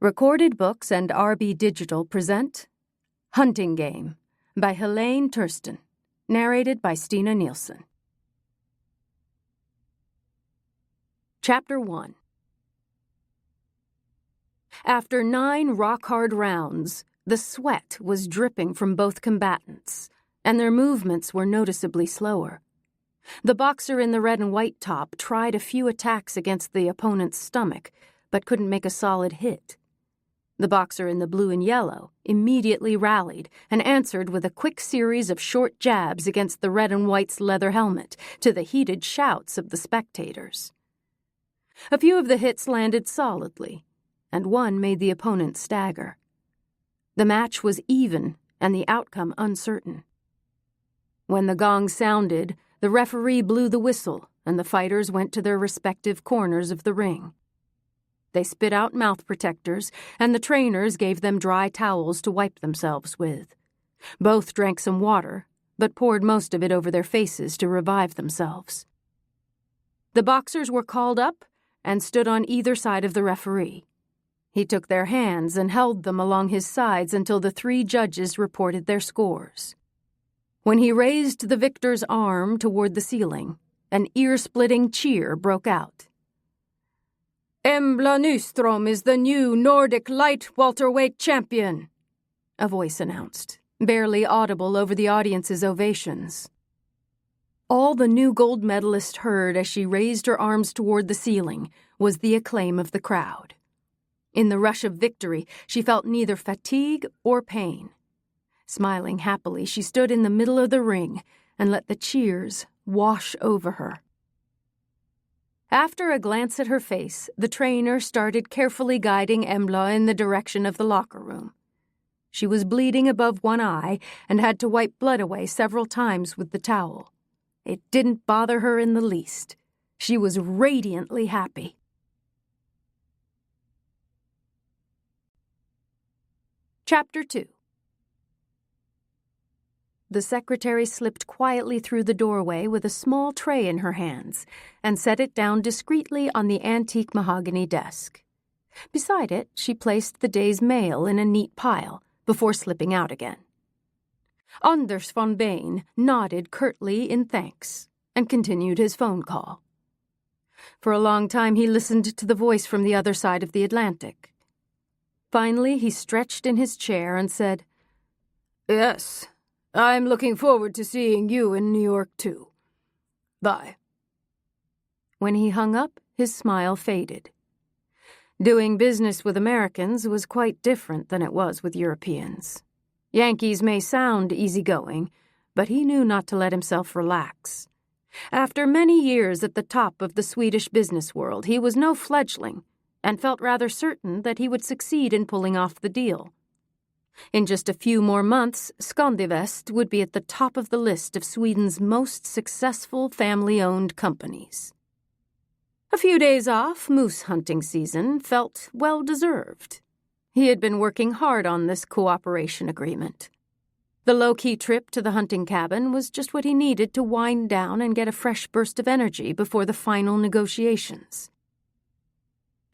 Recorded Books and RB Digital present Hunting Game by Helene Tursten, narrated by Stina Nielsen. Chapter 1. After 9 rock-hard rounds, the sweat was dripping from both combatants, and their movements were noticeably slower. The boxer in the red and white top tried a few attacks against the opponent's stomach, but couldn't make a solid hit. The boxer in the blue and yellow immediately rallied and answered with a quick series of short jabs against the red and white's leather helmet, to the heated shouts of the spectators. A few of the hits landed solidly, and one made the opponent stagger. The match was even and the outcome uncertain. When the gong sounded, the referee blew the whistle, and the fighters went to their respective corners of the ring. They spit out mouth protectors, and the trainers gave them dry towels to wipe themselves with. Both drank some water, but poured most of it over their faces to revive themselves. The boxers were called up and stood on either side of the referee. He took their hands and held them along his sides until the 3 judges reported their scores. When he raised the victor's arm toward the ceiling, an ear-splitting cheer broke out. "Embla Nyström is the new Nordic light welterweight champion," a voice announced, barely audible over the audience's ovations. All the new gold medalist heard as she raised her arms toward the ceiling was the acclaim of the crowd. In the rush of victory, she felt neither fatigue or pain. Smiling happily, she stood in the middle of the ring and let the cheers wash over her. After a glance at her face, the trainer started carefully guiding Embla in the direction of the locker room. She was bleeding above one eye and had to wipe blood away several times with the towel. It didn't bother her in the least. She was radiantly happy. Chapter 2. The secretary slipped quietly through the doorway with a small tray in her hands and set it down discreetly on the antique mahogany desk. Beside it, she placed the day's mail in a neat pile before slipping out again. Anders von Bain nodded curtly in thanks and continued his phone call. For a long time he listened to the voice from the other side of the Atlantic. Finally, he stretched in his chair and said, "Yes, I'm looking forward to seeing you in New York, too. Bye." When he hung up, his smile faded. Doing business with Americans was quite different than it was with Europeans. Yankees may sound easygoing, but he knew not to let himself relax. After many years at the top of the Swedish business world, he was no fledgling, and felt rather certain that he would succeed in pulling off the deal. In just a few more months, Scandinavian would be at the top of the list of Sweden's most successful family-owned companies. A few days off moose hunting season felt well-deserved. He had been working hard on this cooperation agreement. The low-key trip to the hunting cabin was just what he needed to wind down and get a fresh burst of energy before the final negotiations.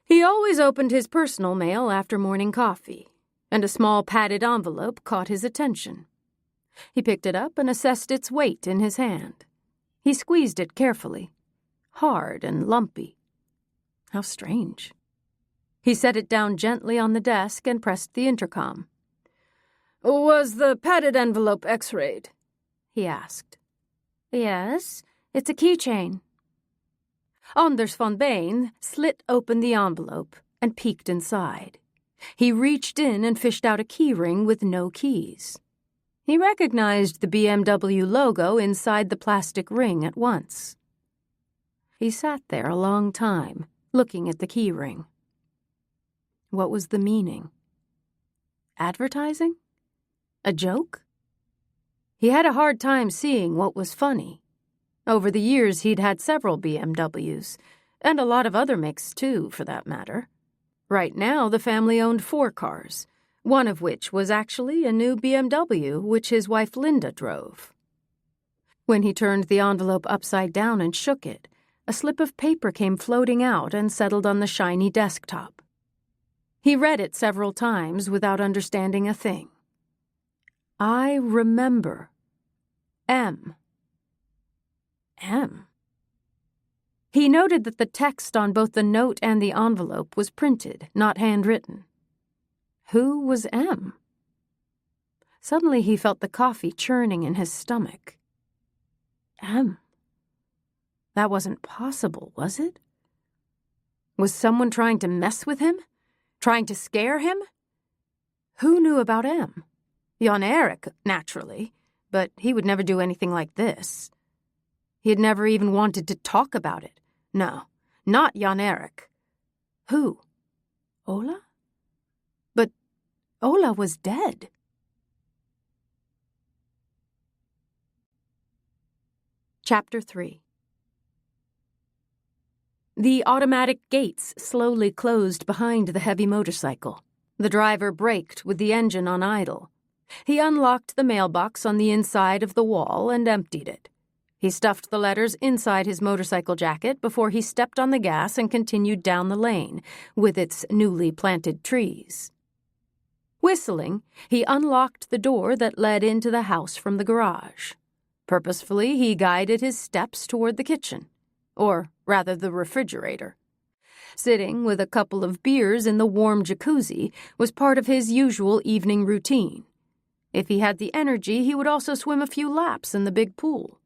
He always opened his personal mail after morning coffee, and a small padded envelope caught his attention. He picked it up and assessed its weight in his hand. He squeezed it carefully. Hard and lumpy. How strange. He set it down gently on the desk and pressed the intercom. "Was the padded envelope X-rayed?" he asked. "Yes, it's a keychain." Anders von Bain slit open the envelope and peeked inside. He reached in and fished out a keyring with no keys. He recognized the BMW logo inside the plastic ring at once. He sat there a long time, looking at the keyring. What was the meaning? Advertising? A joke? He had a hard time seeing what was funny. Over the years, he'd had several BMWs, and a lot of other makes, too, for that matter. Right now, the family owned 4 cars, one of which was actually a new BMW, which his wife Linda drove. When he turned the envelope upside down and shook it, a slip of paper came floating out and settled on the shiny desktop. He read it several times without understanding a thing. I remember. M. M. He noted that the text on both the note and the envelope was printed, not handwritten. Who was M? Suddenly he felt the coffee churning in his stomach. M. That wasn't possible, was it? Was someone trying to mess with him? Trying to scare him? Who knew about M? Jan Erik, naturally, but he would never do anything like this. He had never even wanted to talk about it. No, not Jan Erik. Who? Ola? But Ola was dead. Chapter 3. The automatic gates slowly closed behind the heavy motorcycle. The driver braked with the engine on idle. He unlocked the mailbox on the inside of the wall and emptied it. He stuffed the letters inside his motorcycle jacket before he stepped on the gas and continued down the lane, with its newly planted trees. Whistling, he unlocked the door that led into the house from the garage. Purposefully, he guided his steps toward the kitchen, or rather the refrigerator. Sitting with a couple of beers in the warm jacuzzi was part of his usual evening routine. If he had the energy, he would also swim a few laps in the big pool.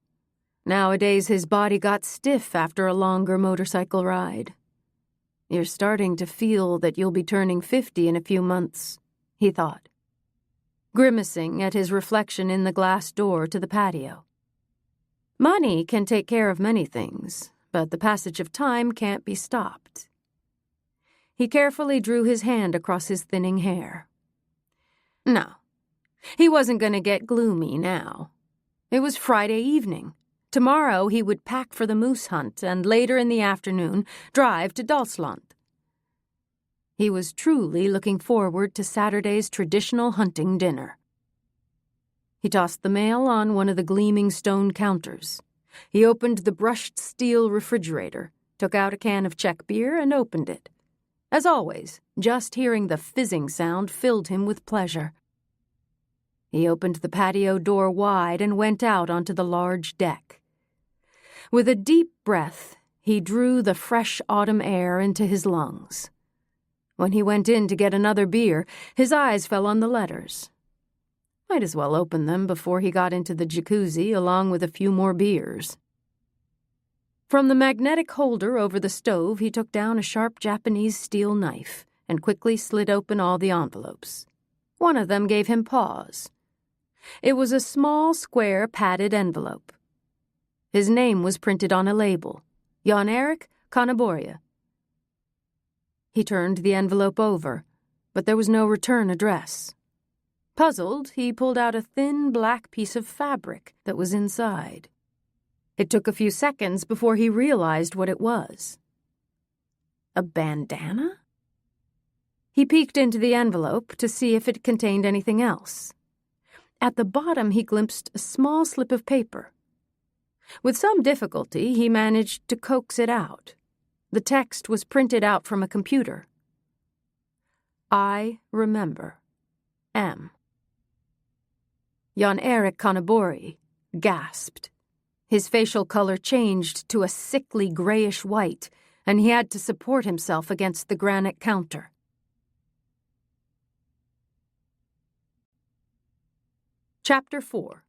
Nowadays, his body got stiff after a longer motorcycle ride. You're starting to feel that you'll be turning 50 in a few months, he thought, grimacing at his reflection in the glass door to the patio. Money can take care of many things, but the passage of time can't be stopped. He carefully drew his hand across his thinning hair. No, he wasn't going to get gloomy now. It was Friday evening. Tomorrow he would pack for the moose hunt and later in the afternoon drive to Dalsland. He was truly looking forward to Saturday's traditional hunting dinner. He tossed the mail on one of the gleaming stone counters. He opened the brushed steel refrigerator, took out a can of Czech beer, and opened it. As always, just hearing the fizzing sound filled him with pleasure. He opened the patio door wide and went out onto the large deck. With a deep breath, he drew the fresh autumn air into his lungs. When he went in to get another beer, his eyes fell on the letters. Might as well open them before he got into the jacuzzi along with a few more beers. From the magnetic holder over the stove, he took down a sharp Japanese steel knife and quickly slit open all the envelopes. One of them gave him pause. It was a small, square, padded envelope. His name was printed on a label, Jan Erik Kanaborya. He turned the envelope over, but there was no return address. Puzzled, he pulled out a thin black piece of fabric that was inside. It took a few seconds before he realized what it was. A bandana? He peeked into the envelope to see if it contained anything else. At the bottom, he glimpsed a small slip of paper. With some difficulty, he managed to coax it out. The text was printed out from a computer. I remember. M. Jan Erik Kanaborya gasped. His facial color changed to a sickly grayish white, and he had to support himself against the granite counter. Chapter 4.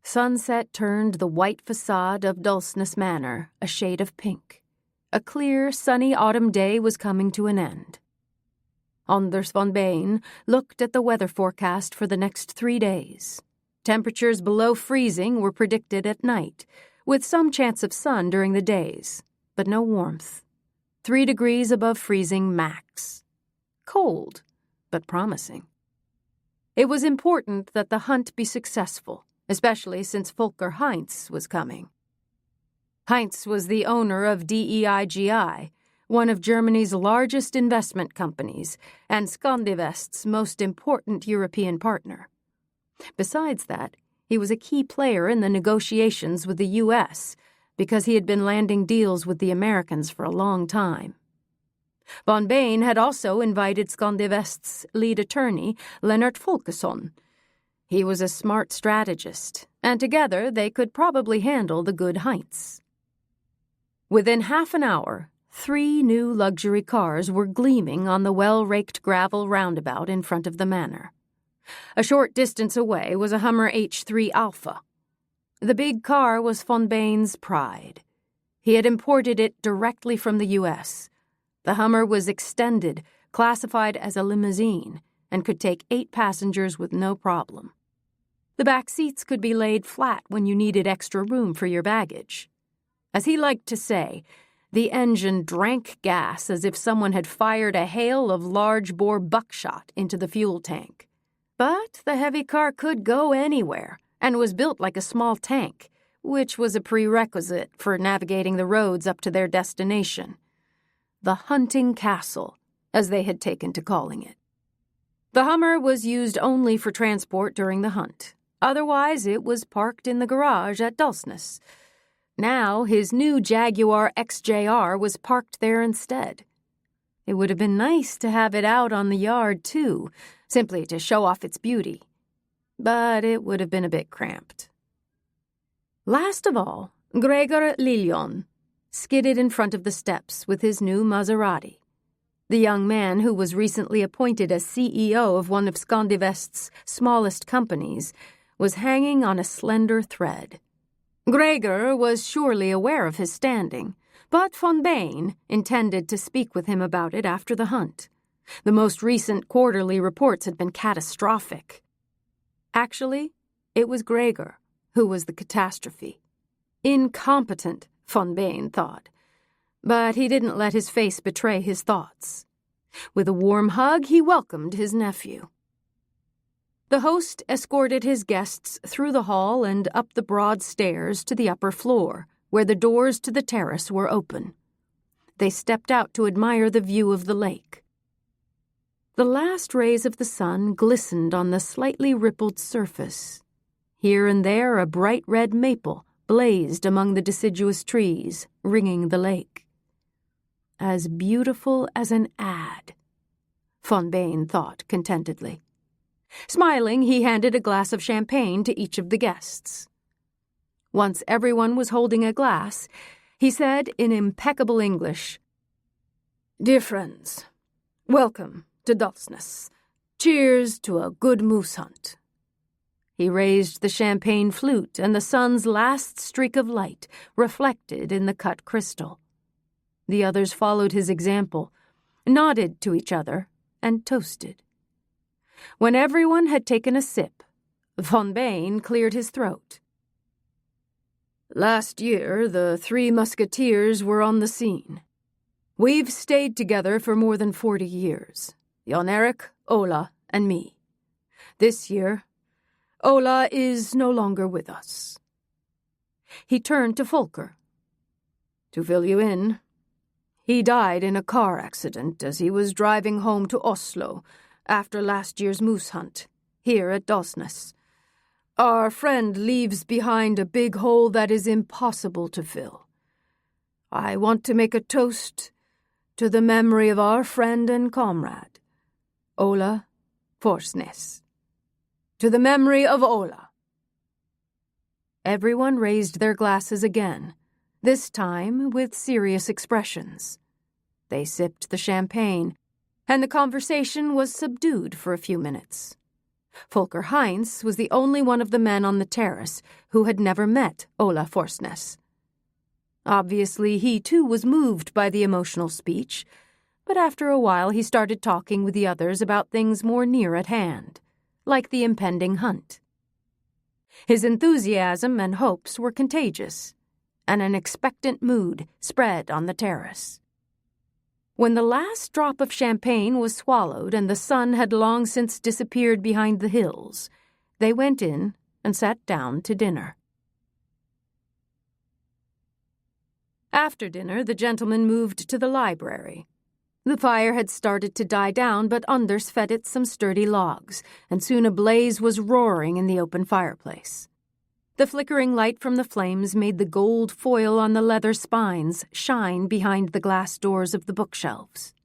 Sunset turned the white facade of Dulsness Manor a shade of pink. A clear, sunny autumn day was coming to an end. Anders von Bain looked at the weather forecast for the next 3 days. Temperatures below freezing were predicted at night, with some chance of sun during the days, but no warmth. 3 degrees above freezing max. Cold, but promising. It was important that the hunt be successful, especially since Volker Heinz was coming. Heinz was the owner of DEIGI, one of Germany's largest investment companies, and Scandivest's most important European partner. Besides that, he was a key player in the negotiations with the U.S., because he had been landing deals with the Americans for a long time. Von Bain had also invited Skandivest's lead attorney, Lennart Folkesson. He was a smart strategist, and together they could probably handle the good Heinz. Within half an hour, 3 new luxury cars were gleaming on the well-raked gravel roundabout in front of the manor. A short distance away was a Hummer H3 Alpha. The big car was von Bain's pride. He had imported it directly from the U.S. The Hummer was extended, classified as a limousine, and could take 8 passengers with no problem. The back seats could be laid flat when you needed extra room for your baggage. As he liked to say, the engine drank gas as if someone had fired a hail of large-bore buckshot into the fuel tank. But the heavy car could go anywhere and was built like a small tank, which was a prerequisite for navigating the roads up to their destination. The hunting castle, as they had taken to calling it. The Hummer was used only for transport during the hunt. Otherwise, it was parked in the garage at Dulsnes. Now, his new Jaguar XJR was parked there instead. It would have been nice to have it out on the yard, too, simply to show off its beauty. But it would have been a bit cramped. Last of all, Gregor Liljon skidded in front of the steps with his new Maserati. The young man, who was recently appointed as CEO of one of Skandivest's smallest companies, was hanging on a slender thread. Gregor was surely aware of his standing, but von Bain intended to speak with him about it after the hunt. The most recent quarterly reports had been catastrophic. Actually, it was Gregor who was the catastrophe. Incompetent, von Bain thought, but he didn't let his face betray his thoughts. With a warm hug, he welcomed his nephew. The host escorted his guests through the hall and up the broad stairs to the upper floor, where the doors to the terrace were open. They stepped out to admire the view of the lake. The last rays of the sun glistened on the slightly rippled surface. Here and there a bright red maple blazed among the deciduous trees, ringing the lake. As beautiful as an ad, von Bain thought contentedly. Smiling, he handed a glass of champagne to each of the guests. Once everyone was holding a glass, he said in impeccable English, "Dear friends, welcome to Dulsnes. Cheers to a good moose hunt." He raised the champagne flute, and the sun's last streak of light reflected in the cut crystal. The others followed his example, nodded to each other, and toasted. When everyone had taken a sip, von Bain cleared his throat. "Last year, the 3 musketeers were on the scene. We've stayed together for more than 40 years. Jan Erik, Ola, and me. This year, Ola is no longer with us." He turned to Folker. "To fill you in, he died in a car accident as he was driving home to Oslo after last year's moose hunt, here at Dulsnes. Our friend leaves behind a big hole that is impossible to fill. I want to make a toast to the memory of our friend and comrade, Ola Forsnes. To the memory of Ola." Everyone raised their glasses again, this time with serious expressions. They sipped the champagne, and the conversation was subdued for a few minutes. Folker Heinz was the only one of the men on the terrace who had never met Ola Forsnes. Obviously, he too was moved by the emotional speech, but after a while he started talking with the others about things more near at hand, like the impending hunt. His enthusiasm and hopes were contagious, and an expectant mood spread on the terrace. When the last drop of champagne was swallowed and the sun had long since disappeared behind the hills, they went in and sat down to dinner. After dinner, the gentlemen moved to the library. The fire had started to die down, but Anders fed it some sturdy logs, and soon a blaze was roaring in the open fireplace. The flickering light from the flames made the gold foil on the leather spines shine behind the glass doors of the bookshelves.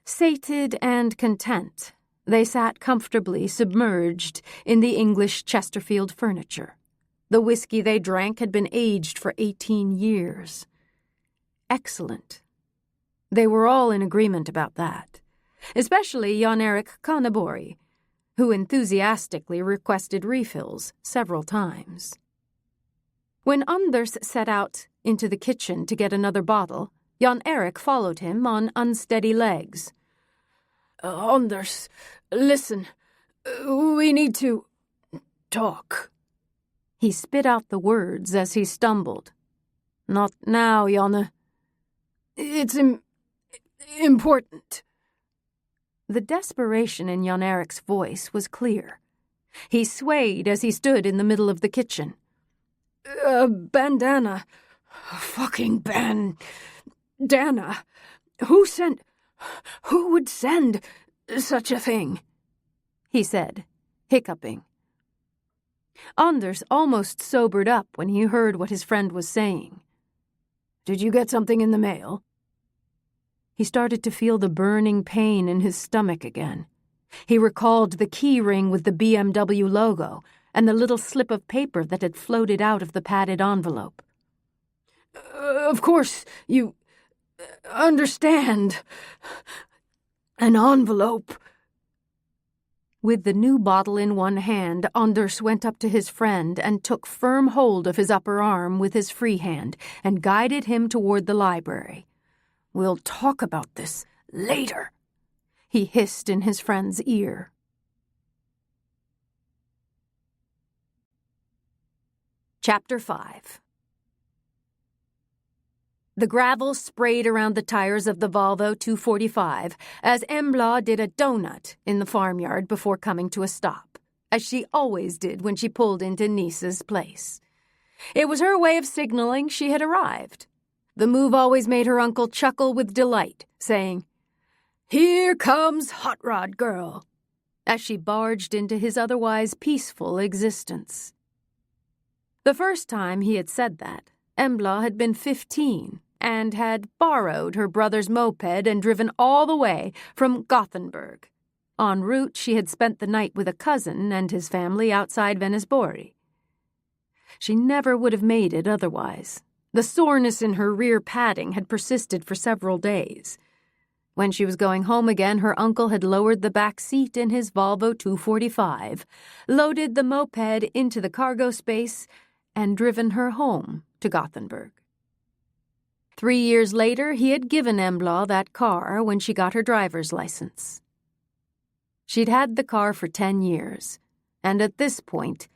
Sated and content, they sat comfortably submerged in the English Chesterfield furniture. The whiskey they drank had been aged for 18 years. Excellent. They were all in agreement about that, especially Jan-Erik Kannebori, who enthusiastically requested refills several times. When Anders set out into the kitchen to get another bottle, Jan-Erik followed him on unsteady legs. Anders, listen. We need to talk. He spit out the words as he stumbled. Not now, Janne. It's important. The desperation in Jan-Erik's voice was clear. He swayed as he stood in the middle of the kitchen. Bandana. Fucking bandana. Who would send such a thing? He said, hiccuping. Anders almost sobered up when he heard what his friend was saying. Did you get something in the mail? He started to feel the burning pain in his stomach again. He recalled the key ring with the BMW logo and the little slip of paper that had floated out of the padded envelope. Of course, you understand. An envelope. With the new bottle in one hand, Anders went up to his friend and took firm hold of his upper arm with his free hand and guided him toward the library. We'll talk about this later, he hissed in his friend's ear. Chapter 5. The gravel sprayed around the tires of the Volvo 245 as Embla did a donut in the farmyard before coming to a stop, as she always did when she pulled into Nisa's place. It was her way of signaling she had arrived. The move always made her uncle chuckle with delight, saying, "Here comes Hot Rod Girl," as she barged into his otherwise peaceful existence. The first time he had said that, Embla had been 15 and had borrowed her brother's moped and driven all the way from Gothenburg. En route, she had spent the night with a cousin and his family outside Vänersborg. She never would have made it otherwise. The soreness in her rear padding had persisted for several days. When she was going home again, her uncle had lowered the back seat in his Volvo 245, loaded the moped into the cargo space, and driven her home to Gothenburg. 3 years later, he had given Embla that car when she got her driver's license. She'd had the car for 10 years, and at this point,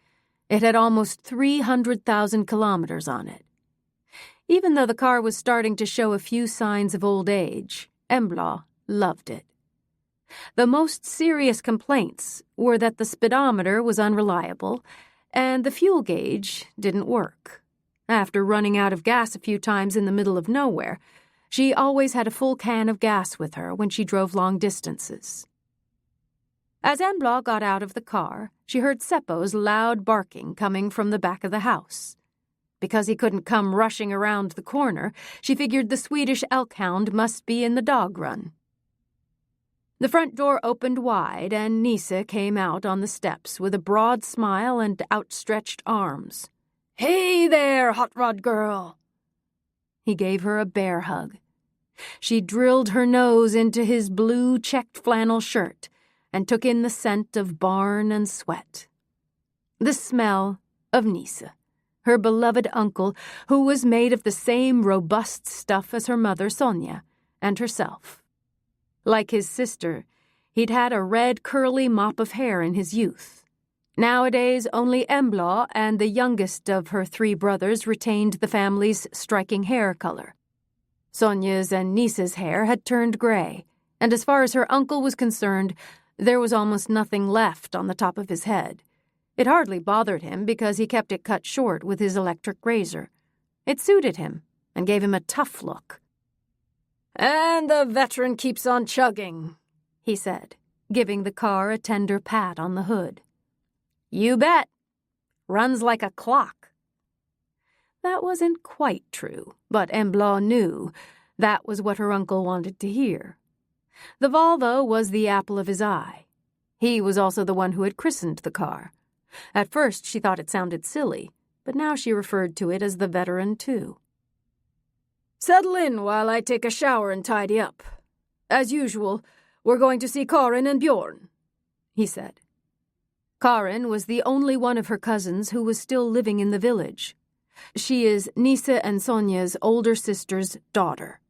it had almost 300,000 kilometers on it. Even though the car was starting to show a few signs of old age, Embla loved it. The most serious complaints were that the speedometer was unreliable and the fuel gauge didn't work. After running out of gas a few times in the middle of nowhere, she always had a full can of gas with her when she drove long distances. As Embla got out of the car, she heard Seppo's loud barking coming from the back of the house. Because he couldn't come rushing around the corner, she figured the Swedish elk hound must be in the dog run. The front door opened wide, and Nisa came out on the steps with a broad smile and outstretched arms. "Hey there, Hot Rod Girl!" He gave her a bear hug. She drilled her nose into his blue checked flannel shirt and took in the scent of barn and sweat. The smell of Nisa, her beloved uncle, who was made of the same robust stuff as her mother Sonja and herself. Like his sister, he'd had a red curly mop of hair in his youth. Nowadays, only Embla and the youngest of her 3 brothers retained the family's striking hair color. Sonja's and Nisa's hair had turned gray, and as far as her uncle was concerned, there was almost nothing left on the top of his head. It hardly bothered him because he kept it cut short with his electric razor. It suited him and gave him a tough look. "And the veteran keeps on chugging," he said, giving the car a tender pat on the hood. "You bet. Runs like a clock." That wasn't quite true, but Embla knew that was what her uncle wanted to hear. The Volvo was the apple of his eye. He was also the one who had christened the car. At first she thought it sounded silly, but now she referred to it as the Veteran, too. "Settle in while I take a shower and tidy up. As usual, we're going to see Karin and Bjorn," he said. Karin was the only one of her cousins who was still living in the village. She is Nisa and Sonja's older sister's daughter.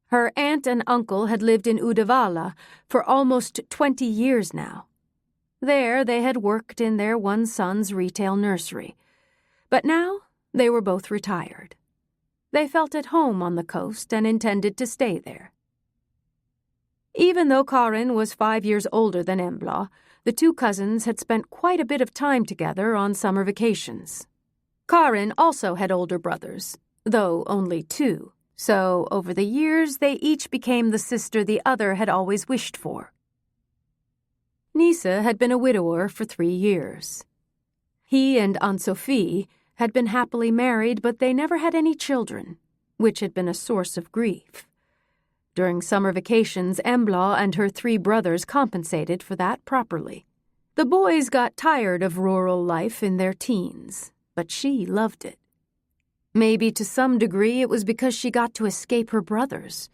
Her aunt and uncle had lived in Uddevalla for almost 20 years now. There they had worked in their one son's retail nursery. But now they were both retired. They felt at home on the coast and intended to stay there. Even though Karin was 5 years older than Embla, the two cousins had spent quite a bit of time together on summer vacations. Karin also had older brothers, though only 2, so over the years they each became the sister the other had always wished for. Nisa had been a widower for 3 years. He and Anne-Sophie had been happily married, but they never had any children, which had been a source of grief. During summer vacations, Embla and her 3 brothers compensated for that properly. The boys got tired of rural life in their teens, but she loved it. Maybe to some degree it was because she got to escape her brothers,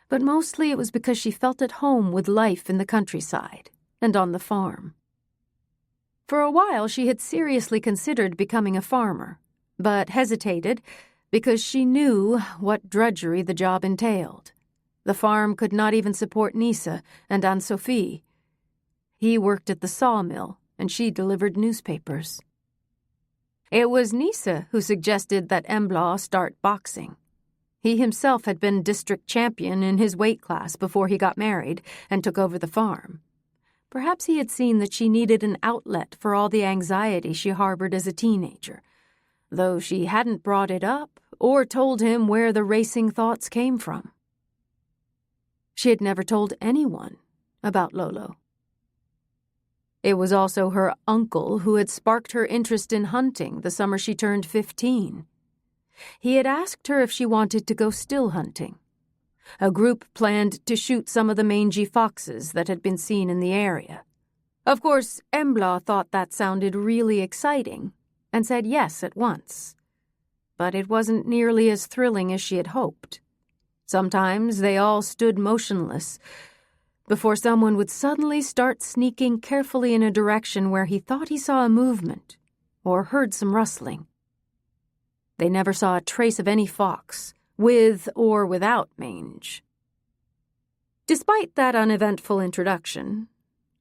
but mostly it was because she felt at home with life in the countryside and on the farm. For a while she had seriously considered becoming a farmer, but hesitated because she knew what drudgery the job entailed. The farm could not even support Nisa and Anne-Sophie. He worked at the sawmill, and she delivered newspapers. It was Nisa who suggested that Embla start boxing. He himself had been district champion in his weight class before he got married and took over the farm. Perhaps he had seen that she needed an outlet for all the anxiety she harbored as a teenager, though she hadn't brought it up or told him where the racing thoughts came from. She had never told anyone about Lolo. It was also her uncle who had sparked her interest in hunting the summer she turned 15. He had asked her if she wanted to go still hunting. A group planned to shoot some of the mangy foxes that had been seen in the area. Of course, Embla thought that sounded really exciting and said yes at once. But it wasn't nearly as thrilling as she had hoped. Sometimes they all stood motionless before someone would suddenly start sneaking carefully in a direction where he thought he saw a movement or heard some rustling. They never saw a trace of any fox, with or without mange. Despite that uneventful introduction,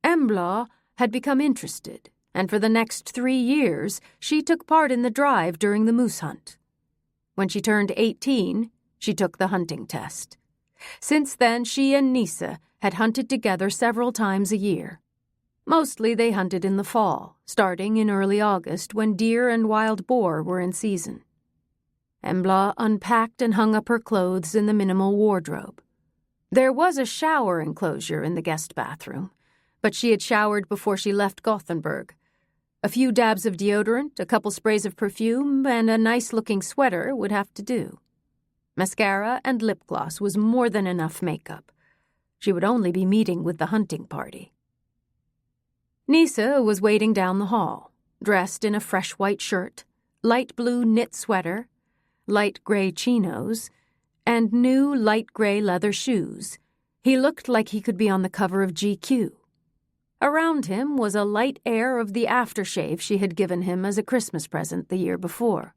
Embla had become interested, and for the next 3 years she took part in the drive during the moose hunt. When she turned 18, she took the hunting test. Since then, she and Nisa had hunted together several times a year. Mostly they hunted in the fall, starting in early August when deer and wild boar were in season. Embla unpacked and hung up her clothes in the minimal wardrobe. There was a shower enclosure in the guest bathroom, but she had showered before she left Gothenburg. A few dabs of deodorant, a couple sprays of perfume, and a nice-looking sweater would have to do. Mascara and lip gloss was more than enough makeup. She would only be meeting with the hunting party. Nisa was waiting down the hall, dressed in a fresh white shirt, light blue knit sweater, light gray chinos, and new light gray leather shoes. He looked like he could be on the cover of GQ. Around him was a light air of the aftershave she had given him as a Christmas present the year before.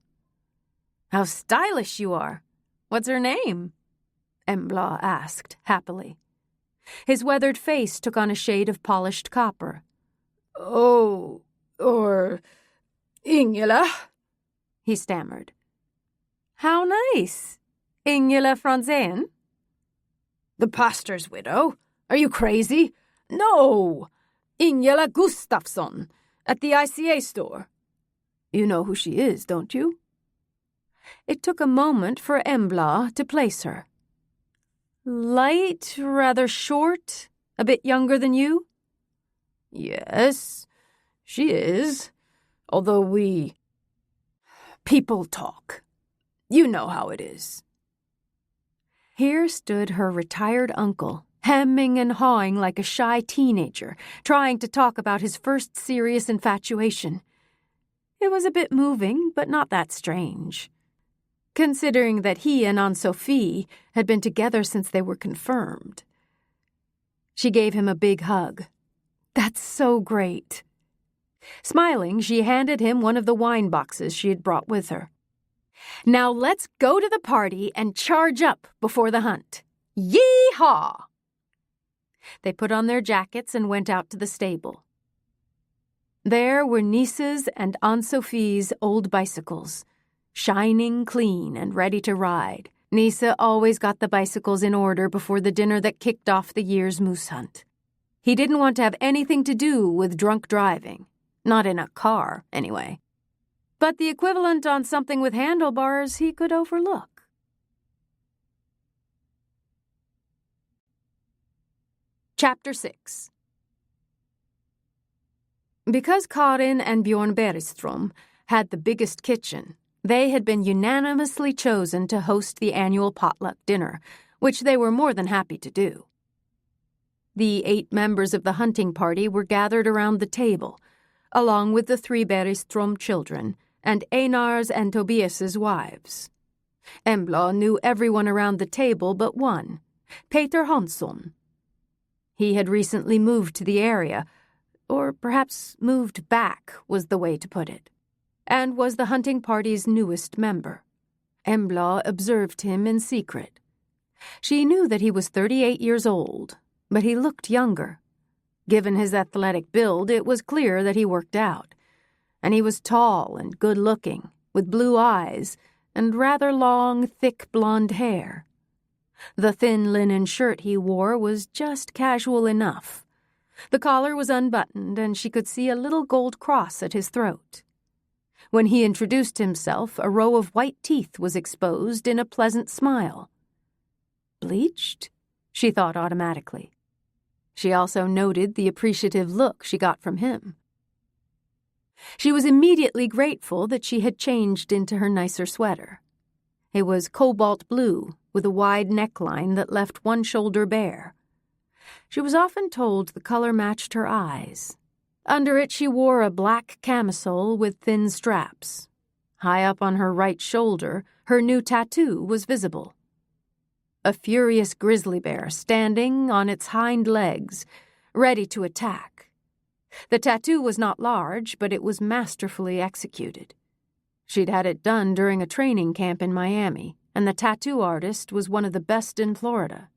"How stylish you are! What's her name?" Embla asked, happily. His weathered face took on a shade of polished copper. "Oh, or Ingela," he stammered. "How nice. Ingela Franzén?" "The pastor's widow? Are you crazy? No! Ingela Gustafsson, at the ICA store. You know who she is, don't you?" It took a moment for Embla to place her. "Light, rather short, a bit younger than you?" "Yes, she is, although people talk. You know how it is." Here stood her retired uncle, hemming and hawing like a shy teenager, trying to talk about his first serious infatuation. It was a bit moving, but not that strange, considering that he and Anne-Sophie had been together since they were confirmed. She gave him a big hug. "That's so great." Smiling, she handed him one of the wine boxes she had brought with her. "Now let's go to the party and charge up before the hunt. Yee-haw!" They put on their jackets and went out to the stable. There were Nisa's and Anne-Sophie's old bicycles, shining clean and ready to ride. Nisa always got the bicycles in order before the dinner that kicked off the year's moose hunt. He didn't want to have anything to do with drunk driving. Not in a car, anyway. But the equivalent on something with handlebars he could overlook. Chapter 6. Because Karin and Bjorn Bergström had the biggest kitchen, they had been unanimously chosen to host the annual potluck dinner, which they were more than happy to do. The 8 members of the hunting party were gathered around the table, along with the 3 Bergström children and Einar's and Tobias's wives. Embla knew everyone around the table but one, Peter Hansson. He had recently moved to the area, or perhaps moved back was the way to put it, and was the hunting party's newest member. Embla observed him in secret. She knew that he was 38 years old, but he looked younger. Given his athletic build, it was clear that he worked out, and he was tall and good-looking, with blue eyes and rather long, thick blonde hair. The thin linen shirt he wore was just casual enough. The collar was unbuttoned, and she could see a little gold cross at his throat. When he introduced himself, a row of white teeth was exposed in a pleasant smile. Bleached? She thought automatically. She also noted the appreciative look she got from him. She was immediately grateful that she had changed into her nicer sweater. It was cobalt blue, with a wide neckline that left one shoulder bare. She was often told the color matched her eyes. Under it she wore a black camisole with thin straps. High up on her right shoulder, her new tattoo was visible. A furious grizzly bear standing on its hind legs, ready to attack. The tattoo was not large, but it was masterfully executed. She'd had it done during a training camp in Miami, and the tattoo artist was one of the best in Florida.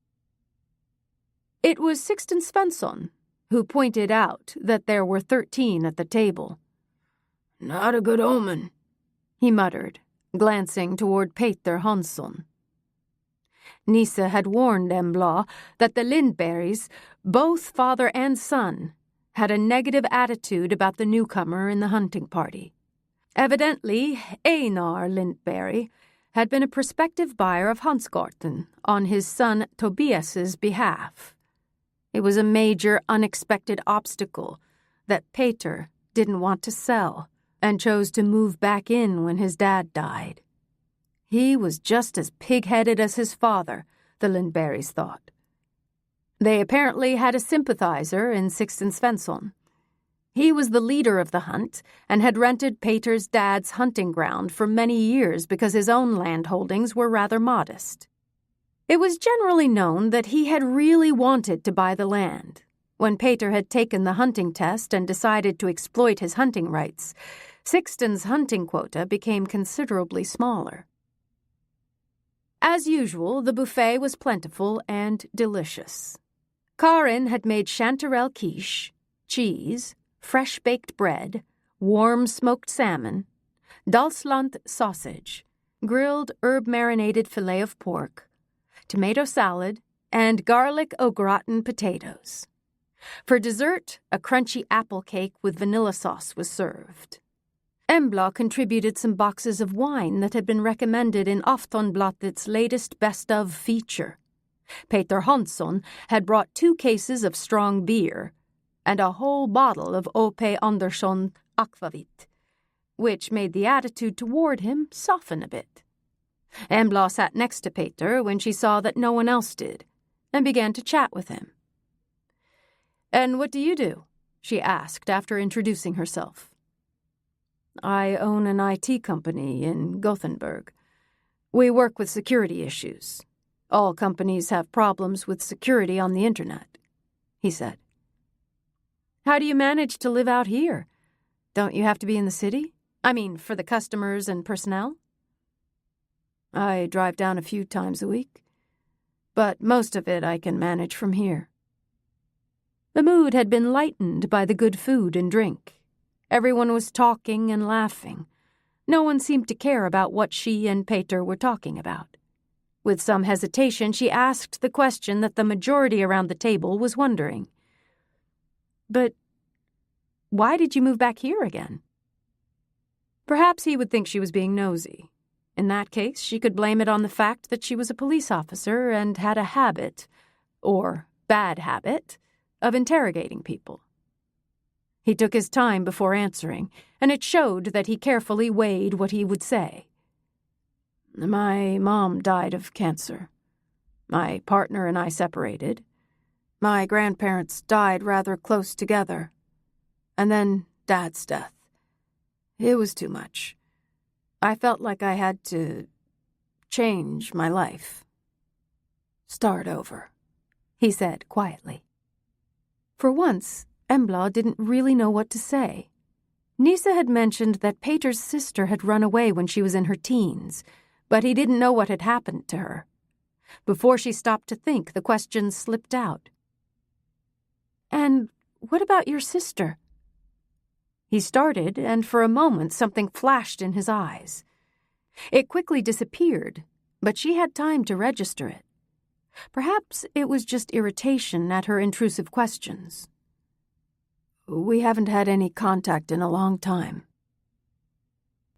It was Sixten Svensson who pointed out that there were 13 at the table. "Not a good omen," he muttered, glancing toward Peter Hansson. Nisa had warned Embla that the Lindbergs, both father and son, had a negative attitude about the newcomer in the hunting party. Evidently, Einar Lindberg had been a prospective buyer of Hansgarten on his son Tobias's behalf. It was a major, unexpected obstacle that Peter didn't want to sell and chose to move back in when his dad died. He was just as pig-headed as his father, the Lindbergs thought. They apparently had a sympathizer in Sixten Svensson. He was the leader of the hunt and had rented Peter's dad's hunting ground for many years because his own land holdings were rather modest. It was generally known that he had really wanted to buy the land. When Peter had taken the hunting test and decided to exploit his hunting rights, Sixten's hunting quota became considerably smaller. As usual, the buffet was plentiful and delicious. Karin had made chanterelle quiche, cheese, fresh-baked bread, warm smoked salmon, Dalsland sausage, grilled herb-marinated filet of pork, tomato salad, and garlic au gratin potatoes. For dessert, a crunchy apple cake with vanilla sauce was served. Embla contributed some boxes of wine that had been recommended in Aftonbladet's latest best-of feature. Peter Hansson had brought 2 cases of strong beer and a whole bottle of O.P. Andersson Aquavit, which made the attitude toward him soften a bit. Embla sat next to Peter when she saw that no one else did, and began to chat with him. "And what do you do?" she asked after introducing herself. "I own an IT company in Gothenburg. We work with security issues. All companies have problems with security on the internet," he said. "How do you manage to live out here? Don't you have to be in the city? I mean, for the customers and personnel?" "I drive down a few times a week, but most of it I can manage from here." The mood had been lightened by the good food and drink. Everyone was talking and laughing. No one seemed to care about what she and Peter were talking about. With some hesitation, she asked the question that the majority around the table was wondering. "But why did you move back here again?" Perhaps he would think she was being nosy. In that case, she could blame it on the fact that she was a police officer and had a habit, or bad habit, of interrogating people. He took his time before answering, and it showed that he carefully weighed what he would say. "My mom died of cancer. My partner and I separated. My grandparents died rather close together. And then Dad's death. It was too much. I felt like I had to change my life. Start over," he said quietly. For once, Embla didn't really know what to say. Nisa had mentioned that Peter's sister had run away when she was in her teens, but he didn't know what had happened to her. Before she stopped to think, the question slipped out. "And what about your sister?" He started, and for a moment something flashed in his eyes. It quickly disappeared, but she had time to register it. Perhaps it was just irritation at her intrusive questions. "We haven't had any contact in a long time."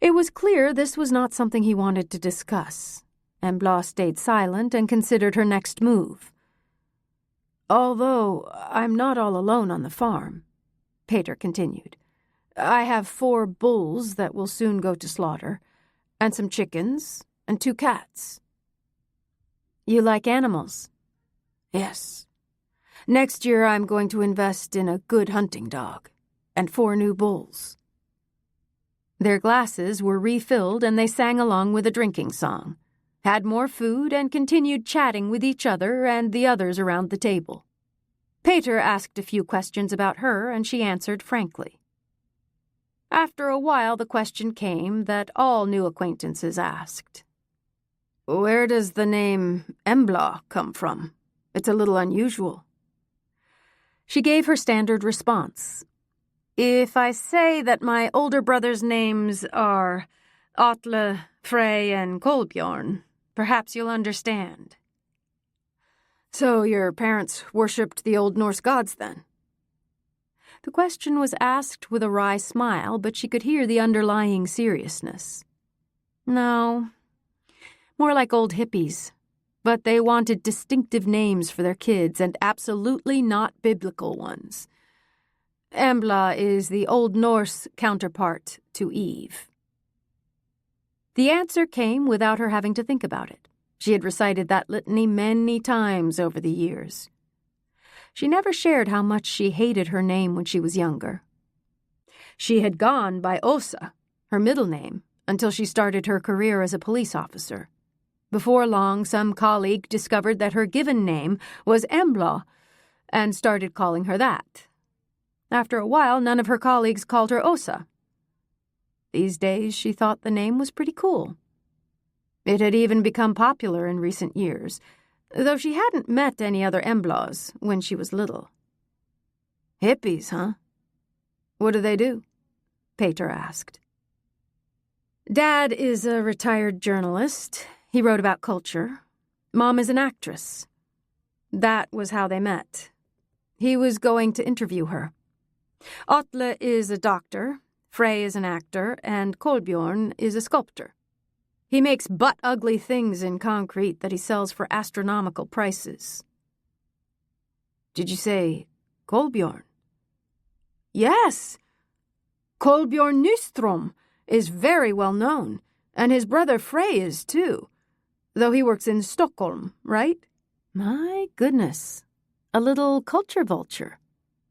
It was clear this was not something he wanted to discuss. Embla stayed silent and considered her next move. "Although I'm not all alone on the farm," Peter continued. "I have 4 bulls that will soon go to slaughter, and some chickens, and 2 cats." "You like animals?" "Yes. Next year I'm going to invest in a good hunting dog, and 4 new bulls." Their glasses were refilled and they sang along with a drinking song, had more food and continued chatting with each other and the others around the table. Peter asked a few questions about her and she answered frankly. After a while the question came that all new acquaintances asked. "Where does the name Embla come from? It's a little unusual." She gave her standard response. "If I say that my older brother's names are Atle, Frey, and Kolbjorn, perhaps you'll understand." "So your parents worshipped the Old Norse gods, then?" The question was asked with a wry smile, but she could hear the underlying seriousness. "No, more like old hippies. But they wanted distinctive names for their kids and absolutely not biblical ones. Embla is the Old Norse counterpart to Eve." The answer came without her having to think about it. She had recited that litany many times over the years. She never shared how much she hated her name when she was younger. She had gone by Åsa, her middle name, until she started her career as a police officer. Before long, some colleague discovered that her given name was Embla and started calling her that. After a while, none of her colleagues called her Åsa. These days, she thought the name was pretty cool. It had even become popular in recent years, though she hadn't met any other Emblas when she was little. "Hippies, huh? What do they do?" Peter asked. "Dad is a retired journalist. He wrote about culture. Mom is an actress. That was how they met. He was going to interview her. Atle is a doctor, Frey is an actor, and Kolbjorn is a sculptor. He makes butt-ugly things in concrete that he sells for astronomical prices." "Did you say Kolbjorn?" "Yes. Kolbjorn Nyström is very well known, and his brother Frey is too. Though he works in Stockholm, right?" My goodness, a little culture vulture,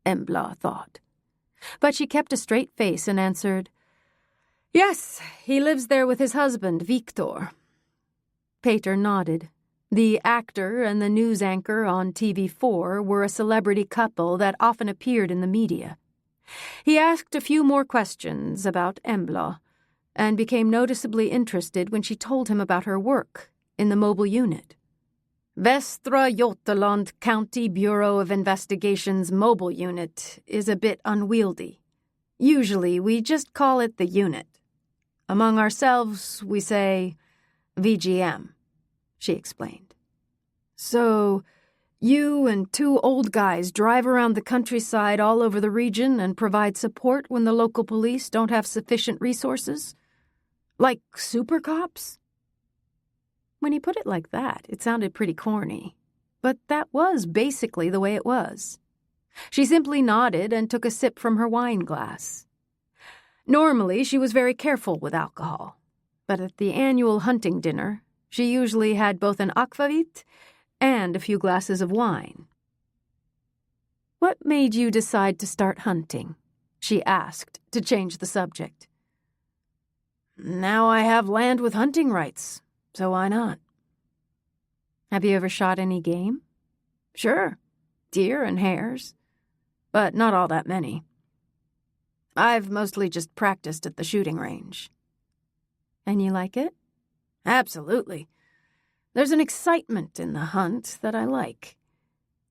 Embla thought. But she kept a straight face and answered, "Yes, he lives there with his husband, Victor." Peter nodded. The actor and the news anchor on TV4 were a celebrity couple that often appeared in the media. He asked a few more questions about Embla and became noticeably interested when she told him about her work in the mobile unit. Västra Götaland County Bureau of Investigation's mobile unit is a bit unwieldy. Usually we just call it the unit. Among ourselves, we say VGM, she explained. So, you and two old guys drive around the countryside all over the region and provide support when the local police don't have sufficient resources? Like super cops? When he put it like that, it sounded pretty corny. But that was basically the way it was. She simply nodded and took a sip from her wine glass. Normally, she was very careful with alcohol. But at the annual hunting dinner, she usually had both an akvavit and a few glasses of wine. "What made you decide to start hunting?" she asked, to change the subject. "Now I have land with hunting rights, so why not?" "Have you ever shot any game?" "Sure, deer and hares, but not all that many. I've mostly just practiced at the shooting range." "And you like it?" "Absolutely. There's an excitement in the hunt that I like.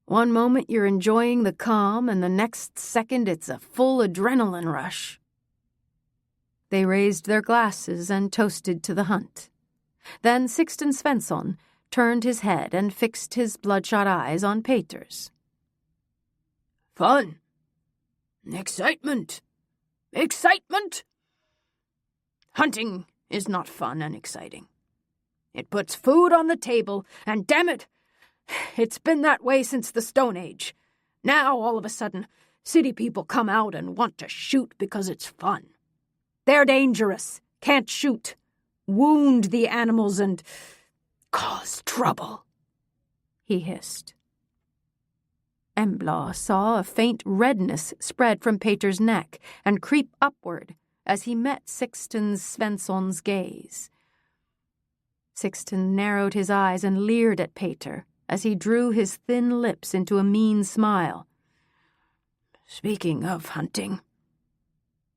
One moment you're enjoying the calm, and the next second it's a full adrenaline rush." They raised their glasses and toasted to the hunt. Then Sixten Svensson turned his head and fixed his bloodshot eyes on Peter's. "Fun. Excitement. Excitement. Hunting is not fun and exciting. It puts food on the table, and damn it, it's been that way since the Stone Age. Now, all of a sudden, city people come out and want to shoot because it's fun. They're dangerous, can't shoot, wound the animals, and cause trouble," he hissed. Embla saw a faint redness spread from Peter's neck and creep upward as he met Sixten Svensson's gaze. Sixten narrowed his eyes and leered at Peter as he drew his thin lips into a mean smile. "Speaking of hunting,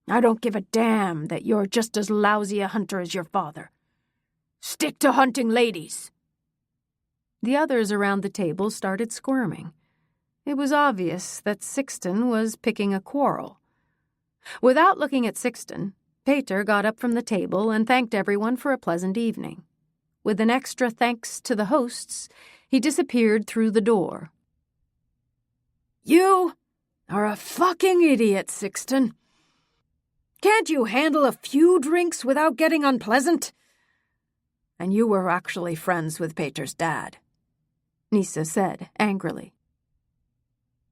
I don't give a damn that you're just as lousy a hunter as your father. Stick to hunting ladies." The others around the table started squirming. It was obvious that Sixten was picking a quarrel. Without looking at Sixten, Peter got up from the table and thanked everyone for a pleasant evening. With an extra thanks to the hosts, he disappeared through the door. "You are a fucking idiot, Sixten. Can't you handle a few drinks without getting unpleasant?" "And you were actually friends with Peter's dad," Nisa said angrily.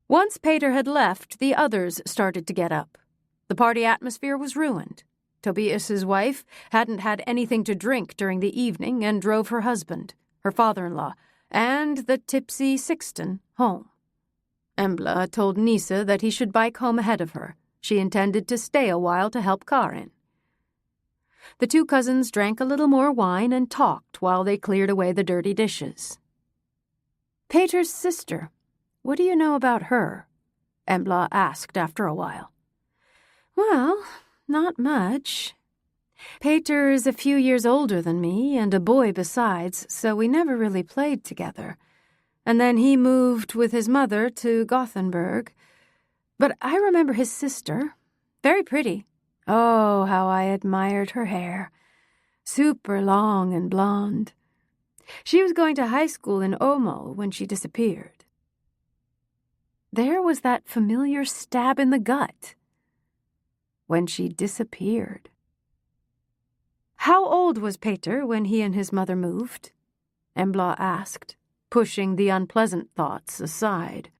Once Peter had left, the others started to get up. The party atmosphere was ruined. Tobias's wife hadn't had anything to drink during the evening and drove her husband, her father-in-law, and the tipsy Sixten home. Embla told Nisa that he should bike home ahead of her. She intended to stay a while to help Karin. The two cousins drank a little more wine and talked while they cleared away the dirty dishes. "Peter's sister, what do you know about her?" Embla asked after a while. "Well, not much. Peter is a few years older than me and a boy besides, so we never really played together. And then he moved with his mother to Gothenburg. But I remember his sister. Very pretty. Oh, how I admired her hair. Super long and blonde. She was going to high school in Omo when she disappeared." There was that familiar stab in the gut. When she disappeared. "How old was Peter when he and his mother moved?" Embla asked, pushing the unpleasant thoughts aside.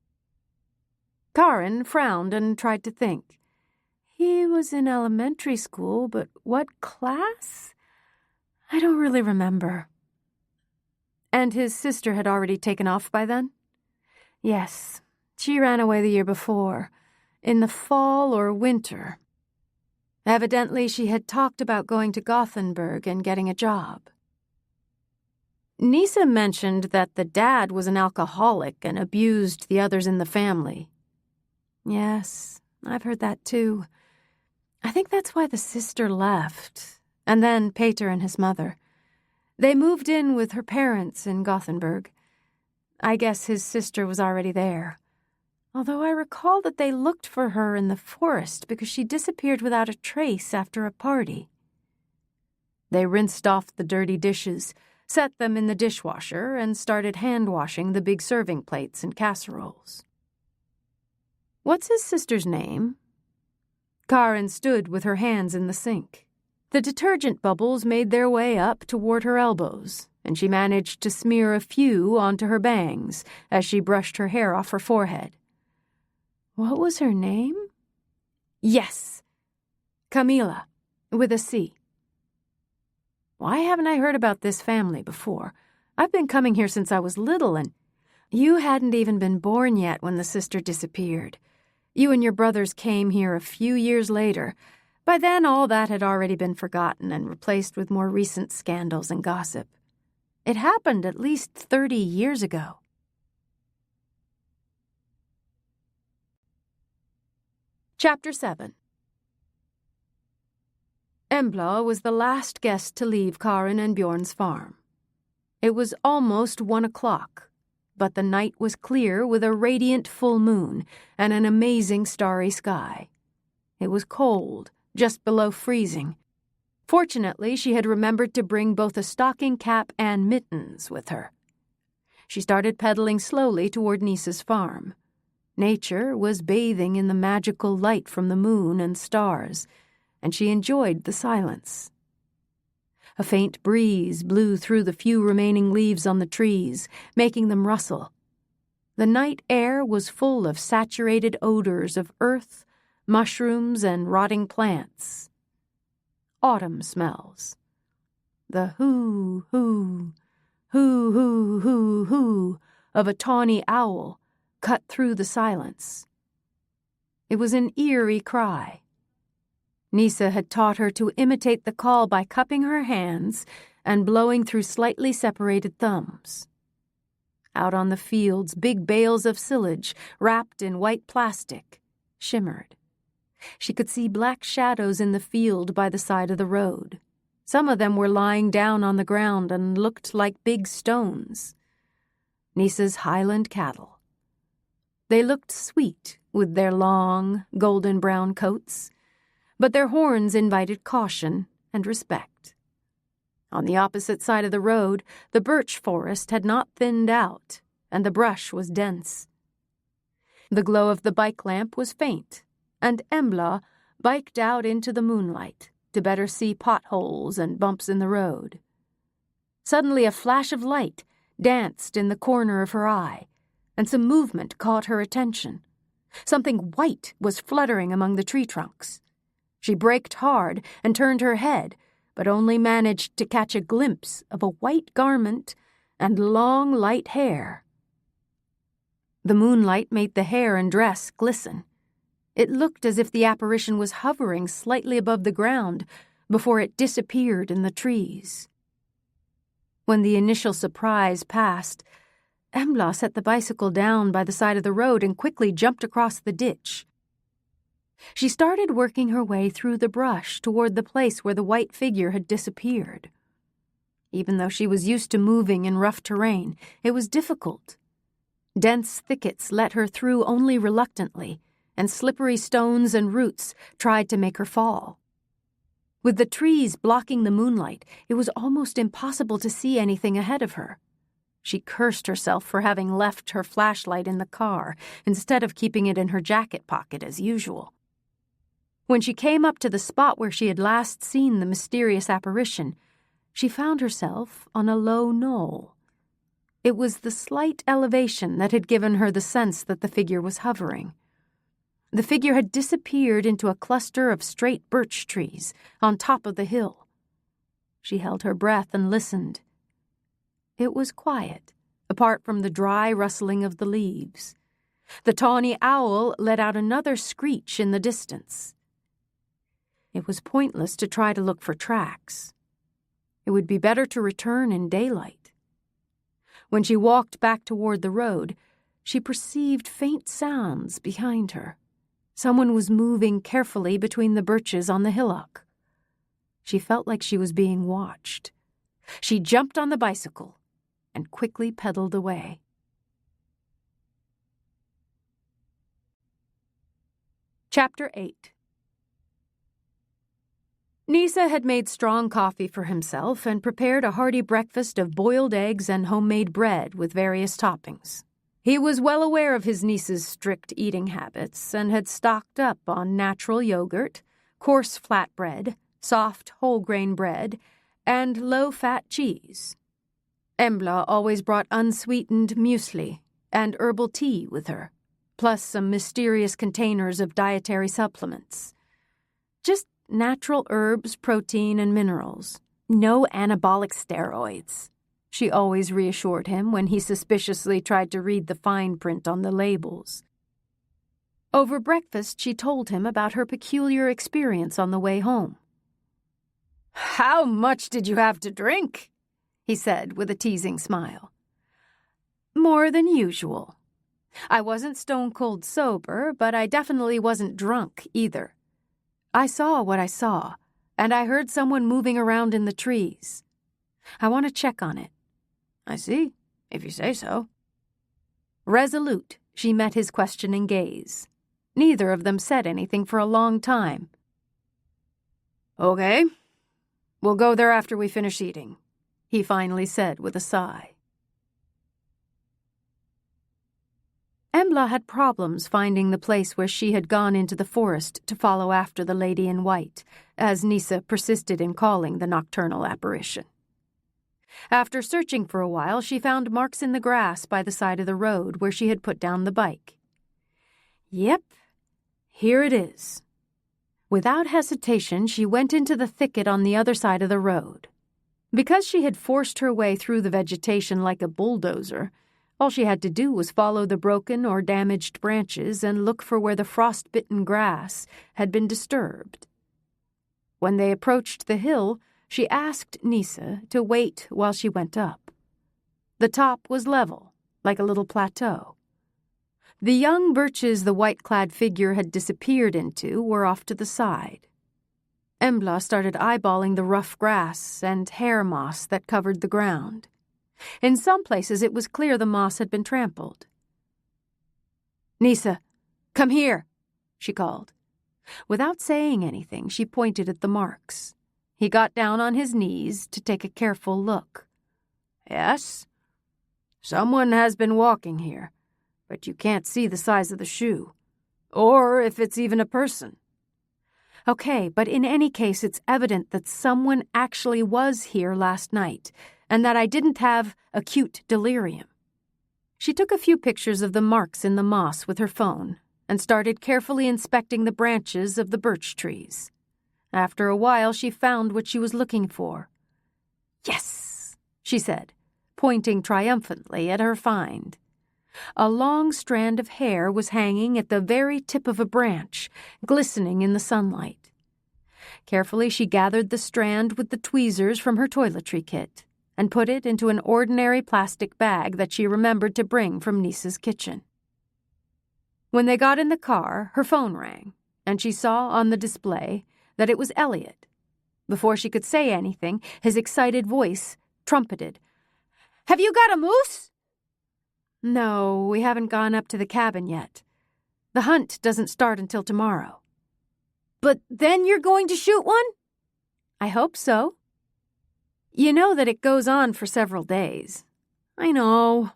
Karin frowned and tried to think. "He was in elementary school, but what class? I don't really remember." And his sister had already taken off by then? Yes, she ran away the year before, in the fall or winter. Evidently, she had talked about going to Gothenburg and getting a job. Nisa mentioned that the dad was an alcoholic and abused the others in the family. Yes, I've heard that too. I think that's why the sister left, and then Peter and his mother. They moved in with her parents in Gothenburg. I guess his sister was already there. Although I recall that they looked for her in the forest because she disappeared without a trace after a party. They rinsed off the dirty dishes, set them in the dishwasher, and started hand-washing the big serving plates and casseroles. What's his sister's name? Karin stood with her hands in the sink. The detergent bubbles made their way up toward her elbows, and she managed to smear a few onto her bangs as she brushed her hair off her forehead. What was her name? Yes, Camilla, with a C. Why haven't I heard about this family before? I've been coming here since I was little, and you hadn't even been born yet when the sister disappeared. You and your brothers came here a few years later. By then, all that had already been forgotten and replaced with more recent scandals and gossip. It happened at least 30 years ago. Chapter 7. Embla was the last guest to leave Karin and Bjorn's farm. It was almost 1 o'clock, but the night was clear with a radiant full moon and an amazing starry sky. It was cold, just below freezing. Fortunately, she had remembered to bring both a stocking cap and mittens with her. She started pedaling slowly toward Nisa's farm. Nature was bathing in the magical light from the moon and stars, and she enjoyed the silence. A faint breeze blew through the few remaining leaves on the trees, making them rustle. The night air was full of saturated odors of earth, mushrooms, and rotting plants. Autumn smells. The hoo, hoo, hoo, hoo, hoo, hoo of a tawny owl cut through the silence. It was an eerie cry. Nisa had taught her to imitate the call by cupping her hands and blowing through slightly separated thumbs. Out on the fields, big bales of silage, wrapped in white plastic, shimmered. She could see black shadows in the field by the side of the road. Some of them were lying down on the ground and looked like big stones. Nisa's Highland cattle. They looked sweet with their long, golden-brown coats, but their horns invited caution and respect. On the opposite side of the road, the birch forest had not thinned out, and the brush was dense. The glow of the bike lamp was faint, and Embla biked out into the moonlight to better see potholes and bumps in the road. Suddenly a flash of light danced in the corner of her eye, and some movement caught her attention. Something white was fluttering among the tree trunks. She braked hard and turned her head, but only managed to catch a glimpse of a white garment and long, light hair. The moonlight made the hair and dress glisten. It looked as if the apparition was hovering slightly above the ground before it disappeared in the trees. When the initial surprise passed, Embla set the bicycle down by the side of the road and quickly jumped across the ditch. She started working her way through the brush toward the place where the white figure had disappeared. Even though she was used to moving in rough terrain, it was difficult. Dense thickets let her through only reluctantly, and slippery stones and roots tried to make her fall. With the trees blocking the moonlight, it was almost impossible to see anything ahead of her. She cursed herself for having left her flashlight in the car instead of keeping it in her jacket pocket as usual. When she came up to the spot where she had last seen the mysterious apparition, she found herself on a low knoll. It was the slight elevation that had given her the sense that the figure was hovering. The figure had disappeared into a cluster of straight birch trees on top of the hill. She held her breath and listened. It was quiet, apart from the dry rustling of the leaves. The tawny owl let out another screech in the distance. It was pointless to try to look for tracks. It would be better to return in daylight. When she walked back toward the road, she perceived faint sounds behind her. Someone was moving carefully between the birches on the hillock. She felt like she was being watched. She jumped on the bicycle and quickly pedaled away. Chapter 8. Nisa had made strong coffee for himself and prepared a hearty breakfast of boiled eggs and homemade bread with various toppings. He was well aware of his niece's strict eating habits and had stocked up on natural yogurt, coarse flatbread, soft whole-grain bread, and low-fat cheese. Embla always brought unsweetened muesli and herbal tea with her, plus some mysterious containers of dietary supplements. Just natural herbs, protein, and minerals. No anabolic steroids, she always reassured him when he suspiciously tried to read the fine print on the labels. Over breakfast, she told him about her peculiar experience on the way home. "How much did you have to drink?" he said with a teasing smile. "More than usual. I wasn't stone-cold sober, but I definitely wasn't drunk either. I saw what I saw, and I heard someone moving around in the trees. I want to check on it." "I see, if you say so." Resolute, she met his questioning gaze. Neither of them said anything for a long time. "Okay, we'll go there after we finish eating," he finally said with a sigh. Embla had problems finding the place where she had gone into the forest to follow after the lady in white, as Nisa persisted in calling the nocturnal apparition. After searching for a while, she found marks in the grass by the side of the road where she had put down the bike. Yep, here it is. Without hesitation, she went into the thicket on the other side of the road. Because she had forced her way through the vegetation like a bulldozer, all she had to do was follow the broken or damaged branches and look for where the frost-bitten grass had been disturbed. When they approached the hill, she asked Nisa to wait while she went up. The top was level, like a little plateau. The young birches the white-clad figure had disappeared into were off to the side. Embla started eyeballing the rough grass and hair moss that covered the ground. In some places it was clear the moss had been trampled. "Nisa, come here," she called. Without saying anything, she pointed at the marks. He got down on his knees to take a careful look. "Yes, someone has been walking here, but you can't see the size of the shoe, or if it's even a person." "Okay, but in any case, it's evident that someone actually was here last night, and that I didn't have acute delirium." She took a few pictures of the marks in the moss with her phone and started carefully inspecting the branches of the birch trees. After a while, she found what she was looking for. "Yes," she said, pointing triumphantly at her find. A long strand of hair was hanging at the very tip of a branch, glistening in the sunlight. Carefully, she gathered the strand with the tweezers from her toiletry kit and put it into an ordinary plastic bag that she remembered to bring from Nisa's kitchen. When they got in the car, her phone rang, and she saw on the display that it was Elliot. Before she could say anything, his excited voice trumpeted, "Have you got a moose?" "No, we haven't gone up to the cabin yet. The hunt doesn't start until tomorrow." "But then you're going to shoot one?" "I hope so. You know that it goes on for several days." "I know.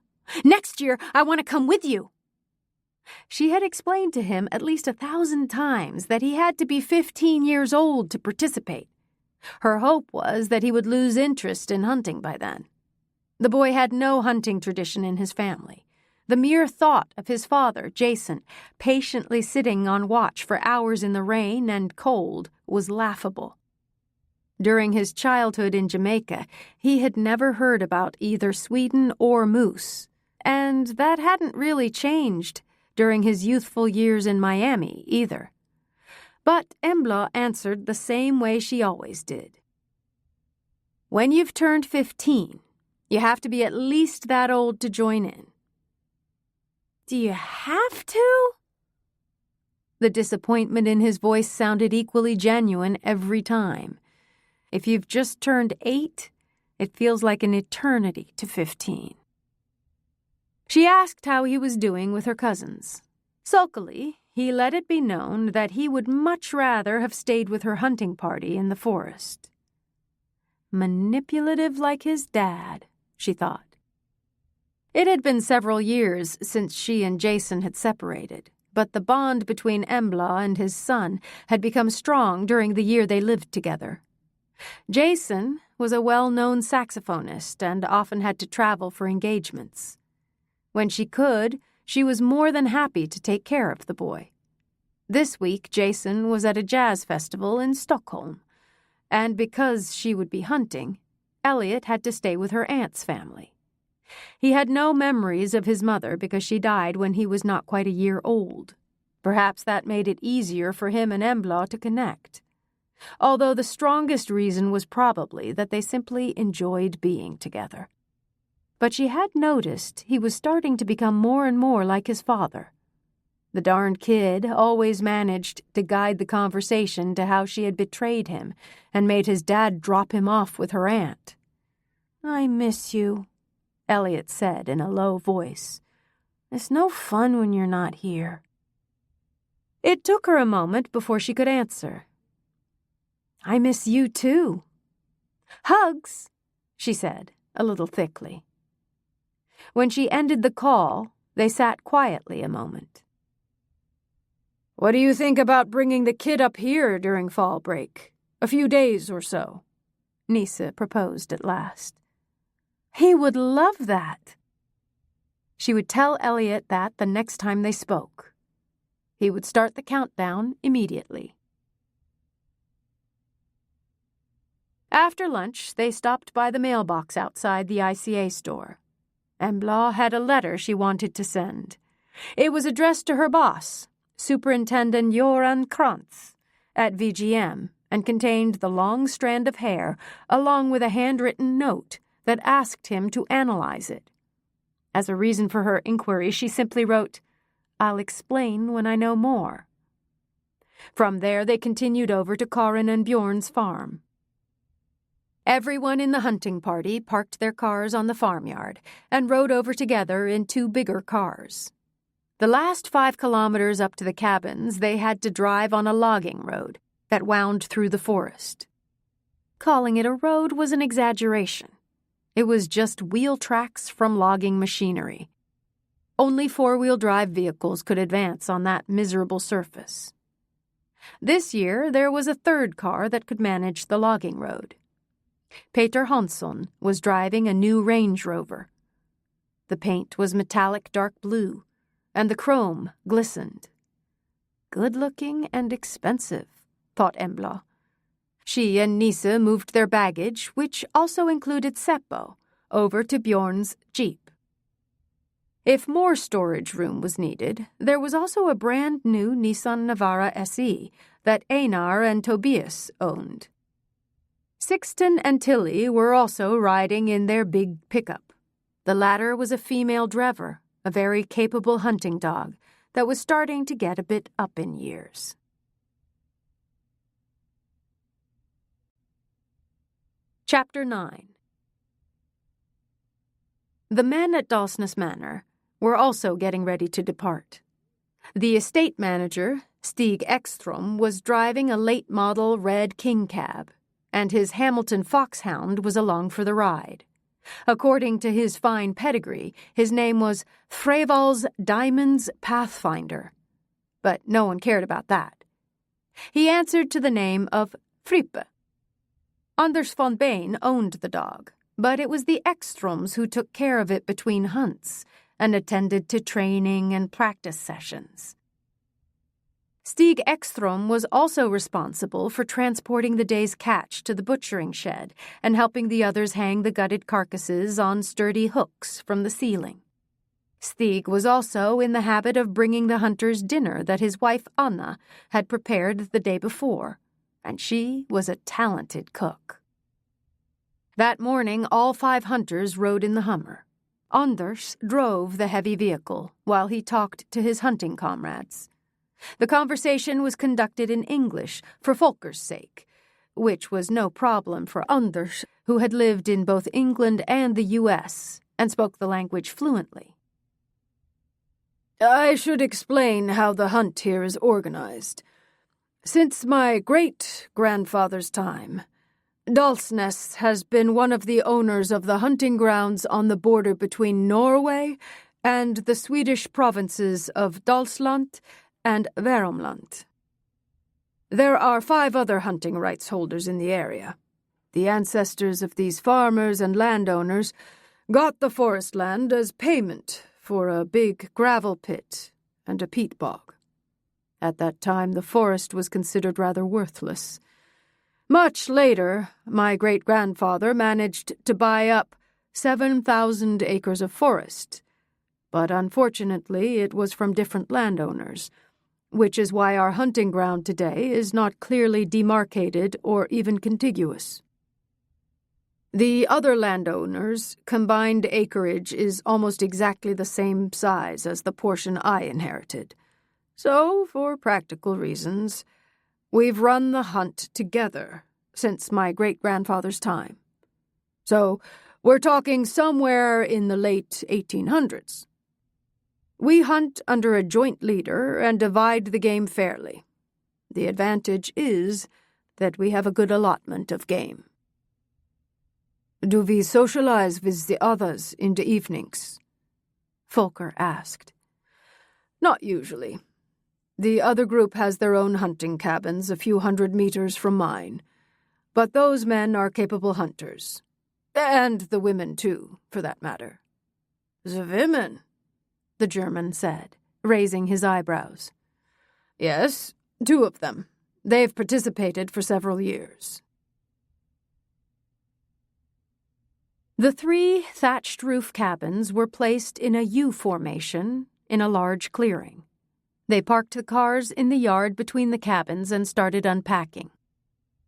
Next year, I want to come with you." She had explained to him at least 1,000 times that he had to be 15 years old to participate. Her hope was that he would lose interest in hunting by then. The boy had no hunting tradition in his family. The mere thought of his father, Jason, patiently sitting on watch for hours in the rain and cold was laughable. During his childhood in Jamaica, he had never heard about either Sweden or moose, and that hadn't really changed during his youthful years in Miami either. But Embla answered the same way she always did. When you've turned 15, you have to be at least that old to join in. Do you have to? The disappointment in his voice sounded equally genuine every time. If you've just turned 8, it feels like an eternity to 15. She asked how he was doing with her cousins. Sulkily, he let it be known that he would much rather have stayed with her hunting party in the forest. Manipulative like his dad, she thought. It had been several years since she and Jason had separated, but the bond between Embla and his son had become strong during the year they lived together. Jason was a well-known saxophonist and often had to travel for engagements. When she could, she was more than happy to take care of the boy. This week, Jason was at a jazz festival in Stockholm, and because she would be hunting, Elliot had to stay with her aunt's family. He had no memories of his mother because she died when he was not quite a year old. Perhaps that made it easier for him and Embla to connect, although the strongest reason was probably that they simply enjoyed being together. But she had noticed he was starting to become more and more like his father. The darned kid always managed to guide the conversation to how she had betrayed him and made his dad drop him off with her aunt. "I miss you," Elliot said in a low voice. "It's no fun when you're not here." It took her a moment before she could answer. "I miss you too." "Hugs," she said, a little thickly. When she ended the call, they sat quietly a moment. "What do you think about bringing the kid up here during fall break? A few days or so?" Nisa proposed at last. "He would love that." She would tell Elliot that the next time they spoke. He would start the countdown immediately. After lunch, they stopped by the mailbox outside the ICA store. Embla had a letter she wanted to send. It was addressed to her boss, Superintendent Joran Krantz, at VGM, and contained the long strand of hair along with a handwritten note that asked him to analyze it. As a reason for her inquiry, she simply wrote, "I'll explain when I know more." From there, they continued over to Karin and Bjorn's farm. Everyone in the hunting party parked their cars on the farmyard and rode over together in 2 bigger cars. The last 5 kilometers up to the cabins, they had to drive on a logging road that wound through the forest. Calling it a road was an exaggeration. It was just wheel tracks from logging machinery. Only 4-wheel drive vehicles could advance on that miserable surface. This year, there was a 3rd car that could manage the logging road. Peter Hansson was driving a new Range Rover. The paint was metallic dark blue, and the chrome glistened. Good-looking and expensive, thought Embla. She and Nisa moved their baggage, which also included Seppo, over to Bjorn's Jeep. If more storage room was needed, there was also a brand-new Nissan Navara SE that Einar and Tobias owned. Sixten and Tilly were also riding in their big pickup. The latter was a female driver, a very capable hunting dog that was starting to get a bit up in years. Chapter 9. The men at Dalsness Manor were also getting ready to depart. The estate manager, Stig Ekstrom, was driving a late-model red king cab, and his Hamilton foxhound was along for the ride. According to his fine pedigree, his name was Freval's Diamond's Pathfinder, but no one cared about that. He answered to the name of Frippe. Anders von Bain owned the dog, but it was the Ekstroms who took care of it between hunts and attended to training and practice sessions. Stig Ekstrom was also responsible for transporting the day's catch to the butchering shed and helping the others hang the gutted carcasses on sturdy hooks from the ceiling. Stig was also in the habit of bringing the hunters dinner that his wife Anna had prepared the day before, and she was a talented cook. That morning, all 5 hunters rode in the Hummer. Anders drove the heavy vehicle while he talked to his hunting comrades. The conversation was conducted in English for Folker's sake, which was no problem for Anders, who had lived in both England and the U.S. and spoke the language fluently. I should explain how the hunt here is organized. Since my great-grandfather's time, Dalsnes has been one of the owners of the hunting grounds on the border between Norway and the Swedish provinces of Dalsland and Värmland. There are 5 other hunting rights holders in the area. The ancestors of these farmers and landowners got the forest land as payment for a big gravel pit and a peat bog. At that time, the forest was considered rather worthless. Much later, my great-grandfather managed to buy up 7,000 acres of forest, but unfortunately it was from different landowners, which is why our hunting ground today is not clearly demarcated or even contiguous. The other landowners' combined acreage is almost exactly the same size as the portion I inherited. So, for practical reasons, we've run the hunt together since my great-grandfather's time. So, we're talking somewhere in the late 1800s. We hunt under a joint leader and divide the game fairly. The advantage is that we have a good allotment of game. Do we socialize with the others in the evenings? Folker asked. Not usually. The other group has their own hunting cabins a few 100 meters from mine, but those men are capable hunters. And the women, too, for that matter. The women? The German said, raising his eyebrows. Yes, 2 of them. They've participated for several years. The 3 thatched roof cabins were placed in a U formation in a large clearing. They parked the cars in the yard between the cabins and started unpacking.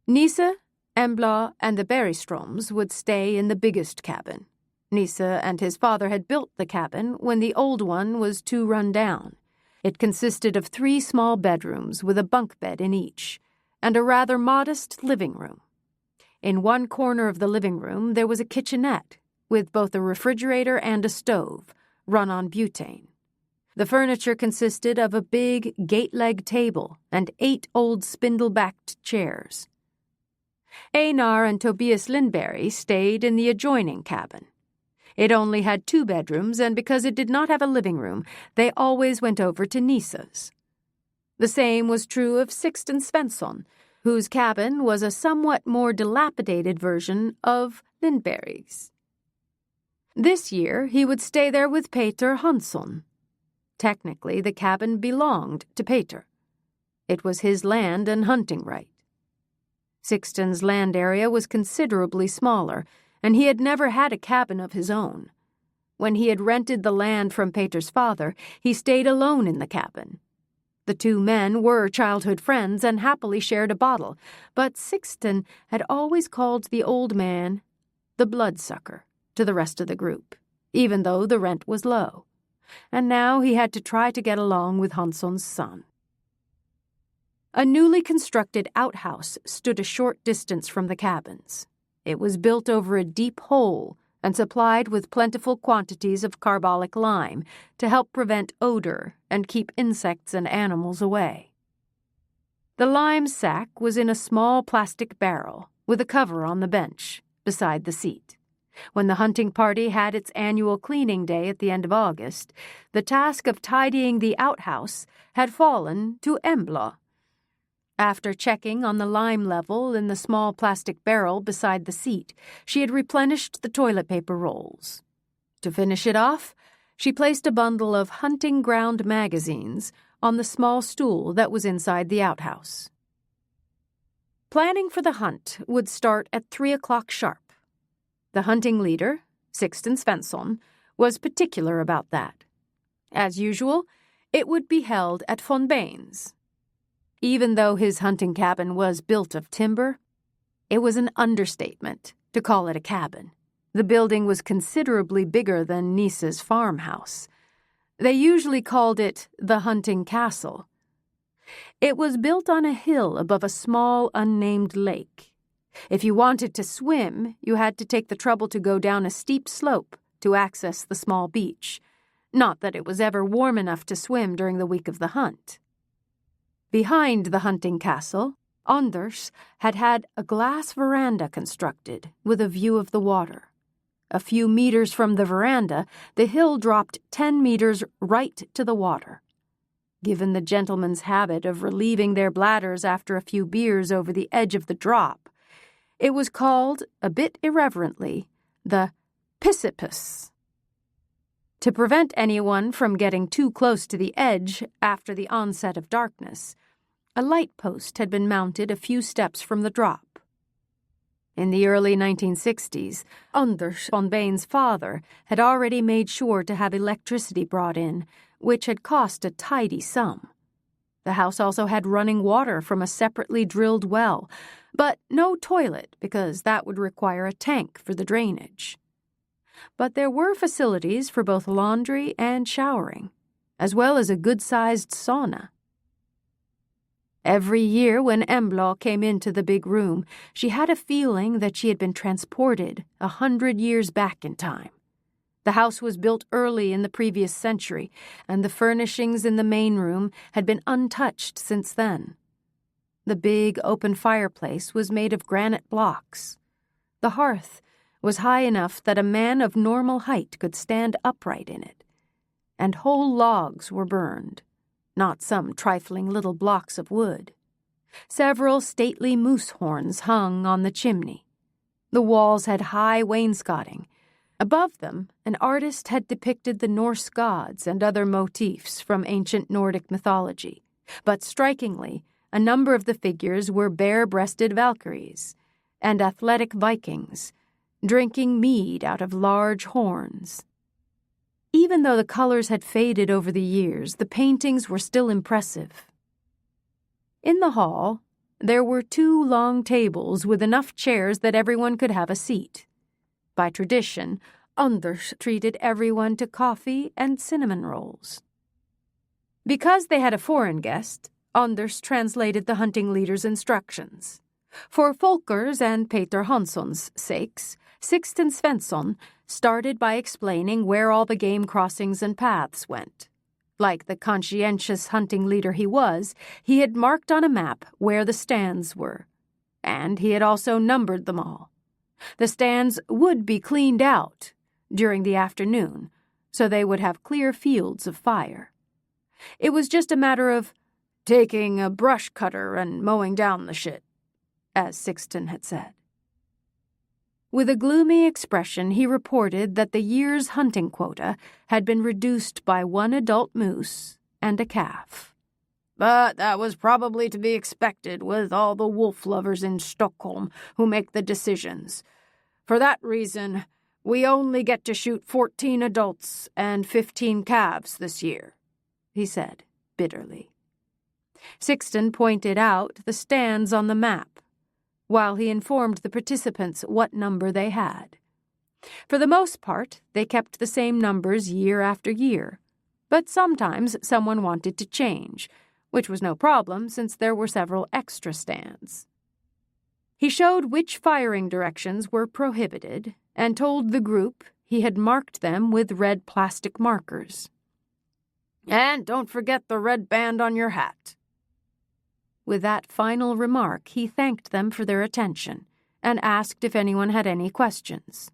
Nisse, Embla, and the Bergstroms would stay in the biggest cabin. Nisse and his father had built the cabin when the old one was too run down. It consisted of 3 small bedrooms with a bunk bed in each, and a rather modest living room. In one corner of the living room there was a kitchenette, with both a refrigerator and a stove, run on butane. The furniture consisted of a big gate-leg table and 8 old spindle-backed chairs. Einar and Tobias Lindberg stayed in the adjoining cabin. It only had 2 bedrooms, and because it did not have a living room, they always went over to Nissa's. The same was true of Sixten Svensson, whose cabin was a somewhat more dilapidated version of Lindberg's. This year he would stay there with Peter Hansson. Technically, the cabin belonged to Peter. It was his land and hunting right. Sixten's land area was considerably smaller, and he had never had a cabin of his own. When he had rented the land from Peter's father, he stayed alone in the cabin. The 2 men were childhood friends and happily shared a bottle, but Sixten had always called the old man the bloodsucker to the rest of the group, even though the rent was low. And now he had to try to get along with Hansson's son. A newly constructed outhouse stood a short distance from the cabins. It was built over a deep hole and supplied with plentiful quantities of carbolic lime to help prevent odor and keep insects and animals away. The lime sack was in a small plastic barrel with a cover on the bench beside the seat. When the hunting party had its annual cleaning day at the end of August, the task of tidying the outhouse had fallen to Embla. After checking on the lime level in the small plastic barrel beside the seat, she had replenished the toilet paper rolls. To finish it off, she placed a bundle of hunting ground magazines on the small stool that was inside the outhouse. Planning for the hunt would start at 3 o'clock sharp. The hunting leader, Sixten Svensson, was particular about that. As usual, it would be held at von Bain's. Even though his hunting cabin was built of timber, it was an understatement to call it a cabin. The building was considerably bigger than Nice's farmhouse. They usually called it the hunting castle. It was built on a hill above a small, unnamed lake. If you wanted to swim, you had to take the trouble to go down a steep slope to access the small beach. Not that it was ever warm enough to swim during the week of the hunt. Behind the hunting castle, Anders had had a glass veranda constructed with a view of the water. A few meters from the veranda, the hill dropped 10 meters right to the water. Given the gentlemen's habit of relieving their bladders after a few beers over the edge of the drop, it was called, a bit irreverently, the Pissipus. To prevent anyone from getting too close to the edge after the onset of darkness, a light post had been mounted a few steps from the drop. In the early 1960s, Anders von Bain's father had already made sure to have electricity brought in, which had cost a tidy sum. The house also had running water from a separately drilled well, but no toilet because that would require a tank for the drainage. But there were facilities for both laundry and showering, as well as a good-sized sauna. Every year when Embla came into the big room, she had a feeling that she had been transported 100 years back in time. The house was built early in the previous century, and the furnishings in the main room had been untouched since then. The big open fireplace was made of granite blocks. The hearth was high enough that a man of normal height could stand upright in it, and whole logs were burned, not some trifling little blocks of wood. Several stately moose horns hung on the chimney. The walls had high wainscoting. Above them, an artist had depicted the Norse gods and other motifs from ancient Nordic mythology, but strikingly, a number of the figures were bare-breasted Valkyries and athletic Vikings, drinking mead out of large horns. Even though the colors had faded over the years, the paintings were still impressive. In the hall, there were 2 long tables with enough chairs that everyone could have a seat. By tradition, Anders treated everyone to coffee and cinnamon rolls. Because they had a foreign guest, Anders translated the hunting leader's instructions. For Folker's and Peter Hansson's sakes, Sixten Svensson started by explaining where all the game crossings and paths went. Like the conscientious hunting leader he was, he had marked on a map where the stands were, and he had also numbered them all. The stands would be cleaned out during the afternoon, so they would have clear fields of fire. It was just a matter of taking a brush cutter and mowing down the shit, as Sixten had said. With a gloomy expression, he reported that the year's hunting quota had been reduced by 1 adult moose and a calf. But that was probably to be expected with all the wolf lovers in Stockholm who make the decisions. For that reason, we only get to shoot 14 adults and 15 calves this year, he said bitterly. Sixten pointed out the stands on the map, while he informed the participants what number they had. For the most part, they kept the same numbers year after year, but sometimes someone wanted to change, which was no problem since there were several extra stands. He showed which firing directions were prohibited and told the group he had marked them with red plastic markers. "And don't forget the red band on your hat." With that final remark, he thanked them for their attention and asked if anyone had any questions.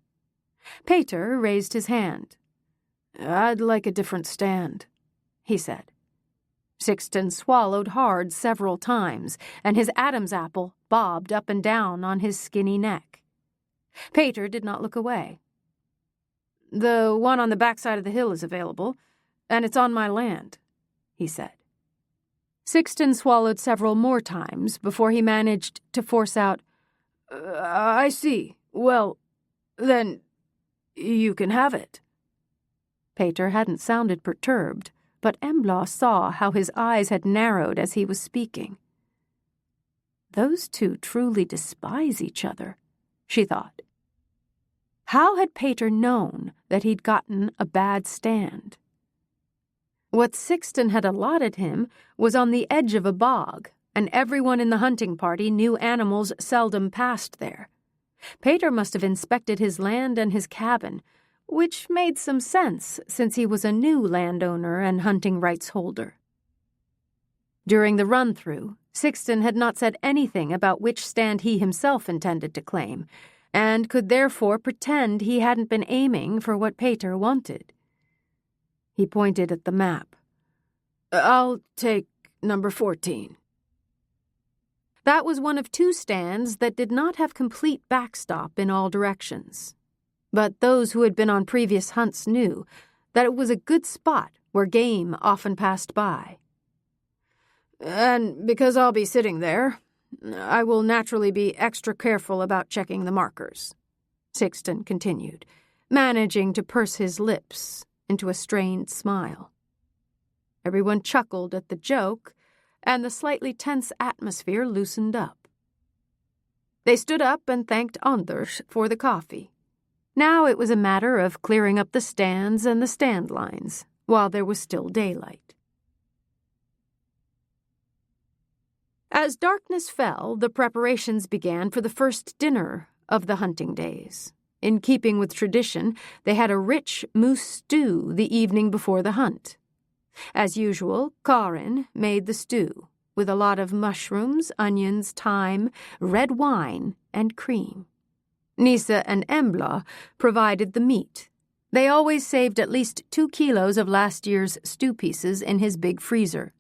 Peter raised his hand. "I'd like a different stand," he said. Sixten swallowed hard several times, and his Adam's apple bobbed up and down on his skinny neck. Peter did not look away. "The one on the backside of the hill is available, and it's on my land," he said. Sixten swallowed several more times before he managed to force out, I see. Well, then, you can have it. Peter hadn't sounded perturbed, but Embla saw how his eyes had narrowed as he was speaking. Those two truly despise each other, she thought. How had Peter known that he'd gotten a bad stand? What Sixten had allotted him was on the edge of a bog, and everyone in the hunting party knew animals seldom passed there. Peter must have inspected his land and his cabin, which made some sense since he was a new landowner and hunting rights holder. During the run-through, Sixten had not said anything about which stand he himself intended to claim, and could therefore pretend he hadn't been aiming for what Peter wanted. He pointed at the map. I'll take number 14. That was one of two stands that did not have complete backstop in all directions. But those who had been on previous hunts knew that it was a good spot where game often passed by. And because I'll be sitting there, I will naturally be extra careful about checking the markers, Sixten continued, managing to purse his lips into a strained smile. Everyone chuckled at the joke, and the slightly tense atmosphere loosened up. They stood up and thanked Anders for the coffee. Now it was a matter of clearing up the stands and the stand lines, while there was still daylight. As darkness fell, the preparations began for the first dinner of the hunting days. In keeping with tradition, they had a rich moose stew the evening before the hunt. As usual, Karin made the stew, with a lot of mushrooms, onions, thyme, red wine, and cream. Nisa and Embla provided the meat. They always saved at least 2 kilos of last year's stew pieces in his big freezer.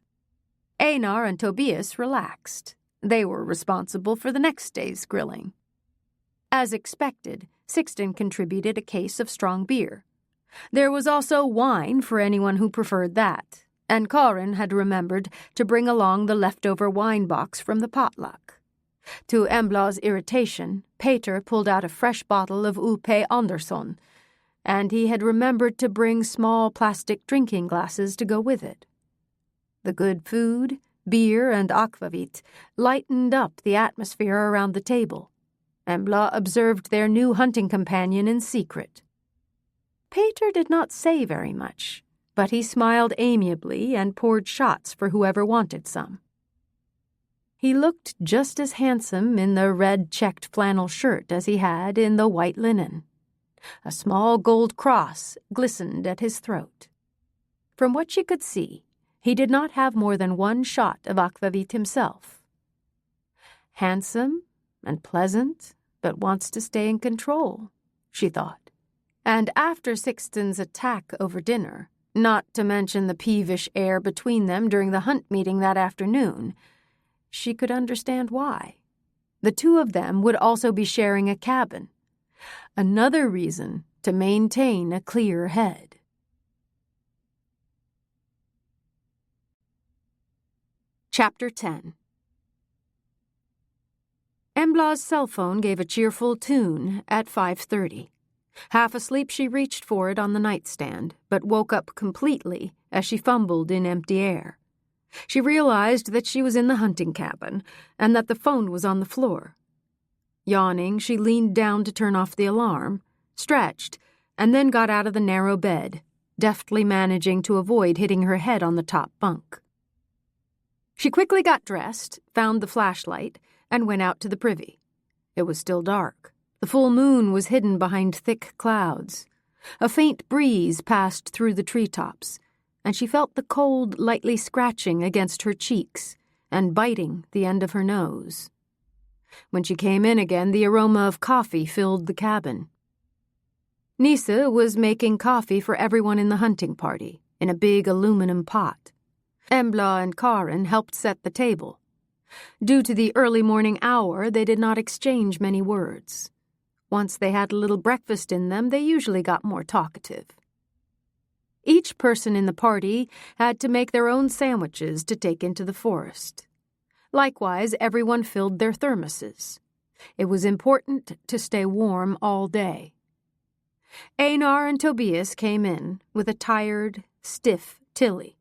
Einar and Tobias relaxed. They were responsible for the next day's grilling. As expected, Sixten contributed a case of strong beer. There was also wine for anyone who preferred that, and Karin had remembered to bring along the leftover wine box from the potluck. To Embla's irritation, Peter pulled out a fresh bottle of Upe Andersson, and he had remembered to bring small plastic drinking glasses to go with it. The good food, beer, and aquavit lightened up the atmosphere around the table. Embla observed their new hunting companion in secret. Peter did not say very much, but he smiled amiably and poured shots for whoever wanted some. He looked just as handsome in the red checked flannel shirt as he had in the white linen. A small gold cross glistened at his throat. From what she could see, he did not have more than 1 shot of aquavit himself. Handsome and pleasant, but wants to stay in control, she thought. And after Sixten's attack over dinner, not to mention the peevish air between them during the hunt meeting that afternoon, she could understand why. The two of them would also be sharing a cabin. Another reason to maintain a clear head. Chapter 10. Embla's cell phone gave a cheerful tune at 5:30. Half asleep, she reached for it on the nightstand, but woke up completely as she fumbled in empty air. She realized that she was in the hunting cabin and that the phone was on the floor. Yawning, she leaned down to turn off the alarm, stretched, and then got out of the narrow bed, deftly managing to avoid hitting her head on the top bunk. She quickly got dressed, found the flashlight, and went out to the privy. It was still dark. The full moon was hidden behind thick clouds. A faint breeze passed through the treetops, and she felt the cold lightly scratching against her cheeks and biting the end of her nose. When she came in again, the aroma of coffee filled the cabin. Nisa was making coffee for everyone in the hunting party, in a big aluminum pot. Embla and Karin helped set the table. Due to the early morning hour, they did not exchange many words. Once they had a little breakfast in them, they usually got more talkative. Each person in the party had to make their own sandwiches to take into the forest. Likewise, everyone filled their thermoses. It was important to stay warm all day. Einar and Tobias came in with a tired, stiff Tilly.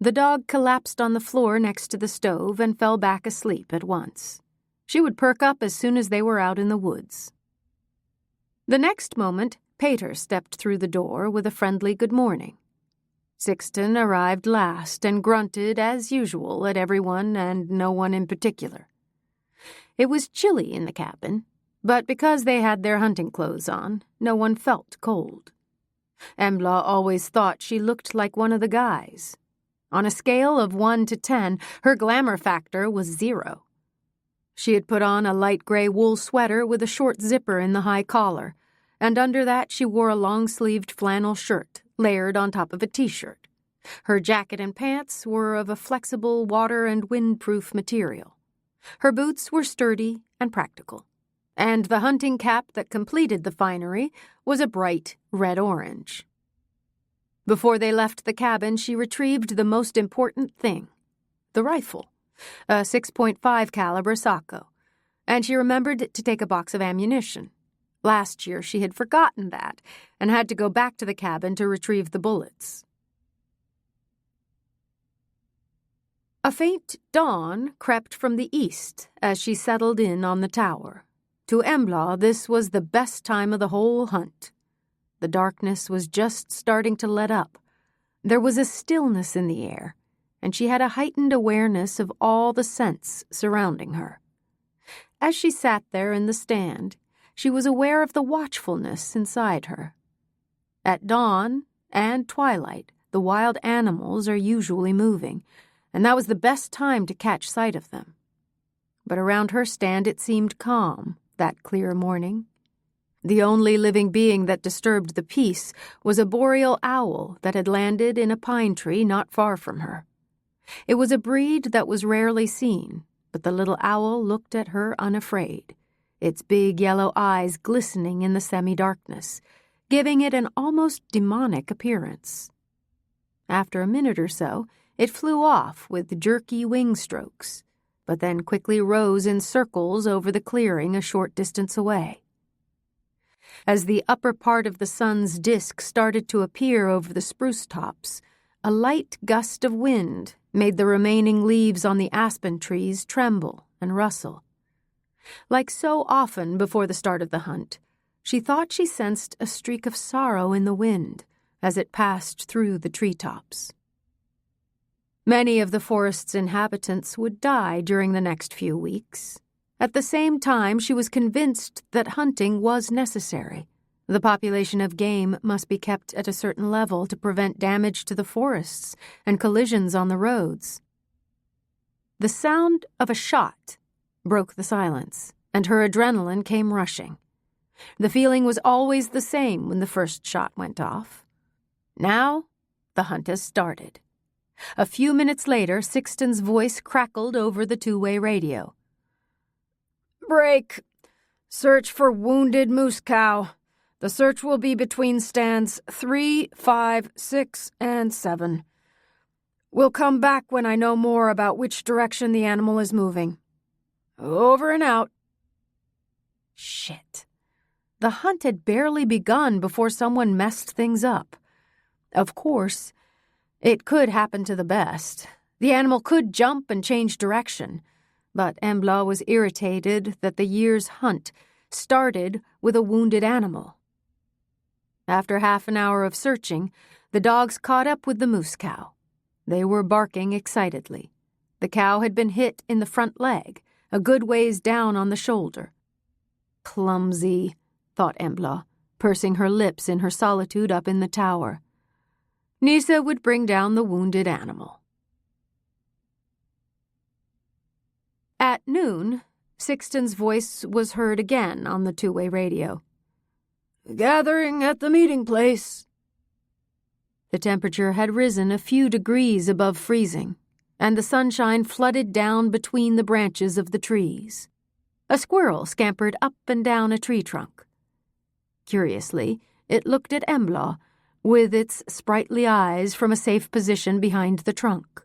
The dog collapsed on the floor next to the stove and fell back asleep at once. She would perk up as soon as they were out in the woods. The next moment, Peter stepped through the door with a friendly good morning. Sixten arrived last and grunted as usual at everyone and no one in particular. It was chilly in the cabin, but because they had their hunting clothes on, no one felt cold. Embla always thought she looked like one of the guys. On a scale of 1 to 10, her glamour factor was 0. She had put on a light gray wool sweater with a short zipper in the high collar, and under that she wore a long-sleeved flannel shirt layered on top of a t-shirt. Her jacket and pants were of a flexible water- and windproof material. Her boots were sturdy and practical, and the hunting cap that completed the finery was a bright red-orange. Before they left the cabin, she retrieved the most important thing, the rifle, a 6.5 caliber Sacco, and she remembered to take a box of ammunition. Last year she had forgotten that and had to go back to the cabin to retrieve the bullets. A faint dawn crept from the east as she settled in on the tower. To Embla, this was the best time of the whole hunt. The darkness was just starting to let up. There was a stillness in the air, and she had a heightened awareness of all the scents surrounding her. As she sat there in the stand, she was aware of the watchfulness inside her. At dawn and twilight, the wild animals are usually moving, and that was the best time to catch sight of them. But around her stand it seemed calm, that clear morning. The only living being that disturbed the peace was a boreal owl that had landed in a pine tree not far from her. It was a breed that was rarely seen, but the little owl looked at her unafraid, its big yellow eyes glistening in the semi-darkness, giving it an almost demonic appearance. After a minute or so, it flew off with jerky wing strokes, but then quickly rose in circles over the clearing a short distance away. As the upper part of the sun's disk started to appear over the spruce tops, a light gust of wind made the remaining leaves on the aspen trees tremble and rustle. Like so often before the start of the hunt, she thought she sensed a streak of sorrow in the wind as it passed through the treetops. Many of the forest's inhabitants would die during the next few weeks. At the same time, she was convinced that hunting was necessary. The population of game must be kept at a certain level to prevent damage to the forests and collisions on the roads. The sound of a shot broke the silence, and her adrenaline came rushing. The feeling was always the same when the first shot went off. Now, the hunt has started. A few minutes later, Sixten's voice crackled over the two-way radio. Break. Search for wounded moose cow. The search will be between stands 3, 5, 6, and 7. We'll come back when I know more about which direction the animal is moving. Over and out. Shit. The hunt had barely begun before someone messed things up. Of course, it could happen to the best. The animal could jump and change direction, but Embla was irritated that the year's hunt started with a wounded animal. After half an hour of searching, the dogs caught up with the moose cow. They were barking excitedly. The cow had been hit in the front leg, a good ways down on the shoulder. Clumsy, thought Embla, pursing her lips in her solitude up in the tower. Nisa would bring down the wounded animal. At noon, Sixten's voice was heard again on the two-way radio. Gathering at the meeting place. The temperature had risen a few degrees above freezing, and the sunshine flooded down between the branches of the trees. A squirrel scampered up and down a tree trunk. Curiously, it looked at Embla, with its sprightly eyes from a safe position behind the trunk.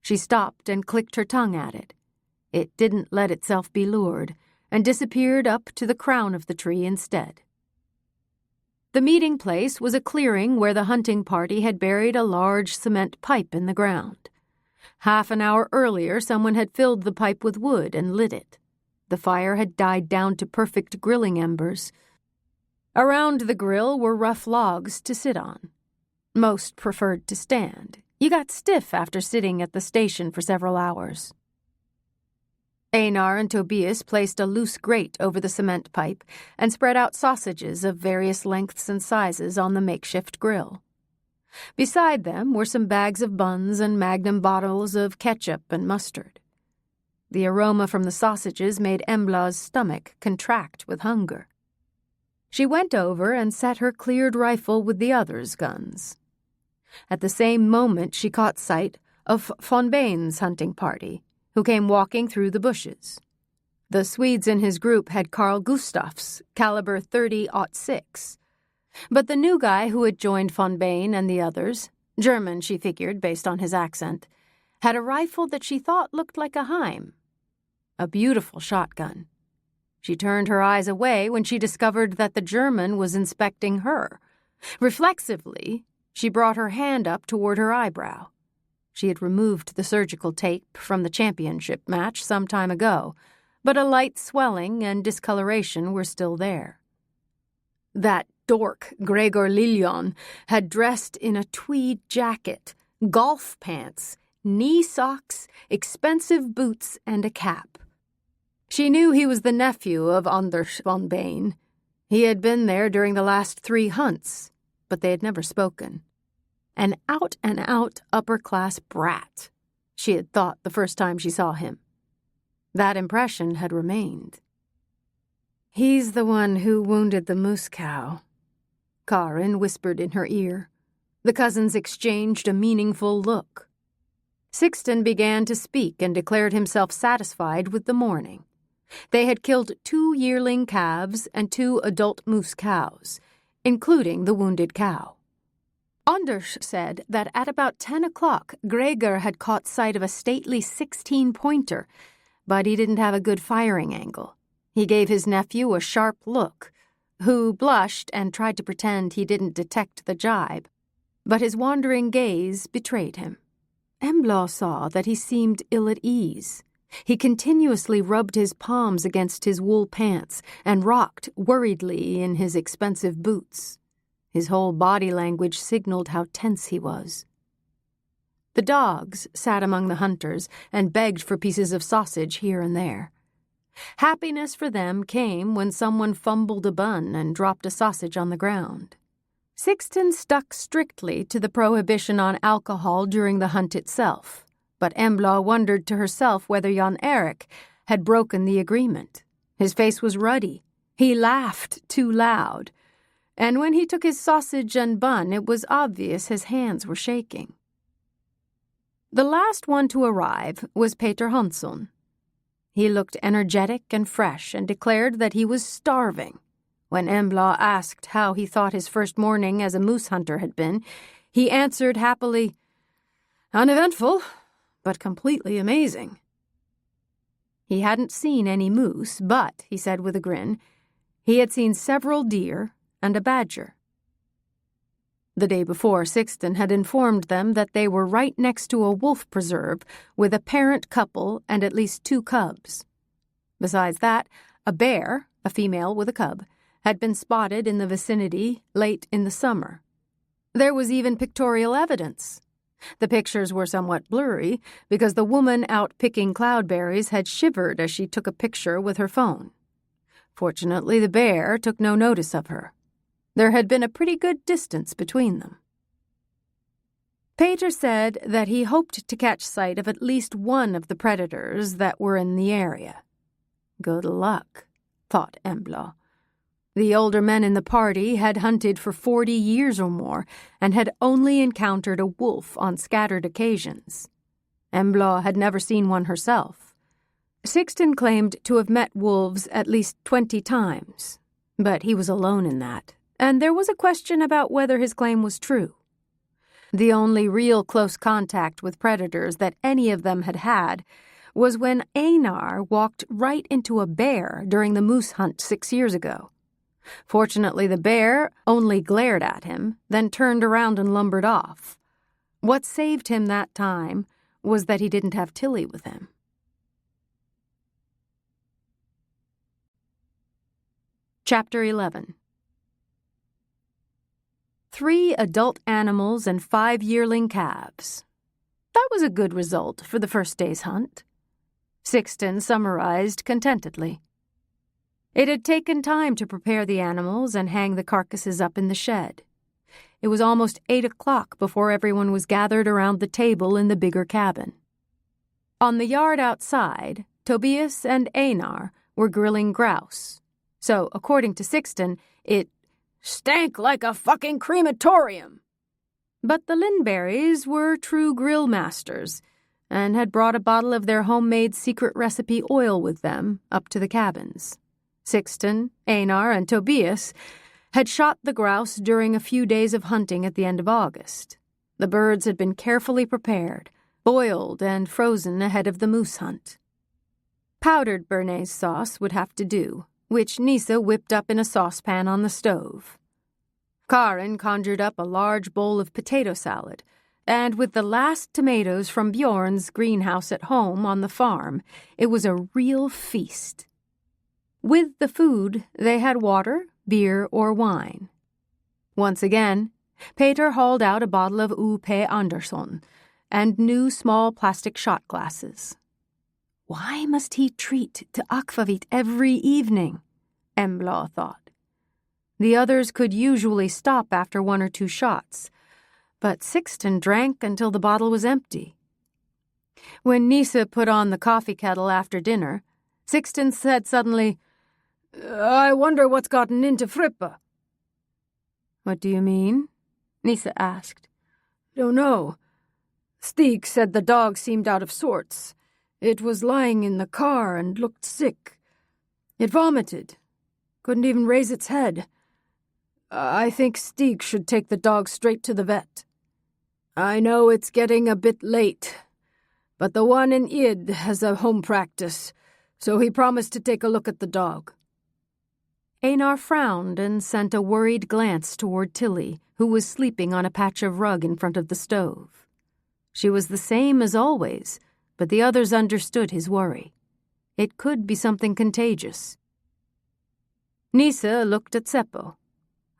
She stopped and clicked her tongue at it. It didn't let itself be lured, and disappeared up to the crown of the tree instead. The meeting place was a clearing where the hunting party had buried a large cement pipe in the ground. Half an hour earlier, someone had filled the pipe with wood and lit it. The fire had died down to perfect grilling embers. Around the grill were rough logs to sit on. Most preferred to stand. You got stiff after sitting at the station for several hours. Einar and Tobias placed a loose grate over the cement pipe and spread out sausages of various lengths and sizes on the makeshift grill. Beside them were some bags of buns and magnum bottles of ketchup and mustard. The aroma from the sausages made Embla's stomach contract with hunger. She went over and set her cleared rifle with the others' guns. At the same moment she caught sight of von Bain's hunting party, who came walking through the bushes. The Swedes in his group had Carl Gustaf's caliber .30-06, but the new guy who had joined von Bain and the others, German she figured based on his accent, had a rifle that she thought looked like a Heim. A beautiful shotgun. She turned her eyes away when she discovered that the German was inspecting her. Reflexively, she brought her hand up toward her eyebrow. She had removed the surgical tape from the championship match some time ago, but a light swelling and discoloration were still there. That dork, Gregor Liljon, had dressed in a tweed jacket, golf pants, knee socks, expensive boots, and a cap. She knew he was the nephew of Anders von Bain. He had been there during the last 3 hunts, but they had never spoken. An out-and-out upper-class brat, she had thought the first time she saw him. That impression had remained. "He's the one who wounded the moose cow," Karin whispered in her ear. The cousins exchanged a meaningful look. Sixten began to speak and declared himself satisfied with the morning. They had killed 2 yearling calves and 2 adult moose cows, including the wounded cow. Anders said that at about 10 o'clock, Gregor had caught sight of a stately 16-pointer, but he didn't have a good firing angle. He gave his nephew a sharp look, who blushed and tried to pretend he didn't detect the jibe, but his wandering gaze betrayed him. Embla saw that he seemed ill at ease. He continuously rubbed his palms against his wool pants and rocked worriedly in his expensive boots. His whole body language signaled how tense he was. The dogs sat among the hunters and begged for pieces of sausage here and there. Happiness for them came when someone fumbled a bun and dropped a sausage on the ground. Sixten stuck strictly to the prohibition on alcohol during the hunt itself, but Embla wondered to herself whether Jan Erik had broken the agreement. His face was ruddy. He laughed too loud. And when he took his sausage and bun, it was obvious his hands were shaking. The last one to arrive was Peter Hansson. He looked energetic and fresh and declared that he was starving. When Embla asked how he thought his first morning as a moose hunter had been, he answered happily, "Uneventful, but completely amazing." He hadn't seen any moose, but, he said with a grin, he had seen several deer and a badger. The day before, Sixten had informed them that they were right next to a wolf preserve with a parent couple and at least 2 cubs. Besides that, a bear, a female with a cub, had been spotted in the vicinity late in the summer. There was even pictorial evidence. The pictures were somewhat blurry because the woman out picking cloudberries had shivered as she took a picture with her phone. Fortunately, the bear took no notice of her. There had been a pretty good distance between them. Peter said that he hoped to catch sight of at least one of the predators that were in the area. Good luck, thought Embla. The older men in the party had hunted for 40 years or more and had only encountered a wolf on scattered occasions. Embla had never seen one herself. Sixten claimed to have met wolves at least 20 times, but he was alone in that, and there was a question about whether his claim was true. The only real close contact with predators that any of them had had was when Einar walked right into a bear during the moose hunt 6 years ago. Fortunately, the bear only glared at him, then turned around and lumbered off. What saved him that time was that he didn't have Tilly with him. Chapter 11. 3 adult animals and 5 yearling calves. That was a good result for the first day's hunt. Sixten summarized contentedly. It had taken time to prepare the animals and hang the carcasses up in the shed. It was almost 8 o'clock before everyone was gathered around the table in the bigger cabin. On the yard outside, Tobias and Einar were grilling grouse. So, according to Sixten, it stank like a fucking crematorium. But the Lindberries were true grill masters and had brought a bottle of their homemade secret recipe oil with them up to the cabins. Sixten, Einar, and Tobias had shot the grouse during a few days of hunting at the end of August. The birds had been carefully prepared, boiled and frozen ahead of the moose hunt. Powdered béarnaise sauce would have to do, which Nisa whipped up in a saucepan on the stove. Karin conjured up a large bowl of potato salad, and with the last tomatoes from Bjorn's greenhouse at home on the farm, it was a real feast. With the food, they had water, beer, or wine. Once again, Peter hauled out a bottle of U.P. Andersson and new small plastic shot glasses. Why must he treat to akvavit every evening? Embla thought. The others could usually stop after 1 or 2 shots, but Sixten drank until the bottle was empty. When Nisa put on the coffee kettle after dinner, Sixten said suddenly, "I wonder what's gotten into Frippa." "What do you mean?" Nisa asked. "Don't know. Stig said the dog seemed out of sorts. It was lying in the car and looked sick. It vomited. Couldn't even raise its head. I think Stig should take the dog straight to the vet. I know it's getting a bit late, but the one in Id has a home practice, so he promised to take a look at the dog." Einar frowned and sent a worried glance toward Tilly, who was sleeping on a patch of rug in front of the stove. She was the same as always, but the others understood his worry. It could be something contagious. Nisa looked at Seppo,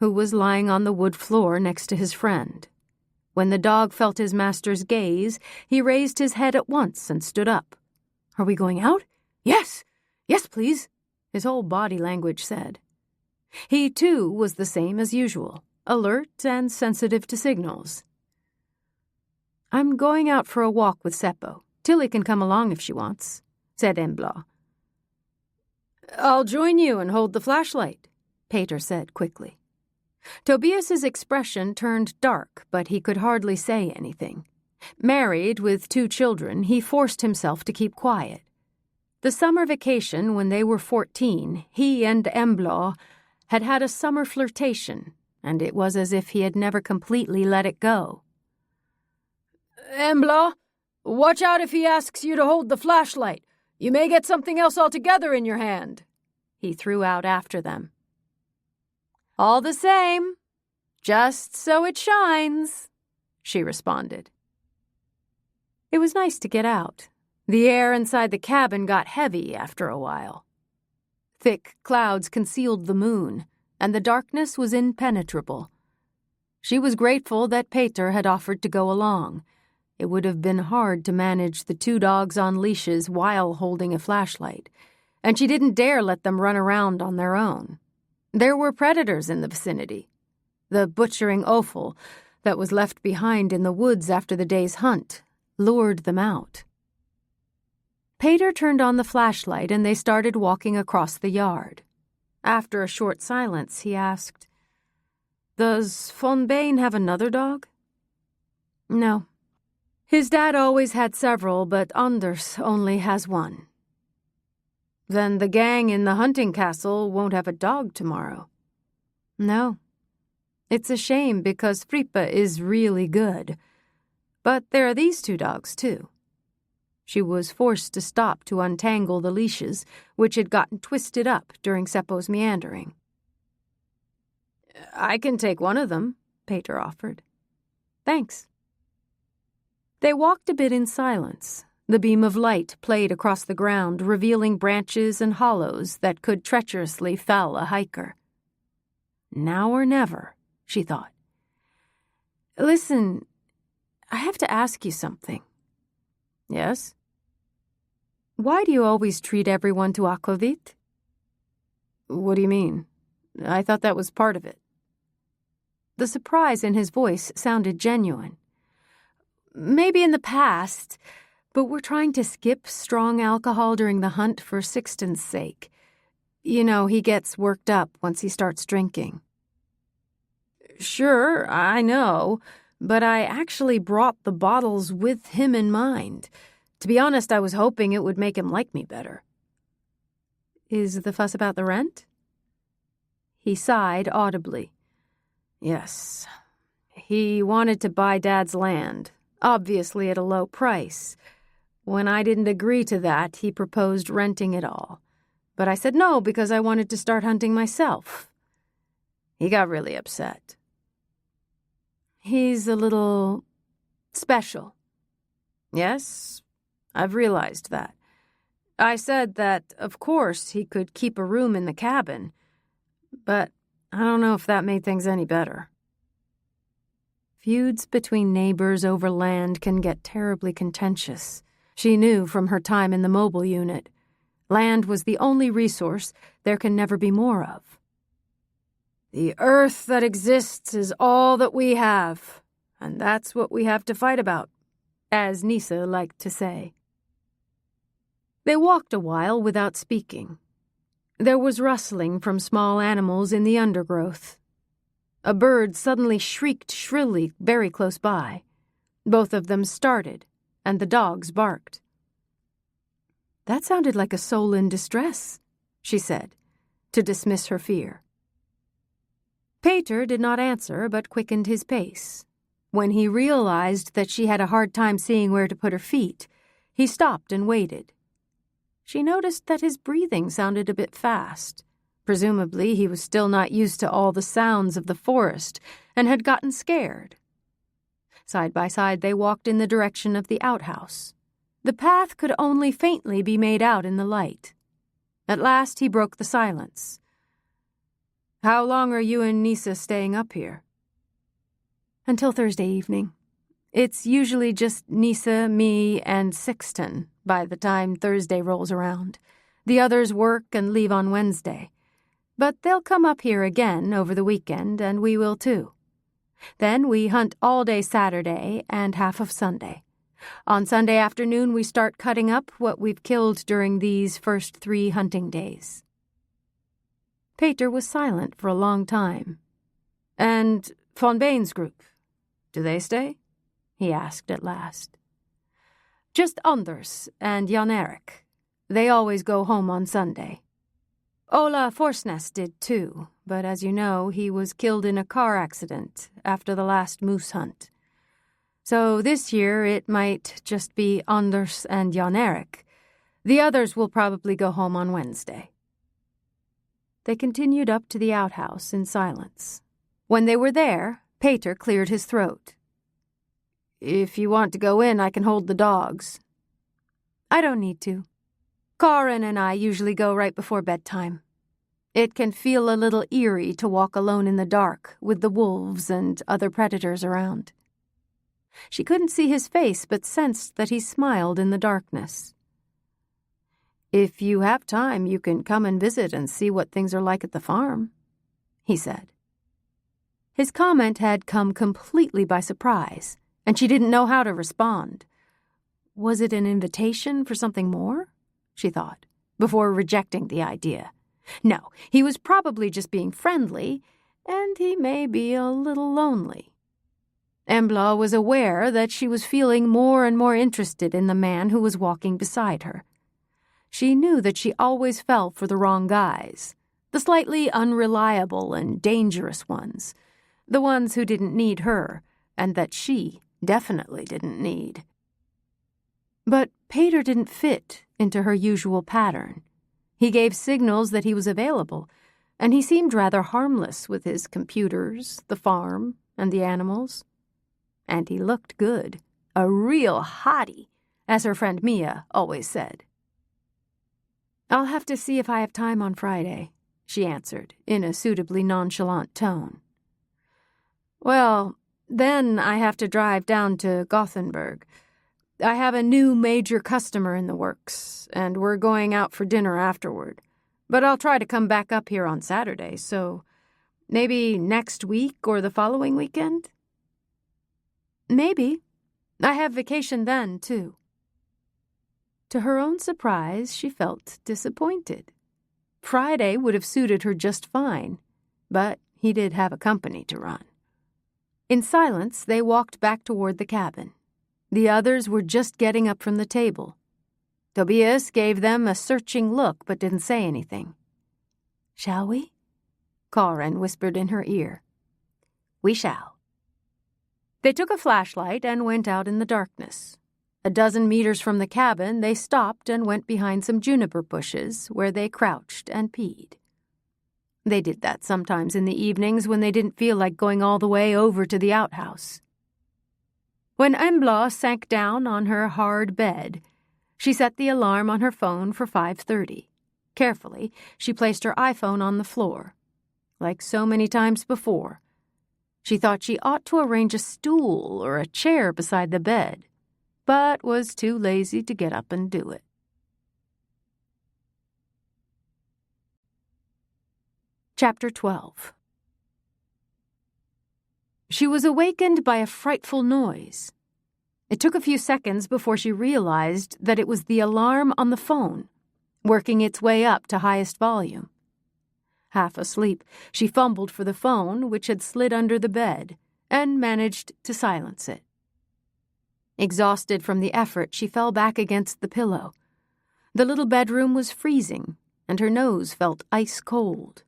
who was lying on the wood floor next to his friend. When the dog felt his master's gaze, he raised his head at once and stood up. "Are we going out?" "Yes. Yes, please," his whole body language said. He, too, was the same as usual, alert and sensitive to signals. "I'm going out for a walk with Seppo. Tilly can come along if she wants," said Embla. "I'll join you and hold the flashlight," Peter said quickly. Tobias's expression turned dark, but he could hardly say anything. Married with 2 children, he forced himself to keep quiet. The summer vacation when they were 14, he and Embla had had a summer flirtation, and it was as if he had never completely let it go. "Embla, watch out if he asks you to hold the flashlight. You may get something else altogether in your hand," he threw out after them. "All the same, just so it shines," she responded. It was nice to get out. The air inside the cabin got heavy after a while. Thick clouds concealed the moon, and the darkness was impenetrable. She was grateful that Peter had offered to go along. It would have been hard to manage the 2 dogs on leashes while holding a flashlight, and she didn't dare let them run around on their own. There were predators in the vicinity. The butchering offal that was left behind in the woods after the day's hunt lured them out. Peter turned on the flashlight and they started walking across the yard. After a short silence, he asked, "Does von Bane have another dog?" "No. His dad always had several, but Anders only has 1. "Then the gang in the hunting castle won't have a dog tomorrow." "No. It's a shame because Frippe is really good. But there are these two dogs, too. She was forced to stop to untangle the leashes, which had gotten twisted up during Seppo's meandering. I can take one of them, Peter offered. Thanks. They walked a bit in silence. The beam of light played across the ground, revealing branches and hollows that could treacherously fell a hiker. Now or never, she thought. Listen, I have to ask you something. Yes? Why do you always treat everyone to akvavit? What do you mean? I thought that was part of it. The surprise in his voice sounded genuine. Maybe in the past, but we're trying to skip strong alcohol during the hunt for Sixton's sake. You know, he gets worked up once he starts drinking. Sure, I know, but I actually brought the bottles with him in mind. To be honest, I was hoping it would make him like me better. Is the fuss about the rent? He sighed audibly. Yes. He wanted to buy Dad's land, obviously at a low price. When I didn't agree to that, he proposed renting it all. But I said no because I wanted to start hunting myself. He got really upset. He's a little special. Yes, I've realized that. I said that, of course, he could keep a room in the cabin, but I don't know if that made things any better. Feuds between neighbors over land can get terribly contentious. She knew from her time in the mobile unit. Land was the only resource there can never be more of. The earth that exists is all that we have, and that's what we have to fight about, as Nisa liked to say. They walked a while without speaking. There was rustling from small animals in the undergrowth. A bird suddenly shrieked shrilly very close by. Both of them started, and the dogs barked. That sounded like a soul in distress, she said, to dismiss her fear. Peter did not answer, but quickened his pace. When he realized that she had a hard time seeing where to put her feet, he stopped and waited. She noticed that his breathing sounded a bit fast. Presumably, he was still not used to all the sounds of the forest and had gotten scared. Side by side, they walked in the direction of the outhouse. The path could only faintly be made out in the light. At last, he broke the silence. How long are you and Nisa staying up here? Until Thursday evening. It's usually just Nisa, me, and Sixton by the time Thursday rolls around. The others work and leave on Wednesday. But they'll come up here again over the weekend, and we will too. Then we hunt all day Saturday and half of Sunday. On Sunday afternoon, we start cutting up what we've killed during these first 3 hunting days. Peter was silent for a long time. And Von Bain's group, do they stay? He asked at last. Just Anders and Jan Erik. They always go home on Sunday. Ola Forsnes did too, but as you know, he was killed in a car accident after the last moose hunt. So this year it might just be Anders and Jan Erik. The others will probably go home on Wednesday. They continued up to the outhouse in silence. When they were there, Peter cleared his throat. If you want to go in, I can hold the dogs. I don't need to. Karin and I usually go right before bedtime. It can feel a little eerie to walk alone in the dark with the wolves and other predators around. She couldn't see his face, but sensed that he smiled in the darkness. If you have time, you can come and visit and see what things are like at the farm, he said. His comment had come completely by surprise, and she didn't know how to respond. Was it an invitation for something more? She thought, before rejecting the idea. No, he was probably just being friendly, and he may be a little lonely. Embla was aware that she was feeling more and more interested in the man who was walking beside her. She knew that she always fell for the wrong guys, the slightly unreliable and dangerous ones, The ones who didn't need her, and that she definitely didn't need. But Peter didn't fit into her usual pattern. He gave signals that he was available, and he seemed rather harmless with his computers, the farm, and the animals. And he looked good, a real hottie, as her friend Mia always said. "I'll have to see if I have time on Friday," she answered, in a suitably nonchalant tone. "Well, then I have to drive down to Gothenburg. I have a new major customer in the works, and we're going out for dinner afterward. But I'll try to come back up here on Saturday, so maybe next week or the following weekend?" "Maybe. I have vacation then, too." To her own surprise, she felt disappointed. Friday would have suited her just fine, but he did have a company to run. In silence, they walked back toward the cabin. The others were just getting up from the table. Tobias gave them a searching look but didn't say anything. "Shall we?" Karin whispered in her ear. "We shall." They took a flashlight and went out in the darkness. A dozen meters from the cabin, they stopped and went behind some juniper bushes, where they crouched and peed. They did that sometimes in the evenings when they didn't feel like going all the way over to the outhouse. When Embla sank down on her hard bed, she set the alarm on her phone for 5:30. Carefully, she placed her iPhone on the floor. Like so many times before, she thought she ought to arrange a stool or a chair beside the bed, but was too lazy to get up and do it. Chapter 12. She was awakened by a frightful noise. It took a few seconds before she realized that it was the alarm on the phone, working its way up to highest volume. Half asleep, she fumbled for the phone, which had slid under the bed, and managed to silence it. Exhausted from the effort, she fell back against the pillow. The little bedroom was freezing, and her nose felt ice cold.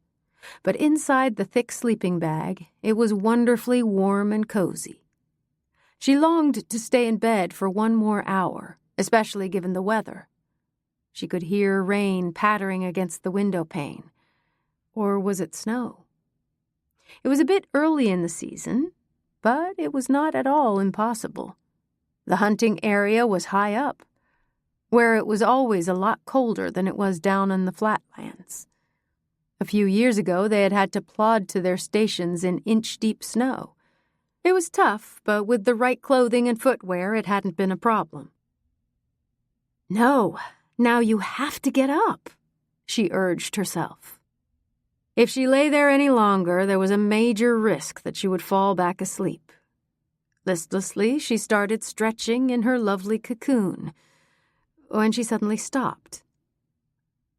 But inside the thick sleeping bag, it was wonderfully warm and cozy. She longed to stay in bed for one more hour, especially given the weather. She could hear rain pattering against the window pane. Or was it snow? It was a bit early in the season, but it was not at all impossible. The hunting area was high up, where it was always a lot colder than it was down in the flatlands. A few years ago, they had had to plod to their stations in inch-deep snow. It was tough, but with the right clothing and footwear, it hadn't been a problem. "No, now you have to get up," she urged herself. If she lay there any longer, there was a major risk that she would fall back asleep. Listlessly, she started stretching in her lovely cocoon, when she suddenly stopped.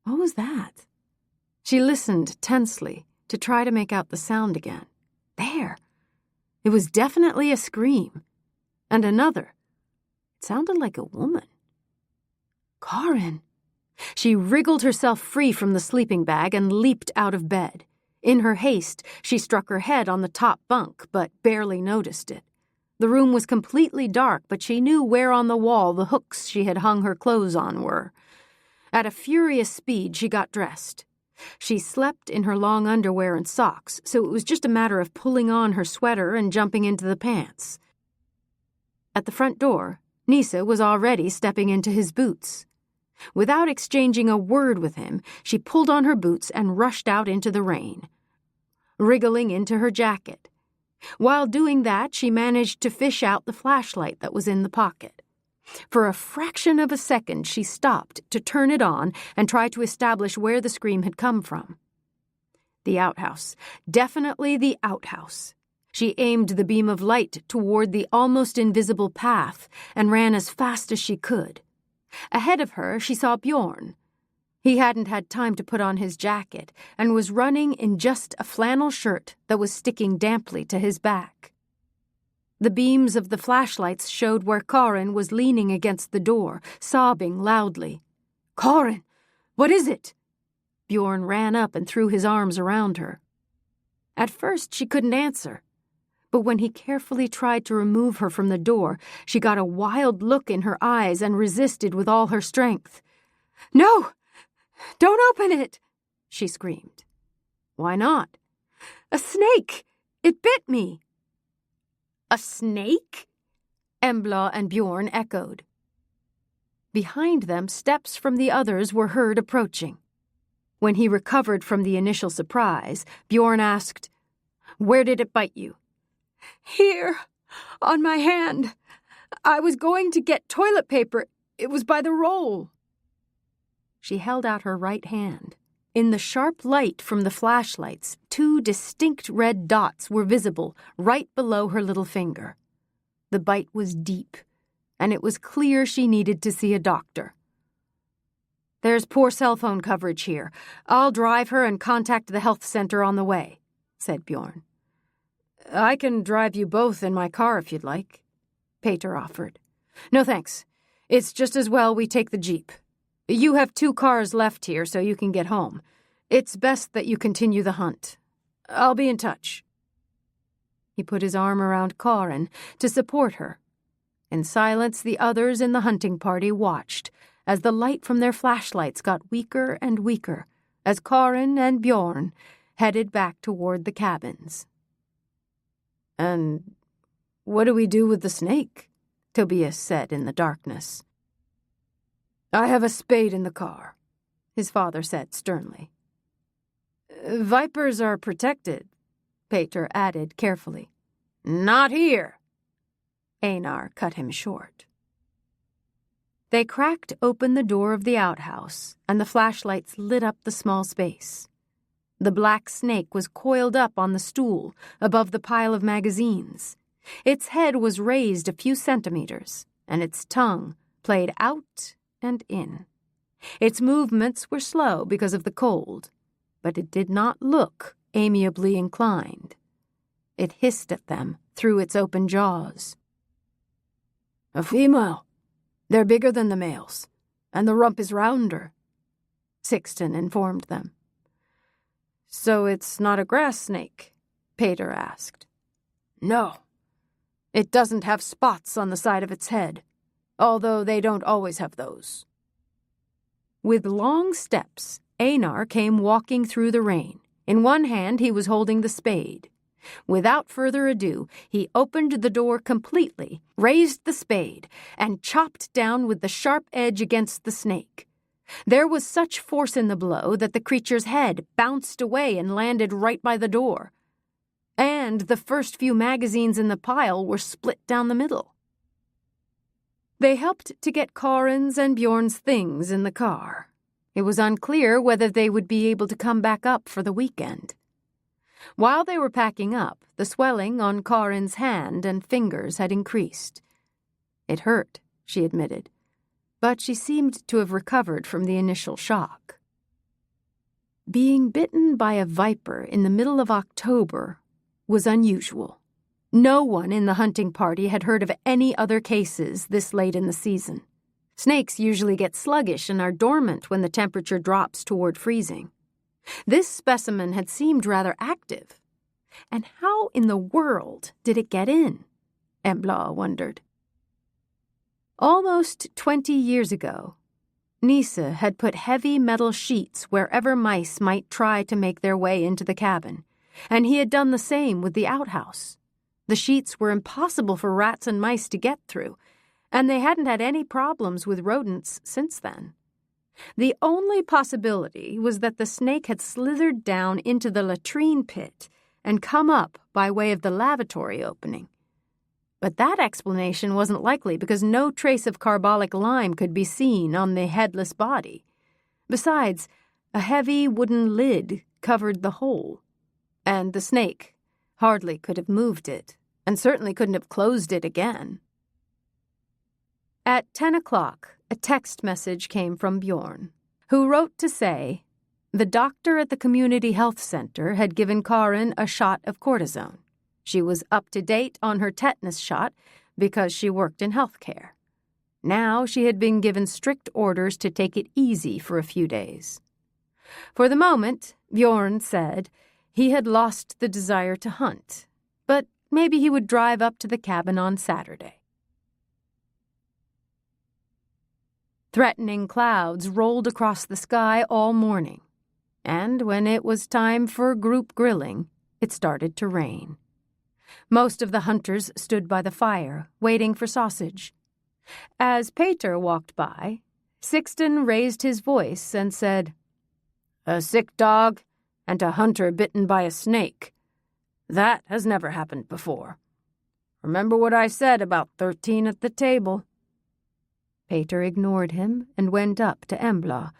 What was that? She listened tensely to try to make out the sound again. There! It was definitely a scream. And another. It sounded like a woman. Karin! She wriggled herself free from the sleeping bag and leaped out of bed. In her haste, she struck her head on the top bunk, but barely noticed it. The room was completely dark, but she knew where on the wall the hooks she had hung her clothes on were. At a furious speed, she got dressed. She slept in her long underwear and socks, so it was just a matter of pulling on her sweater and jumping into the pants. At the front door, Nisa was already stepping into his boots. Without exchanging a word with him, she pulled on her boots and rushed out into the rain, wriggling into her jacket. While doing that, she managed to fish out the flashlight that was in the pocket. For a fraction of a second, she stopped to turn it on and try to establish where the scream had come from. The outhouse. Definitely the outhouse. She aimed the beam of light toward the almost invisible path and ran as fast as she could. Ahead of her, she saw Bjorn. He hadn't had time to put on his jacket and was running in just a flannel shirt that was sticking damply to his back. The beams of the flashlights showed where Karin was leaning against the door, sobbing loudly. "Karin, what is it?" Bjorn ran up and threw his arms around her. At first, she couldn't answer. But when he carefully tried to remove her from the door, she got a wild look in her eyes and resisted with all her strength. "No! Don't open it!" she screamed. "Why not?" "A snake! It bit me!" "A snake?" Embla and Bjorn echoed. Behind them, steps from the others were heard approaching. When he recovered from the initial surprise, Bjorn asked, "Where did it bite you?" "Here, on my hand. I was going to get toilet paper. It was by the roll." She held out her right hand. In the sharp light from the flashlights, 2 distinct red dots were visible right below her little finger. The bite was deep, and it was clear she needed to see a doctor. "There's poor cell phone coverage here. I'll drive her and contact the health center on the way," said Bjorn. "I can drive you both in my car if you'd like," Peter offered. "No thanks. It's just as well we take the Jeep. You have 2 cars left here so you can get home. It's best that you continue the hunt. I'll be in touch." He put his arm around Karin to support her. In silence, the others in the hunting party watched as the light from their flashlights got weaker and weaker as Karin and Bjorn headed back toward the cabins. "And what do we do with the snake?" Tobias said in the darkness. "I have a spade in the car," his father said sternly. "Vipers are protected," Peter added carefully. "Not here," Einar cut him short. They cracked open the door of the outhouse, and the flashlights lit up the small space. The black snake was coiled up on the stool above the pile of magazines. Its head was raised a few centimeters, and its tongue played out and in. Its movements were slow because of the cold, but it did not look amiably inclined. It hissed at them through its open jaws. "A female. They're bigger than the males, and the rump is rounder," Sixten informed them. "So it's not a grass snake?" Peter asked. "No. It doesn't have spots on the side of its head, although they don't always have those." With long steps, Einar came walking through the rain. In one hand, he was holding the spade. Without further ado, he opened the door completely, raised the spade, and chopped down with the sharp edge against the snake. There was such force in the blow that the creature's head bounced away and landed right by the door. And the first few magazines in the pile were split down the middle. They helped to get Karin's and Bjorn's things in the car. It was unclear whether they would be able to come back up for the weekend. While they were packing up, the swelling on Karin's hand and fingers had increased. It hurt, she admitted, but she seemed to have recovered from the initial shock. Being bitten by a viper in the middle of October was unusual. No one in the hunting party had heard of any other cases this late in the season. Snakes usually get sluggish and are dormant when the temperature drops toward freezing. This specimen had seemed rather active. And how in the world did it get in? Embla wondered. Almost 20 years ago, Nisa had put heavy metal sheets wherever mice might try to make their way into the cabin, and he had done the same with the outhouse. The sheets were impossible for rats and mice to get through, and they hadn't had any problems with rodents since then. The only possibility was that the snake had slithered down into the latrine pit and come up by way of the lavatory opening. But that explanation wasn't likely because no trace of carbolic lime could be seen on the headless body. Besides, a heavy wooden lid covered the hole, and the snake hardly could have moved it, and certainly couldn't have closed it again. At 10 o'clock, a text message came from Bjorn, who wrote to say the doctor at the community health center had given Karin a shot of cortisone. She was up to date on her tetanus shot because she worked in healthcare. Now she had been given strict orders to take it easy for a few days. For the moment, Bjorn said, he had lost the desire to hunt, but maybe he would drive up to the cabin on Saturday. Threatening clouds rolled across the sky all morning, and when it was time for group grilling, it started to rain. Most of the hunters stood by the fire, waiting for sausage. As Peter walked by, Sixten raised his voice and said, "A sick dog and a hunter bitten by a snake. That has never happened before. Remember what I said about 13 at the table?" Peter ignored him and went up to Embla,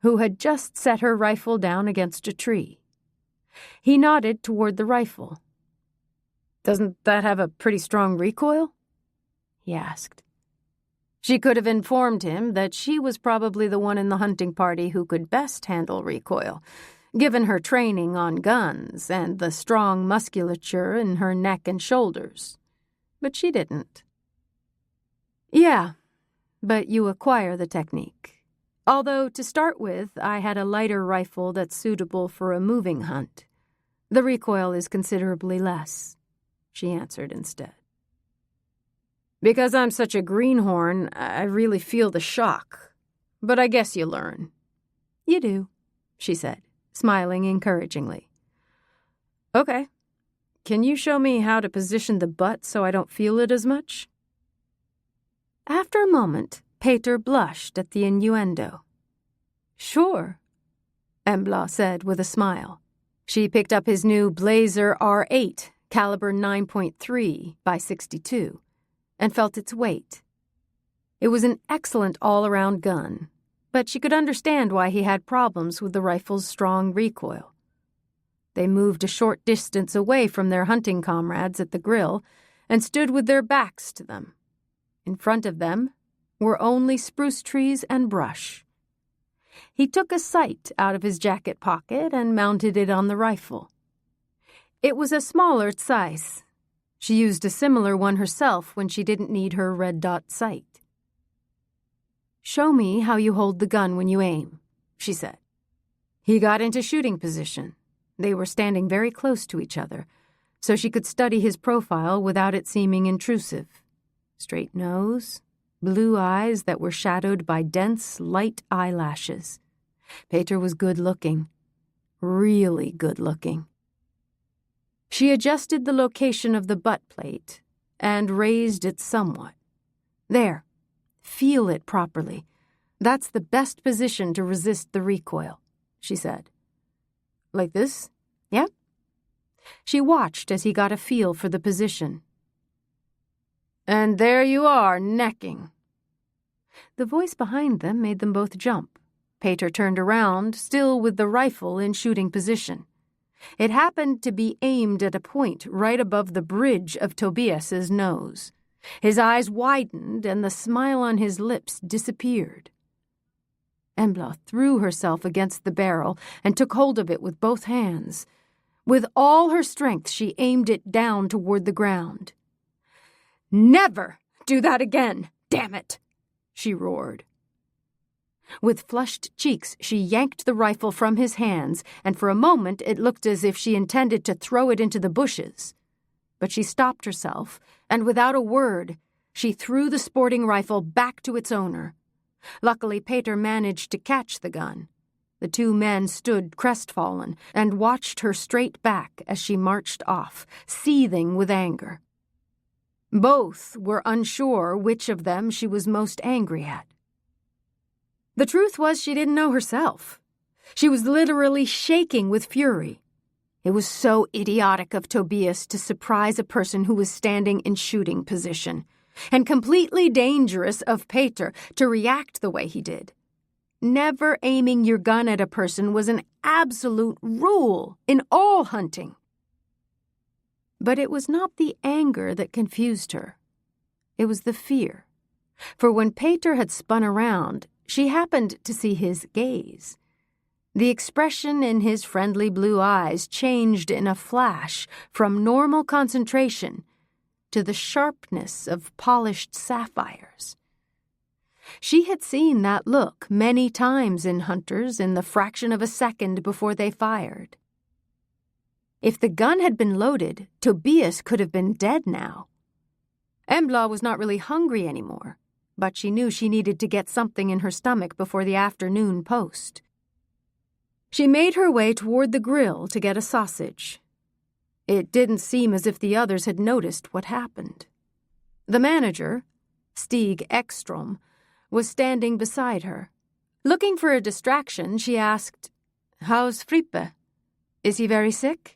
who had just set her rifle down against a tree. He nodded toward the rifle. "Doesn't that have a pretty strong recoil?" he asked. She could have informed him that she was probably the one in the hunting party who could best handle recoil, given her training on guns and the strong musculature in her neck and shoulders. But she didn't. "Yeah, but you acquire the technique. Although, to start with, I had a lighter rifle that's suitable for a moving hunt. The recoil is considerably less," she answered instead. "Because I'm such a greenhorn, I really feel the shock. But I guess you learn." "You do," she said, smiling encouragingly. "Okay. Can you show me how to position the butt so I don't feel it as much?" After a moment, Peter blushed at the innuendo. "Sure," Embla said with a smile. She picked up his new Blazer R8, caliber 9.3 by 62, and felt its weight. It was an excellent all-around gun, but she could understand why he had problems with the rifle's strong recoil. They moved a short distance away from their hunting comrades at the grill and stood with their backs to them. In front of them were only spruce trees and brush. He took a sight out of his jacket pocket and mounted it on the rifle. It was a smaller size. She used a similar one herself when she didn't need her red dot sight. "Show me how you hold the gun when you aim," she said. He got into shooting position. They were standing very close to each other, so she could study his profile without it seeming intrusive. Straight nose, blue eyes that were shadowed by dense, light eyelashes. Peter was good-looking. Really good-looking. She adjusted the location of the butt plate and raised it somewhat. "There. Feel it properly. That's the best position to resist the recoil," she said. "Like this? Yeah?" She watched as he got a feel for the position. "And there you are, necking." The voice behind them made them both jump. Peter turned around, still with the rifle in shooting position. It happened to be aimed at a point right above the bridge of Tobias's nose. His eyes widened and the smile on his lips disappeared. Embla threw herself against the barrel and took hold of it with both hands. With all her strength, she aimed it down toward the ground. "Never do that again, damn it!" she roared. With flushed cheeks, she yanked the rifle from his hands, and for a moment it looked as if she intended to throw it into the bushes. But she stopped herself, and without a word, she threw the sporting rifle back to its owner. Luckily, Peter managed to catch the gun. The two men stood crestfallen and watched her straight back as she marched off, seething with anger. Both were unsure which of them she was most angry at. The truth was she didn't know herself. She was literally shaking with fury. It was so idiotic of Tobias to surprise a person who was standing in shooting position, and completely dangerous of Peter to react the way he did. Never aiming your gun at a person was an absolute rule in all hunting. But it was not the anger that confused her. It was the fear. For when Peter had spun around, she happened to see his gaze. The expression in his friendly blue eyes changed in a flash from normal concentration to the sharpness of polished sapphires. She had seen that look many times in hunters in the fraction of a second before they fired. If the gun had been loaded, Tobias could have been dead now. Embla was not really hungry anymore, but she knew she needed to get something in her stomach before the afternoon post. She made her way toward the grill to get a sausage. It didn't seem as if the others had noticed what happened. The manager, Stig Ekström, was standing beside her. Looking for a distraction, she asked, "How's Frippe? Is he very sick?"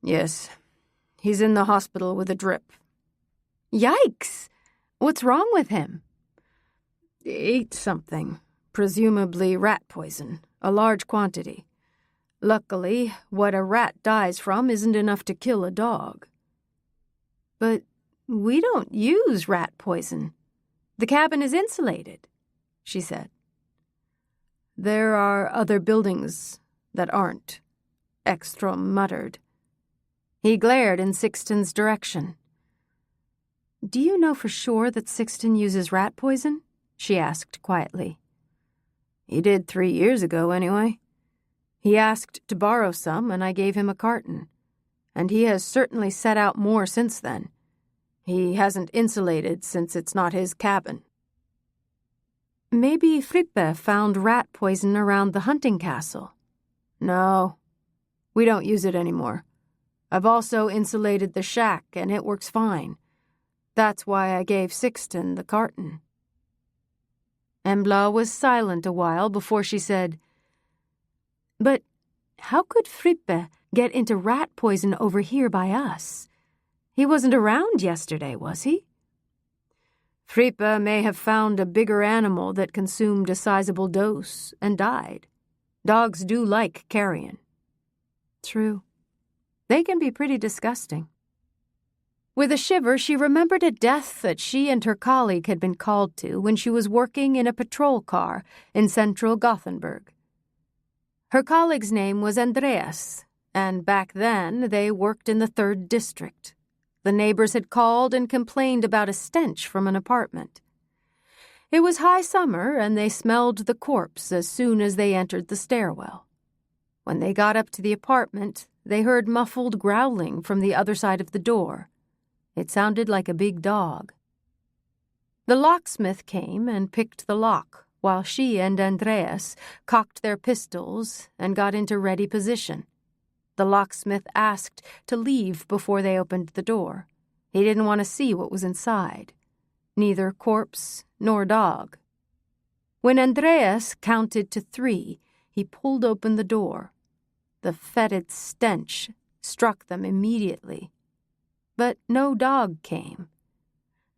"Yes, he's in the hospital with a drip." "Yikes! What's wrong with him?" "He ate something, presumably rat poison, a large quantity. Luckily, what a rat dies from isn't enough to kill a dog." "But we don't use rat poison. The cabin is insulated," she said. "There are other buildings that aren't," Ekström muttered. He glared in Sixten's direction. "Do you know for sure that Sixten uses rat poison?" she asked quietly. "He did 3 years ago, anyway. He asked to borrow some, and I gave him a carton. And he has certainly set out more since then. He hasn't insulated since it's not his cabin." "Maybe Frippe found rat poison around the hunting castle." "No, we don't use it anymore. I've also insulated the shack, and it works fine. That's why I gave Sixten the carton." Embla was silent a while before she said, "But how could Frippe get into rat poison over here by us? He wasn't around yesterday, was he?" "Frippe may have found a bigger animal that consumed a sizable dose and died. Dogs do like carrion." "True. They can be pretty disgusting." With a shiver, she remembered a death that she and her colleague had been called to when she was working in a patrol car in central Gothenburg. Her colleague's name was Andreas, and back then they worked in the 3rd District. The neighbors had called and complained about a stench from an apartment. It was high summer, and they smelled the corpse as soon as they entered the stairwell. When they got up to the apartment, they heard muffled growling from the other side of the door. It sounded like a big dog. The locksmith came and picked the lock, while she and Andreas cocked their pistols and got into ready position. The locksmith asked to leave before they opened the door. He didn't want to see what was inside. Neither corpse nor dog. When Andreas counted to 3, he pulled open the door. The fetid stench struck them immediately. But no dog came.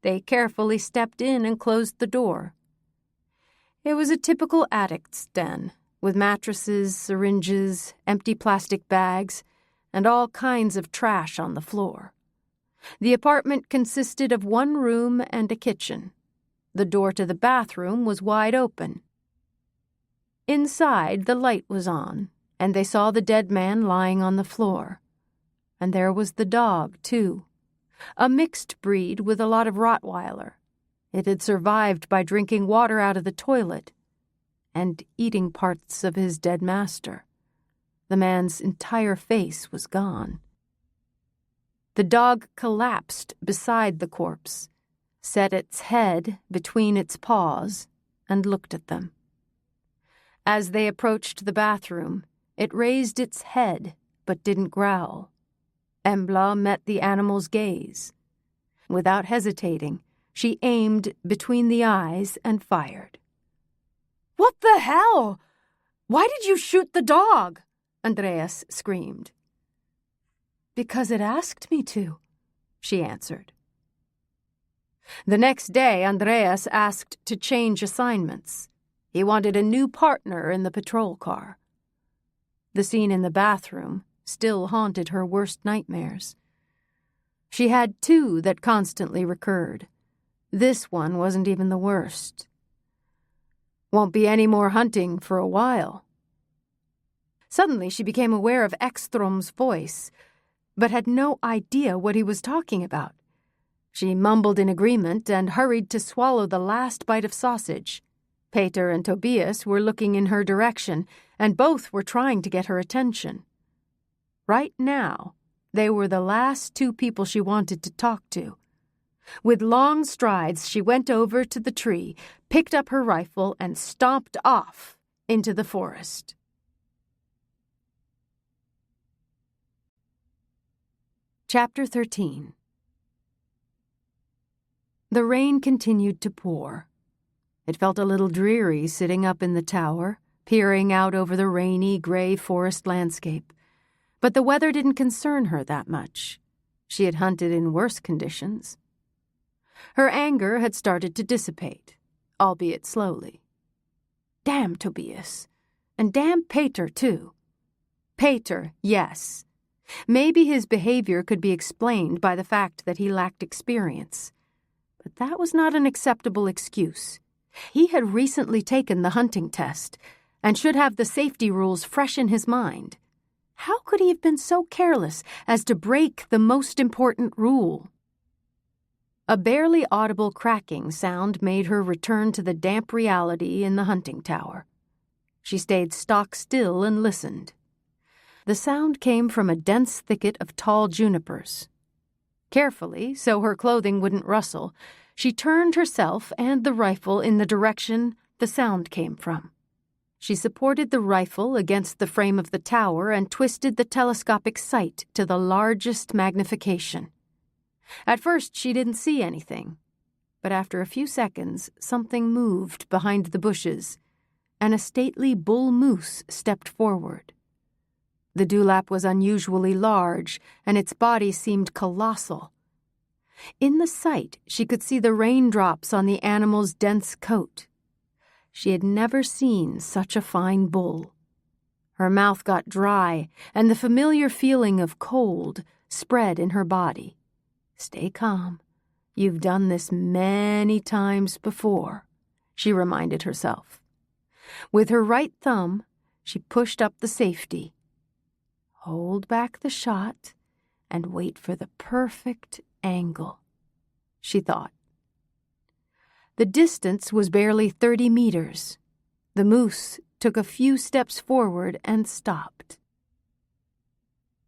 They carefully stepped in and closed the door. It was a typical addict's den, with mattresses, syringes, empty plastic bags, and all kinds of trash on the floor. The apartment consisted of 1 room and a kitchen. The door to the bathroom was wide open. Inside, the light was on, and they saw the dead man lying on the floor. And there was the dog, too. A mixed breed with a lot of Rottweiler. It had survived by drinking water out of the toilet and eating parts of his dead master. The man's entire face was gone. The dog collapsed beside the corpse, set its head between its paws, and looked at them. As they approached the bathroom, it raised its head but didn't growl. Embla met the animal's gaze. Without hesitating, she aimed between the eyes and fired. "What the hell? Why did you shoot the dog?" Andreas screamed. "Because it asked me to," she answered. The next day, Andreas asked to change assignments. He wanted a new partner in the patrol car. The scene in the bathroom still haunted her worst nightmares. She had 2 that constantly recurred. This one wasn't even the worst. "Won't be any more hunting for a while." Suddenly she became aware of Ekström's voice, but had no idea what he was talking about. She mumbled in agreement and hurried to swallow the last bite of sausage. Peter and Tobias were looking in her direction, and both were trying to get her attention. Right now, they were the last two people she wanted to talk to. With long strides, she went over to the tree, picked up her rifle, and stomped off into the forest. Chapter 13. The rain continued to pour. It felt a little dreary sitting up in the tower, peering out over the rainy, gray forest landscape. But the weather didn't concern her that much. She had hunted in worse conditions. Her anger had started to dissipate, albeit slowly. Damn Tobias. And damn Peter, too. Peter, yes. Maybe his behavior could be explained by the fact that he lacked experience. But that was not an acceptable excuse. He had recently taken the hunting test and should have the safety rules fresh in his mind. How could he have been so careless as to break the most important rule? A barely audible cracking sound made her return to the damp reality in the hunting tower. She stayed stock still and listened. The sound came from a dense thicket of tall junipers. Carefully, so her clothing wouldn't rustle, she turned herself and the rifle in the direction the sound came from. She supported the rifle against the frame of the tower and twisted the telescopic sight to the largest magnification. At first, she didn't see anything, but after a few seconds, something moved behind the bushes, and a stately bull moose stepped forward. The dewlap was unusually large, and its body seemed colossal. In the sight, she could see the raindrops on the animal's dense coat. She had never seen such a fine bull. Her mouth got dry, and the familiar feeling of cold spread in her body. Stay calm. You've done this many times before, she reminded herself. With her right thumb, she pushed up the safety. Hold back the shot and wait for the perfect angle, she thought. The distance was barely 30 meters. The moose took a few steps forward and stopped.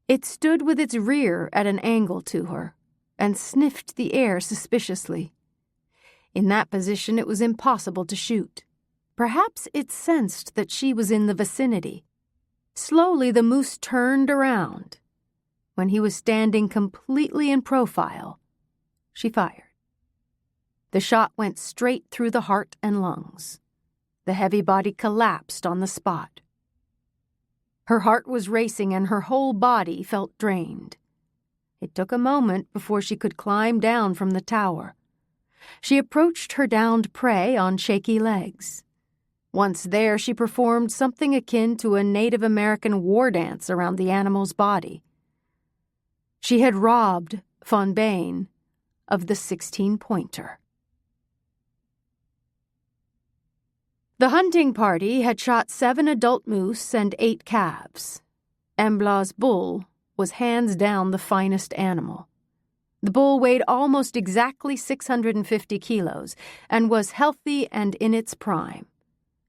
It stood with its rear at an angle to her and sniffed the air suspiciously. In that position, it was impossible to shoot. Perhaps it sensed that she was in the vicinity. Slowly, the moose turned around. When he was standing completely in profile, she fired. The shot went straight through the heart and lungs. The heavy body collapsed on the spot. Her heart was racing and her whole body felt drained. It took a moment before she could climb down from the tower. She approached her downed prey on shaky legs. Once there, she performed something akin to a Native American war dance around the animal's body. She had robbed Von Bane of the 16-pointer. The hunting party had shot 7 adult moose and 8 calves. Embla's bull was hands down the finest animal. The bull weighed almost exactly 650 kilos and was healthy and in its prime.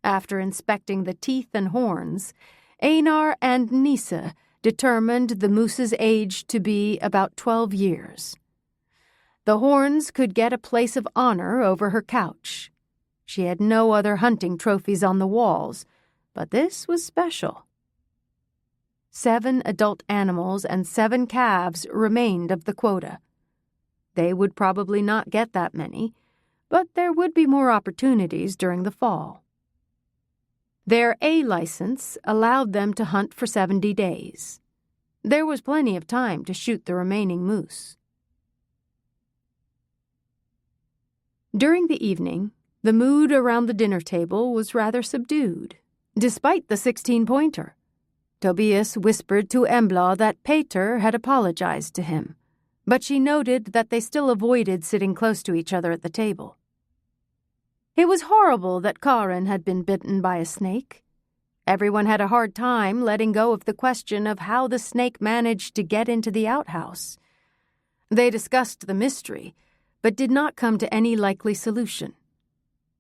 After inspecting the teeth and horns, Einar and Nisa determined the moose's age to be about 12 years. The horns could get a place of honor over her couch. She had no other hunting trophies on the walls, but this was special. 7 adult animals and 7 calves remained of the quota. They would probably not get that many, but there would be more opportunities during the fall. Their A license allowed them to hunt for 70 days. There was plenty of time to shoot the remaining moose. During the evening, the mood around the dinner table was rather subdued, despite the 16-pointer. Tobias whispered to Embla that Peter had apologized to him, but she noted that they still avoided sitting close to each other at the table. It was horrible that Karin had been bitten by a snake. Everyone had a hard time letting go of the question of how the snake managed to get into the outhouse. They discussed the mystery, but did not come to any likely solution.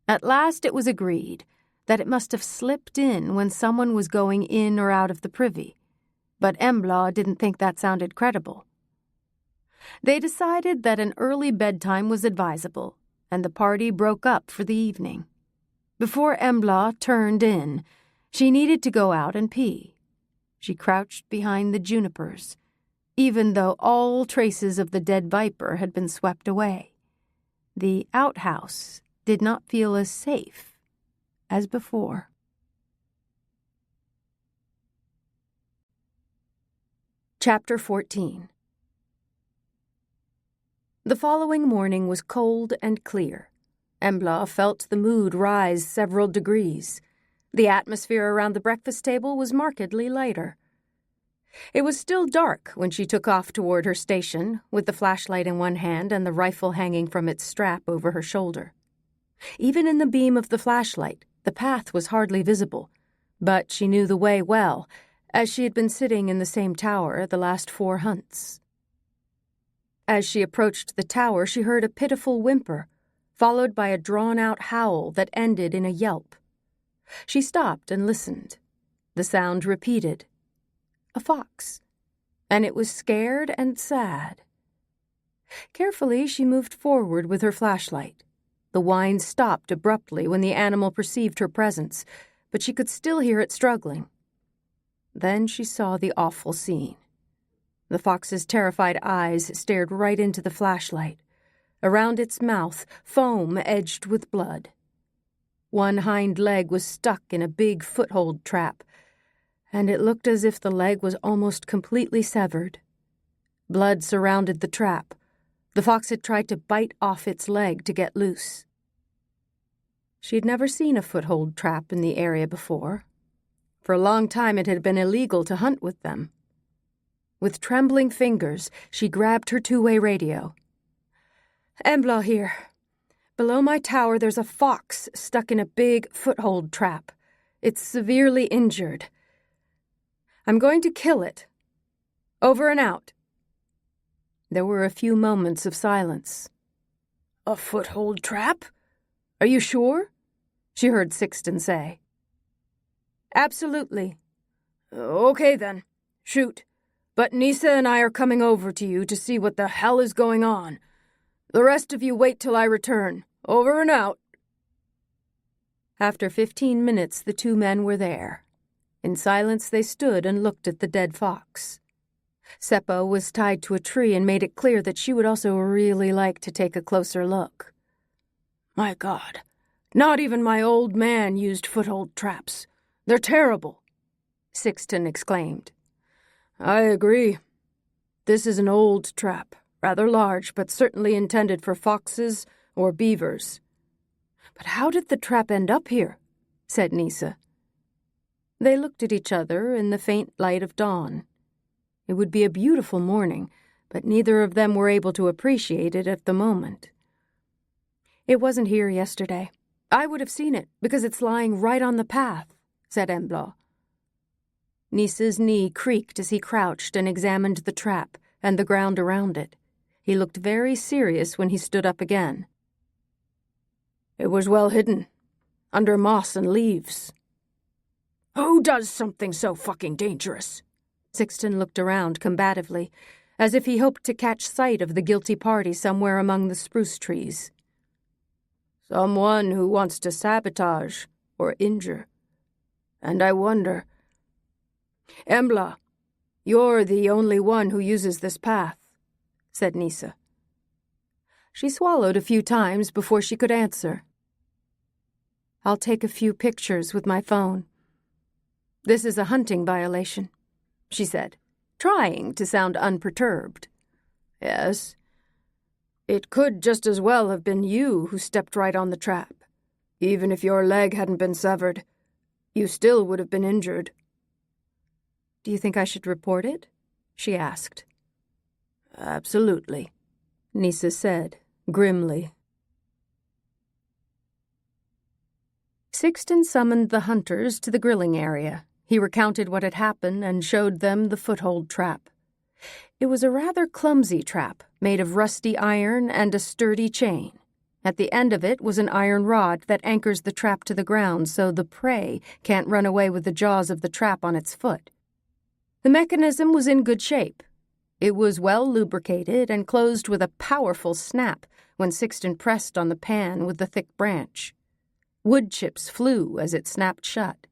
At last it was agreed that it must have slipped in when someone was going in or out of the privy. but Embla didn't think that sounded credible. They decided that an early bedtime was advisable, and the party broke up for the evening. Before Embla turned in, she needed to go out and pee. She crouched behind the junipers, even though all traces of the dead viper had been swept away. The outhouse did not feel as safe as before. Chapter 14. The following morning was cold and clear. Embla felt the mood rise several degrees. The atmosphere around the breakfast table was markedly lighter. It was still dark when she took off toward her station, with the flashlight in one hand and the rifle hanging from its strap over her shoulder. Even in the beam of the flashlight, the path was hardly visible, but she knew the way well, as she had been sitting in the same tower the last 4 hunts. As she approached the tower, she heard a pitiful whimper, followed by a drawn-out howl that ended in a yelp. She stopped and listened. The sound repeated. A fox, and it was scared and sad. Carefully, she moved forward with her flashlight. The whine stopped abruptly when the animal perceived her presence, but she could still hear it struggling. Then she saw the awful scene. The fox's terrified eyes stared right into the flashlight. Around its mouth, foam edged with blood. One hind leg was stuck in a big foothold trap, and it looked as if the leg was almost completely severed. Blood surrounded the trap. The fox had tried to bite off its leg to get loose. She had never seen a foothold trap in the area before. For a long time it had been illegal to hunt with them. With trembling fingers, she grabbed her two-way radio. "Embla here. Below my tower there's a fox stuck in a big foothold trap. It's severely injured. I'm going to kill it. Over and out." There were a few moments of silence. "A foothold trap? Are you sure?" she heard Sixten say. "Absolutely." "Okay then. Shoot. But Nisa and I are coming over to you to see what the hell is going on. The rest of you wait till I return. Over and out." After 15 minutes, the two men were there. In silence, they stood and looked at the dead fox. Seppo was tied to a tree and made it clear that she would also really like to take a closer look. "My God, not even my old man used foothold traps. They're terrible," Sixten exclaimed. "I agree. This is an old trap, rather large, but certainly intended for foxes or beavers." "But how did the trap end up here?" said Nisa. They looked at each other in the faint light of dawn. It would be a beautiful morning, but neither of them were able to appreciate it at the moment. "It wasn't here yesterday. I would have seen it, because it's lying right on the path," said Embla. Nisa's knee creaked as he crouched and examined the trap and the ground around it. He looked very serious when he stood up again. "It was well hidden, under moss and leaves." "Who does something so fucking dangerous?" Sixten looked around combatively, as if he hoped to catch sight of the guilty party somewhere among the spruce trees. "Someone who wants to sabotage or injure. And I wonder... Embla, you're the only one who uses this path," said Nisa. She swallowed a few times before she could answer. "I'll take a few pictures with my phone. This is a hunting violation," she said, trying to sound unperturbed. "Yes. It could just as well have been you who stepped right on the trap. Even if your leg hadn't been severed, you still would have been injured." "Do you think I should report it?" she asked. "Absolutely," Nisa said, grimly. Sixten summoned the hunters to the grilling area. He recounted what had happened and showed them the foothold trap. It was a rather clumsy trap, made of rusty iron and a sturdy chain. At the end of it was an iron rod that anchors the trap to the ground so the prey can't run away with the jaws of the trap on its foot. The mechanism was in good shape. It was well lubricated and closed with a powerful snap when Sixten pressed on the pan with the thick branch. Wood chips flew as it snapped shut.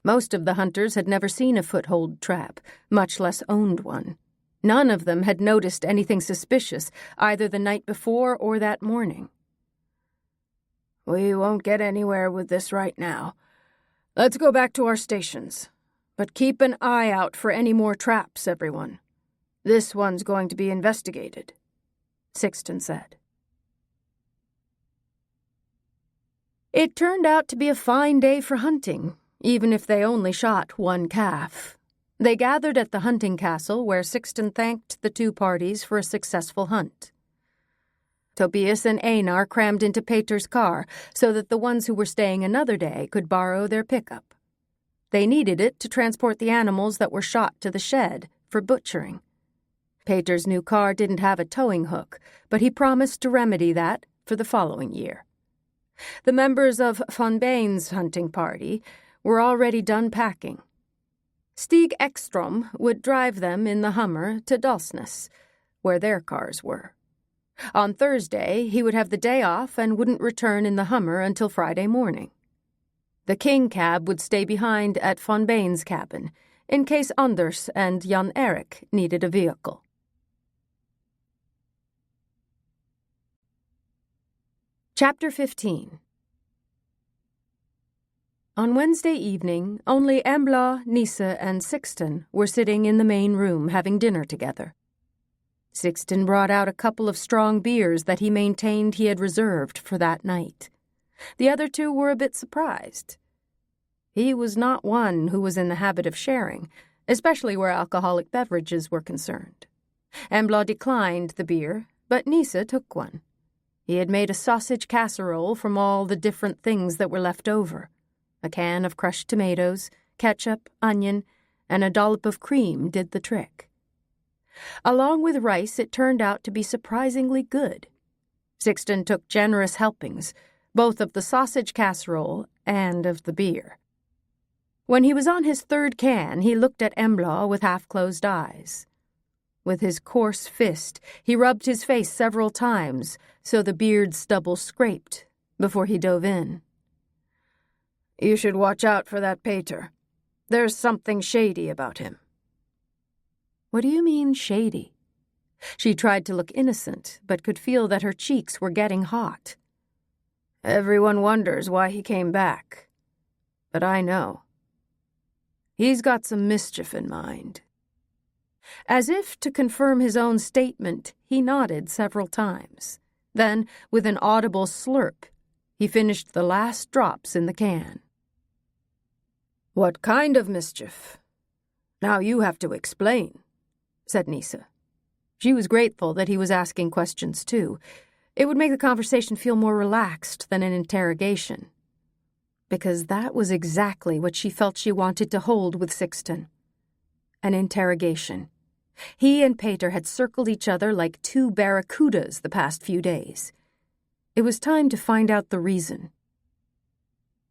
Most of the hunters had never seen a foothold trap, much less owned one. None of them had noticed anything suspicious, either the night before or that morning. "We won't get anywhere with this right now. Let's go back to our stations. But keep an eye out for any more traps, everyone. This one's going to be investigated," Sixten said. It turned out to be a fine day for hunting, even if they only shot one calf. They gathered at the hunting castle where Sixten thanked the two parties for a successful hunt. Tobias and Einar crammed into Peter's car so that the ones who were staying another day could borrow their pickup. They needed it to transport the animals that were shot to the shed for butchering. Peter's new car didn't have a towing hook, but he promised to remedy that for the following year. The members of von Bain's hunting party were already done packing. Stig Ekstrom would drive them in the Hummer to Dalsnes, where their cars were. On Thursday, he would have the day off and wouldn't return in the Hummer until Friday morning. The King cab would stay behind at von Bain's cabin, in case Anders and Jan Erik needed a vehicle. Chapter 15. On Wednesday evening, only Embla, Nyström, and Sixten were sitting in the main room having dinner together. Sixten brought out a couple of strong beers that he maintained he had reserved for that night. The other two were a bit surprised. He was not one who was in the habit of sharing, especially where alcoholic beverages were concerned. Embla declined the beer, but Nyström took one. He had made a sausage casserole from all the different things that were left over. A can of crushed tomatoes, ketchup, onion, and a dollop of cream did the trick. Along with rice, it turned out to be surprisingly good. Sixten took generous helpings, both of the sausage casserole and of the beer. When he was on his third can, he looked at Embla with half-closed eyes. With his coarse fist, he rubbed his face several times so the beard stubble scraped before he dove in. "You should watch out for that Peter. There's something shady about him." "What do you mean, shady?" She tried to look innocent, but could feel that her cheeks were getting hot. "Everyone wonders why he came back. But I know. He's got some mischief in mind." As if to confirm his own statement, he nodded several times. Then, with an audible slurp, he finished the last drops in the can. "What kind of mischief? Now you have to explain," said Nyström. She was grateful that he was asking questions, too. It would make the conversation feel more relaxed than an interrogation. Because that was exactly what she felt she wanted to hold with Sixten. An interrogation. He and Peter had circled each other like two barracudas the past few days. It was time to find out the reason.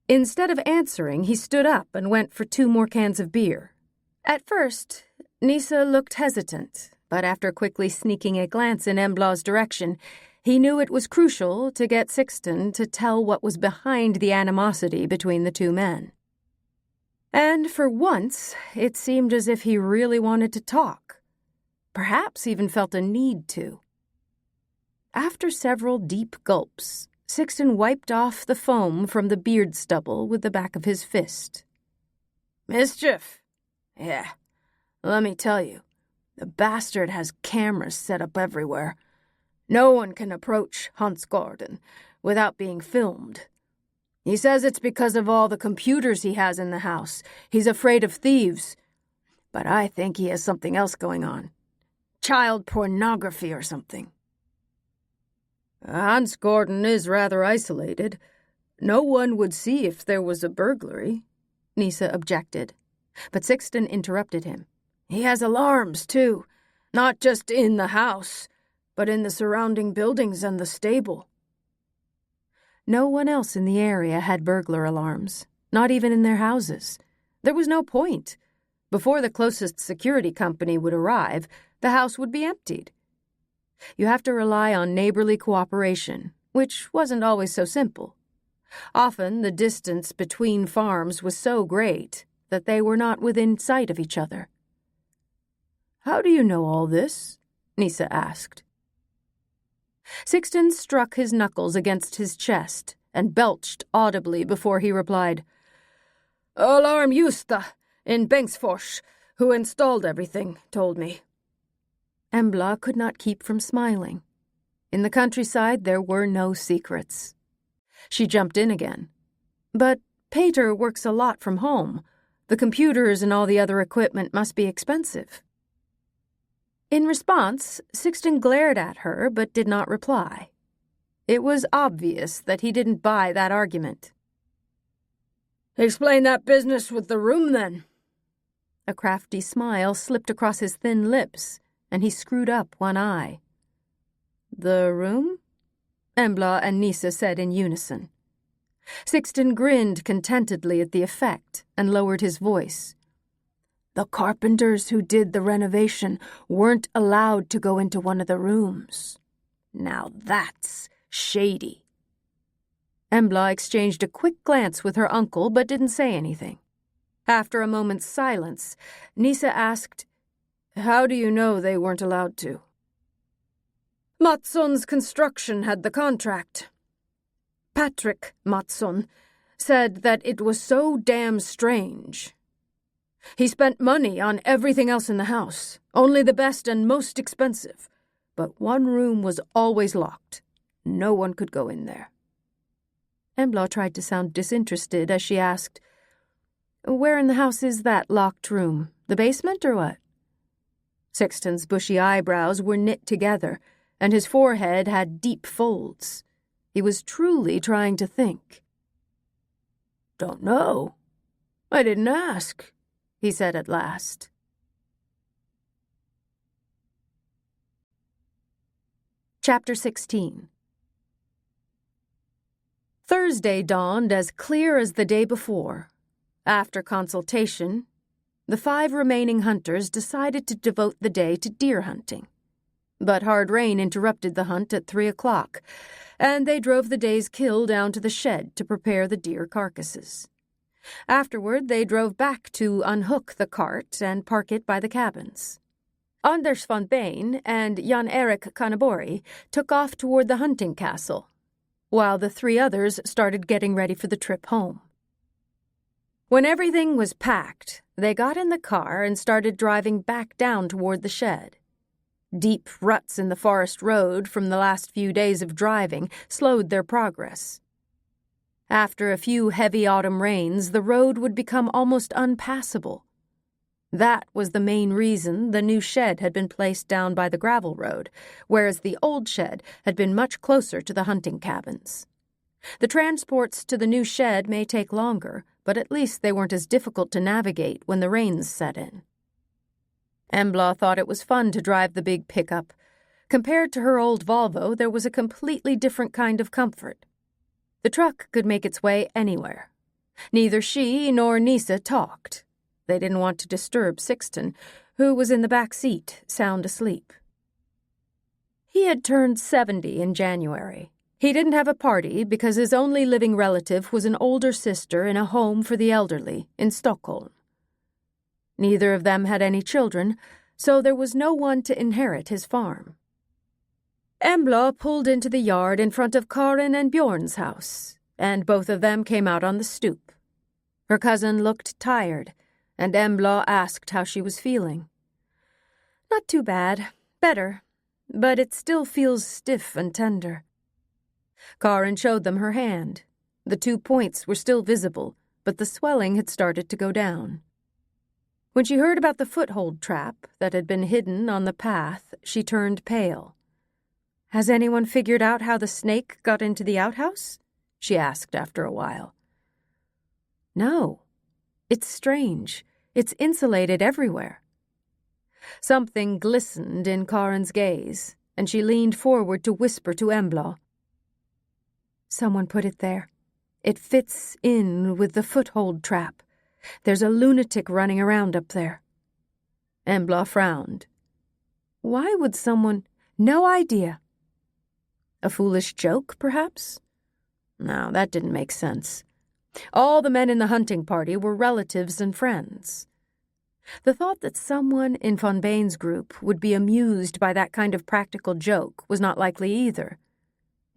Instead of answering, he stood up and went for 2 more cans of beer. At first, Nyström looked hesitant, but after quickly sneaking a glance in Embla's direction, he knew it was crucial to get Sixten to tell what was behind the animosity between the two men. And for once, it seemed as if he really wanted to talk. Perhaps even felt a need to. After several deep gulps, Sixten wiped off the foam from the beard stubble with the back of his fist. "Mischief? Yeah. Let me tell you, the bastard has cameras set up everywhere. No one can approach Huntsgården without being filmed. He says it's because of all the computers he has in the house. He's afraid of thieves. But I think he has something else going on. Child pornography or something." "Huntsgården is rather isolated. No one would see if there was a burglary," Nyström objected. But Sixten interrupted him. "He has alarms, too. Not just in the house, but in the surrounding buildings and the stable." No one else in the area had burglar alarms, not even in their houses. There was no point. Before the closest security company would arrive, the house would be emptied. You have to rely on neighborly cooperation, which wasn't always so simple. Often the distance between farms was so great that they were not within sight of each other. "How do you know all this?" Nisa asked. Sixten struck his knuckles against his chest and belched audibly before he replied, "Alarm Justa in Bengtsfors, who installed everything, told me." Embla could not keep from smiling. In the countryside there were no secrets. She jumped in again. "But Peter works a lot from home. The computers and all the other equipment must be expensive." In response, Sixten glared at her but did not reply. It was obvious that he didn't buy that argument. "Explain that business with the room, then." A crafty smile slipped across his thin lips, and he screwed up one eye. "The room?" Embla and Nisa said in unison. Sixten grinned contentedly at the effect and lowered his voice. "The carpenters who did the renovation weren't allowed to go into one of the rooms. Now that's shady." Embla exchanged a quick glance with her uncle but didn't say anything. After a moment's silence, Nisa asked, "How do you know they weren't allowed to?" "Mattsson's construction had the contract. Patrick Mattsson said that it was so damn strange. He spent money on everything else in the house, only the best and most expensive, but one room was always locked. No one could go in there." Embla tried to sound disinterested as she asked, "Where in the house is that locked room? The basement or what?" Sixten's bushy eyebrows were knit together, and his forehead had deep folds. He was truly trying to think. "Don't know. I didn't ask," he said at last. Chapter 16. Thursday dawned as clear as the day before. After consultation, the 5 remaining hunters decided to devote the day to deer hunting. But hard rain interrupted the hunt at 3 o'clock, and they drove the day's kill down to the shed to prepare the deer carcasses. Afterward, they drove back to unhook the cart and park it by the cabins. Anders von Bain and Jan-Erik Kanabori took off toward the hunting castle, while the 3 others started getting ready for the trip home. When everything was packed, they got in the car and started driving back down toward the shed. Deep ruts in the forest road from the last few days of driving slowed their progress. After a few heavy autumn rains, the road would become almost unpassable. That was the main reason the new shed had been placed down by the gravel road, whereas the old shed had been much closer to the hunting cabins. The transports to the new shed may take longer, but at least they weren't as difficult to navigate when the rains set in. Embla thought it was fun to drive the big pickup. Compared to her old Volvo, there was a completely different kind of comfort. The truck could make its way anywhere. Neither she nor Nisa talked. They didn't want to disturb Sixten, who was in the back seat, sound asleep. He had turned 70 in January. He didn't have a party because his only living relative was an older sister in a home for the elderly in Stockholm. Neither of them had any children, so there was no one to inherit his farm. Embla pulled into the yard in front of Karin and Bjorn's house, and both of them came out on the stoop. Her cousin looked tired, and Embla asked how she was feeling. "Not too bad. Better. But it still feels stiff and tender." Karin showed them her hand. The 2 points were still visible, but the swelling had started to go down. When she heard about the foothold trap that had been hidden on the path, she turned pale. "Has anyone figured out how the snake got into the outhouse?" she asked after a while. "No. It's strange. It's insulated everywhere." Something glistened in Karin's gaze, and she leaned forward to whisper to Embla. "Someone put it there. It fits in with the foothold trap. There's a lunatic running around up there." Embla frowned. Why would someone— No idea. A foolish joke, perhaps? No, that didn't make sense. All the men in the hunting party were relatives and friends. The thought that someone in von Bain's group would be amused by that kind of practical joke was not likely either.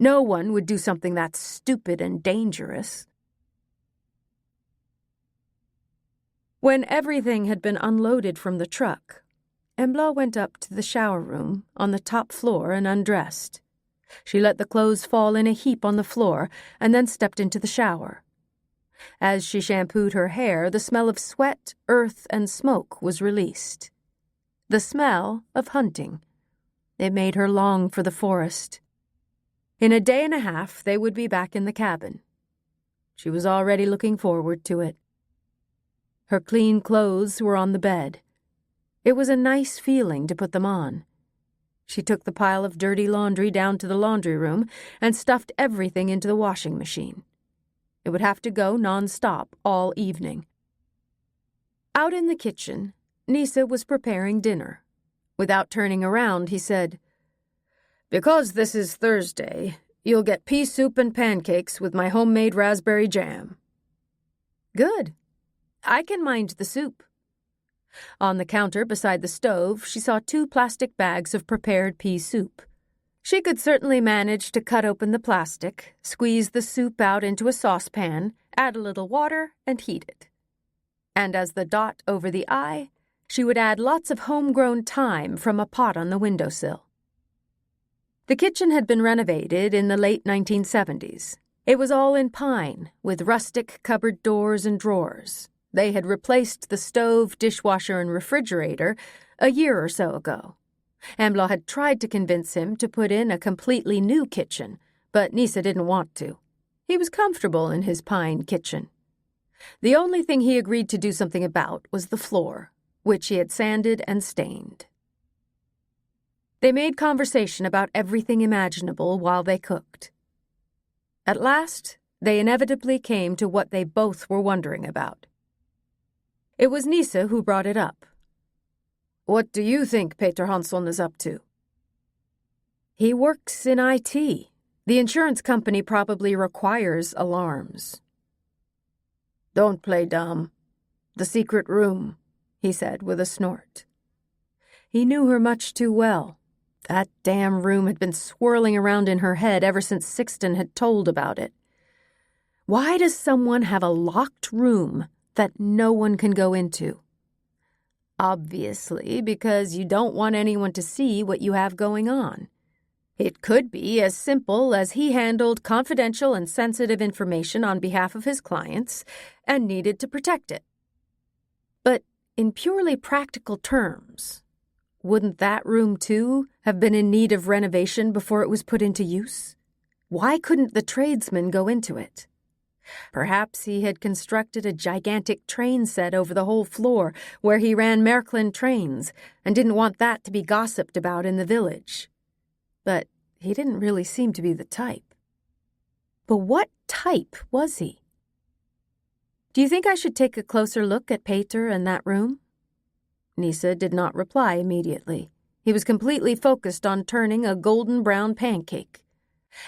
No one would do something that stupid and dangerous. When everything had been unloaded from the truck, Embla went up to the shower room on the top floor and undressed. She let the clothes fall in a heap on the floor and then stepped into the shower. As she shampooed her hair, the smell of sweat, earth, and smoke was released. The smell of hunting. It made her long for the forest. In a day and a half, they would be back in the cabin. She was already looking forward to it. Her clean clothes were on the bed. It was a nice feeling to put them on. She took the pile of dirty laundry down to the laundry room and stuffed everything into the washing machine. It would have to go non-stop all evening. Out in the kitchen, Nisa was preparing dinner. Without turning around, he said, "Because this is Thursday, you'll get pea soup and pancakes with my homemade raspberry jam." "Good. I can mind the soup." On the counter beside the stove, she saw 2 plastic bags of prepared pea soup. She could certainly manage to cut open the plastic, squeeze the soup out into a saucepan, add a little water, and heat it. And as the dot over the I, she would add lots of homegrown thyme from a pot on the windowsill. The kitchen had been renovated in the late 1970s. It was all in pine, with rustic cupboard doors and drawers. They had replaced the stove, dishwasher, and refrigerator a year or so ago. Embla had tried to convince him to put in a completely new kitchen, but Nisa didn't want to. He was comfortable in his pine kitchen. The only thing he agreed to do something about was the floor, which he had sanded and stained. They made conversation about everything imaginable while they cooked. At last, they inevitably came to what they both were wondering about. It was Nisa who brought it up. "What do you think Peter Hansson is up to?" "He works in IT. The insurance company probably requires alarms." "Don't play dumb. The secret room," he said with a snort. He knew her much too well. That damn room had been swirling around in her head ever since Sixten had told about it. Why does someone have a locked room that no one can go into? Obviously, because you don't want anyone to see what you have going on. It could be as simple as he handled confidential and sensitive information on behalf of his clients and needed to protect it. But in purely practical terms, wouldn't that room, too, have been in need of renovation before it was put into use? Why couldn't the tradesman go into it? Perhaps he had constructed a gigantic train set over the whole floor where he ran Märklin trains and didn't want that to be gossiped about in the village. But he didn't really seem to be the type. But what type was he? "Do you think I should take a closer look at Peter and that room?" Nisa did not reply immediately. He was completely focused on turning a golden brown pancake.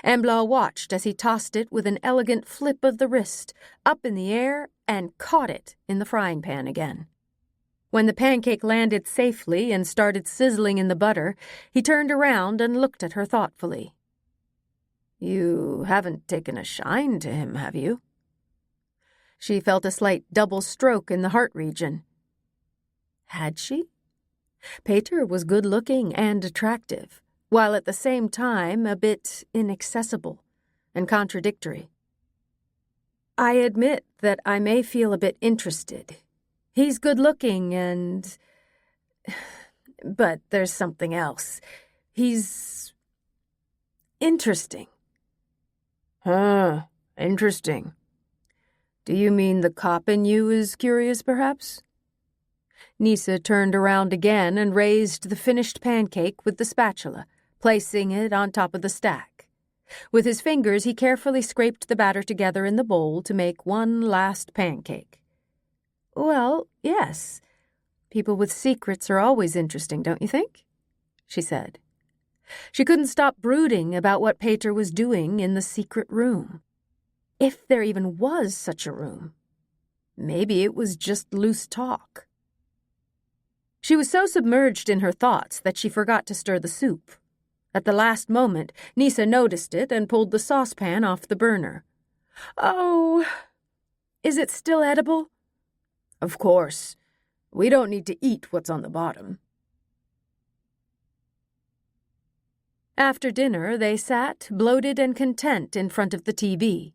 Embla watched as he tossed it with an elegant flip of the wrist, up in the air, and caught it in the frying pan again. When the pancake landed safely and started sizzling in the butter, he turned around and looked at her thoughtfully. "You haven't taken a shine to him, have you?" She felt a slight double stroke in the heart region. Had she? Peter was good-looking and attractive, while at the same time a bit inaccessible and contradictory. "I admit that I may feel a bit interested. He's good-looking and... but there's something else. He's... interesting." Interesting. Do you mean the cop in you is curious, perhaps?" Nisa turned around again and raised the finished pancake with the spatula, placing it on top of the stack. With his fingers, he carefully scraped the batter together in the bowl to make one last pancake. Well, yes. People with secrets are always interesting, don't you think? She said. She couldn't stop brooding about what Peter was doing in the secret room. If there even was such a room. Maybe it was just loose talk. She was so submerged in her thoughts that she forgot to stir the soup. At the last moment, Nisa noticed it and pulled the saucepan off the burner. Oh, is it still edible? Of course. We don't need to eat what's on the bottom. After dinner, they sat, bloated and content, in front of the TV.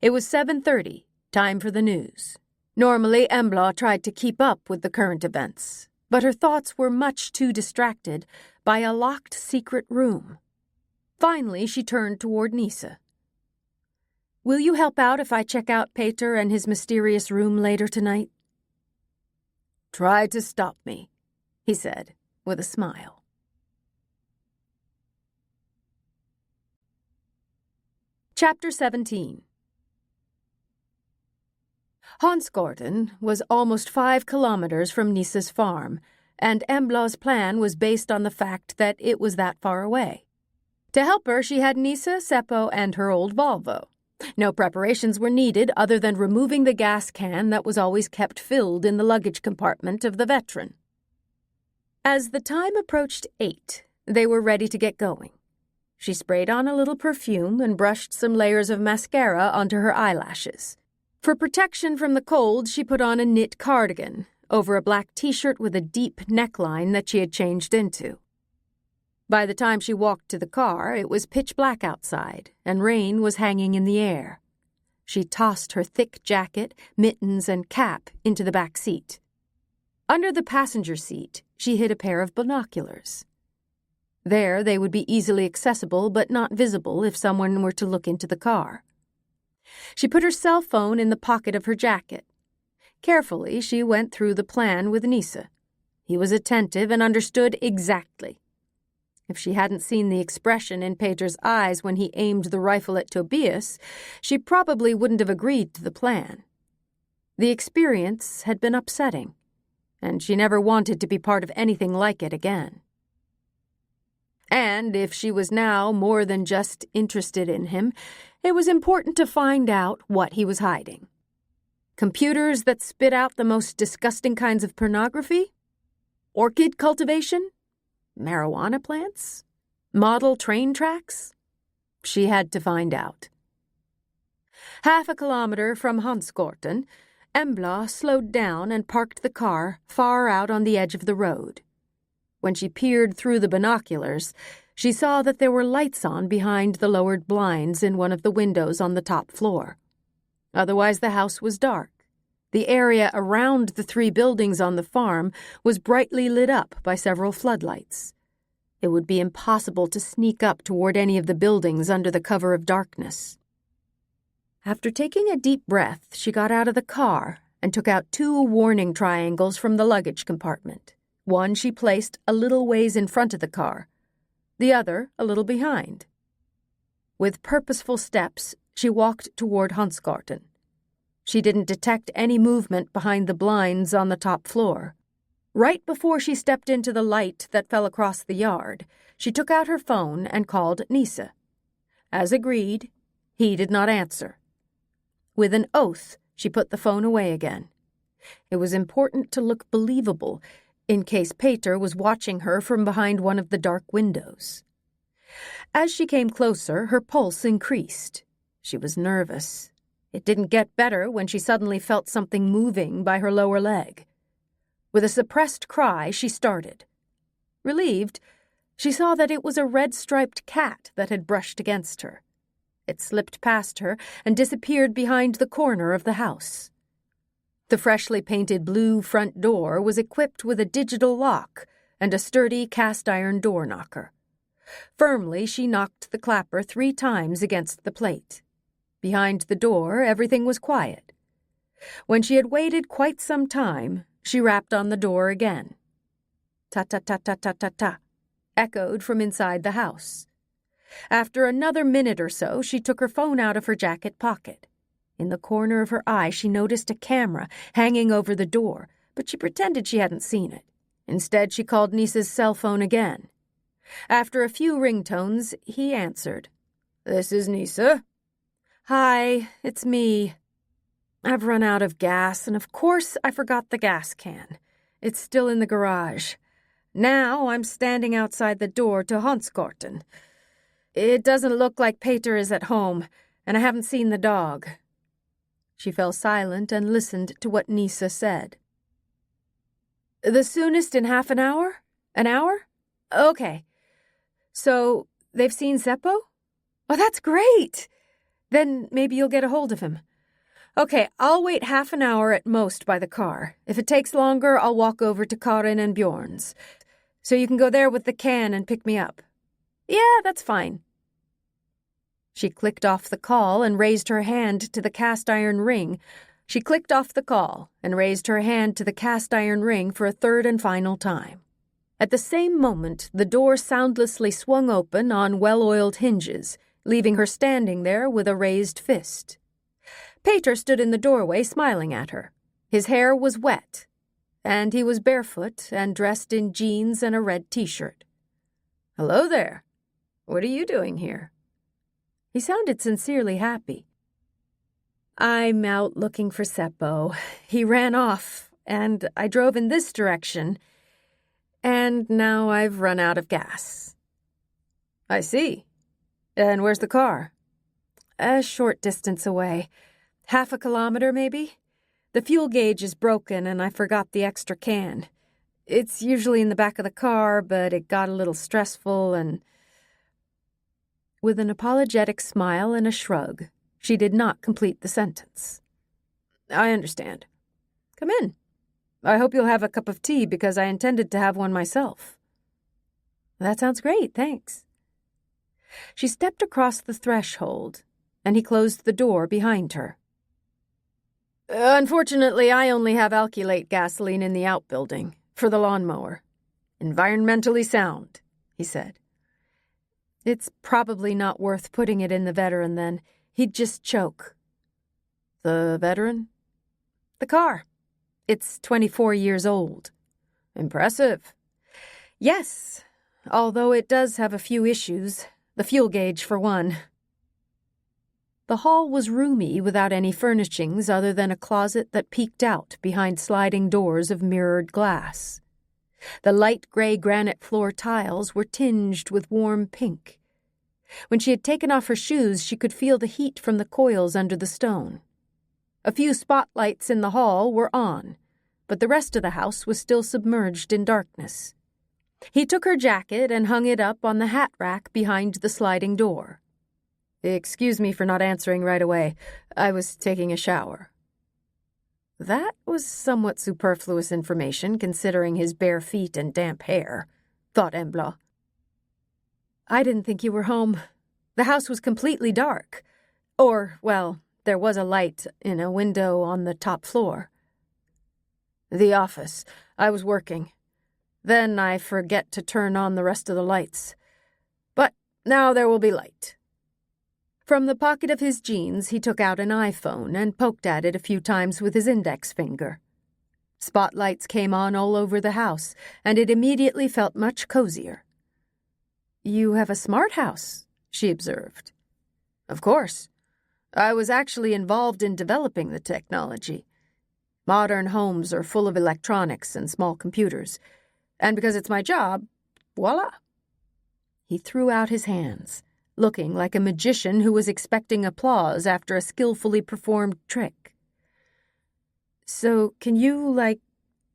It was 7:30, time for the news. Normally, Embla tried to keep up with the current events, but her thoughts were much too distracted by a locked secret room. Finally, she turned toward Nisa. Will you help out if I check out Peter and his mysterious room later tonight? Try to stop me, he said, with a smile. Chapter 17. Hansgården was almost 5 kilometers from Nisa's farm, and Embla's plan was based on the fact that it was that far away. To help her, she had Nisa, Seppo, and her old Volvo. No preparations were needed other than removing the gas can that was always kept filled in the luggage compartment of the veteran. As the time approached 8, they were ready to get going. She sprayed on a little perfume and brushed some layers of mascara onto her eyelashes. For protection from the cold, she put on a knit cardigan over a black t-shirt with a deep neckline that she had changed into. By the time she walked to the car, it was pitch black outside, and rain was hanging in the air. She tossed her thick jacket, mittens, and cap into the back seat. Under the passenger seat, she hid a pair of binoculars. There, they would be easily accessible but not visible if someone were to look into the car. She put her cell phone in the pocket of her jacket. Carefully, she went through the plan with Nisa. He was attentive and understood exactly. If she hadn't seen the expression in Peter's eyes when he aimed the rifle at Tobias, she probably wouldn't have agreed to the plan. The experience had been upsetting, and she never wanted to be part of anything like it again. And if she was now more than just interested in him, it was important to find out what he was hiding. Computers that spit out the most disgusting kinds of pornography? Orchid cultivation? Marijuana plants? Model train tracks? She had to find out. 1/2 kilometer from Hansgården, Embla slowed down and parked the car far out on the edge of the road. When she peered through the binoculars, she saw that there were lights on behind the lowered blinds in one of the windows on the top floor. Otherwise, the house was dark. The area around the 3 buildings on the farm was brightly lit up by several floodlights. It would be impossible to sneak up toward any of the buildings under the cover of darkness. After taking a deep breath, she got out of the car and took out 2 warning triangles from the luggage compartment. One she placed a little ways in front of the car, the other a little behind. With purposeful steps, she walked toward Hansgården. She didn't detect any movement behind the blinds on the top floor. Right before she stepped into the light that fell across the yard, she took out her phone and called Nisa. As agreed, he did not answer. With an oath, she put the phone away again. It was important to look believable, in case Peter was watching her from behind one of the dark windows. As she came closer, her pulse increased. She was nervous. It didn't get better when she suddenly felt something moving by her lower leg. With a suppressed cry, she started. Relieved, she saw that it was a red-striped cat that had brushed against her. It slipped past her and disappeared behind the corner of the house. The freshly painted blue front door was equipped with a digital lock and a sturdy cast-iron door knocker. Firmly, she knocked the clapper 3 times against the plate. Behind the door, everything was quiet. When she had waited quite some time, she rapped on the door again. Ta-ta-ta-ta-ta-ta-ta, echoed from inside the house. After another minute or so, she took her phone out of her jacket pocket. In the corner of her eye, she noticed a camera hanging over the door, but she pretended she hadn't seen it. Instead, she called Nisa's cell phone again. After a few ringtones, he answered. "This is Nisa." "Hi, it's me. I've run out of gas, and of course I forgot the gas can. It's still in the garage. Now I'm standing outside the door to Hansgarten. It doesn't look like Peter is at home, and I haven't seen the dog." She fell silent and listened to what Nisa said. "The soonest in half an hour? An hour? Okay. So they've seen Seppo? Oh, that's great! Then maybe you'll get a hold of him. Okay, I'll wait half an hour at most by the car. If it takes longer, I'll walk over to Karin and Bjorn's. So you can go there with the can and pick me up." "Yeah, that's fine." She clicked off the call and raised her hand to the cast-iron ring. She clicked off the call and raised her hand to the cast-iron ring for a third and final time. At the same moment, the door soundlessly swung open on well-oiled hinges, leaving her standing there with a raised fist. Peter stood in the doorway smiling at her. His hair was wet, and he was barefoot and dressed in jeans and a red t-shirt. "Hello there. What are you doing here?" He sounded sincerely happy. "I'm out looking for Seppo. He ran off, and I drove in this direction, and now I've run out of gas." "I see. And where's the car?" "A short distance away. 1/2 kilometer, maybe. The fuel gauge is broken, and I forgot the extra can. It's usually in the back of the car, but it got a little stressful and—" With an apologetic smile and a shrug, she did not complete the sentence. "I understand. Come in. I hope you'll have a cup of tea because I intended to have one myself." "That sounds great, thanks." She stepped across the threshold, and he closed the door behind her. "Unfortunately, I only have alkylate gasoline in the outbuilding for the lawnmower. Environmentally sound," he said. "It's probably not worth putting it in the veteran, then. He'd just choke." "The veteran?" "The car. It's 24 years old." "Impressive." "Yes, although it does have a few issues. The fuel gauge, for one." The hall was roomy without any furnishings other than a closet that peeked out behind sliding doors of mirrored glass. The light gray granite floor tiles were tinged with warm pink. When she had taken off her shoes, she could feel the heat from the coils under the stone. A few spotlights in the hall were on, but the rest of the house was still submerged in darkness. He took her jacket and hung it up on the hat rack behind the sliding door. "Excuse me for not answering right away. I was taking a shower." That was somewhat superfluous information, considering his bare feet and damp hair, thought Embla. "I didn't think you were home. The house was completely dark. Or, well, there was a light in a window on the top floor." "The office. I was working. Then I forget to turn on the rest of the lights. But now there will be light." From the pocket of his jeans, he took out an iPhone and poked at it a few times with his index finger. Spotlights came on all over the house, and it immediately felt much cozier. "You have a smart house," she observed. "Of course. I was actually involved in developing the technology. Modern homes are full of electronics and small computers. And because it's my job, voila." He threw out his hands, looking like a magician who was expecting applause after a skillfully performed trick. "So can you,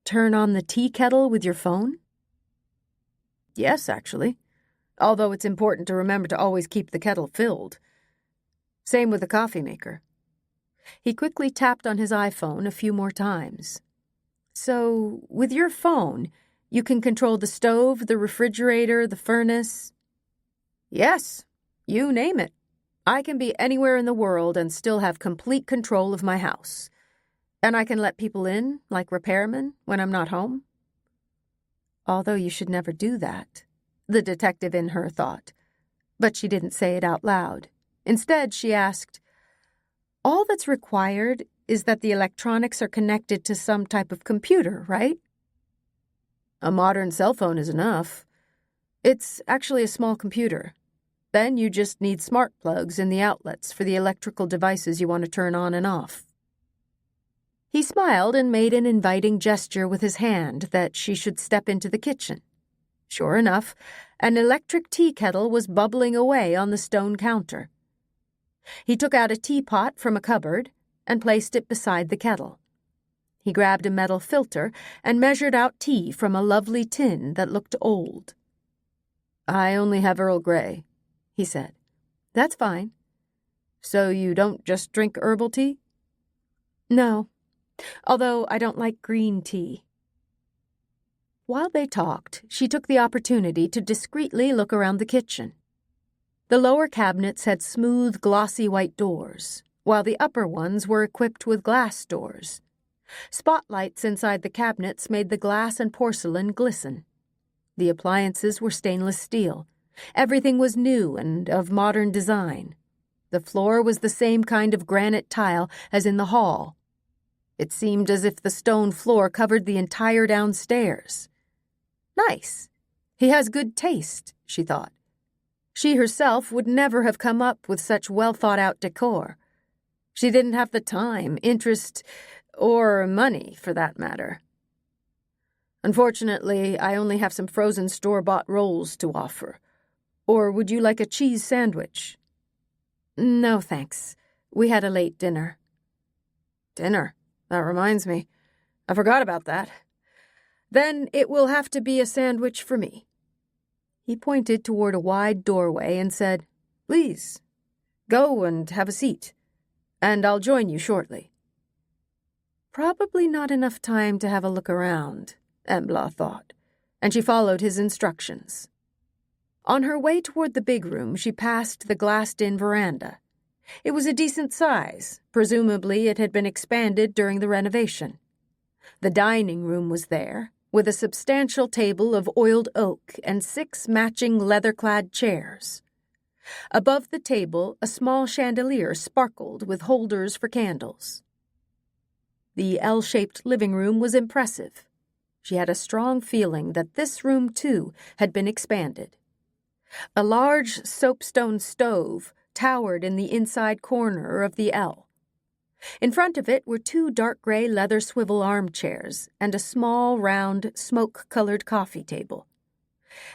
turn on the tea kettle with your phone?" "Yes, actually. Although it's important to remember to always keep the kettle filled. Same with the coffee maker." He quickly tapped on his iPhone a few more times. "So, with your phone, you can control the stove, the refrigerator, the furnace?" "Yes. You name it. I can be anywhere in the world and still have complete control of my house. And I can let people in, like repairmen, when I'm not home." Although you should never do that, the detective in her thought. But she didn't say it out loud. Instead, she asked, All that's required is that the electronics are connected to some type of computer, right? A modern cell phone is enough. It's actually a small computer. Then you just need smart plugs in the outlets for the electrical devices you want to turn on and off. He smiled and made an inviting gesture with his hand that she should step into the kitchen. Sure enough, an electric tea kettle was bubbling away on the stone counter. He took out a teapot from a cupboard and placed it beside the kettle. He grabbed a metal filter and measured out tea from a lovely tin that looked old. "I only have Earl Grey," he said. "That's fine." "So you don't just drink herbal tea?" "No, although I don't like green tea." While they talked, she took the opportunity to discreetly look around the kitchen. The lower cabinets had smooth, glossy white doors, while the upper ones were equipped with glass doors. Spotlights inside the cabinets made the glass and porcelain glisten. The appliances were stainless steel. Everything was new and of modern design. The floor was the same kind of granite tile as in the hall. It seemed as if the stone floor covered the entire downstairs. Nice. He has good taste, she thought. She herself would never have come up with such well-thought-out decor. She didn't have the time, interest, or money, for that matter. "Unfortunately, I only have some frozen store-bought rolls to offer. Or would you like a cheese sandwich?" "No, thanks. We had a late dinner." "Dinner? That reminds me. I forgot about that. Then it will have to be a sandwich for me." He pointed toward a wide doorway and said, "Please, go and have a seat, and I'll join you shortly." Probably not enough time to have a look around, Embla thought, and she followed his instructions. On her way toward the big room, she passed the glassed-in veranda. It was a decent size. Presumably it had been expanded during the renovation. The dining room was there, with a substantial table of oiled oak and 6 matching leather-clad chairs. Above the table, a small chandelier sparkled with holders for candles. The L-shaped living room was impressive. She had a strong feeling that this room, too, had been expanded. A large soapstone stove towered in the inside corner of the L. In front of it were 2 dark gray leather swivel armchairs and a small, round, smoke-colored coffee table.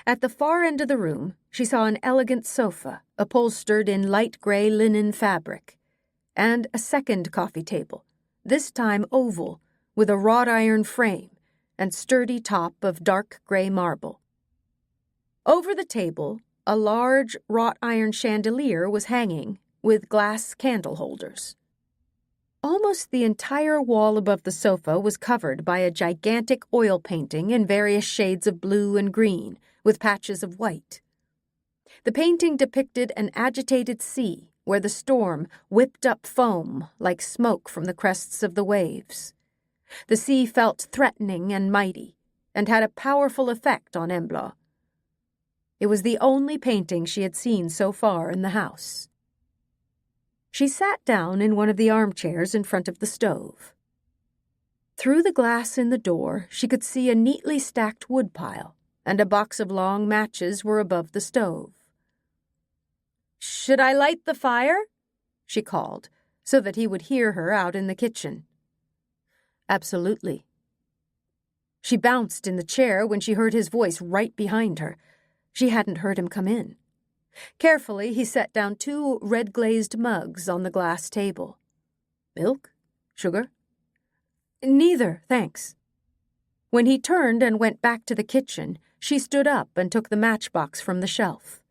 At the far end of the room, she saw an elegant sofa upholstered in light gray linen fabric, and a second coffee table, this time oval, with a wrought-iron frame and sturdy top of dark gray marble. Over the table, a large wrought-iron chandelier was hanging, with glass candle holders. Almost the entire wall above the sofa was covered by a gigantic oil painting in various shades of blue and green, with patches of white. The painting depicted an agitated sea where the storm whipped up foam like smoke from the crests of the waves. The sea felt threatening and mighty, and had a powerful effect on Embla. It was the only painting she had seen so far in the house. She sat down in one of the armchairs in front of the stove. Through the glass in the door, she could see a neatly stacked woodpile, and a box of long matches were above the stove. "Should I light the fire?" she called, so that he would hear her out in the kitchen. "Absolutely." She bounced in the chair when she heard his voice right behind her. She hadn't heard him come in. Carefully, he set down 2 red-glazed mugs on the glass table. "Milk? Sugar?" "Neither, thanks." When he turned and went back to the kitchen, she stood up and took the matchbox from the shelf.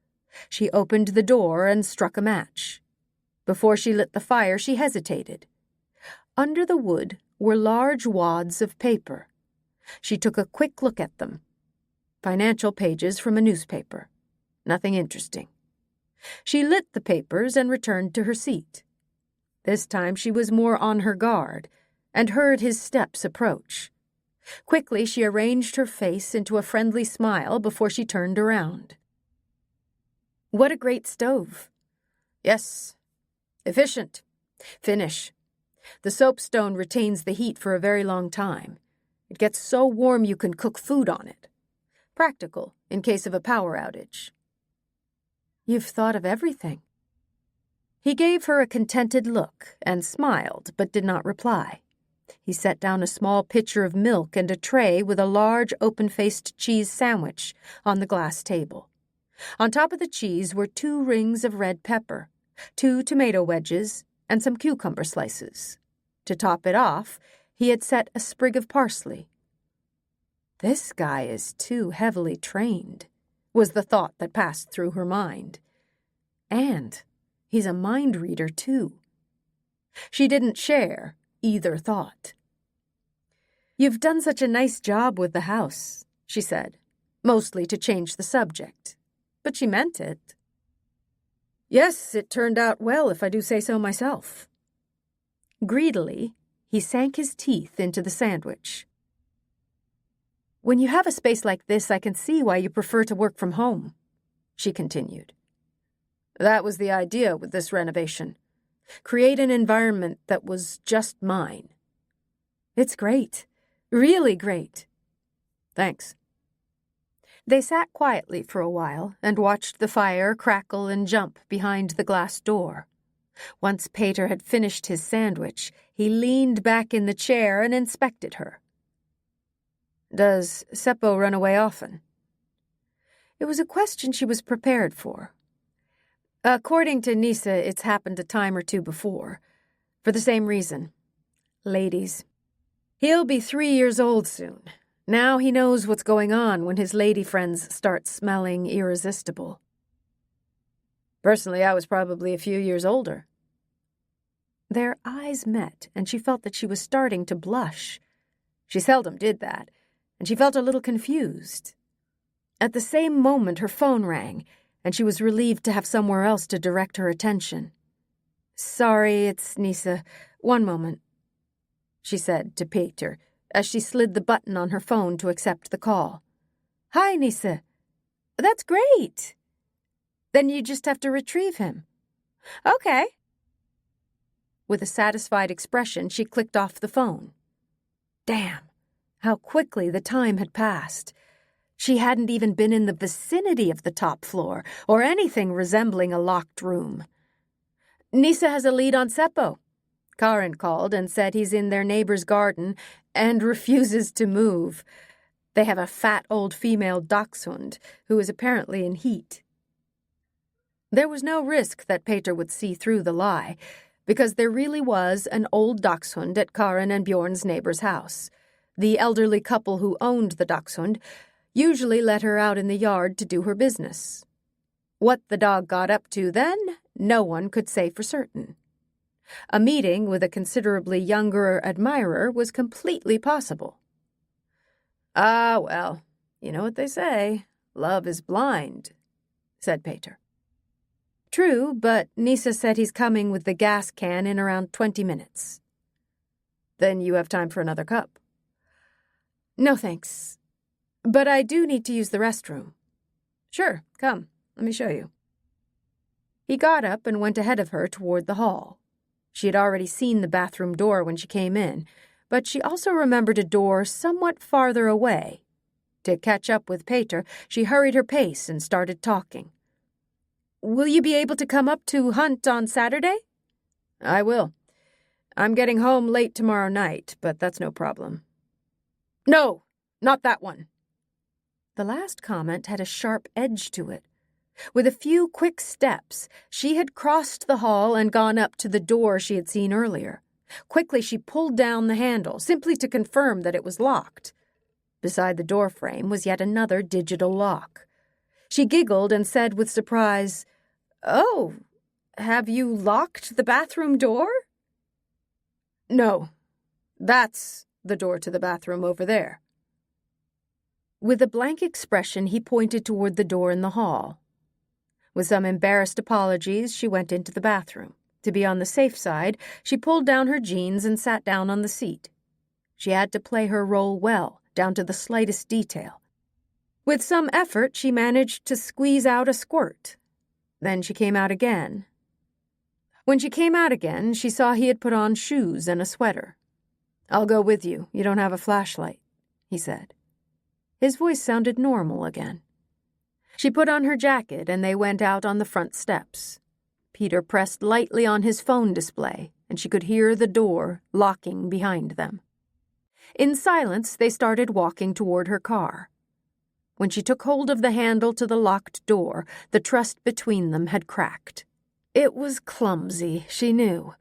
She opened the door and struck a match. Before she lit the fire, she hesitated. Under the wood were large wads of paper. She took a quick look at them. Financial pages from a newspaper. Nothing interesting. She lit the papers and returned to her seat. This time she was more on her guard and heard his steps approach. Quickly she arranged her face into a friendly smile before she turned around. "What a great stove." "Yes. Efficient. Finish. The soapstone retains the heat for a very long time. It gets so warm you can cook food on it. Practical in case of a power outage. You've thought of everything. He gave her a contented look and smiled, but did not reply. He set down a small pitcher of milk and a tray with a large open-faced cheese sandwich on the glass table. On top of the cheese were 2 rings of red pepper, 2 tomato wedges, and some cucumber slices. To top it off, he had set a sprig of parsley. This guy is too heavily trained, was the thought that passed through her mind. And he's a mind reader, too. She didn't share either thought. You've done such a nice job with the house, she said, mostly to change the subject. But she meant it. Yes, it turned out well, if I do say so myself. Greedily, he sank his teeth into the sandwich. When you have a space like this, I can see why you prefer to work from home, she continued. That was the idea with this renovation. Create an environment that was just mine. It's great. Really great. Thanks. They sat quietly for a while and watched the fire crackle and jump behind the glass door. Once Peter had finished his sandwich, he leaned back in the chair and inspected her. Does Seppo run away often? It was a question she was prepared for. According to Nisa, it's happened a time or 2 before. For the same reason. Ladies. He'll be 3 years old soon. Now he knows what's going on when his lady friends start smelling irresistible. Personally, I was probably a few years older. Their eyes met, and she felt that she was starting to blush. She seldom did that, and she felt a little confused. At the same moment, her phone rang, and she was relieved to have somewhere else to direct her attention. Sorry, it's Nisa. One moment, she said to Peter, as she slid the button on her phone to accept the call. Hi, Nisa. That's great. Then you just have to retrieve him. Okay. With a satisfied expression, she clicked off the phone. Damn, how quickly the time had passed. She hadn't even been in the vicinity of the top floor, or anything resembling a locked room. Nisa has a lead on Seppo. Karin called and said he's in their neighbor's garden and refuses to move. They have a fat old female dachshund who is apparently in heat. There was no risk that Peter would see through the lie, because there really was an old dachshund at Karin and Bjorn's neighbor's house. The elderly couple who owned the dachshund usually let her out in the yard to do her business. What the dog got up to then, no one could say for certain. A meeting with a considerably younger admirer was completely possible. Ah, well, you know what they say, love is blind, said Peter. True, but Nisa said he's coming with the gas can in around 20 minutes. Then you have time for another cup. No, thanks. But I do need to use the restroom. Sure, come, let me show you. He got up and went ahead of her toward the hall. She had already seen the bathroom door when she came in, but she also remembered a door somewhat farther away. To catch up with Peter, she hurried her pace and started talking. Will you be able to come up to hunt on Saturday? I will. I'm getting home late tomorrow night, but that's no problem. No, not that one. The last comment had a sharp edge to it. With a few quick steps, she had crossed the hall and gone up to the door she had seen earlier. Quickly, she pulled down the handle, simply to confirm that it was locked. Beside the door frame was yet another digital lock. She giggled and said with surprise, Oh, have you locked the bathroom door? No, that's the door to the bathroom over there. With a blank expression, he pointed toward the door in the hall. With some embarrassed apologies, she went into the bathroom. To be on the safe side, she pulled down her jeans and sat down on the seat. She had to play her role well, down to the slightest detail. With some effort, she managed to squeeze out a squirt. Then she came out again. When she came out again, she saw he had put on shoes and a sweater. "I'll go with you. You don't have a flashlight," he said. His voice sounded normal again. She put on her jacket and they went out on the front steps. Peter pressed lightly on his phone display, and she could hear the door locking behind them. In silence, they started walking toward her car. When she took hold of the handle to the locked door, the trust between them had cracked. It was clumsy, she knew.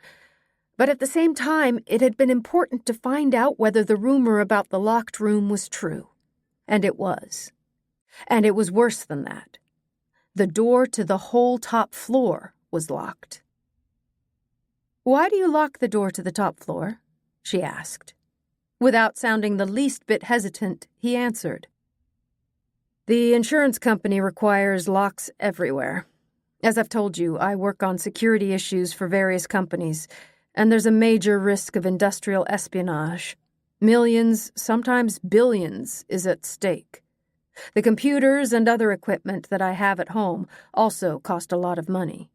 But at the same time, it had been important to find out whether the rumor about the locked room was true. And it was. And it was worse than that. The door to the whole top floor was locked. "Why do you lock the door to the top floor?" she asked. Without sounding the least bit hesitant, he answered. "The insurance company requires locks everywhere. As I've told you, I work on security issues for various companies, and there's a major risk of industrial espionage. Millions, sometimes billions, is at stake. The computers and other equipment that I have at home also cost a lot of money."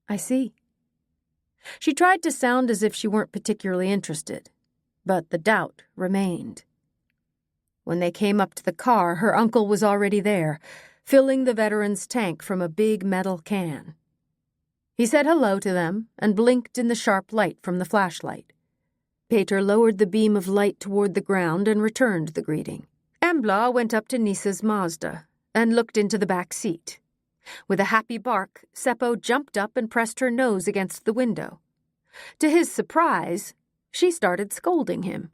"I see." She tried to sound as if she weren't particularly interested, but the doubt remained. When they came up to the car, her uncle was already there, filling the veteran's tank from a big metal can. He said hello to them and blinked in the sharp light from the flashlight. Peter lowered the beam of light toward the ground and returned the greeting. Embla went up to Nisa's Mazda and looked into the back seat. With a happy bark, Seppo jumped up and pressed her nose against the window. To his surprise, she started scolding him.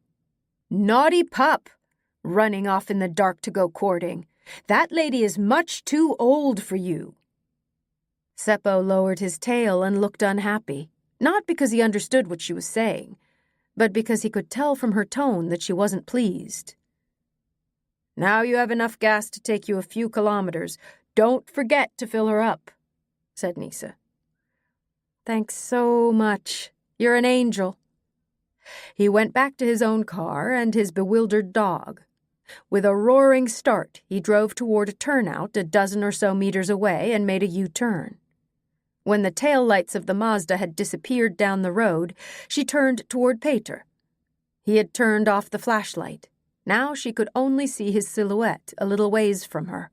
"Naughty pup! Running off in the dark to go courting. That lady is much too old for you." Seppo lowered his tail and looked unhappy, not because he understood what she was saying, but because he could tell from her tone that she wasn't pleased. "Now you have enough gas to take you a few kilometers. Don't forget to fill her up," said Nisa. "Thanks so much. You're an angel." He went back to his own car and his bewildered dog. With a roaring start, he drove toward a turnout a dozen or so meters away and made a U-turn. When the tail lights of the Mazda had disappeared down the road, she turned toward Peter. He had turned off the flashlight. Now she could only see his silhouette a little ways from her.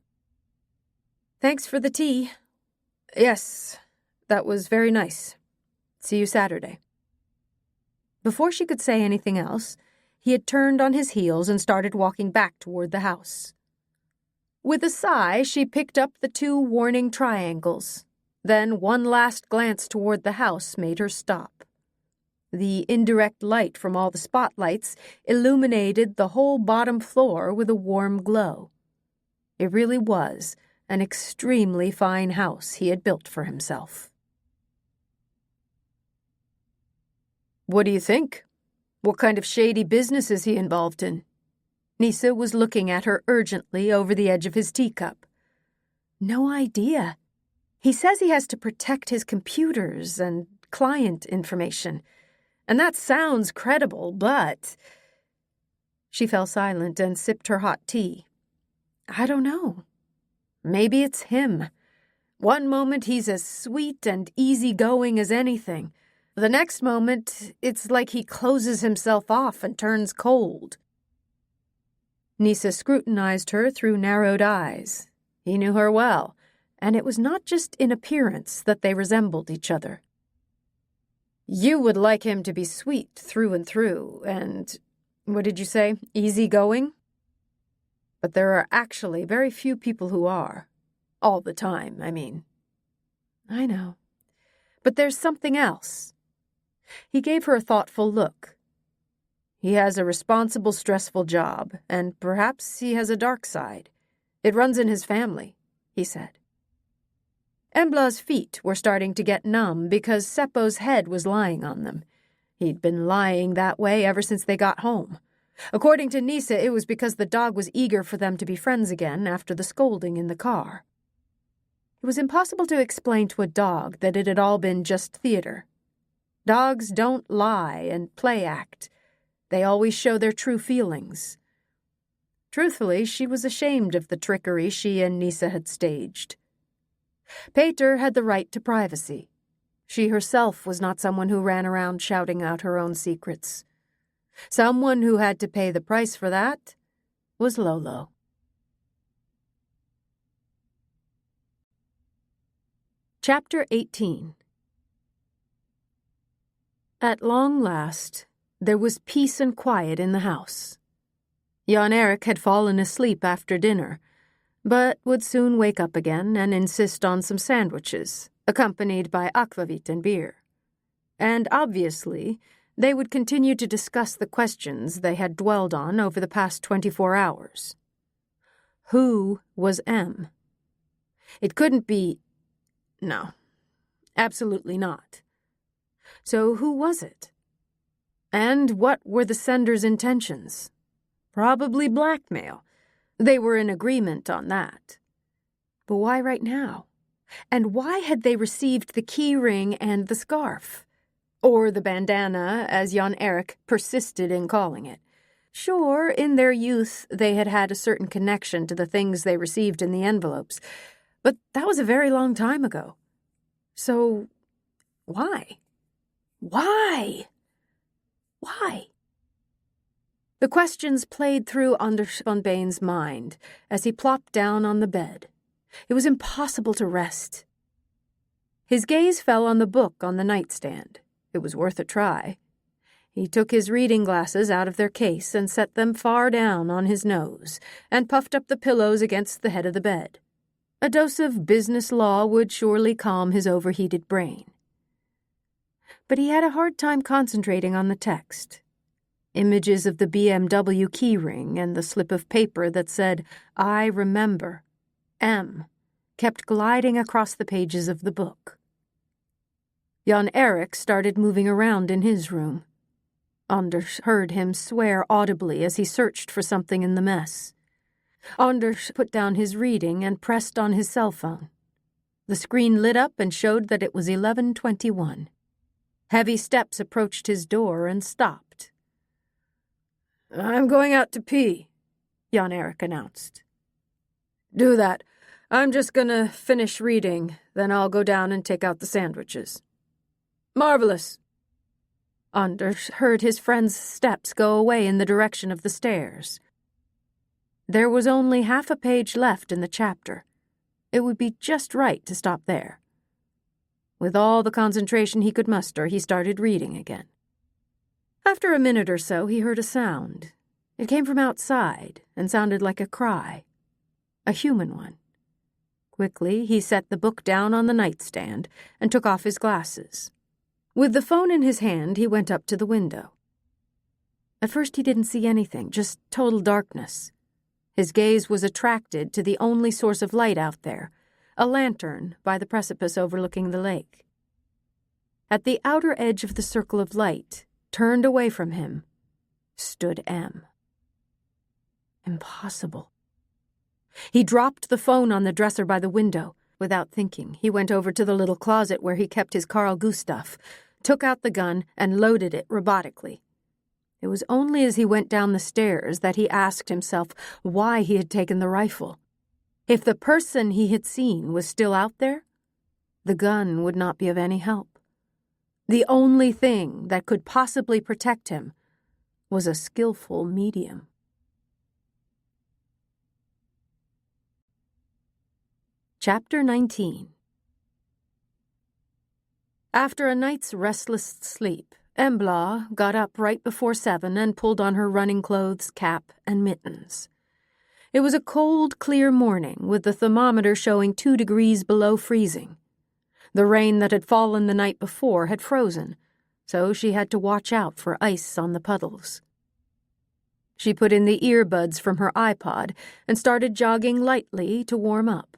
"Thanks for the tea." "Yes, that was very nice. See you Saturday." Before she could say anything else, he had turned on his heels and started walking back toward the house. With a sigh, she picked up the 2 warning triangles. Then one last glance toward the house made her stop. The indirect light from all the spotlights illuminated the whole bottom floor with a warm glow. It really was an extremely fine house he had built for himself. "What do you think? What kind of shady business is he involved in?" Nisa was looking at her urgently over the edge of his teacup. "No idea. He says he has to protect his computers and client information. And that sounds credible, but—" She fell silent and sipped her hot tea. "I don't know. Maybe it's him. One moment he's as sweet and easygoing as anything. The next moment, it's like he closes himself off and turns cold." Nisa scrutinized her through narrowed eyes. He knew her well, and it was not just in appearance that they resembled each other. "You would like him to be sweet through and through, and, what did you say, easygoing? But there are actually very few people who are. All the time, I mean." "I know. But there's something else." He gave her a thoughtful look. "He has a responsible, stressful job, and perhaps he has a dark side. It runs in his family," he said. Embla's feet were starting to get numb because Seppo's head was lying on them. He'd been lying that way ever since they got home. According to Nisa, it was because the dog was eager for them to be friends again after the scolding in the car. It was impossible to explain to a dog that it had all been just theater. Dogs don't lie and play act. They always show their true feelings. Truthfully, she was ashamed of the trickery she and Nisa had staged. Peter had the right to privacy. She herself was not someone who ran around shouting out her own secrets. Someone who had to pay the price for that was Lolo. Chapter 18. At long last, there was peace and quiet in the house. Jan Erik had fallen asleep after dinner, but would soon wake up again and insist on some sandwiches, accompanied by aquavit and beer. And obviously, they would continue to discuss the questions they had dwelled on over the past 24 hours. Who was M? It couldn't be... No, absolutely not. So who was it? And what were the sender's intentions? Probably blackmail. They were in agreement on that. But why right now? And why had they received the key ring and the scarf? Or the bandana, as Jan Erik persisted in calling it. Sure, in their youth they had had a certain connection to the things they received in the envelopes, but that was a very long time ago. So, why? Why? Why? The questions played through Anders von Bain's mind as he plopped down on the bed. It was impossible to rest. His gaze fell on the book on the nightstand. It was worth a try. He took his reading glasses out of their case and set them far down on his nose and puffed up the pillows against the head of the bed. A dose of business law would surely calm his overheated brain. But he had a hard time concentrating on the text. Images of the BMW keyring and the slip of paper that said, "I remember, M," kept gliding across the pages of the book. Jan Erik started moving around in his room. Anders heard him swear audibly as he searched for something in the mess. Anders put down his reading and pressed on his cell phone. The screen lit up and showed that it was 11:21. Heavy steps approached his door and stopped. "I'm going out to pee," Jan Erik announced. "Do that. I'm just gonna finish reading, then I'll go down and take out the sandwiches." "Marvelous." Anders heard his friend's steps go away in the direction of the stairs. There was only half a page left in the chapter. It would be just right to stop there. With all the concentration he could muster, he started reading again. After a minute or so, he heard a sound. It came from outside and sounded like a cry. A human one. Quickly, he set the book down on the nightstand and took off his glasses. With the phone in his hand, he went up to the window. At first, he didn't see anything, just total darkness. His gaze was attracted to the only source of light out there, a lantern by the precipice overlooking the lake. At the outer edge of the circle of light, turned away from him, stood M. Impossible. He dropped the phone on the dresser by the window. Without thinking, he went over to the little closet where he kept his Carl Gustaf, took out the gun, and loaded it robotically. It was only as he went down the stairs that he asked himself why he had taken the rifle. If the person he had seen was still out there, the gun would not be of any help. The only thing that could possibly protect him was a skillful medium. Chapter 19. After a night's restless sleep, Embla got up right before 7 and pulled on her running clothes, cap, and mittens. It was a cold, clear morning, with the thermometer showing 2 degrees below freezing. The rain that had fallen the night before had frozen, so she had to watch out for ice on the puddles. She put in the earbuds from her iPod and started jogging lightly to warm up.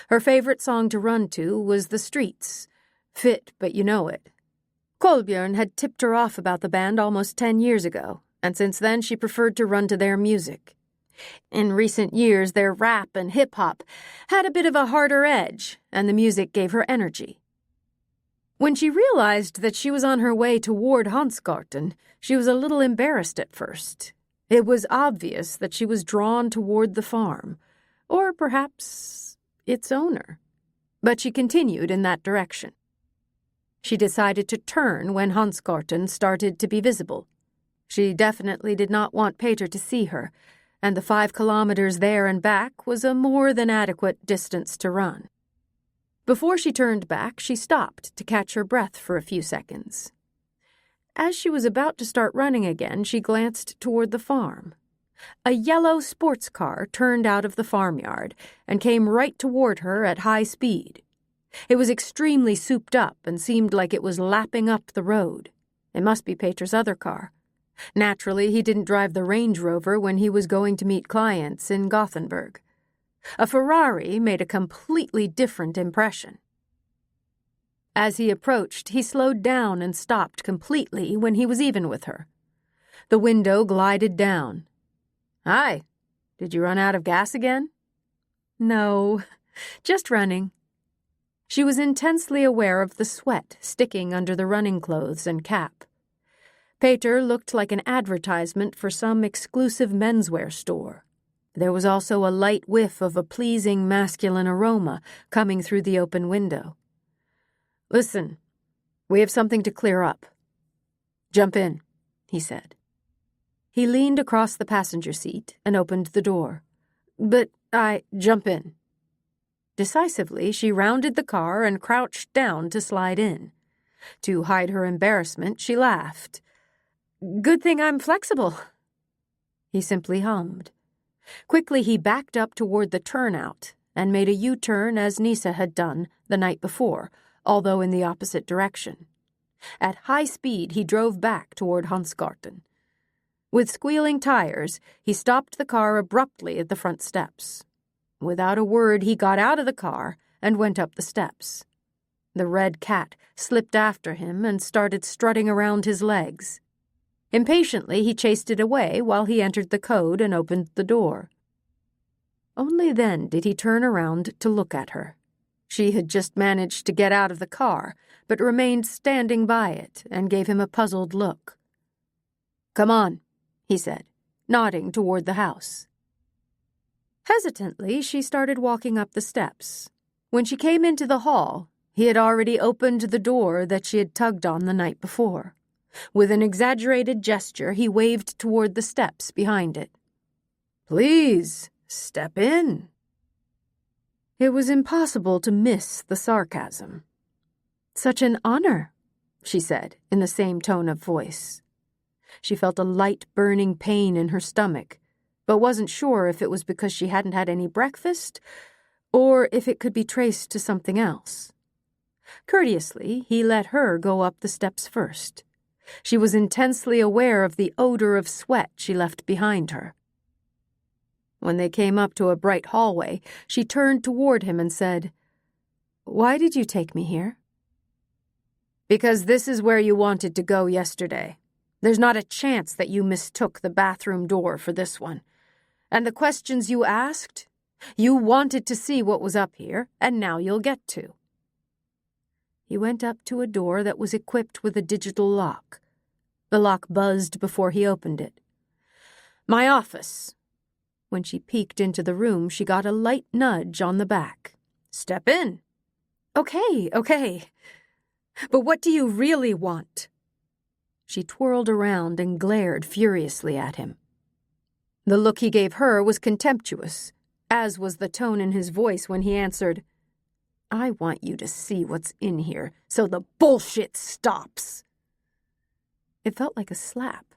Her favorite song to run to was The Streets, Fit But You Know It. Kolbjörn had tipped her off about the band almost 10 years ago, and since then she preferred to run to their music. In recent years, their rap and hip-hop had a bit of a harder edge, and the music gave her energy. When she realized that she was on her way toward Hansgarten, she was a little embarrassed at first. It was obvious that she was drawn toward the farm, or perhaps its owner. But she continued in that direction. She decided to turn when Hansgarten started to be visible. She definitely did not want Peter to see her, and the 5 kilometers there and back was a more than adequate distance to run. Before she turned back, she stopped to catch her breath for a few seconds. As she was about to start running again, she glanced toward the farm. A yellow sports car turned out of the farmyard and came right toward her at high speed. It was extremely souped up and seemed like it was lapping up the road. It must be Peter's other car. Naturally, he didn't drive the Range Rover when he was going to meet clients in Gothenburg. A Ferrari made a completely different impression. As he approached, he slowed down and stopped completely when he was even with her. The window glided down. "Hi, did you run out of gas again?" "No, just running." She was intensely aware of the sweat sticking under the running clothes and cap. Peter looked like an advertisement for some exclusive menswear store. There was also a light whiff of a pleasing masculine aroma coming through the open window. "Listen, we have something to clear up." "Jump in," he said. He leaned across the passenger seat and opened the door. "But jump in." Decisively, she rounded the car and crouched down to slide in. To hide her embarrassment, she laughed. "Good thing I'm flexible." He simply hummed. Quickly, he backed up toward the turnout and made a U-turn as Nisa had done the night before, although in the opposite direction. At high speed, he drove back toward Hansgarten. With squealing tires, he stopped the car abruptly at the front steps. Without a word, he got out of the car and went up the steps. The red cat slipped after him and started strutting around his legs. Impatiently, he chased it away while he entered the code and opened the door. Only then did he turn around to look at her. She had just managed to get out of the car, but remained standing by it and gave him a puzzled look. "Come on," he said, nodding toward the house. Hesitantly, she started walking up the steps. When she came into the hall, he had already opened the door that she had tugged on the night before. With an exaggerated gesture, he waved toward the steps behind it. "Please, step in." It was impossible to miss the sarcasm. "Such an honor," she said in the same tone of voice. She felt a light burning pain in her stomach, but wasn't sure if it was because she hadn't had any breakfast or if it could be traced to something else. Courteously, he let her go up the steps first. She was intensely aware of the odor of sweat she left behind her. When they came up to a bright hallway, she turned toward him and said, "Why did you take me here?" "Because this is where you wanted to go yesterday. There's not a chance that you mistook the bathroom door for this one. And the questions you asked, you wanted to see what was up here, and now you'll get to." He went up to a door that was equipped with a digital lock. The lock buzzed before he opened it. "My office." When she peeked into the room, she got a light nudge on the back. "Step in." Okay. But what do you really want?" She twirled around and glared furiously at him. The look he gave her was contemptuous, as was the tone in his voice when he answered, "I want you to see what's in here, so the bullshit stops." It felt like a slap,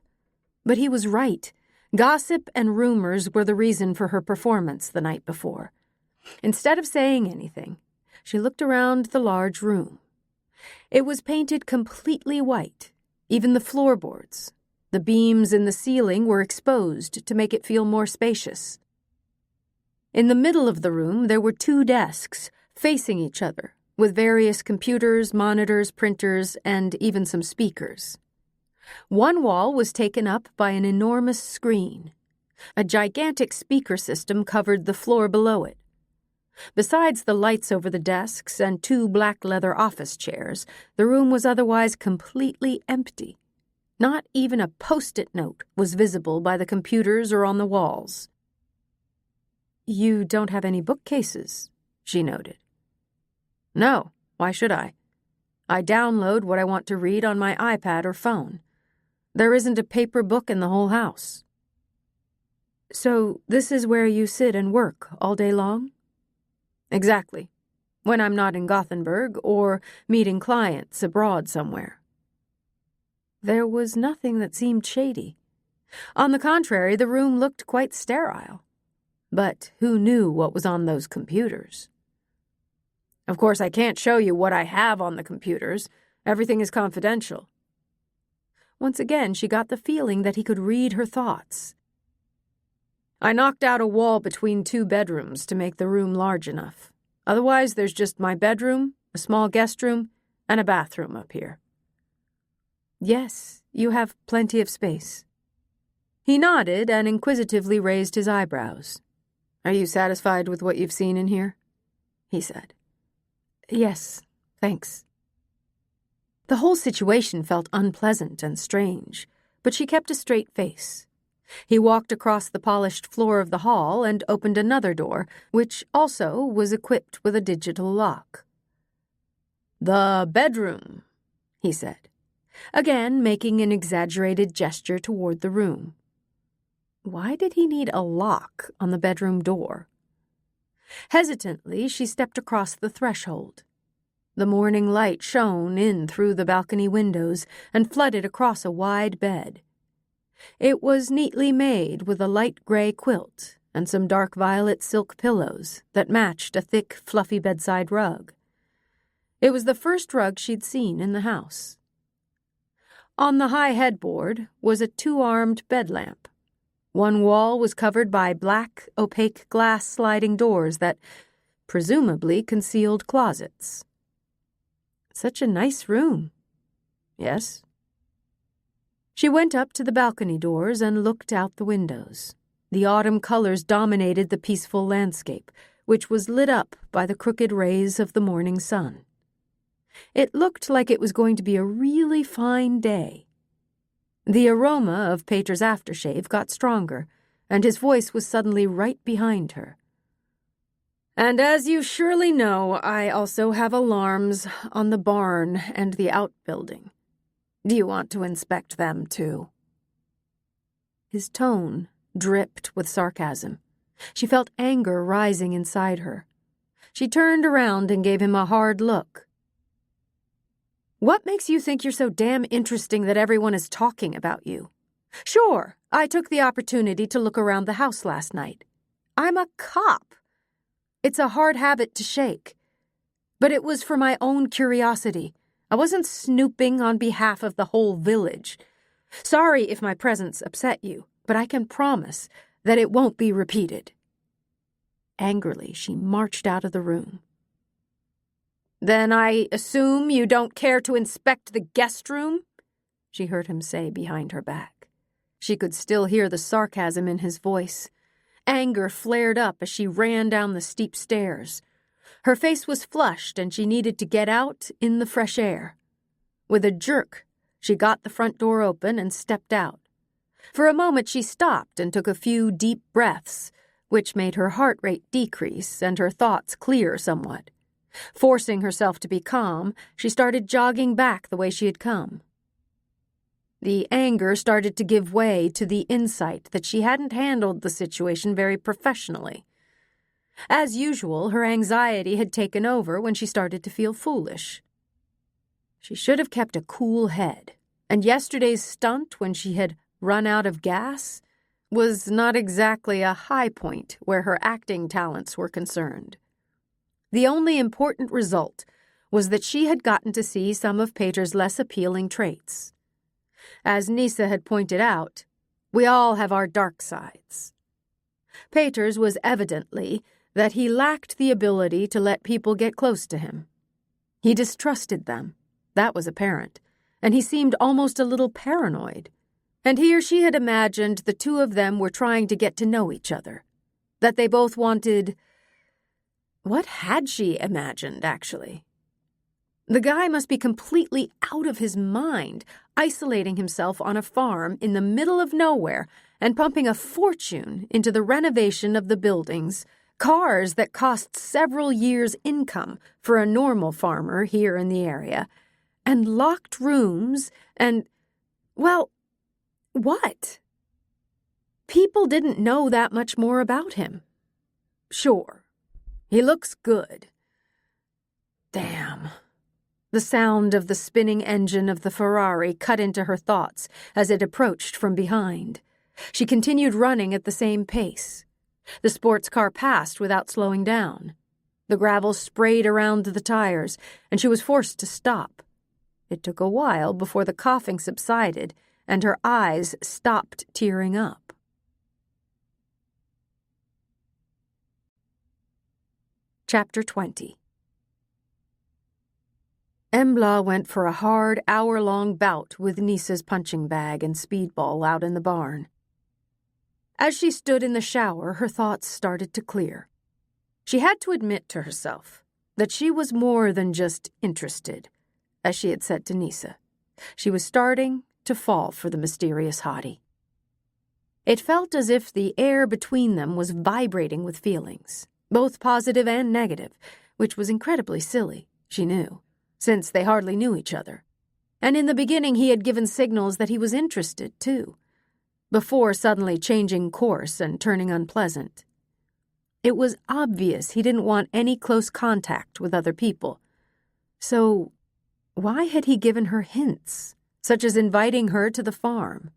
but he was right. Gossip and rumors were the reason for her performance the night before. Instead of saying anything, she looked around the large room. It was painted completely white, even the floorboards. The beams in the ceiling were exposed to make it feel more spacious. In the middle of the room, there were 2 desks facing each other, with various computers, monitors, printers, and even some speakers. One wall was taken up by an enormous screen. A gigantic speaker system covered the floor below it. Besides the lights over the desks and 2 black leather office chairs, the room was otherwise completely empty. Not even a post-it note was visible by the computers or on the walls. "You don't have any bookcases," she noted. "No, why should I? I download what I want to read on my iPad or phone. There isn't a paper book in the whole house." "So this is where you sit and work all day long?" "Exactly. When I'm not in Gothenburg or meeting clients abroad somewhere." There was nothing that seemed shady. On the contrary, the room looked quite sterile. But who knew what was on those computers? "Of course, I can't show you what I have on the computers. Everything is confidential." Once again, she got the feeling that he could read her thoughts. "I knocked out a wall between 2 bedrooms to make the room large enough. Otherwise, there's just my bedroom, a small guest room, and a bathroom up here." "Yes, you have plenty of space." He nodded and inquisitively raised his eyebrows. "Are you satisfied with what you've seen in here?" he said. "Yes, thanks." The whole situation felt unpleasant and strange, but she kept a straight face. He walked across the polished floor of the hall and opened another door, which also was equipped with a digital lock. "The bedroom," he said, again making an exaggerated gesture toward the room. Why did he need a lock on the bedroom door? Hesitantly, she stepped across the threshold. The morning light shone in through the balcony windows and flooded across a wide bed. It was neatly made with a light gray quilt and some dark violet silk pillows that matched a thick, fluffy bedside rug. It was the first rug she'd seen in the house. On the high headboard was a 2-armed bed lamp. One wall was covered by black, opaque glass sliding doors that presumably concealed closets. Such a nice room. Yes? She went up to the balcony doors and looked out the windows. The autumn colors dominated the peaceful landscape, which was lit up by the crooked rays of the morning sun. It looked like it was going to be a really fine day. The aroma of Peter's aftershave got stronger, and his voice was suddenly right behind her. "And as you surely know, I also have alarms on the barn and the outbuilding. Do you want to inspect them, too?" His tone dripped with sarcasm. She felt anger rising inside her. She turned around and gave him a hard look. "What makes you think you're so damn interesting that everyone is talking about you? Sure, I took the opportunity to look around the house last night. I'm a cop. It's a hard habit to shake. But it was for my own curiosity. I wasn't snooping on behalf of the whole village. Sorry if my presence upset you, but I can promise that it won't be repeated." Angrily, she marched out of the room. "Then I assume you don't care to inspect the guest room?" she heard him say behind her back. She could still hear the sarcasm in his voice. Anger flared up as she ran down the steep stairs. Her face was flushed and she needed to get out in the fresh air. With a jerk, she got the front door open and stepped out. For a moment she stopped and took a few deep breaths, which made her heart rate decrease and her thoughts clear somewhat. Forcing herself to be calm, she started jogging back the way she had come. The anger started to give way to the insight that she hadn't handled the situation very professionally. As usual, her anxiety had taken over when she started to feel foolish. She should have kept a cool head, and yesterday's stunt when she had run out of gas was not exactly a high point where her acting talents were concerned. The only important result was that she had gotten to see some of Peter's less appealing traits. As Nisa had pointed out, we all have our dark sides. Peter's was evidently that he lacked the ability to let people get close to him. He distrusted them, that was apparent, and he seemed almost a little paranoid. And here she had imagined the two of them were trying to get to know each other, that they both wanted... What had she imagined, actually? The guy must be completely out of his mind, isolating himself on a farm in the middle of nowhere and pumping a fortune into the renovation of the buildings, cars that cost several years' income for a normal farmer here in the area, and locked rooms and, well, what? People didn't know that much more about him. Sure, he looks good. Damn. The sound of the spinning engine of the Ferrari cut into her thoughts as it approached from behind. She continued running at the same pace. The sports car passed without slowing down. The gravel sprayed around the tires, and she was forced to stop. It took a while before the coughing subsided, and her eyes stopped tearing up. Chapter 20. Embla went for a hard, hour-long bout with Nisa's punching bag and speedball out in the barn. As she stood in the shower, her thoughts started to clear. She had to admit to herself that she was more than just interested, as she had said to Nisa. She was starting to fall for the mysterious hottie. It felt as if the air between them was vibrating with feelings, both positive and negative, which was incredibly silly, she knew, since they hardly knew each other. And in the beginning he had given signals that he was interested, too, before suddenly changing course and turning unpleasant. It was obvious he didn't want any close contact with other people. So why had he given her hints, such as inviting her to the farm?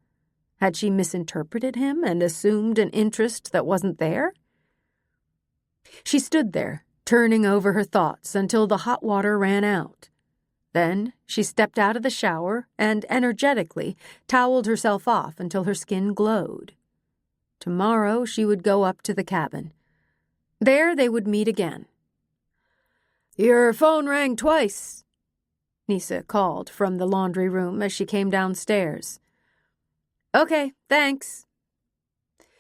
Had she misinterpreted him and assumed an interest that wasn't there? She stood there, turning over her thoughts until the hot water ran out. Then she stepped out of the shower and energetically toweled herself off until her skin glowed. Tomorrow she would go up to the cabin. There they would meet again. "Your phone rang twice," Nisa called from the laundry room as she came downstairs. "Okay, thanks."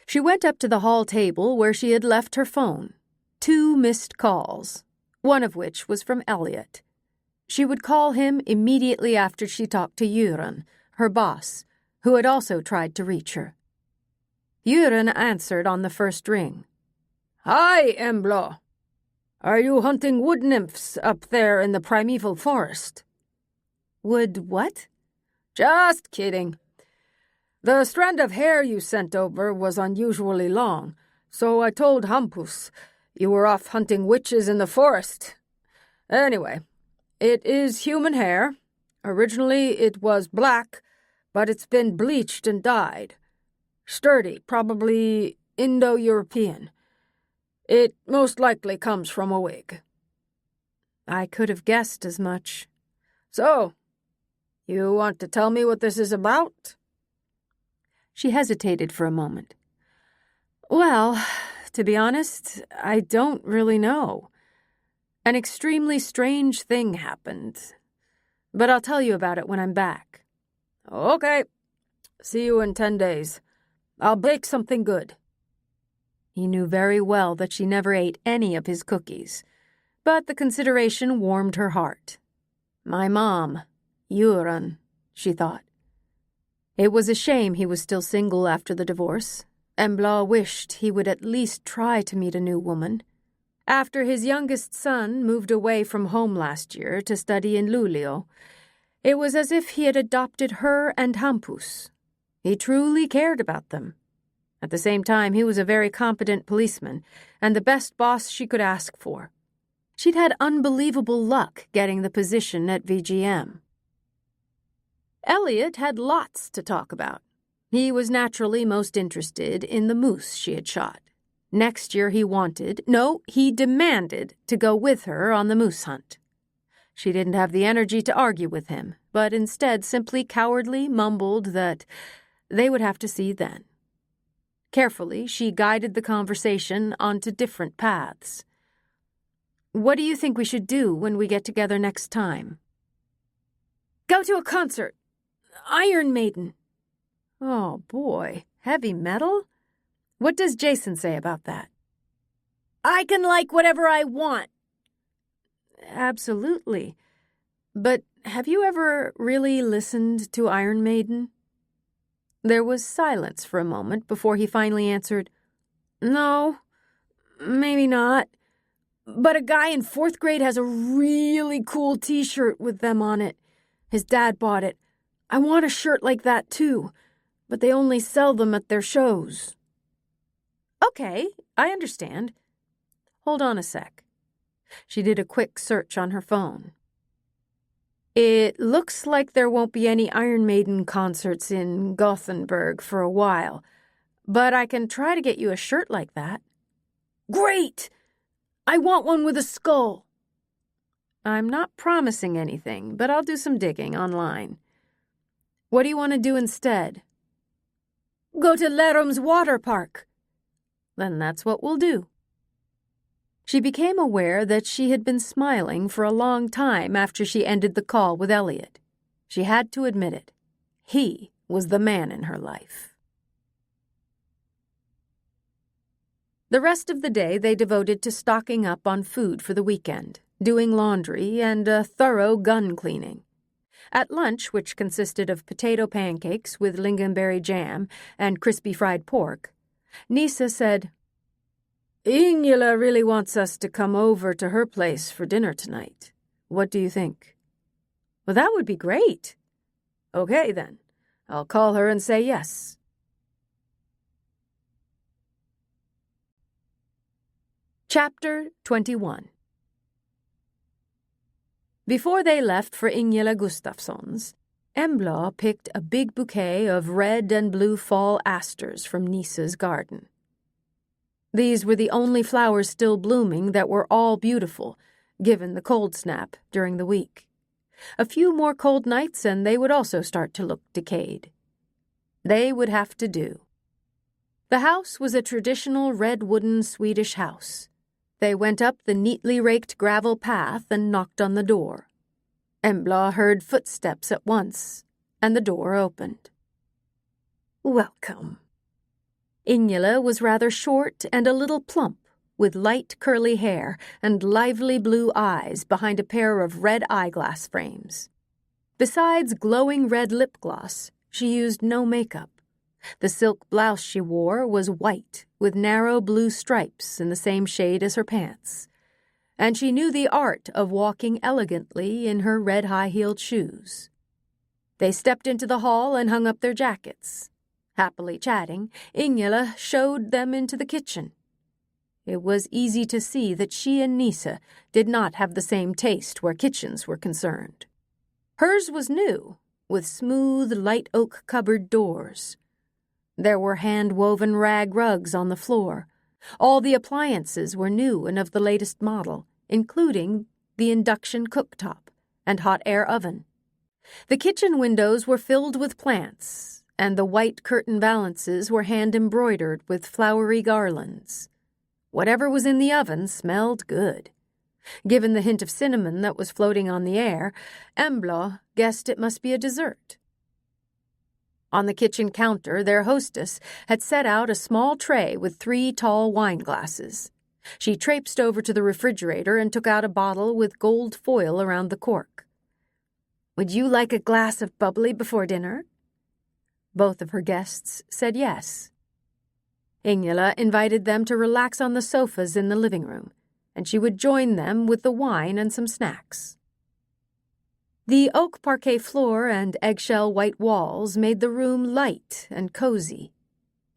She went up to the hall table where she had left her phone. 2 missed calls, one of which was from Elliot. She would call him immediately after she talked to Göran, her boss, who had also tried to reach her. Göran answered on the first ring. "Hi, Embla. Are you hunting wood nymphs up there in the primeval forest?" "Wood what?" "Just kidding. The strand of hair you sent over was unusually long, so I told Hampus you were off hunting witches in the forest. Anyway, it is human hair. Originally it was black, but it's been bleached and dyed. Sturdy, probably Indo-European. It most likely comes from a wig." "I could have guessed as much." "So, you want to tell me what this is about?" She hesitated for a moment. "Well, to be honest, I don't really know. An extremely strange thing happened. But I'll tell you about it when I'm back." "Okay. See you in 10 days. I'll bake something good." He knew very well that she never ate any of his cookies, but the consideration warmed her heart. My mom, Göran, she thought. It was a shame he was still single after the divorce. Embla wished he would at least try to meet a new woman. After his youngest son moved away from home last year to study in Luleå, it was as if he had adopted her and Hampus. He truly cared about them. At the same time, he was a very competent policeman and the best boss she could ask for. She'd had unbelievable luck getting the position at VGM. Elliot had lots to talk about. He was naturally most interested in the moose she had shot. Next year he demanded to go with her on the moose hunt. She didn't have the energy to argue with him, but instead simply cowardly mumbled that they would have to see then. Carefully, she guided the conversation onto different paths. "What do you think we should do when we get together next time?" "Go to a concert. Iron Maiden." "Oh, boy. Heavy metal? What does Jason say about that?" "I can like whatever I want." "Absolutely. But have you ever really listened to Iron Maiden?" There was silence for a moment before he finally answered, "No, maybe not. But a guy in 4th grade has a really cool t-shirt with them on it. His dad bought it. I want a shirt like that, too, but they only sell them at their shows." "Okay, I understand. Hold on a sec." She did a quick search on her phone. "It looks like there won't be any Iron Maiden concerts in Gothenburg for a while, but I can try to get you a shirt like that." "Great! I want one with a skull." "I'm not promising anything, but I'll do some digging online. What do you want to do instead?" "Go to Lerum's water park." "Then that's what we'll do." She became aware that she had been smiling for a long time after she ended the call with Elliot. She had to admit it. He was the man in her life. The rest of the day they devoted to stocking up on food for the weekend, doing laundry, and a thorough gun cleaning. At lunch, which consisted of potato pancakes with lingonberry jam and crispy fried pork, Nisa said, "Ingela really wants us to come over to her place for dinner tonight. What do you think?" "Well, that would be great." "Okay, then. I'll call her and say yes." Chapter 21. Before they left for Ingela Gustafsson's, Embla picked a big bouquet of red and blue fall asters from Nisa's garden. These were the only flowers still blooming that were all beautiful, given the cold snap during the week. A few more cold nights and they would also start to look decayed. They would have to do. The house was a traditional red wooden Swedish house. They went up the neatly raked gravel path and knocked on the door. Embla heard footsteps at once, and the door opened. "Welcome." Ingela was rather short and a little plump, with light curly hair and lively blue eyes behind a pair of red eyeglass frames. Besides glowing red lip gloss, she used no makeup. The silk blouse she wore was white, with narrow blue stripes in the same shade as her pants, and she knew the art of walking elegantly in her red high-heeled shoes. They stepped into the hall and hung up their jackets. Happily chatting, Ingela showed them into the kitchen. It was easy to see that she and Nisa did not have the same taste where kitchens were concerned. Hers was new, with smooth, light oak cupboard doors. There were hand-woven rag rugs on the floor. All the appliances were new and of the latest model, including the induction cooktop and hot air oven. The kitchen windows were filled with plants, and the white curtain valances were hand-embroidered with flowery garlands. Whatever was in the oven smelled good. Given the hint of cinnamon that was floating on the air, Embla guessed it must be a dessert. On the kitchen counter, their hostess had set out a small tray with 3 tall wine glasses. She traipsed over to the refrigerator and took out a bottle with gold foil around the cork. "Would you like a glass of bubbly before dinner?" Both of her guests said yes. Ingela invited them to relax on the sofas in the living room, and she would join them with the wine and some snacks. The oak parquet floor and eggshell white walls made the room light and cozy.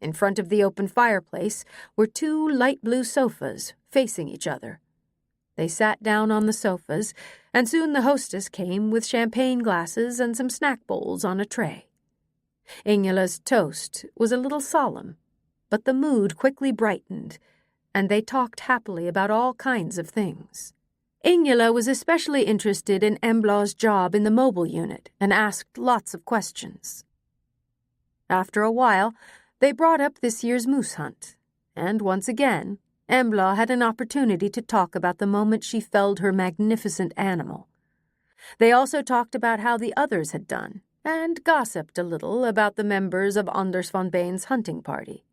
In front of the open fireplace were 2 light blue sofas facing each other. They sat down on the sofas, and soon the hostess came with champagne glasses and some snack bowls on a tray. Ingela's toast was a little solemn, but the mood quickly brightened, and they talked happily about all kinds of things. Ingela was especially interested in Embla's job in the mobile unit and asked lots of questions. After a while, they brought up this year's moose hunt, and once again, Embla had an opportunity to talk about the moment she felled her magnificent animal. They also talked about how the others had done, and gossiped a little about the members of Anders von Bain's hunting party.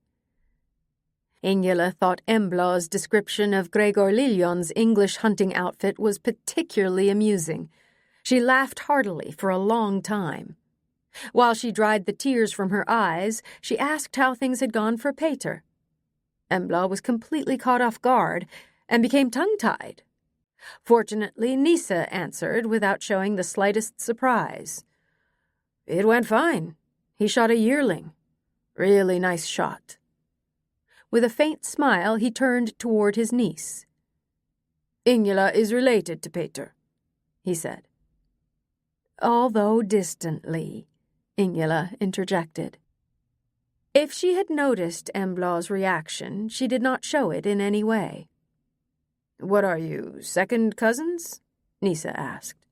Ingela thought Embla's description of Gregor Liljon's English hunting outfit was particularly amusing. She laughed heartily for a long time. While she dried the tears from her eyes, she asked how things had gone for Peter. Embla was completely caught off guard and became tongue-tied. Fortunately, Nisa answered without showing the slightest surprise. It went fine. He shot a yearling. Really nice shot. With a faint smile, he turned toward his niece. Ingela is related to Peter, he said. Although distantly, Ingela interjected. If she had noticed Embla's reaction, she did not show it in any way. What are you, second cousins? Nisa asked.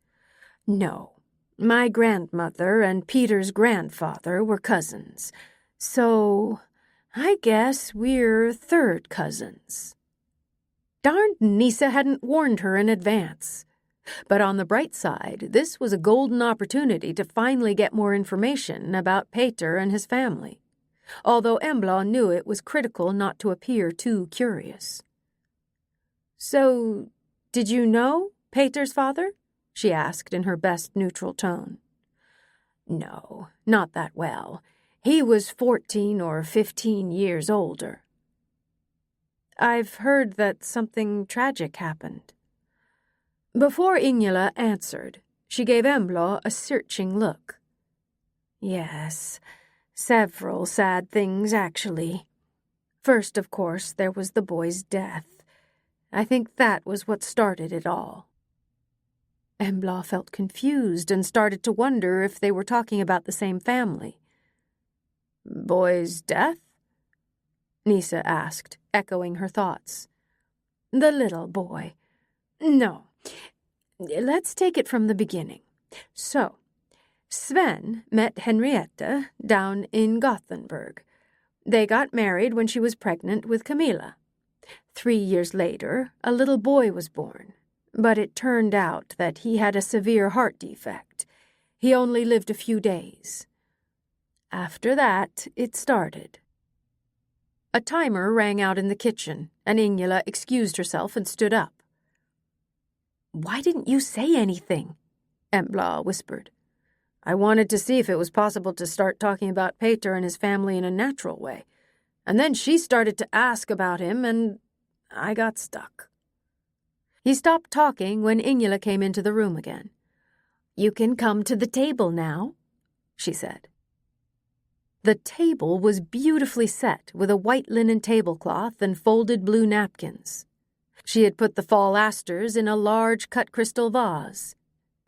No. My grandmother and Peter's grandfather were cousins, so I guess we're third cousins. Darned Nisa hadn't warned her in advance. But on the bright side, this was a golden opportunity to finally get more information about Peter and his family, although Embla knew it was critical not to appear too curious. So, did you know Peter's father? She asked in her best neutral tone. No, not that well. He was 14 or 15 years older. I've heard that something tragic happened. Before Ingela answered, she gave Embla a searching look. Yes, several sad things, actually. First, of course, there was the boy's death. I think that was what started it all. Embla felt confused and started to wonder if they were talking about the same family. Boy's death? Nisa asked, echoing her thoughts. The little boy. No. Let's take it from the beginning. So, Sven met Henrietta down in Gothenburg. They got married when she was pregnant with Camilla. 3 years later, a little boy was born, but it turned out that he had a severe heart defect. He only lived a few days. After that, it started. A timer rang out in the kitchen, and Ingela excused herself and stood up. Why didn't you say anything? Embla whispered. I wanted to see if it was possible to start talking about Peter and his family in a natural way. And then she started to ask about him, and I got stuck. He stopped talking when Ingela came into the room again. You can come to the table now, she said. The table was beautifully set with a white linen tablecloth and folded blue napkins. She had put the fall asters in a large cut crystal vase.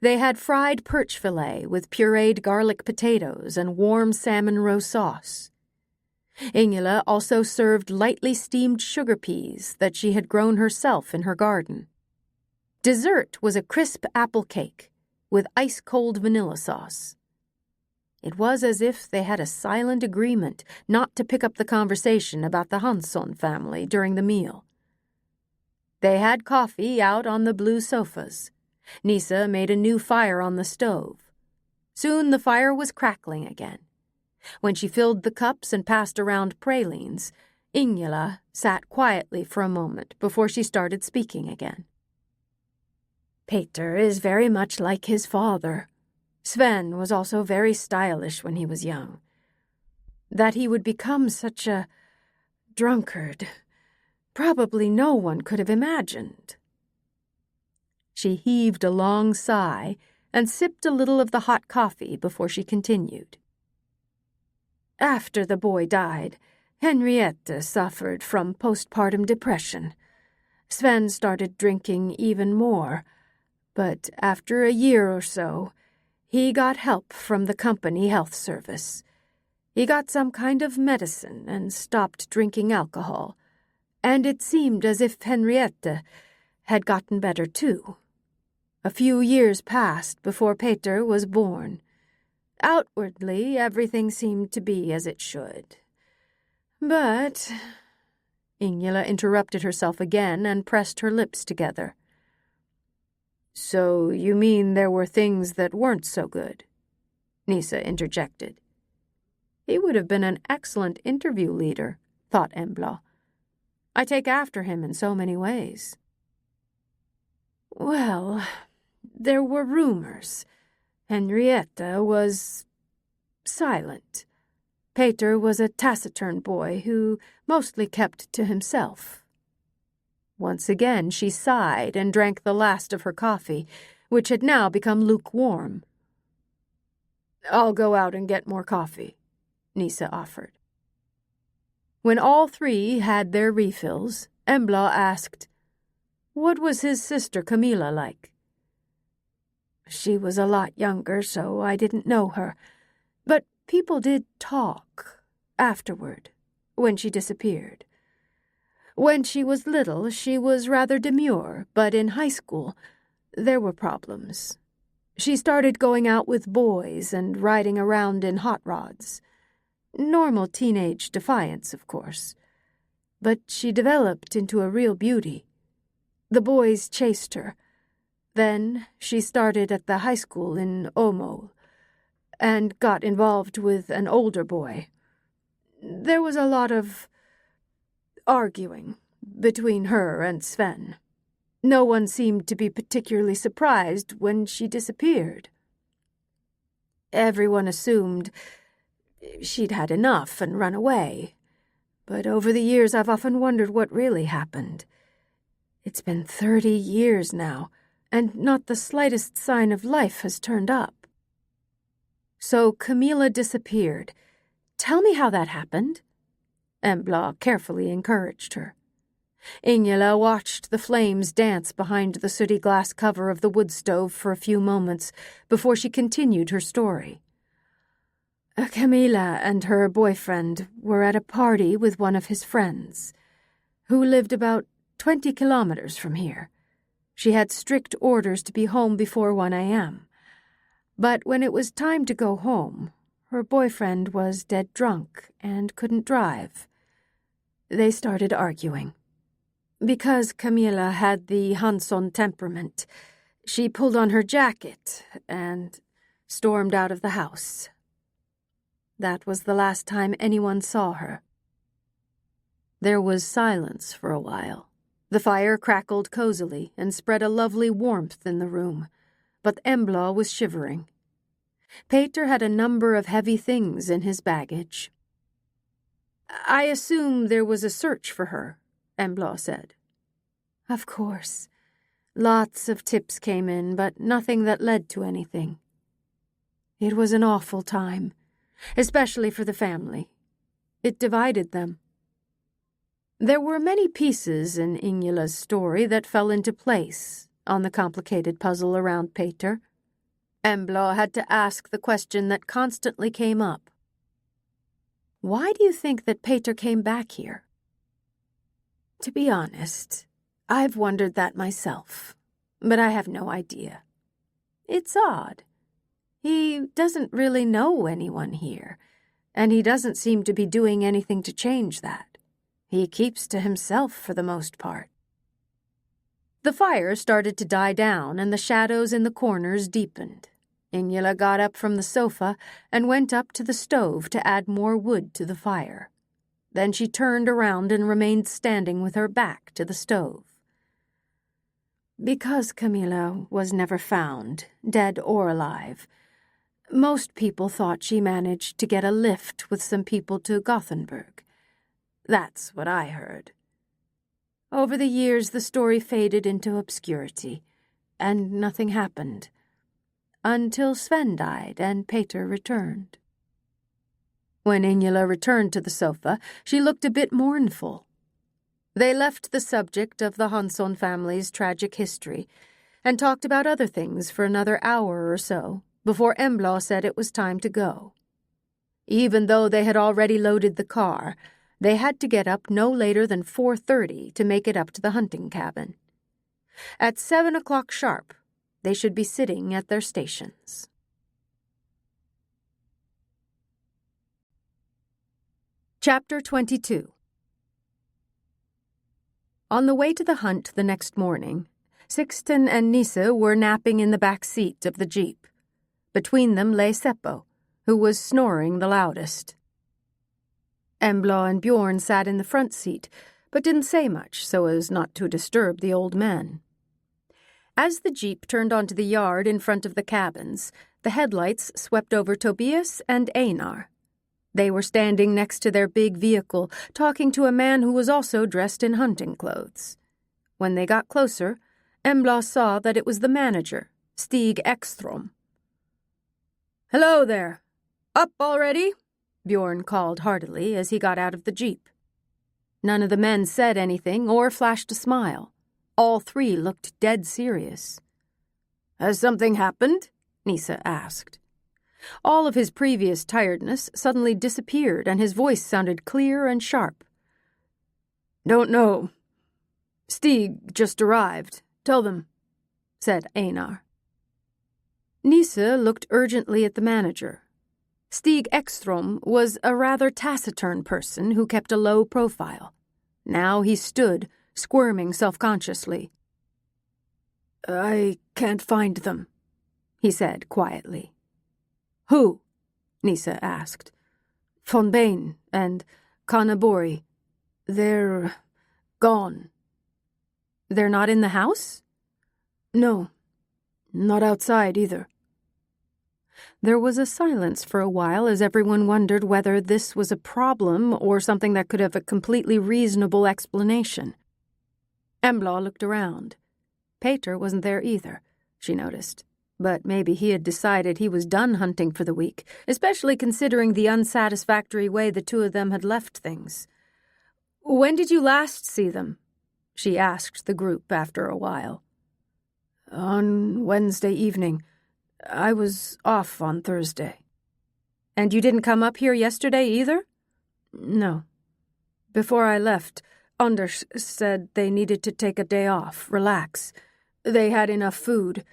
They had fried perch fillet with pureed garlic potatoes and warm salmon roe sauce. Ingela also served lightly steamed sugar peas that she had grown herself in her garden. Dessert was a crisp apple cake with ice-cold vanilla sauce. It was as if they had a silent agreement not to pick up the conversation about the Hansson family during the meal. They had coffee out on the blue sofas. Nisa made a new fire on the stove. Soon the fire was crackling again. When she filled the cups and passed around pralines, Ingela sat quietly for a moment before she started speaking again. Peter is very much like his father. Sven was also very stylish when he was young. That he would become such a drunkard, probably no one could have imagined. She heaved a long sigh and sipped a little of the hot coffee before she continued. After the boy died, Henrietta suffered from postpartum depression. Sven started drinking even more, but after a year or so, he got help from the company health service. He got some kind of medicine and stopped drinking alcohol, and it seemed as if Henrietta had gotten better too. A few years passed before Peter was born. Outwardly, everything seemed to be as it should. But Ingela interrupted herself again and pressed her lips together. So you mean there were things that weren't so good? Nisa interjected. He would have been an excellent interview leader, thought Embla. I take after him in so many ways. Well, there were rumors. Henrietta was silent. Peter was a taciturn boy who mostly kept to himself. Once again she sighed and drank the last of her coffee, which had now become lukewarm. "I'll go out and get more coffee," Nisa offered. When all three had their refills, Embla asked, "What was his sister Camilla like?" "She was a lot younger, so I didn't know her. But people did talk afterward, when she disappeared. When she was little, she was rather demure, but in high school, there were problems. She started going out with boys and riding around in hot rods. Normal teenage defiance, of course. But she developed into a real beauty. The boys chased her. Then she started at the high school in Omo and got involved with an older boy. There was a lot of arguing between her and Sven. No one seemed to be particularly surprised when she disappeared. Everyone assumed she'd had enough and run away. But over the years I've often wondered what really happened. It's been 30 years now, and not the slightest sign of life has turned up." "So Camilla disappeared. Tell me how that happened." Embla carefully encouraged her. Ingela watched the flames dance behind the sooty glass cover of the wood stove for a few moments before she continued her story. "Camilla and her boyfriend were at a party with one of his friends, who lived about 20 kilometers from here. She had strict orders to be home before 1 a.m. But when it was time to go home, her boyfriend was dead drunk and couldn't drive. They started arguing. Because Camilla had the Hansson temperament, she pulled on her jacket and stormed out of the house. That was the last time anyone saw her." There was silence for a while. The fire crackled cozily and spread a lovely warmth in the room, but Embla was shivering. Peter had a number of heavy things in his baggage. "I assume there was a search for her," Embla said. "Of course. Lots of tips came in, but nothing that led to anything. It was an awful time, especially for the family. It divided them. There were many pieces in Ingela's story that fell into place on the complicated puzzle around Peter. Embla had to ask the question that constantly came up. Why do you think that Peter came back here? To be honest, I've wondered that myself, but I have no idea. It's odd. He doesn't really know anyone here, and he doesn't seem to be doing anything to change that. He keeps to himself for the most part. The fire started to die down, and the shadows in the corners deepened. Ingela got up from the sofa and went up to the stove to add more wood to the fire. Then she turned around and remained standing with her back to the stove. Because Camilla was never found, dead or alive, most people thought she managed to get a lift with some people to Gothenburg. That's what I heard. Over the years, the story faded into obscurity, and nothing happened. Until Sven died and Peter returned. When Ingela returned to the sofa, she looked a bit mournful. They left the subject of the Hansson family's tragic history and talked about other things for another hour or so before Embla said it was time to go. Even though they had already loaded the car, they had to get up no later than 4:30 to make it up to the hunting cabin. At 7 o'clock sharp, they should be sitting at their stations. Chapter 22. On the way to the hunt the next morning, Sixten and Nisse were napping in the back seat of the jeep. Between them lay Seppo, who was snoring the loudest. Embla and Bjorn sat in the front seat, but didn't say much so as not to disturb the old men. As the jeep turned onto the yard in front of the cabins, the headlights swept over Tobias and Einar. They were standing next to their big vehicle, talking to a man who was also dressed in hunting clothes. When they got closer, Embla saw that it was the manager, Stig Ekström. "Hello there. Up already?" Bjorn called heartily as he got out of the jeep. None of the men said anything or flashed a smile. All three looked dead serious. "Has something happened?" Nisse asked. All of his previous tiredness suddenly disappeared, and his voice sounded clear and sharp. "Don't know. Stig just arrived. Tell them," said Einar. Nisse looked urgently at the manager. Stig Ekström was a rather taciturn person who kept a low profile. Now he stood, squirming self-consciously. "I can't find them," he said quietly. "Who?" Nisse asked. "Von Bain and Kanabori. They're gone." "They're not in the house?" "No, not outside either." There was a silence for a while as everyone wondered whether this was a problem or something that could have a completely reasonable explanation. Embla looked around. Peter wasn't there either, she noticed. But maybe he had decided he was done hunting for the week, especially considering the unsatisfactory way the two of them had left things. "When did you last see them?" she asked the group after a while. "On Wednesday evening. I was off on Thursday." "And you didn't come up here yesterday either?" "No. Before I left, Anders said they needed to take a day off, relax. They had enough food.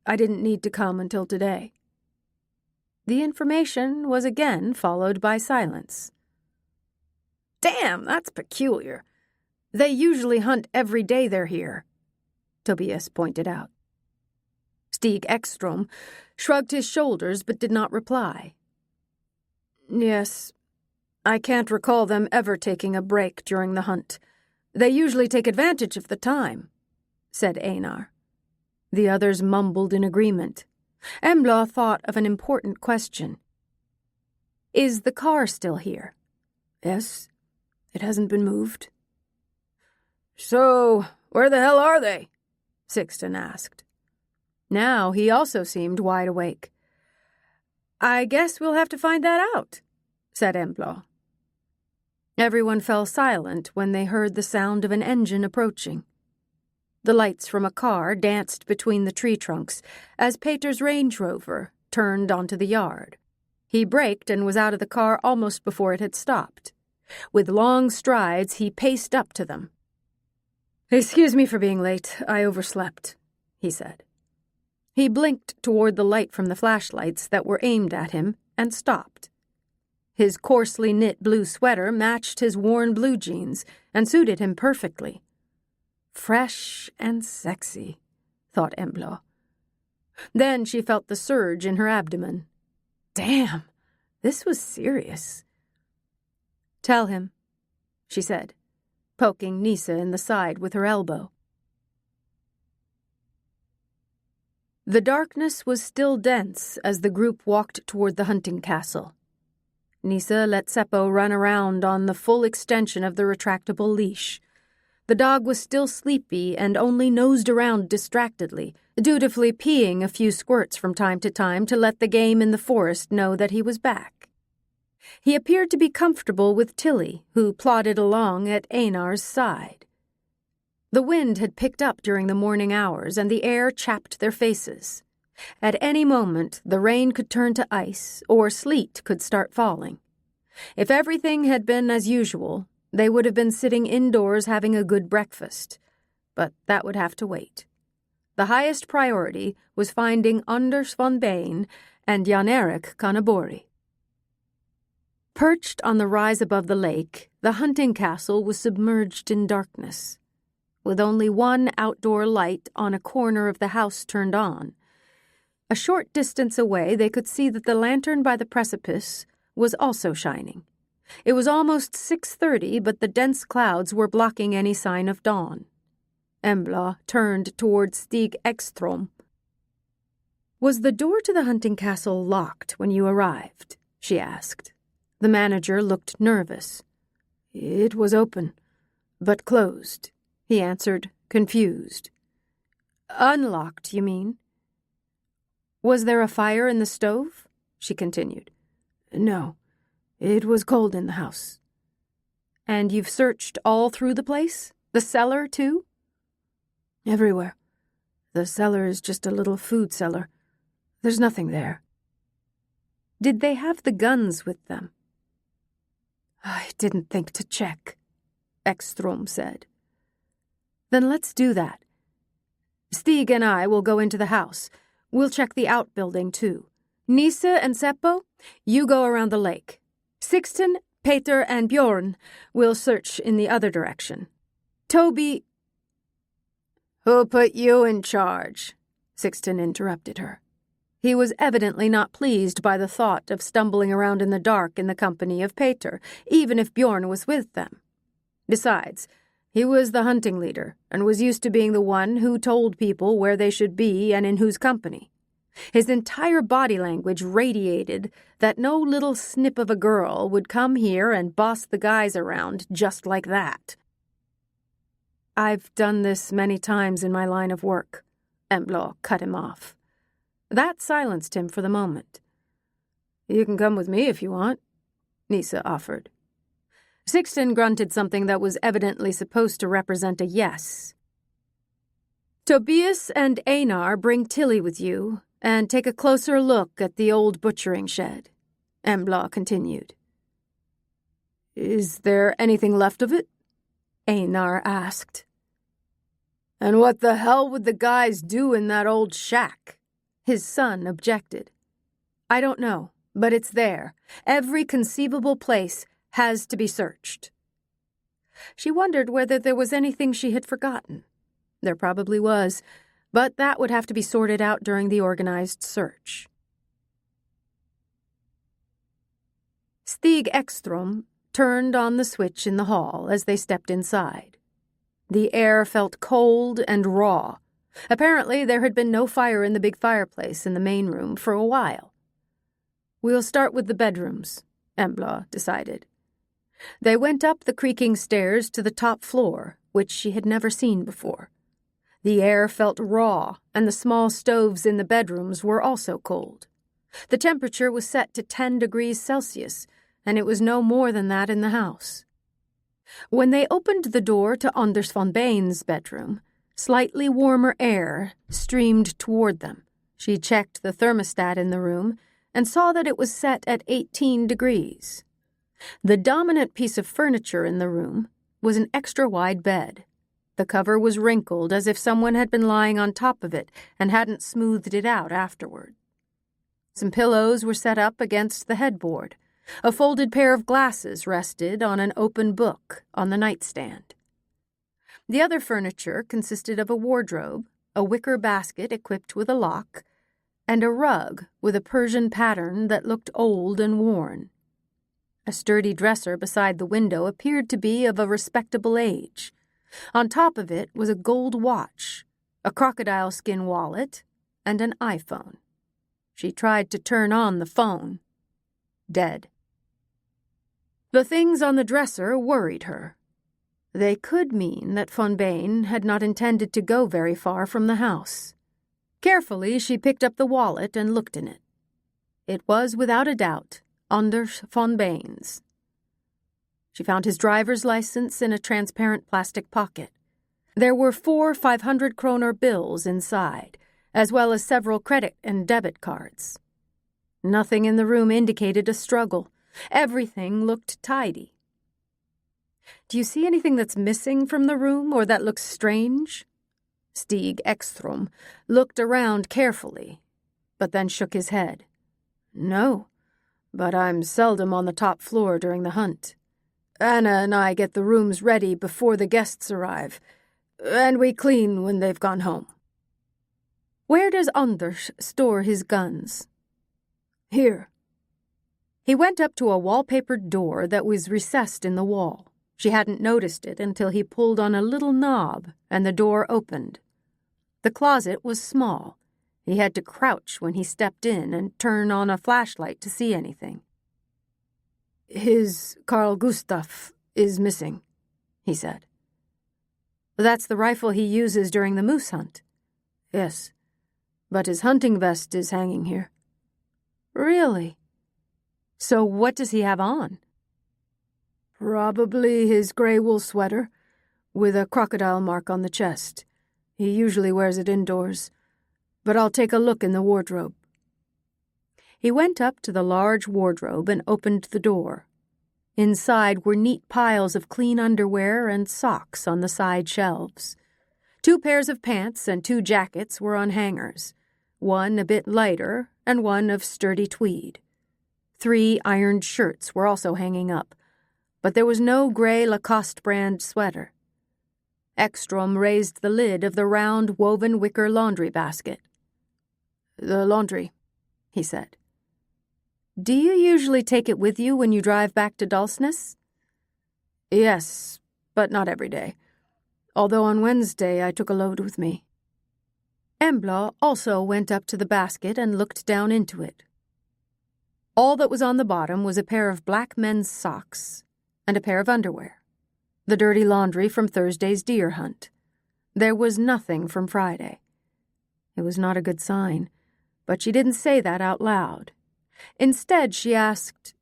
I didn't need to come until today." The information was again followed by silence. "Damn, that's peculiar. They usually hunt every day they're here," Tobias pointed out. Stig Ekström shrugged his shoulders but did not reply. "Yes, I can't recall them ever taking a break during the hunt. They usually take advantage of the time," said Einar. The others mumbled in agreement. Embla thought of an important question. "Is the car still here?" "Yes, it hasn't been moved." "So, where the hell are they?" Sixten asked. Now he also seemed wide awake. "I guess we'll have to find that out," said Embla. Everyone fell silent when they heard the sound of an engine approaching. The lights from a car danced between the tree trunks as Peter's Range Rover turned onto the yard. He braked and was out of the car almost before it had stopped. With long strides, he paced up to them. "Excuse me for being late. I overslept," he said. He blinked toward the light from the flashlights that were aimed at him and stopped. His coarsely knit blue sweater matched his worn blue jeans and suited him perfectly. Fresh and sexy, thought Embla. Then she felt the surge in her abdomen. Damn, this was serious. "Tell him," she said, poking Nisse in the side with her elbow. The darkness was still dense as the group walked toward the hunting castle. Nisse let Seppo run around on the full extension of the retractable leash. The dog was still sleepy and only nosed around distractedly, dutifully peeing a few squirts from time to let the game in the forest know that he was back. He appeared to be comfortable with Tilly, who plodded along at Einar's side. The wind had picked up during the morning hours, and the air chapped their faces. At any moment, the rain could turn to ice, or sleet could start falling. If everything had been as usual, they would have been sitting indoors having a good breakfast. But that would have to wait. The highest priority was finding Anders von Bain and Jan-Erik Kanabori. Perched on the rise above the lake, the hunting castle was submerged in darkness. With only one outdoor light on a corner of the house turned on. A short distance away, they could see that the lantern by the precipice was also shining. It was almost 6:30, but the dense clouds were blocking any sign of dawn. Embla turned toward Stig Ekström. "Was the door to the hunting castle locked when you arrived?" she asked. The manager looked nervous. "It was open, but closed," he answered, confused. Unlocked, you mean? Was there a fire in the stove? She continued. No, it was cold in the house. And you've searched all through the place? The cellar, too? Everywhere. The cellar is just a little food cellar. There's nothing there. Did they have the guns with them? I didn't think to check, Ekström said. Then let's do that. Stig and I will go into the house. We'll check the outbuilding, too. Nisse and Seppo, you go around the lake. Sixten, Peter, and Bjorn will search in the other direction. Toby... Who put you in charge? Sixten interrupted her. He was evidently not pleased by the thought of stumbling around in the dark in the company of Peter, even if Bjorn was with them. Besides, he was the hunting leader and was used to being the one who told people where they should be and in whose company. His entire body language radiated that no little snip of a girl would come here and boss the guys around just like that. I've done this many times in my line of work, Embla cut him off. That silenced him for the moment. You can come with me if you want, Nisse offered. Sixten grunted something that was evidently supposed to represent a yes. Tobias and Einar bring Tilly with you and take a closer look at the old butchering shed, Embla continued. Is there anything left of it? Einar asked. And what the hell would the guys do in that old shack? His son objected. I don't know, but it's there. Every conceivable place has to be searched. She wondered whether there was anything she had forgotten. There probably was, but that would have to be sorted out during the organized search. Stig Ekström turned on the switch in the hall as they stepped inside. The air felt cold and raw. Apparently, there had been no fire in the big fireplace in the main room for a while. We'll start with the bedrooms, Embla decided. They went up the creaking stairs to the top floor, which she had never seen before. The air felt raw, and the small stoves in the bedrooms were also cold. The temperature was set to 10 degrees Celsius, and it was no more than that in the house. When they opened the door to Anders von Bain's bedroom, slightly warmer air streamed toward them. She checked the thermostat in the room and saw that it was set at 18 degrees. The dominant piece of furniture in the room was an extra-wide bed. The cover was wrinkled as if someone had been lying on top of it and hadn't smoothed it out afterward. Some pillows were set up against the headboard. A folded pair of glasses rested on an open book on the nightstand. The other furniture consisted of a wardrobe, a wicker basket equipped with a lock, and a rug with a Persian pattern that looked old and worn. A sturdy dresser beside the window appeared to be of a respectable age. On top of it was a gold watch, a crocodile skin wallet, and an iPhone. She tried to turn on the phone. Dead. The things on the dresser worried her. They could mean that von Bain had not intended to go very far from the house. Carefully, she picked up the wallet and looked in it. It was, without a doubt, Anders von Bain's. She found his driver's license in a transparent plastic pocket. There were 4 500-kroner bills inside, as well as several credit and debit cards. Nothing in the room indicated a struggle. Everything looked tidy. Do you see anything that's missing from the room or that looks strange? Stig Ekström looked around carefully, but then shook his head. No, but I'm seldom on the top floor during the hunt. Anna and I get the rooms ready before the guests arrive, and we clean when they've gone home. Where does Anders store his guns? Here. He went up to a wallpapered door that was recessed in the wall. She hadn't noticed it until he pulled on a little knob and the door opened. The closet was small. He had to crouch when he stepped in and turn on a flashlight to see anything. His Carl Gustaf is missing, he said. That's the rifle he uses during the moose hunt. Yes, but his hunting vest is hanging here. Really? So what does he have on? Probably his gray wool sweater, with a crocodile mark on the chest. He usually wears it indoors, but I'll take a look in the wardrobe. He went up to the large wardrobe and opened the door. Inside were neat piles of clean underwear and socks on the side shelves. 2 pairs of pants and 2 jackets were on hangers, one a bit lighter and one of sturdy tweed. 3 ironed shirts were also hanging up, but there was no gray Lacoste brand sweater. Ekstrom raised the lid of the round woven wicker laundry basket. "The laundry," he said. "Do you usually take it with you when you drive back to Dalsness?" "Yes, but not every day. Although on Wednesday I took a load with me." Embla also went up to the basket and looked down into it. All that was on the bottom was a pair of black men's socks and a pair of underwear, the dirty laundry from Thursday's deer hunt. There was nothing from Friday. It was not a good sign, but she didn't say that out loud. Instead, she asked,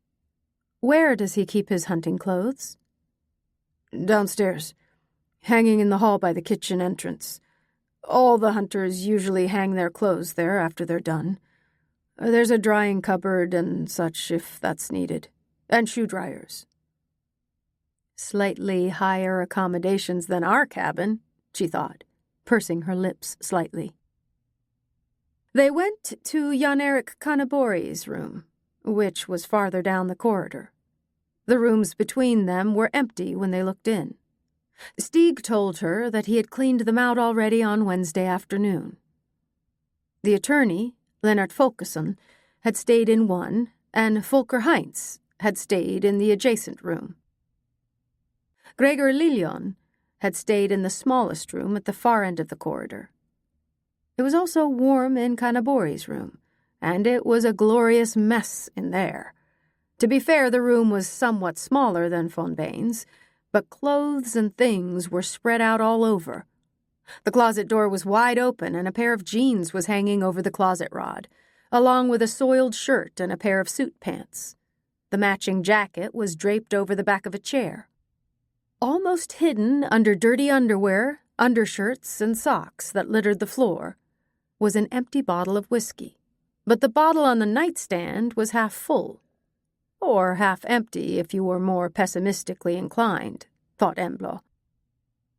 "Where does he keep his hunting clothes?" "Downstairs, hanging in the hall by the kitchen entrance. All the hunters usually hang their clothes there after they're done. There's a drying cupboard and such if that's needed, and shoe dryers." Slightly higher accommodations than our cabin, she thought, pursing her lips slightly. They went to Jan-Erik Kanabori's room, which was farther down the corridor. The rooms between them were empty when they looked in. Stig told her that he had cleaned them out already on Wednesday afternoon. The attorney, Lennart Folkesson, had stayed in one, and Volker Heinz had stayed in the adjacent room. Gregor Liljon had stayed in the smallest room at the far end of the corridor. It was also warm in Kanabori's room, and it was a glorious mess in there. To be fair, the room was somewhat smaller than von Bain's, but clothes and things were spread out all over. The closet door was wide open, and a pair of jeans was hanging over the closet rod, along with a soiled shirt and a pair of suit pants. The matching jacket was draped over the back of a chair. Almost hidden under dirty underwear, undershirts, and socks that littered the floor was an empty bottle of whiskey, but the bottle on the nightstand was half full. Or half empty if you were more pessimistically inclined, thought Embla.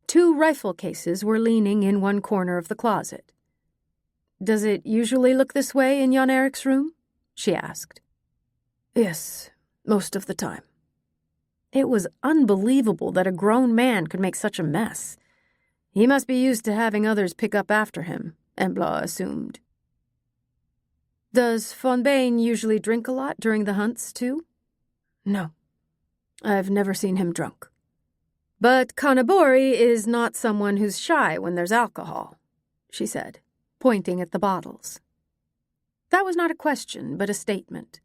2 rifle cases were leaning in one corner of the closet. "Does it usually look this way in Jan-Erik's room?" she asked. "Yes, most of the time." It was unbelievable that a grown man could make such a mess. He must be used to having others pick up after him, Embla assumed. "Does von Bain usually drink a lot during the hunts, too?" "No, I've never seen him drunk." "But Kanabori is not someone who's shy when there's alcohol," she said, pointing at the bottles. That was not a question, but a statement.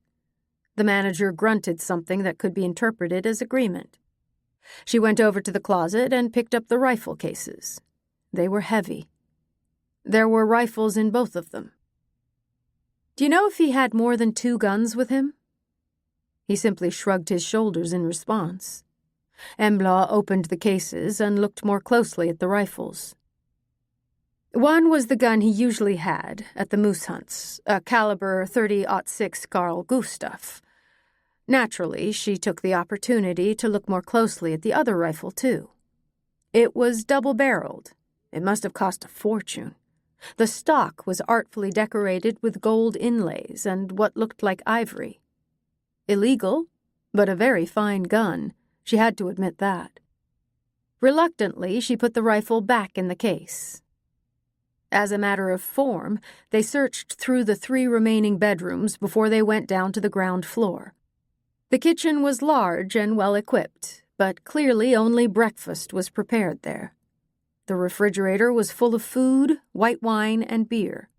The manager grunted something that could be interpreted as agreement. She went over to the closet and picked up the rifle cases. They were heavy. There were rifles in both of them. "Do you know if he had more than 2 guns with him?" He simply shrugged his shoulders in response. Embla opened the cases and looked more closely at the rifles. One was the gun he usually had at the moose hunts, a caliber .30-06 Carl Gustaf. Naturally, she took the opportunity to look more closely at the other rifle, too. It was double-barreled. It must have cost a fortune. The stock was artfully decorated with gold inlays and what looked like ivory. Illegal, but a very fine gun. She had to admit that. Reluctantly, she put the rifle back in the case. As a matter of form, they searched through the 3 remaining bedrooms before they went down to the ground floor. The kitchen was large and well-equipped, but clearly only breakfast was prepared there. The refrigerator was full of food, white wine, and beer.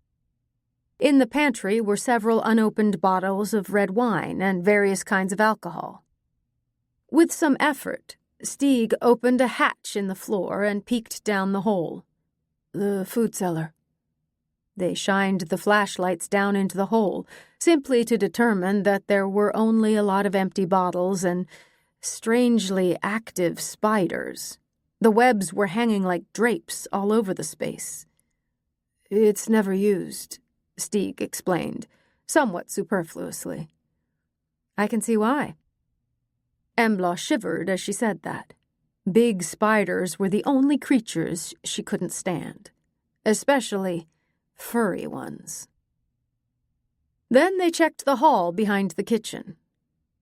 In the pantry were several unopened bottles of red wine and various kinds of alcohol. With some effort, Stig opened a hatch in the floor and peeked down the hole. The food cellar. They shined the flashlights down into the hole, simply to determine that there were only a lot of empty bottles and strangely active spiders. The webs were hanging like drapes all over the space. It's never used, Stig explained, somewhat superfluously. I can see why. Embla shivered as she said that. Big spiders were the only creatures she couldn't stand, especially furry ones. Then they checked the hall behind the kitchen,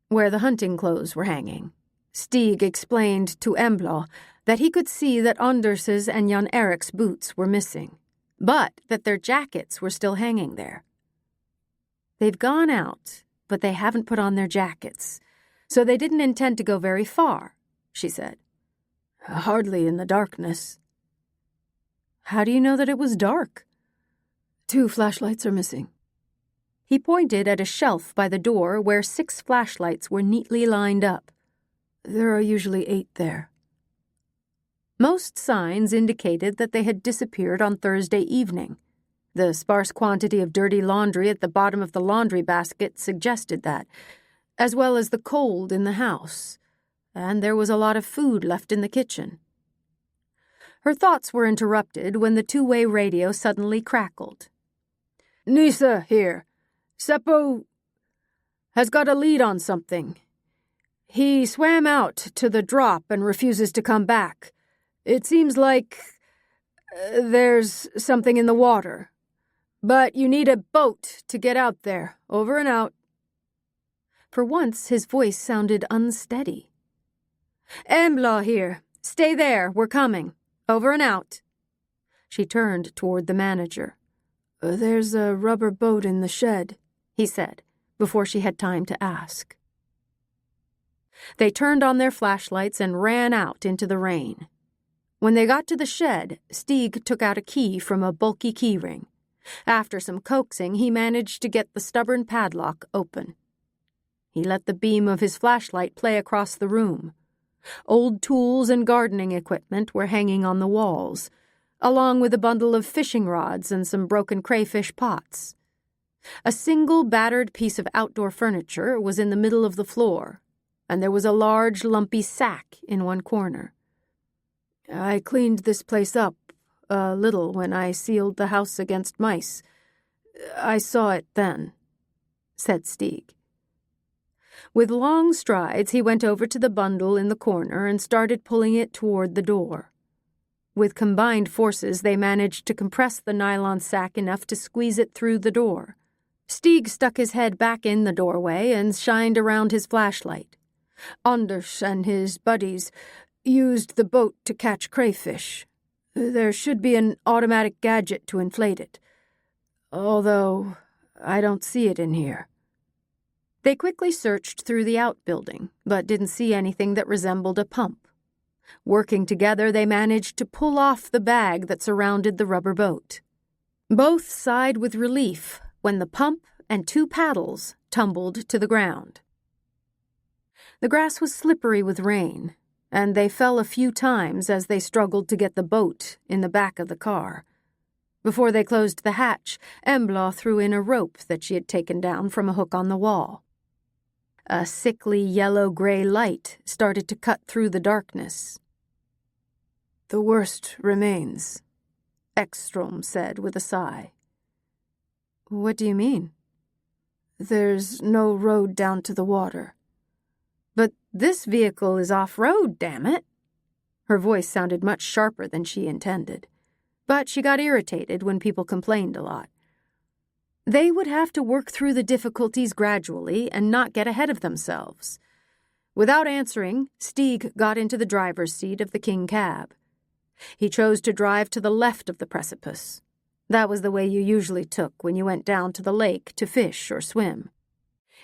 where the hunting clothes were hanging. Stig explained to Embla that he could see that Anders's and Jan Erik's boots were missing, but that their jackets were still hanging there. They've gone out, but they haven't put on their jackets, so they didn't intend to go very far, she said. Hardly in the darkness. How do you know that it was dark? 2 flashlights are missing. He pointed at a shelf by the door where 6 flashlights were neatly lined up. There are usually 8 there. Most signs indicated that they had disappeared on Thursday evening. The sparse quantity of dirty laundry at the bottom of the laundry basket suggested that, as well as the cold in the house, and there was a lot of food left in the kitchen. Her thoughts were interrupted when the 2-way radio suddenly crackled. Nisa here. Seppo has got a lead on something. He swam out to the drop and refuses to come back. It seems like there's something in the water. But you need a boat to get out there. Over and out. For once, his voice sounded unsteady. Embla here. Stay there. We're coming. Over and out. She turned toward the manager. There's a rubber boat in the shed, he said, before she had time to ask. They turned on their flashlights and ran out into the rain. When they got to the shed, Stig took out a key from a bulky key ring. After some coaxing, he managed to get the stubborn padlock open. He let the beam of his flashlight play across the room. Old tools and gardening equipment were hanging on the walls, along with a bundle of fishing rods and some broken crayfish pots. A single battered piece of outdoor furniture was in the middle of the floor, and there was a large, lumpy sack in one corner. I cleaned this place up a little when I sealed the house against mice. I saw it then, said Stig. With long strides, he went over to the bundle in the corner and started pulling it toward the door. With combined forces, they managed to compress the nylon sack enough to squeeze it through the door. Stig stuck his head back in the doorway and shined around his flashlight. Anders and his buddies used the boat to catch crayfish. There should be an automatic gadget to inflate it, although I don't see it in here. They quickly searched through the outbuilding, but didn't see anything that resembled a pump. Working together, they managed to pull off the bag that surrounded the rubber boat. Both sighed with relief when the pump and 2 paddles tumbled to the ground. The grass was slippery with rain, and they fell a few times as they struggled to get the boat in the back of the car. Before they closed the hatch, Embla threw in a rope that she had taken down from a hook on the wall. A sickly yellow-gray light started to cut through the darkness. The worst remains, Ekstrom said with a sigh. What do you mean? There's no road down to the water. But this vehicle is off-road, damn it. Her voice sounded much sharper than she intended, but she got irritated when people complained a lot. They would have to work through the difficulties gradually and not get ahead of themselves. Without answering, Stig got into the driver's seat of the king cab. He chose to drive to the left of the precipice. That was the way you usually took when you went down to the lake to fish or swim.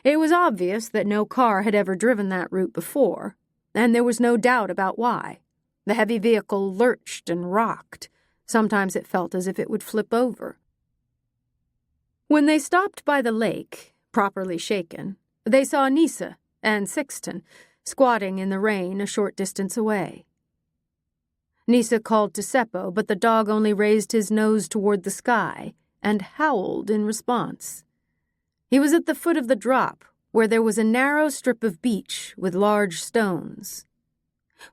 It was obvious that no car had ever driven that route before, and there was no doubt about why. The heavy vehicle lurched and rocked. Sometimes it felt as if it would flip over. When they stopped by the lake, properly shaken, they saw Nisa and Sixten squatting in the rain a short distance away. Nisa called to Seppo, but the dog only raised his nose toward the sky and howled in response. He was at the foot of the drop, where there was a narrow strip of beach with large stones.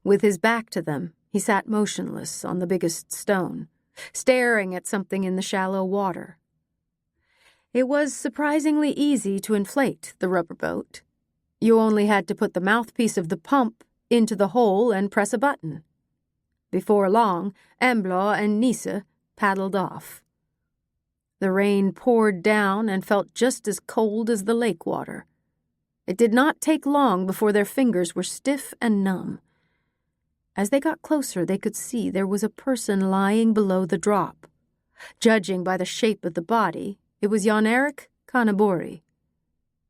With his back to them, he sat motionless on the biggest stone, staring at something in the shallow water. It was surprisingly easy to inflate the rubber boat. You only had to put the mouthpiece of the pump into the hole and press a button. Before long, Embla and Nisa paddled off. The rain poured down and felt just as cold as the lake water. It did not take long before their fingers were stiff and numb. As they got closer, they could see there was a person lying below the drop. Judging by the shape of the body, it was Jan-Erik Kanabori.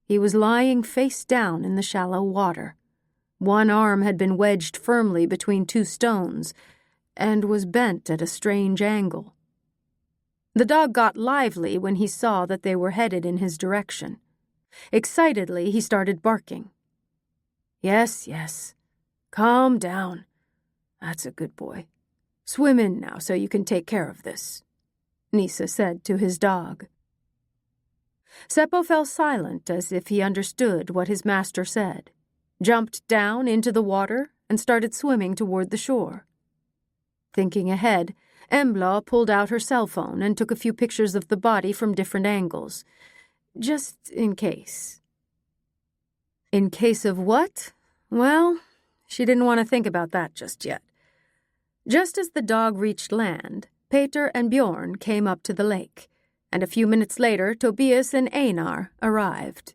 He was lying face down in the shallow water. One arm had been wedged firmly between two stones and was bent at a strange angle. The dog got lively when he saw that they were headed in his direction. Excitedly, he started barking. Yes, calm down. That's a good boy. Swim in now so you can take care of this," Nisa said to his dog. Seppo fell silent as if he understood what his master said, jumped down into the water, and started swimming toward the shore. Thinking ahead, Embla pulled out her cell phone and took a few pictures of the body from different angles, just in case. In case of what? Well, she didn't want to think about that just yet. Just as the dog reached land, Peter and Bjorn came up to the lake, and a few minutes later Tobias and Einar arrived.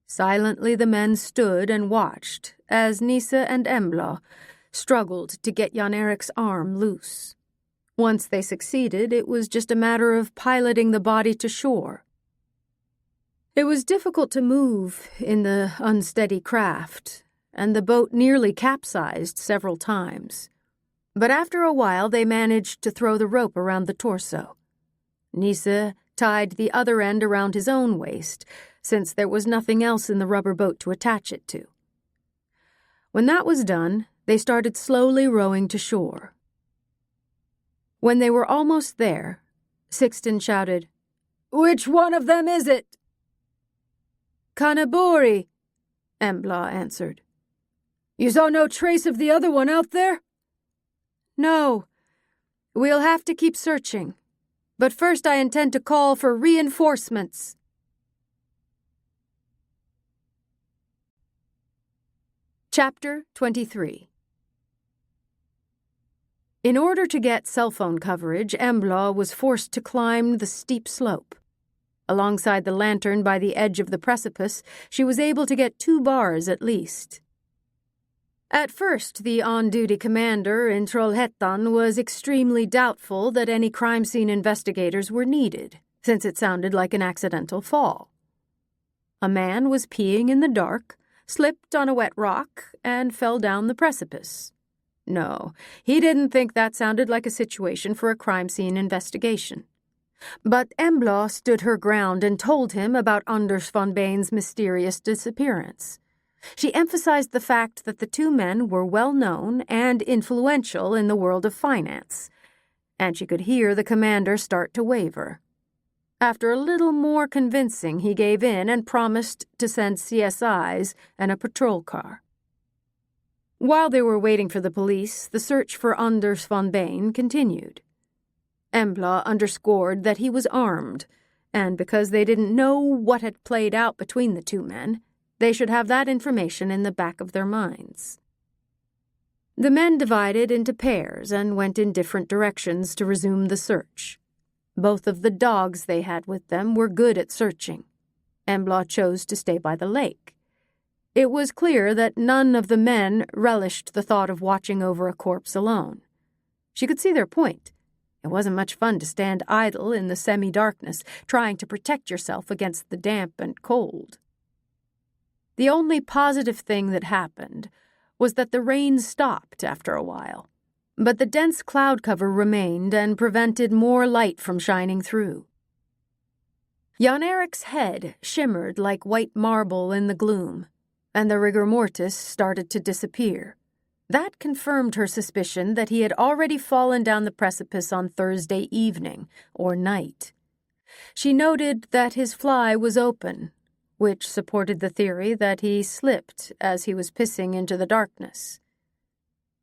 Silently the men stood and watched as Nisa and Embla struggled to get Jan-Erik's arm loose. Once they succeeded, it was just a matter of piloting the body to shore. It was difficult to move in the unsteady craft, and the boat nearly capsized several times. But after a while they managed to throw the rope around the torso. Nisa tied the other end around his own waist, since there was nothing else in the rubber boat to attach it to. When that was done, they started slowly rowing to shore. When they were almost there, Sixten shouted, "Which one of them is it?" "Kanabori," Embla answered. "You saw no trace of the other one out there?" "No. We'll have to keep searching. But first I intend to call for reinforcements." Chapter 23. In order to get cell phone coverage, Embla was forced to climb the steep slope. Alongside the lantern by the edge of the precipice, she was able to get 2 bars at least. At first, the on-duty commander in Trollhättan was extremely doubtful that any crime scene investigators were needed, since it sounded like an accidental fall. A man was peeing in the dark, slipped on a wet rock, and fell down the precipice. No, he didn't think that sounded like a situation for a crime scene investigation. But Embla stood her ground and told him about Anders von Bain's mysterious disappearance. She emphasized the fact that the 2 men were well-known and influential in the world of finance, and she could hear the commander start to waver. After a little more convincing, he gave in and promised to send CSIs and a patrol car. While they were waiting for the police, the search for Anders von Bain continued. Embla underscored that he was armed, and because they didn't know what had played out between the 2 men, they should have that information in the back of their minds. The men divided into pairs and went in different directions to resume the search. Both of the dogs they had with them were good at searching. Embla chose to stay by the lake. It was clear that none of the men relished the thought of watching over a corpse alone. She could see their point. It wasn't much fun to stand idle in the semi-darkness, trying to protect yourself against the damp and cold. The only positive thing that happened was that the rain stopped after a while, but the dense cloud cover remained and prevented more light from shining through. Jan-Erik's head shimmered like white marble in the gloom. and the rigor mortis started to disappear. That confirmed her suspicion that he had already fallen down the precipice on Thursday evening or night. She noted that his fly was open, which supported the theory that he slipped as he was pissing into the darkness.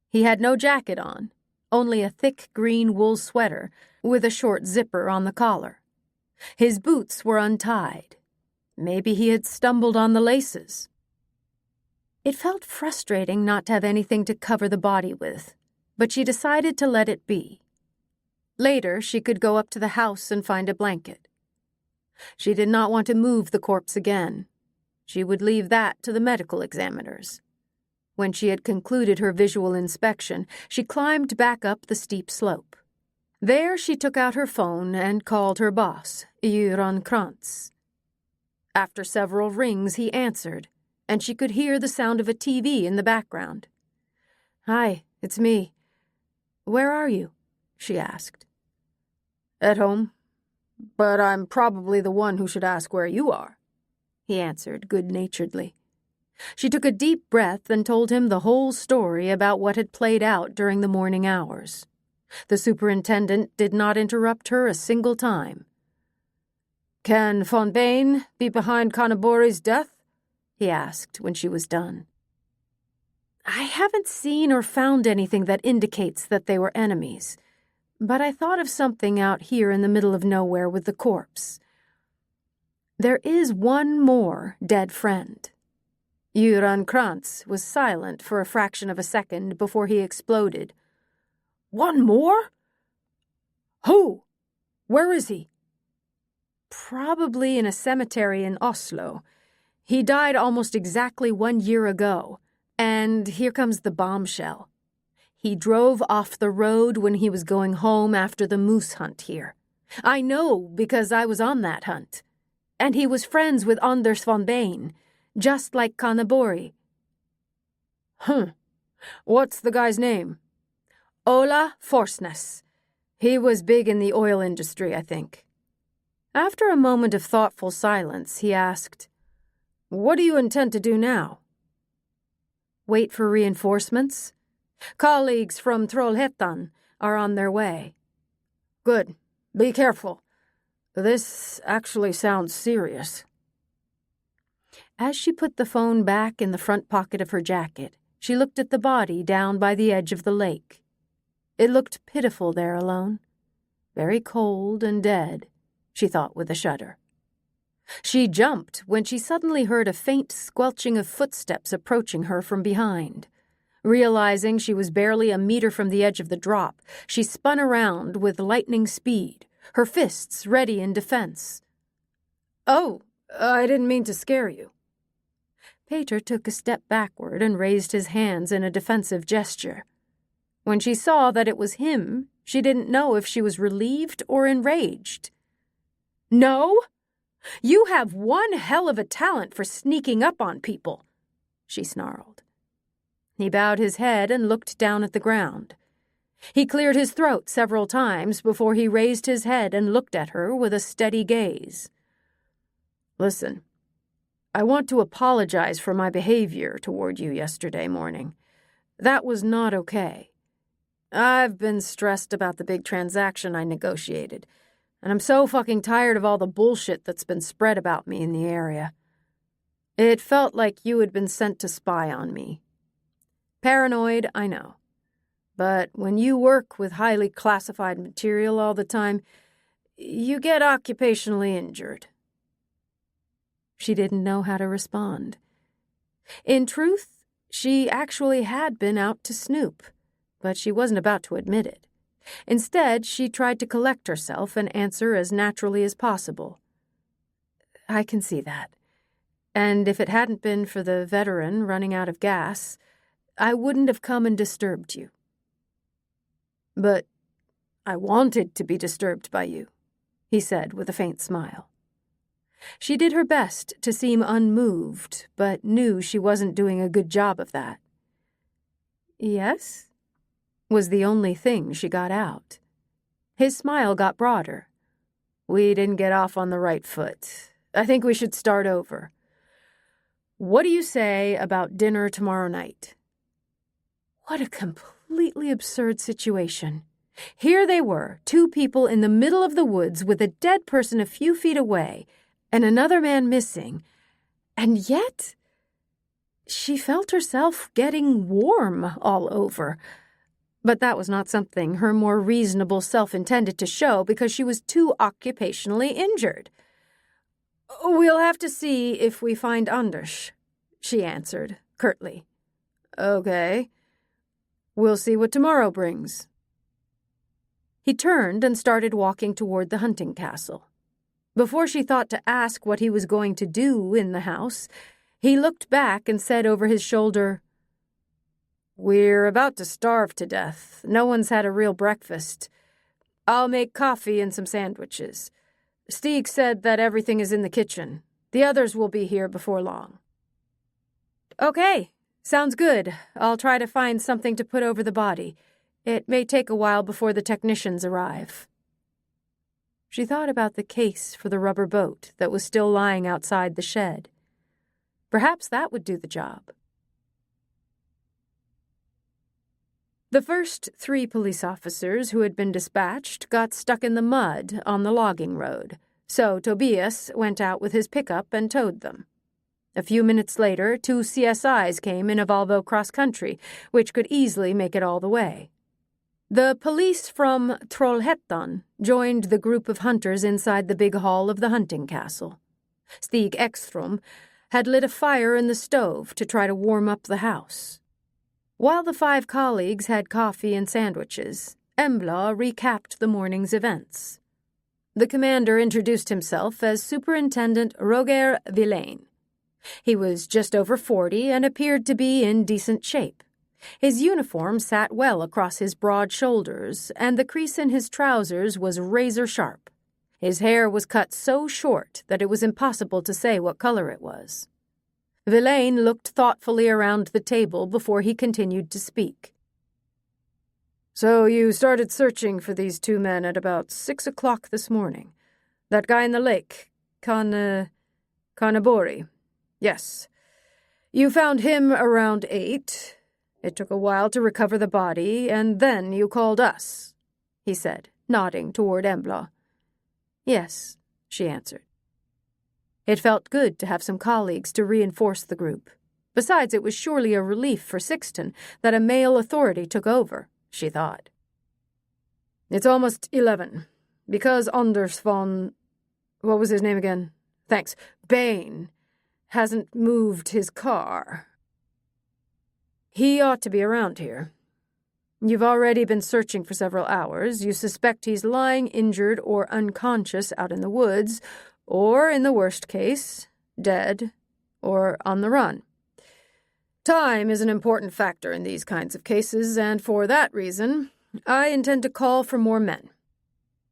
He had no jacket on, only a thick green wool sweater with a short zipper on the collar. His boots were untied. Maybe he had stumbled on the laces. It felt frustrating not to have anything to cover the body with, but she decided to let it be. Later, she could go up to the house and find a blanket. She did not want to move the corpse again. She would leave that to the medical examiners. When she had concluded her visual inspection, she climbed back up the steep slope. There she took out her phone and called her boss, Göran Krantz. After several rings, he answered, and she could hear the sound of a TV in the background. "Hi, it's me. Where are you?" she asked. "At home. But I'm probably the one who should ask where you are," he answered good-naturedly. She took a deep breath and told him the whole story about what had played out during the morning hours. The superintendent did not interrupt her a single time. "Can von Bain be behind Cannabori's death?" he asked when she was done. "I haven't seen or found anything that indicates that they were enemies, but I thought of something out here in the middle of nowhere with the corpse. There is one more dead friend." Göran Krantz was silent for a fraction of a second before he exploded. "One more? Who? Where is he?" "Probably in a cemetery in Oslo. He died almost exactly 1 year ago, and here comes the bombshell. He drove off the road when he was going home after the moose hunt here. I know because I was on that hunt. And he was friends with Anders von Bain, just like Cannabori." What's the guy's name?" "Ola Forsnes. He was big in the oil industry, I think." After a moment of thoughtful silence, he asked, "What do you intend to do now?" "Wait for reinforcements. Colleagues from Trollhättan are on their way." "Good. Be careful. This actually sounds serious." As she put the phone back in the front pocket of her jacket, she looked at the body down by the edge of the lake. It looked pitiful there alone. Very cold and dead, she thought with a shudder. She jumped when she suddenly heard a faint squelching of footsteps approaching her from behind. Realizing she was barely a meter from the edge of the drop, she spun around with lightning speed, her fists ready in defense. "Oh, I didn't mean to scare you." Peter took a step backward and raised his hands in a defensive gesture. When she saw that it was him, she didn't know if she was relieved or enraged. "No? You have one hell of a talent for sneaking up on people," she snarled. He bowed his head and looked down at the ground. He cleared his throat several times before he raised his head and looked at her with a steady gaze. "Listen, I want to apologize for my behavior toward you yesterday morning. That was not okay. I've been stressed about the big transaction I negotiated, and I'm so fucking tired of all the bullshit that's been spread about me in the area. It felt like you had been sent to spy on me. Paranoid, I know. But when you work with highly classified material all the time, you get occupationally injured." She didn't know how to respond. In truth, she actually had been out to snoop, but she wasn't about to admit it. Instead, she tried to collect herself and answer as naturally as possible. "I can see that. And if it hadn't been for the veteran running out of gas, I wouldn't have come and disturbed you." "But I wanted to be disturbed by you," he said with a faint smile. She did her best to seem unmoved, but knew she wasn't doing a good job of that. "Yes?" was the only thing she got out. His smile got broader. "We didn't get off on the right foot. I think we should start over. What do you say about dinner tomorrow night?" What a completely absurd situation. Here they were, two people in the middle of the woods with a dead person a few feet away, and another man missing. And yet, she felt herself getting warm all over. But that was not something her more reasonable self intended to show because she was too occupationally injured. "We'll have to see if we find Anders," she answered, curtly. "Okay. We'll see what tomorrow brings." He turned and started walking toward the hunting castle. Before she thought to ask what he was going to do in the house, he looked back and said over his shoulder, "We're about to starve to death. No one's had a real breakfast. I'll make coffee and some sandwiches. Stig said that everything is in the kitchen. The others will be here before long." "Okay, sounds good. I'll try to find something to put over the body. It may take a while before the technicians arrive." She thought about the case for the rubber boat that was still lying outside the shed. Perhaps that would do the job. The first 3 police officers who had been dispatched got stuck in the mud on the logging road, so Tobias went out with his pickup and towed them. A few minutes later, 2 CSIs came in a Volvo cross-country, which could easily make it all the way. The police from Trollhättan joined the group of hunters inside the big hall of the hunting castle. Stig Ekström had lit a fire in the stove to try to warm up the house. While the 5 colleagues had coffee and sandwiches, Embla recapped the morning's events. The commander introduced himself as Superintendent Roger Villain. He was just over 40 and appeared to be in decent shape. His uniform sat well across his broad shoulders, and the crease in his trousers was razor-sharp. His hair was cut so short that it was impossible to say what color it was. Villain looked thoughtfully around the table before he continued to speak. "So you started searching for these 2 men at about 6 o'clock this morning. That guy in the lake, Kanabori. Yes. You found him around 8. It took a while to recover the body, and then you called us," he said, nodding toward Embla. "Yes," she answered. It felt good to have some colleagues to reinforce the group. Besides, it was surely a relief for Sixten that a male authority took over, she thought. "It's almost 11. Because Anders von... what was his name again? Thanks. Bain hasn't moved his car. He ought to be around here. You've already been searching for several hours. You suspect he's lying injured or unconscious out in the woods, or, in the worst case, dead or on the run. Time is an important factor in these kinds of cases, and for that reason, I intend to call for more men.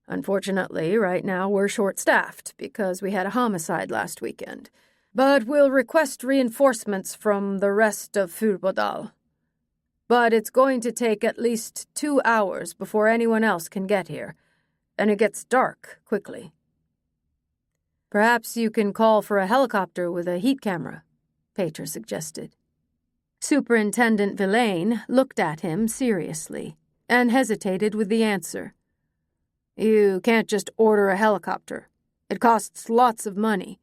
Unfortunately, right now we're short-staffed because we had a homicide last weekend, but we'll request reinforcements from the rest of Fyrbodal. But it's going to take at least 2 hours before anyone else can get here, and it gets dark quickly. Perhaps you can call for a helicopter with a heat camera," Peter suggested. Superintendent Villain looked at him seriously and hesitated with the answer. "You can't just order a helicopter. It costs lots of money,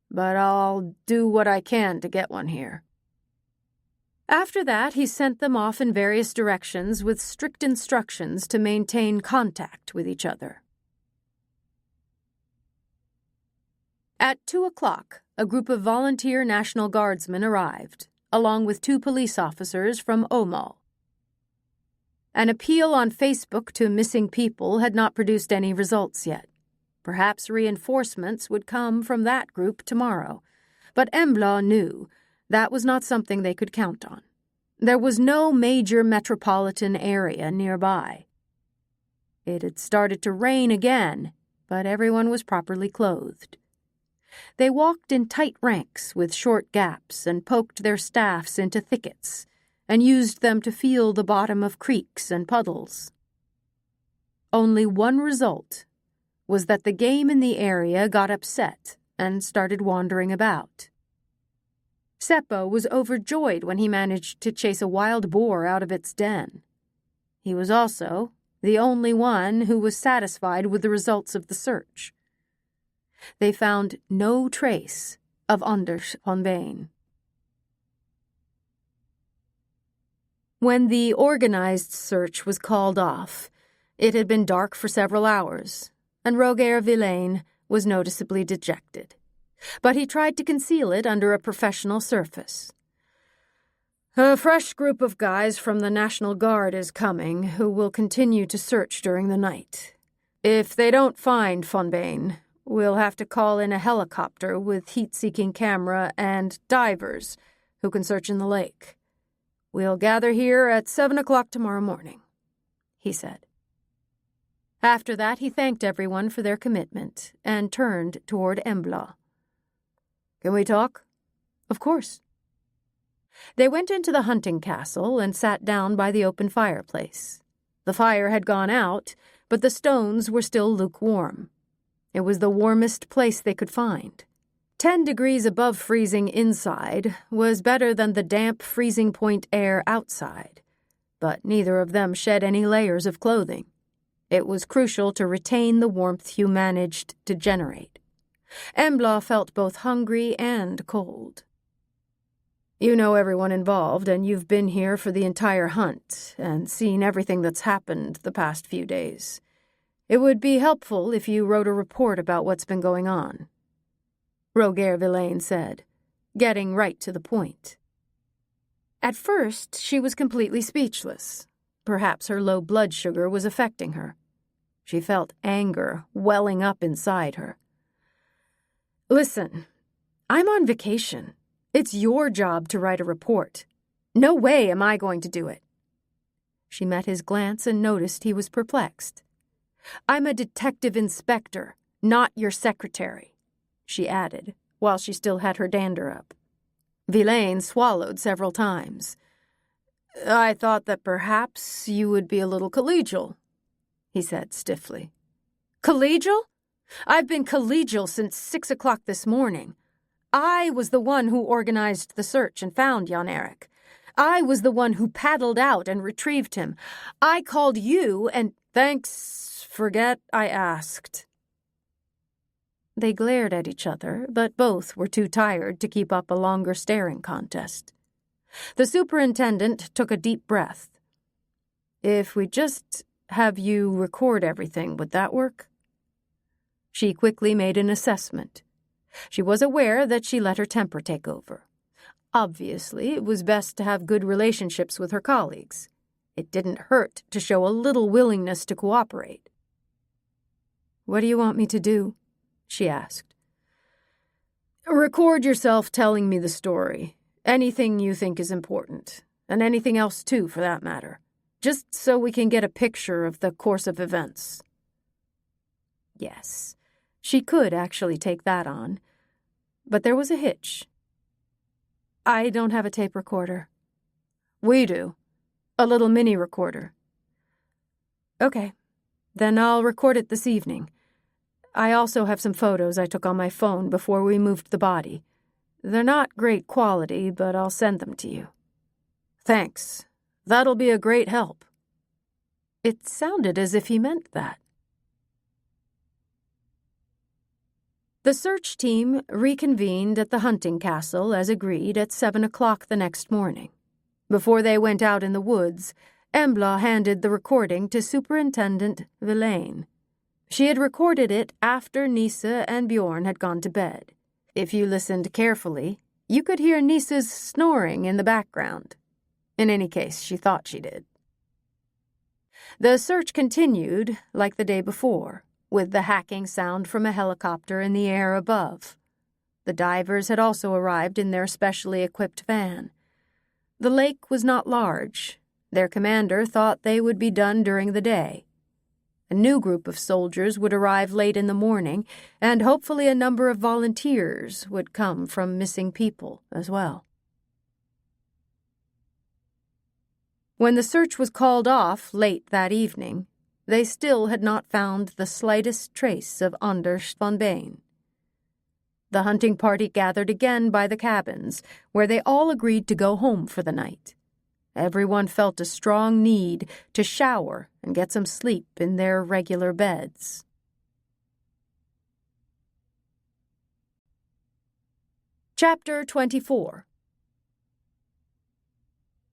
but I'll do what I can to get one here." After that, he sent them off in various directions with strict instructions to maintain contact with each other. At 2 o'clock, a group of volunteer National Guardsmen arrived, along with 2 police officers from Åmål. An appeal on Facebook to missing people had not produced any results yet. Perhaps reinforcements would come from that group tomorrow, but Embla knew that was not something they could count on. There was no major metropolitan area nearby. It had started to rain again, but everyone was properly clothed. They walked in tight ranks with short gaps and poked their staffs into thickets and used them to feel the bottom of creeks and puddles. Only one result was that the game in the area got upset and started wandering about. Seppo was overjoyed when he managed to chase a wild boar out of its den. He was also the only one who was satisfied with the results of the search. They found no trace of Anders von Bane. When the organized search was called off, it had been dark for several hours, and Roger Villain was noticeably dejected. But he tried to conceal it under a professional surface. "A fresh group of guys from the National Guard is coming who will continue to search during the night. If they don't find von Bane, we'll have to call in a helicopter with heat-seeking camera and divers who can search in the lake. We'll gather here at 7 o'clock tomorrow morning," he said. After that, he thanked everyone for their commitment and turned toward Embla. "Can we talk?" "Of course." They went into the hunting castle and sat down by the open fireplace. The fire had gone out, but the stones were still lukewarm. It was the warmest place they could find. 10 degrees above freezing inside was better than the damp freezing point air outside, but neither of them shed any layers of clothing. It was crucial to retain the warmth you managed to generate. Embla felt both hungry and cold. "You know everyone involved, and you've been here for the entire hunt and seen everything that's happened the past few days. It would be helpful if you wrote a report about what's been going on," Roger Villain said, getting right to the point. At first, she was completely speechless. Perhaps her low blood sugar was affecting her. She felt anger welling up inside her. "Listen, I'm on vacation. It's your job to write a report. No way am I going to do it." She met his glance and noticed he was perplexed. "I'm a detective inspector, not your secretary," she added, while she still had her dander up. Villain swallowed several times. "I thought that perhaps you would be a little collegial," he said stiffly. "Collegial? I've been collegial since 6 o'clock this morning. I was the one who organized the search and found Jan Erik. I was the one who paddled out and retrieved him. I called you and—" "Thanks, forget I asked." They glared at each other, but both were too tired to keep up a longer staring contest. The superintendent took a deep breath. "If we just have you record everything, would that work?" She quickly made an assessment. She was aware that she let her temper take over. Obviously, it was best to have good relationships with her colleagues. It didn't hurt to show a little willingness to cooperate. "What do you want me to do?" she asked. "Record yourself telling me the story. Anything you think is important, and anything else too, for that matter. Just so we can get a picture of the course of events." Yes, she could actually take that on. But there was a hitch. "I don't have a tape recorder." "We do. A little mini recorder." "Okay, then I'll record it this evening. I also have some photos I took on my phone before we moved the body. They're not great quality, but I'll send them to you." "Thanks. That'll be a great help." It sounded as if he meant that. The search team reconvened at the hunting castle as agreed at 7 o'clock the next morning. Before they went out in the woods, Embla handed the recording to Superintendent Villain. She had recorded it after Nisse and Bjorn had gone to bed. If you listened carefully, you could hear Nisse's snoring in the background. In any case, she thought she did. The search continued like the day before, with the hacking sound from a helicopter in the air above. The divers had also arrived in their specially equipped van. The lake was not large. Their commander thought they would be done during the day. A new group of soldiers would arrive late in the morning, and hopefully a number of volunteers would come from missing people as well. When the search was called off late that evening, they still had not found the slightest trace of Anders von Bane. the hunting party gathered again by the cabins, where they all agreed to go home for the night. Everyone felt a strong need to shower and get some sleep in their regular beds. Chapter 24.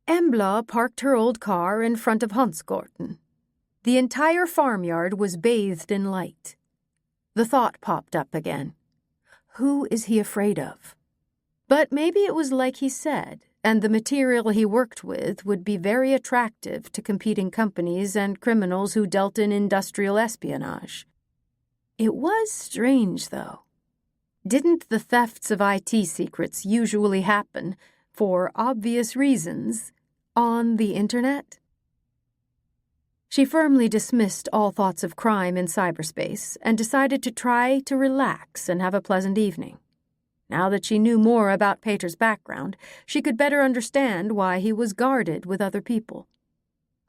Embla parked her old car in front of Huntsgården. The entire farmyard was bathed in light. The thought popped up again. Who is he afraid of? But maybe it was like he said, and the material he worked with would be very attractive to competing companies and criminals who dealt in industrial espionage. It was strange, though. Didn't the thefts of IT secrets usually happen, for obvious reasons, on the internet? She firmly dismissed all thoughts of crime in cyberspace and decided to try to relax and have a pleasant evening. Now that she knew more about Peter's background, she could better understand why he was guarded with other people.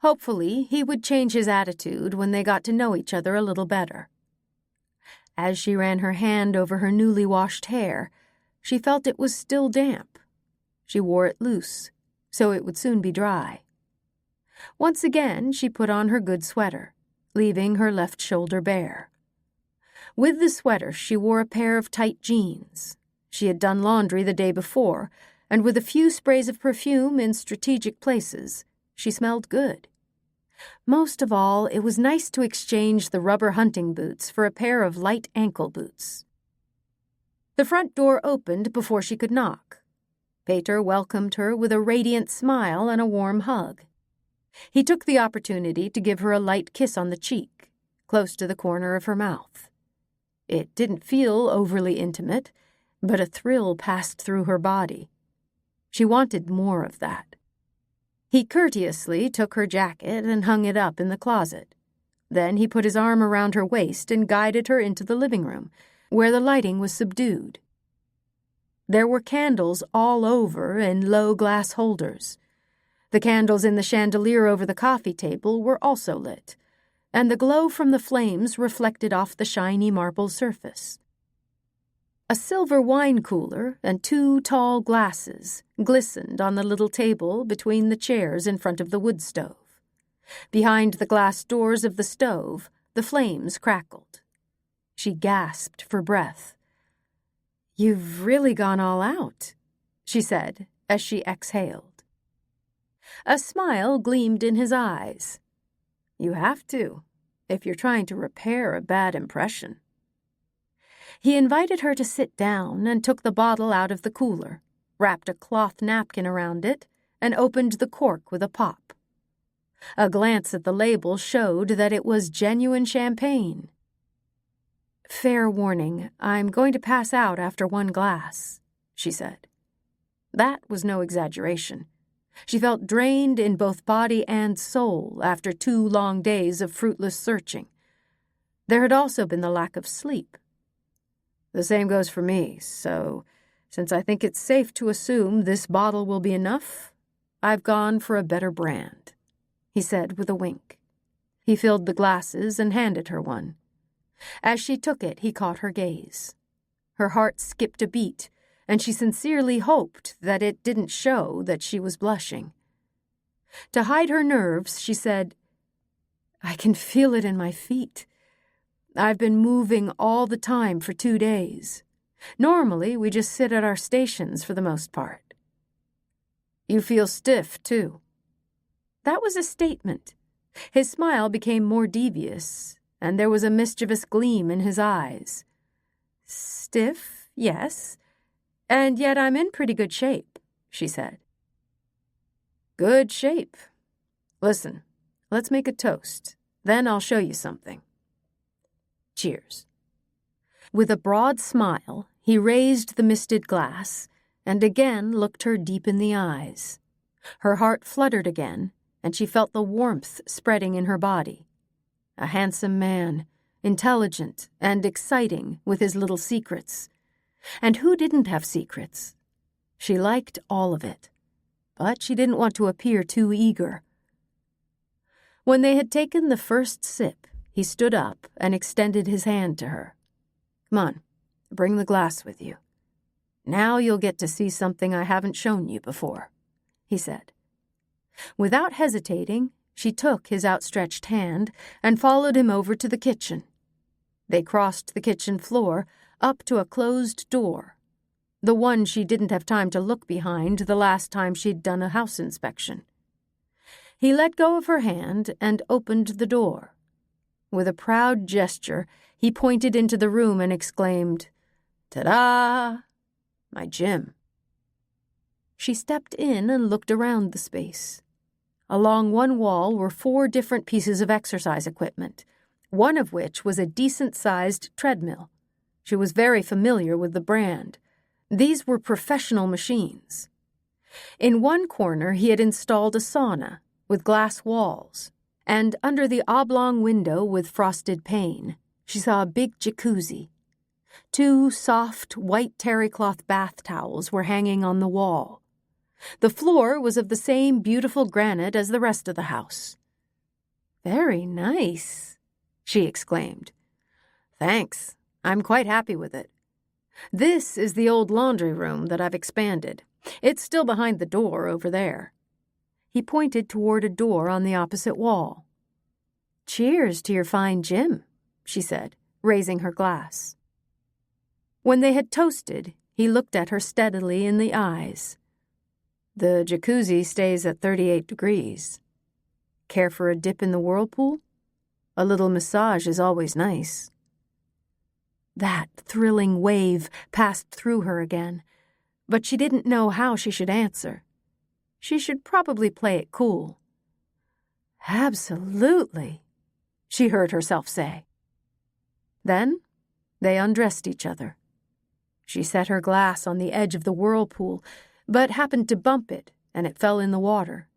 Hopefully, he would change his attitude when they got to know each other a little better. As she ran her hand over her newly washed hair, she felt it was still damp. She wore it loose, so it would soon be dry. Once again, she put on her good sweater, leaving her left shoulder bare. With the sweater, she wore a pair of tight jeans. She had done laundry the day before, and with a few sprays of perfume in strategic places, she smelled good. Most of all, it was nice to exchange the rubber hunting boots for a pair of light ankle boots. The front door opened before she could knock. Peter welcomed her with a radiant smile and a warm hug. He took the opportunity to give her a light kiss on the cheek, close to the corner of her mouth. It didn't feel overly intimate, but a thrill passed through her body. She wanted more of that. He courteously took her jacket and hung it up in the closet. Then he put his arm around her waist and guided her into the living room, where the lighting was subdued. There were candles all over in low glass holders. The candles in the chandelier over the coffee table were also lit, and the glow from the flames reflected off the shiny marble surface. A silver wine cooler and 2 tall glasses glistened on the little table between the chairs in front of the wood stove. Behind the glass doors of the stove, the flames crackled. She gasped for breath. "You've really gone all out," she said as she exhaled. A smile gleamed in his eyes. "You have to, if you're trying to repair a bad impression." He invited her to sit down and took the bottle out of the cooler, wrapped a cloth napkin around it, and opened the cork with a pop. A glance at the label showed that it was genuine champagne. "Fair warning, I'm going to pass out after 1 glass," she said. That was no exaggeration. She felt drained in both body and soul after 2 long days of fruitless searching. There had also been the lack of sleep. "The same goes for me, so since I think it's safe to assume this bottle will be enough, I've gone for a better brand," he said with a wink. He filled the glasses and handed her one. As she took it, he caught her gaze. Her heart skipped a beat, and she sincerely hoped that it didn't show that she was blushing. To hide her nerves, she said, "I can feel it in my feet. I've been moving all the time for 2 days. Normally, we just sit at our stations for the most part." "You feel stiff, too." That was a statement. His smile became more devious, and there was a mischievous gleam in his eyes. "Stiff, yes. And yet I'm in pretty good shape," she said. "Good shape. Listen, let's make a toast. Then I'll show you something." Cheers. With a broad smile, he raised the misted glass and again looked her deep in the eyes. Her heart fluttered again, and she felt the warmth spreading in her body. A handsome man, intelligent and exciting with his little secrets. And who didn't have secrets? She liked all of it, but she didn't want to appear too eager. When they had taken the first sip, he stood up and extended his hand to her. "Come on, Bring the glass with you. Now you'll get to see something I haven't shown you before," he said. Without hesitating, she took his outstretched hand and followed him over to the kitchen. They crossed the kitchen floor, up to a closed door, the one she didn't have time to look behind the last time she'd done a house inspection. He let go of her hand and opened the door. With a proud gesture, he pointed into the room and exclaimed, "Ta-da! My gym." She stepped in and looked around the space. Along one wall were 4 different pieces of exercise equipment, one of which was a decent-sized treadmill. She was very familiar with the brand. These were professional machines. In one corner he had installed a sauna with glass walls, and under the oblong window with frosted pane, she saw a big jacuzzi. 2 soft, white terrycloth bath towels were hanging on the wall. The floor was of the same beautiful granite as the rest of the house. "Very nice," she exclaimed. "Thanks. I'm quite happy with it. This is the old laundry room that I've expanded. It's still behind the door over there." He pointed toward a door on the opposite wall. "Cheers to your fine gym," she said, raising her glass. When they had toasted, he looked at her steadily in the eyes. "The jacuzzi stays at 38 degrees. Care for a dip in the whirlpool? A little massage is always nice." That thrilling wave passed through her again, but she didn't know how she should answer. She should probably play it cool. "Absolutely," she heard herself say. Then they undressed each other. She set her glass on the edge of the whirlpool, but happened to bump it, and it fell in the water.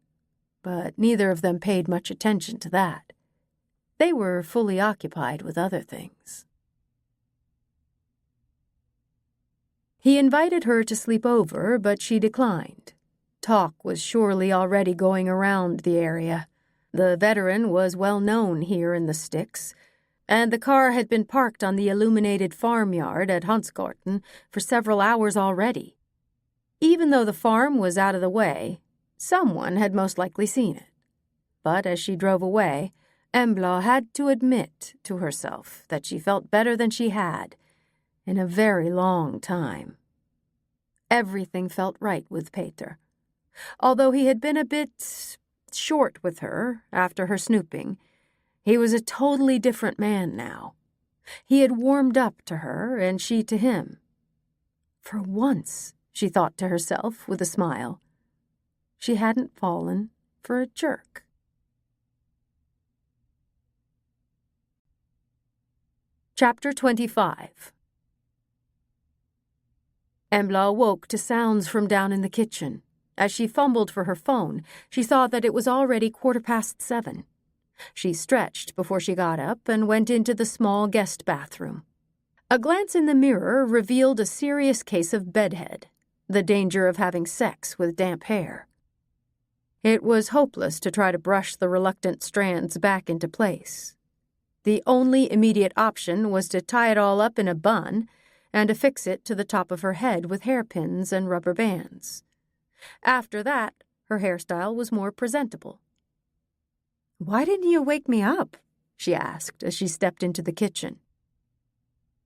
But neither of them paid much attention to that. They were fully occupied with other things. He invited her to sleep over, but she declined. Talk was surely already going around the area. The veteran was well known here in the sticks, and the car had been parked on the illuminated farmyard at Huntsgarten for several hours already. Even though the farm was out of the way, someone had most likely seen it. But as she drove away, Embla had to admit to herself that she felt better than she had in a very long time. Everything felt right with Peter. Although he had been a bit short with her after her snooping, he was a totally different man now. He had warmed up to her, and she to him. For once, she thought to herself with a smile, she hadn't fallen for a jerk. Chapter 25. Embla awoke to sounds from down in the kitchen. As she fumbled for her phone, she saw that it was already 7:15. She stretched before she got up and went into the small guest bathroom. A glance in the mirror revealed a serious case of bedhead, the danger of having sex with damp hair. It was hopeless to try to brush the reluctant strands back into place. The only immediate option was to tie it all up in a bun and affix it to the top of her head with hairpins and rubber bands. After that, her hairstyle was more presentable. "Why didn't you wake me up?" she asked as she stepped into the kitchen.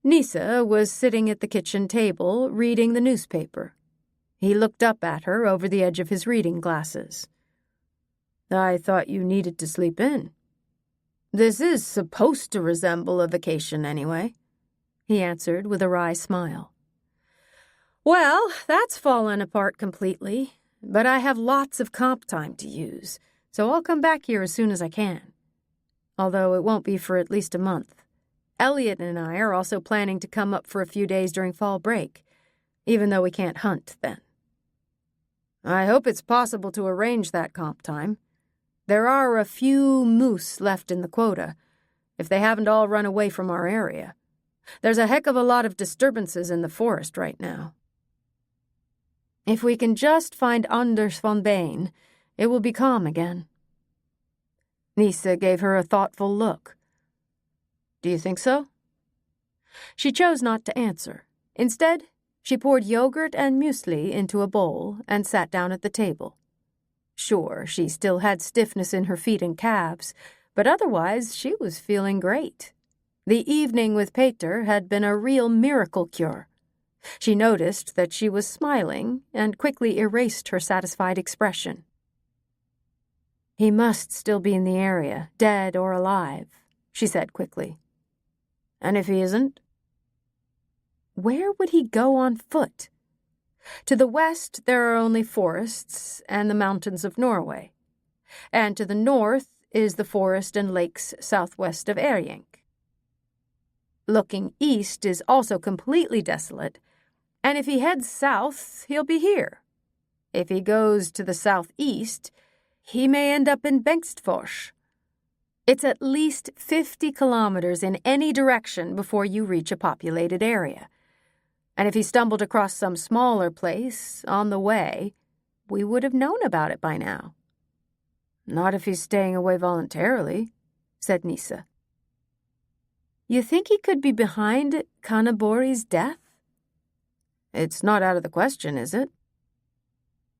Nisa was sitting at the kitchen table, reading the newspaper. He looked up at her over the edge of his reading glasses. "I thought you needed to sleep in." "This is supposed to resemble a vacation anyway," he answered with a wry smile. "Well, that's fallen apart completely, but I have lots of comp time to use, so I'll come back here as soon as I can. Although it won't be for at least a month. Elliot and I are also planning to come up for a few days during fall break, even though we can't hunt then." "I hope it's possible to arrange that comp time. There are a few moose left in the quota, if they haven't all run away from our area. There's a heck of a lot of disturbances in the forest right now." "If we can just find Anders von Bane, it will be calm again." Nisa gave her a thoughtful look. "Do you think so?" She chose not to answer. Instead, she poured yogurt and muesli into a bowl and sat down at the table. Sure, she still had stiffness in her feet and calves, but otherwise she was feeling great. The evening with Peter had been a real miracle cure. She noticed that she was smiling and quickly erased her satisfied expression. "He must still be in the area, dead or alive," she said quickly. "And if he isn't?" Where would he go on foot? To the west there are only forests and the mountains of Norway, and to the north is the forest and lakes southwest of Erjink. Looking east is also completely desolate, and if he heads south, he'll be here. If he goes to the southeast, he may end up in Bengtsfors. It's at least 50 kilometers in any direction before you reach a populated area. And if he stumbled across some smaller place on the way, we would have known about it by now. "Not if he's staying away voluntarily," said Nisa. "You think he could be behind Kanabori's death?" "It's not out of the question, is it?"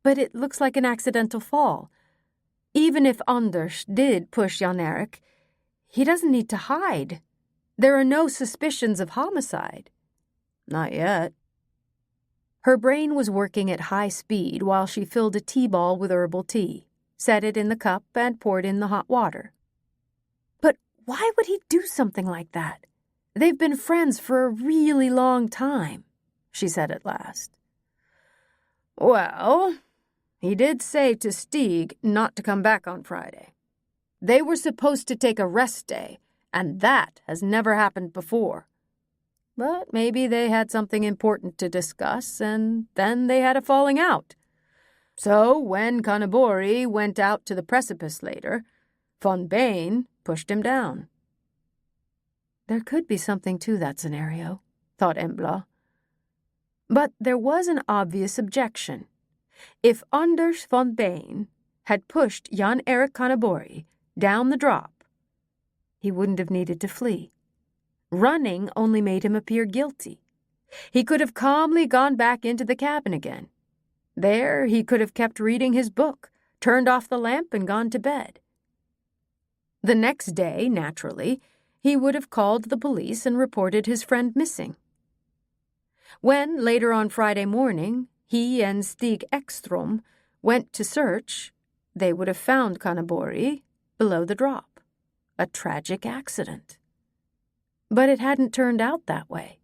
"But it looks like an accidental fall. Even if Anders did push Jan Erik, he doesn't need to hide. There are no suspicions of homicide." "Not yet." Her brain was working at high speed while she filled a tea ball with herbal tea, set it in the cup, and poured in the hot water. "But why would he do something like that? They've been friends for a really long time," she said at last. "Well, he did say to Stig not to come back on Friday. They were supposed to take a rest day, and that has never happened before. But maybe they had something important to discuss, and then they had a falling out. So when Kanabori went out to the precipice later, von Bain pushed him down." There could be something to that scenario, thought Embla. But there was an obvious objection. If Anders von Bain had pushed Jan Erik Kanabori down the drop, he wouldn't have needed to flee. Running only made him appear guilty. He could have calmly gone back into the cabin again. There he could have kept reading his book, turned off the lamp, and gone to bed. The next day, naturally, he would have called the police and reported his friend missing. When, later on Friday morning, he and Stig Ekström went to search, they would have found Kanabori below the drop. A tragic accident. But it hadn't turned out that way.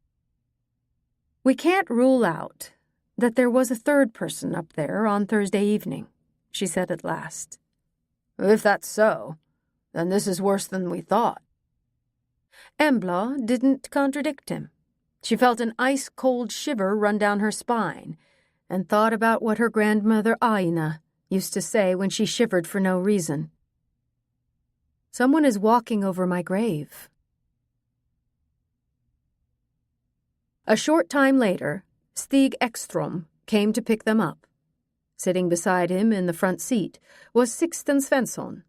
"We can't rule out that there was a third person up there on Thursday evening," she said at last. "If that's so, then this is worse than we thought." Embla didn't contradict him. She felt an ice-cold shiver run down her spine and thought about what her grandmother Aina used to say when she shivered for no reason. "Someone is walking over my grave." A short time later, Stig Ekström came to pick them up. Sitting beside him in the front seat was Sixten Svensson.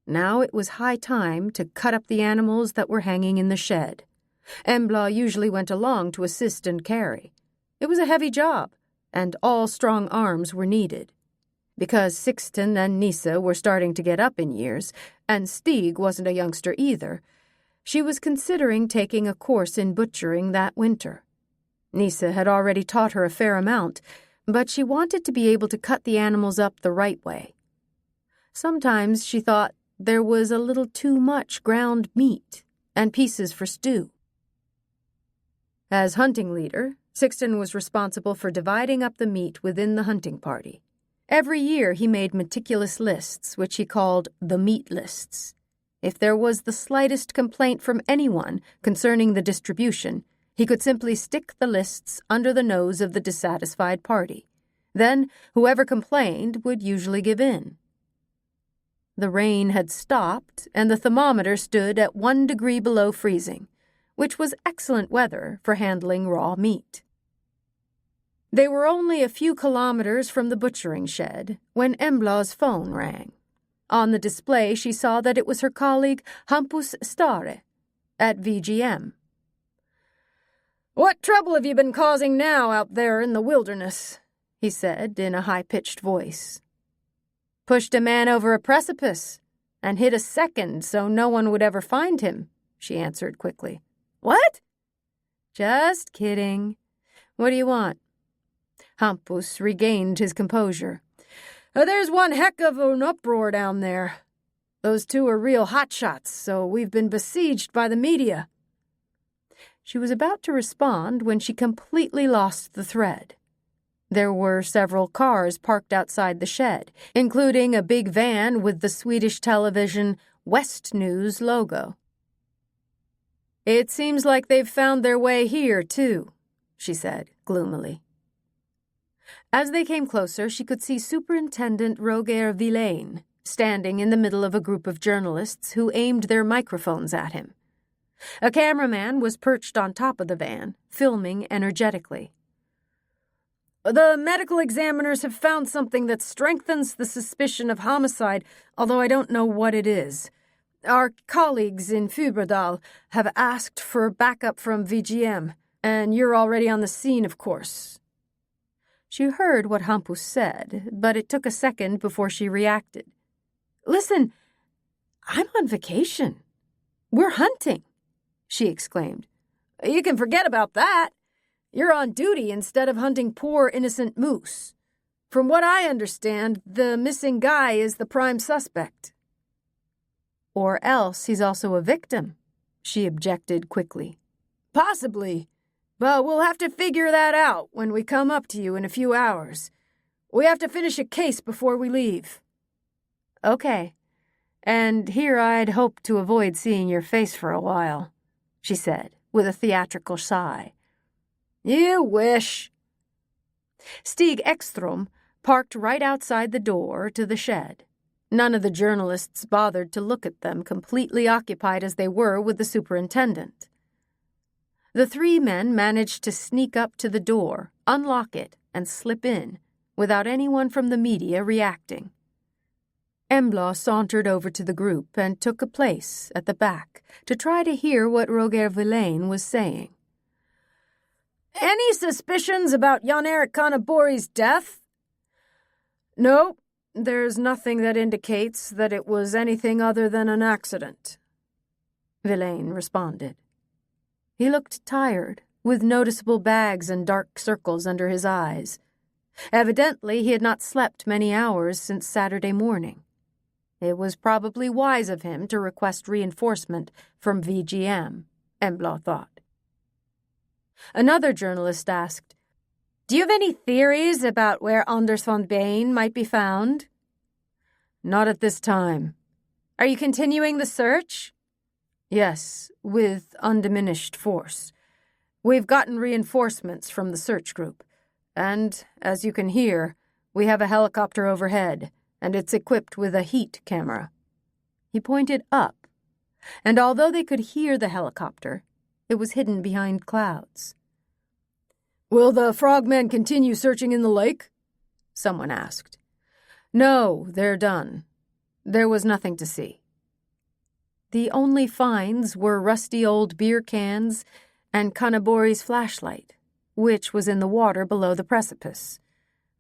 Now it was high time to cut up the animals that were hanging in the shed. Embla usually went along to assist and carry. It was a heavy job, and all strong arms were needed. Because Sixten and Nisa were starting to get up in years, and Stig wasn't a youngster either, she was considering taking a course in butchering that winter. Nisa had already taught her a fair amount, but she wanted to be able to cut the animals up the right way. Sometimes she thought there was a little too much ground meat and pieces for stew. As hunting leader, Sixten was responsible for dividing up the meat within the hunting party. Every year he made meticulous lists, which he called the meat lists. If there was the slightest complaint from anyone concerning the distribution, he could simply stick the lists under the nose of the dissatisfied party. Then whoever complained would usually give in. The rain had stopped, and the thermometer stood at 1 degree below freezing, which was excellent weather for handling raw meat. They were only a few kilometers from the butchering shed when Embla's phone rang. On the display she saw that it was her colleague Hampus Stare at VGM. "What trouble have you been causing now out there in the wilderness?" he said in a high-pitched voice. "Pushed a man over a precipice and hit a second so no one would ever find him," she answered quickly. "What?" "Just kidding. What do you want?" Hampus regained his composure. "There's one heck of an uproar down there. Those two are real hotshots, so we've been besieged by the media." She was about to respond when she completely lost the thread. There were several cars parked outside the shed, including a big van with the Swedish television West News logo. "It seems like they've found their way here, too," she said gloomily. As they came closer, she could see Superintendent Roger Villain standing in the middle of a group of journalists who aimed their microphones at him. A cameraman was perched on top of the van, filming energetically. "The medical examiners have found something that strengthens the suspicion of homicide, although I don't know what it is. Our colleagues in Fuberdal have asked for backup from VGM, and you're already on the scene, of course." She heard what Hampus said, but it took a second before she reacted. "Listen, I'm on vacation. We're hunting," she exclaimed. "You can forget about that. You're on duty instead of hunting poor innocent moose. From what I understand, the missing guy is the prime suspect." "Or else he's also a victim," she objected quickly. "Possibly, but we'll have to figure that out when we come up to you in a few hours. We have to finish a case before we leave." "Okay, and here I'd hoped to avoid seeing your face for a while," she said, with a theatrical sigh. "You wish." Stig Ekstrom parked right outside the door to the shed. None of the journalists bothered to look at them, completely occupied as they were with the superintendent. The three men managed to sneak up to the door, unlock it, and slip in, without anyone from the media reacting. Embla sauntered over to the group and took a place at the back to try to hear what Roger Villain was saying. "Any suspicions about Jan-Erik Kanabori's death?" "No, there's nothing that indicates that it was anything other than an accident," Villain responded. He looked tired, with noticeable bags and dark circles under his eyes. Evidently, he had not slept many hours since Saturday morning. It was probably wise of him to request reinforcement from VGM, Embla thought. Another journalist asked, "Do you have any theories about where Anders von Bain might be found?" "Not at this time." "Are you continuing the search?" "Yes, with undiminished force. We've gotten reinforcements from the search group, and, as you can hear, we have a helicopter overhead, and it's equipped with a heat camera." He pointed up, and although they could hear the helicopter, it was hidden behind clouds. "Will the frogmen continue searching in the lake?" someone asked. "No, they're done. There was nothing to see." The only finds were rusty old beer cans and Kanabori's flashlight, which was in the water below the precipice.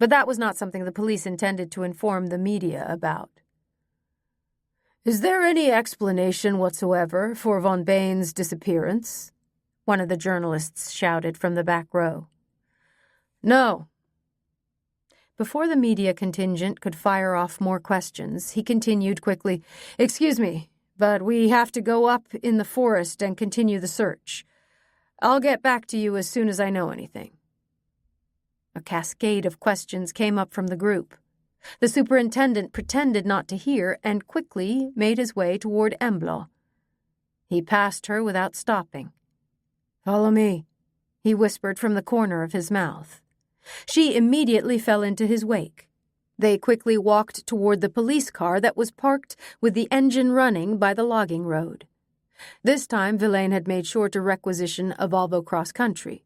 But that was not something the police intended to inform the media about. "Is there any explanation whatsoever for von Bain's disappearance?" one of the journalists shouted from the back row. "No." Before the media contingent could fire off more questions, he continued quickly, "Excuse me, but we have to go up in the forest and continue the search. I'll get back to you as soon as I know anything." A cascade of questions came up from the group. The superintendent pretended not to hear and quickly made his way toward Embla. He passed her without stopping. "Follow me," he whispered from the corner of his mouth. She immediately fell into his wake. They quickly walked toward the police car that was parked with the engine running by the logging road. This time Villain had made sure to requisition a Volvo cross-country.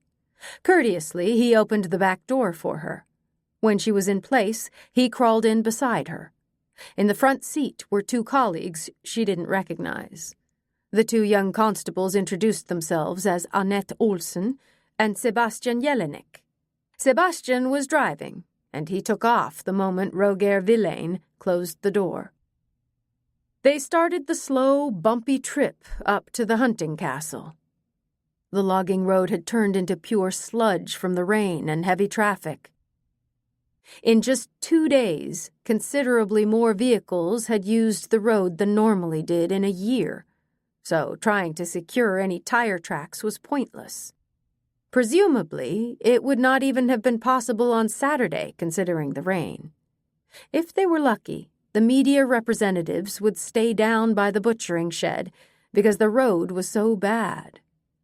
Courteously, he opened the back door for her. When she was in place, he crawled in beside her. In the front seat were two colleagues she didn't recognize. The two young constables introduced themselves as Annette Olsen and Sebastian Jelinek. Sebastian was driving, and he took off the moment Roger Villain closed the door. They started the slow, bumpy trip up to the hunting castle. The logging road had turned into pure sludge from the rain and heavy traffic. In just 2 days, considerably more vehicles had used the road than normally did in a year, so trying to secure any tire tracks was pointless. Presumably, it would not even have been possible on Saturday, considering the rain. If they were lucky, the media representatives would stay down by the butchering shed because the road was so bad.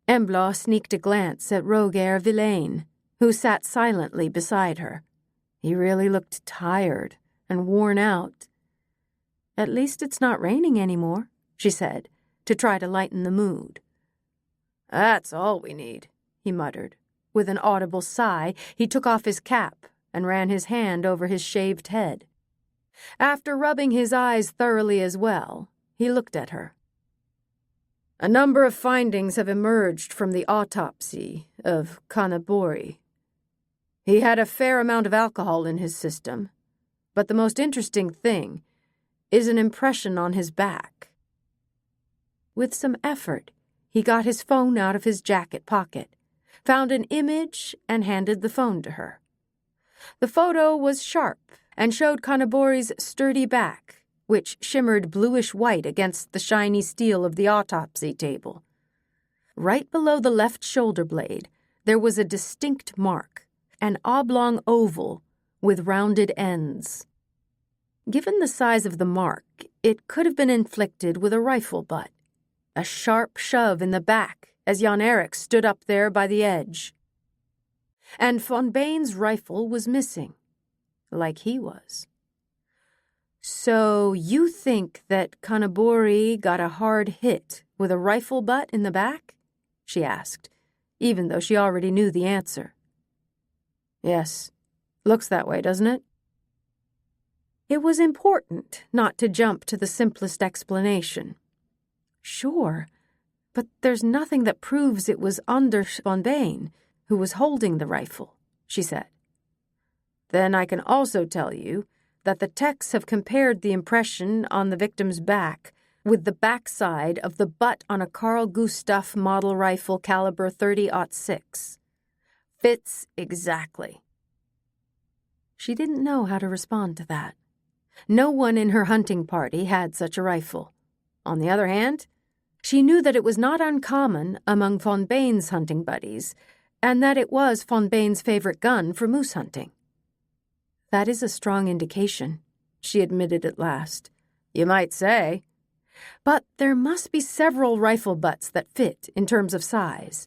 Embla sneaked a glance at Roger Villain, who sat silently beside her. He really looked tired and worn out. "At least it's not raining anymore," she said, to try to lighten the mood. "That's all we need," he muttered. With an audible sigh, he took off his cap and ran his hand over his shaved head. After rubbing his eyes thoroughly as well, he looked at her. "A number of findings have emerged from the autopsy of Kanabori. He had a fair amount of alcohol in his system, but the most interesting thing is an impression on his back." With some effort, he got his phone out of his jacket pocket, found an image, and handed the phone to her. The photo was sharp and showed Kanabori's sturdy back, which shimmered bluish-white against the shiny steel of the autopsy table. Right below the left shoulder blade, there was a distinct mark, an oblong oval with rounded ends. Given the size of the mark, it could have been inflicted with a rifle butt. A sharp shove in the back as Jan Erik stood up there by the edge. And von Bain's rifle was missing, like he was. "So you think that Kanabori got a hard hit with a rifle butt in the back?" she asked, even though she already knew the answer. "Yes, looks that way, doesn't it?" It was important not to jump to the simplest explanation. "Sure, but there's nothing that proves it was Anders von Bain who was holding the rifle," she said. "Then I can also tell you that the techs have compared the impression on the victim's back with the backside of the butt on a Carl Gustaf model rifle caliber .30-06. Fits exactly." She didn't know how to respond to that. No one in her hunting party had such a rifle. On the other hand, she knew that it was not uncommon among von Bain's hunting buddies, and that it was von Bain's favorite gun for moose hunting. "That is a strong indication," she admitted at last. "You might say. But there must be several rifle butts that fit in terms of size.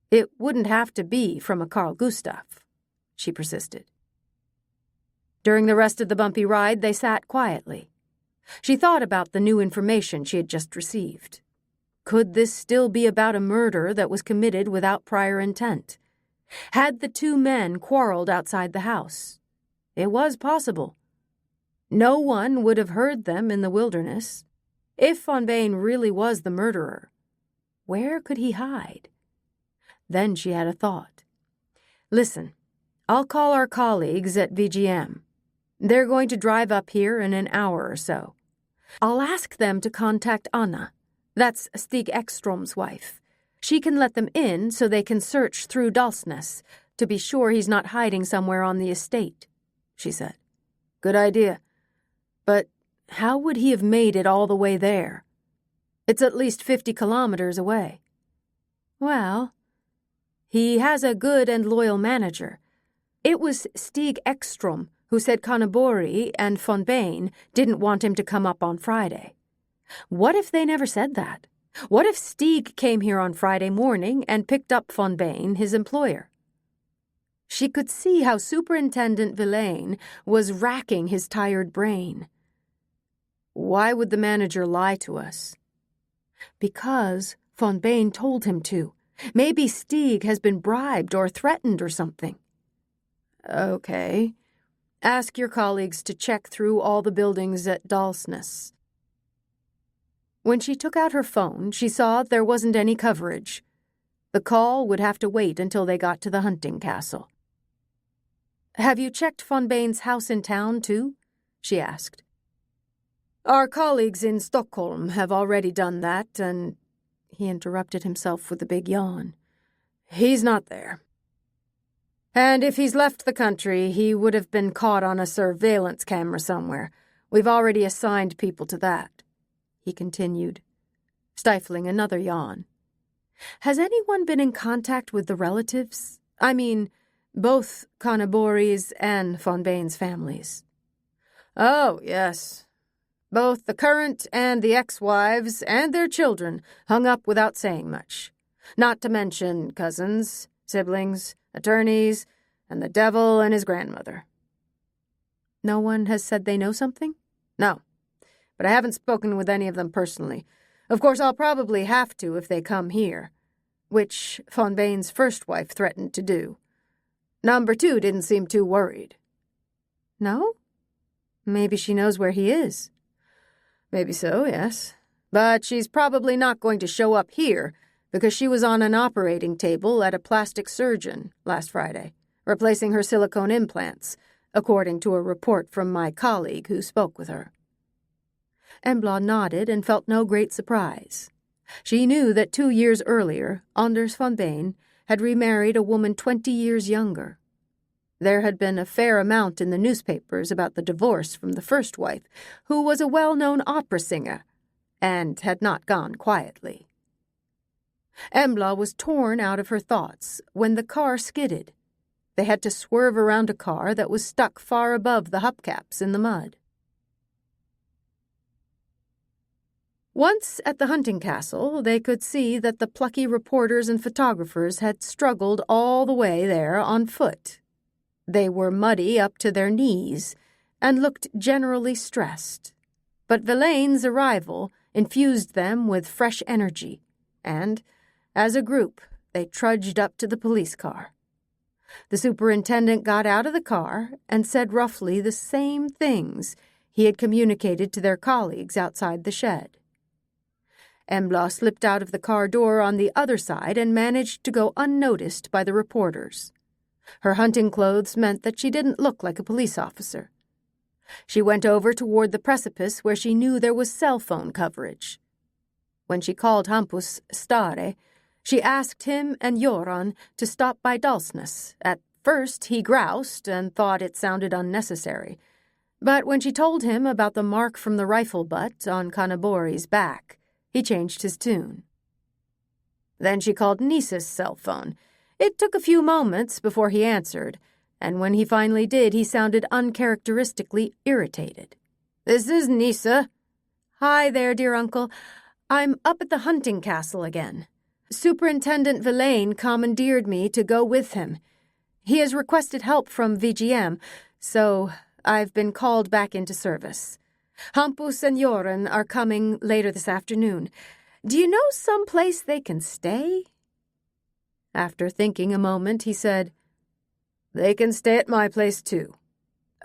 It wouldn't have to be from a Carl Gustaf," she persisted. During the rest of the bumpy ride, they sat quietly. She thought about the new information she had just received. Could this still be about a murder that was committed without prior intent? Had the two men quarreled outside the house? It was possible. No one would have heard them in the wilderness. If von Bain really was the murderer, where could he hide? Then she had a thought. "Listen, I'll call our colleagues at VGM. They're going to drive up here in an hour or so. I'll ask them to contact Anna. That's Stig Ekstrom's wife. She can let them in so they can search through Dalsnes to be sure he's not hiding somewhere on the estate," she said. "Good idea. But how would he have made it all the way there? It's at least 50 kilometers away." "Well, he has a good and loyal manager. It was Stig Ekstrom who said Kanabori and von Bain didn't want him to come up on Friday. What if they never said that? What if Stig came here on Friday morning and picked up von Bain, his employer?" She could see how Superintendent Villain was racking his tired brain. "Why would the manager lie to us?" "Because von Bain told him to. Maybe Stig has been bribed or threatened or something." "Okay. Ask your colleagues to check through all the buildings at Dalsnes." When she took out her phone, she saw there wasn't any coverage. The call would have to wait until they got to the hunting castle. "Have you checked von Bain's house in town, too?" she asked. "Our colleagues in Stockholm have already done that, and—" He interrupted himself with a big yawn. "He's not there. And if he's left the country, he would have been caught on a surveillance camera somewhere. We've already assigned people to that," he continued, stifling another yawn. "Has anyone been in contact with the relatives? I mean, both Cannabori's and von Bain's families." "Oh, yes. Both the current and the ex-wives and their children hung up without saying much. Not to mention cousins, siblings, attorneys, and the devil and his grandmother." "No one has said they know something?" "No, but I haven't spoken with any of them personally. Of course, I'll probably have to if they come here, which von Bain's first wife threatened to do. Number 2 didn't seem too worried." "No? Maybe she knows where he is." "Maybe so, yes. But she's probably not going to show up here because she was on an operating table at a plastic surgeon last Friday, replacing her silicone implants, according to a report from my colleague who spoke with her." Embla nodded and felt no great surprise. She knew that 2 years earlier, Anders von Bain had remarried a woman 20 years younger. There had been a fair amount in the newspapers about the divorce from the first wife, who was a well-known opera singer, and had not gone quietly. Embla was torn out of her thoughts when the car skidded. They had to swerve around a car that was stuck far above the hubcaps in the mud. Once at the hunting castle, they could see that the plucky reporters and photographers had struggled all the way there on foot. They were muddy up to their knees and looked generally stressed. But Verlaine's arrival infused them with fresh energy, and, as a group, they trudged up to the police car. The superintendent got out of the car and said roughly the same things he had communicated to their colleagues outside the shed. Embla slipped out of the car door on the other side and managed to go unnoticed by the reporters. Her hunting clothes meant that she didn't look like a police officer. She went over toward the precipice where she knew there was cell phone coverage. When she called Hampus Stare, she asked him and Göran to stop by Dalsnäs. At first he groused and thought it sounded unnecessary, but when she told him about the mark from the rifle butt on Cannabori's back, he changed his tune. Then she called Nisa's cell phone. It took a few moments before he answered, and when he finally did, he sounded uncharacteristically irritated. "This is Nisa." "Hi there, dear uncle. I'm up at the hunting castle again. Superintendent Verlaine commandeered me to go with him. He has requested help from VGM, so I've been called back into service. Hampus and Göran are coming later this afternoon. Do you know some place they can stay?" After thinking a moment, he said, "They can stay at my place, too.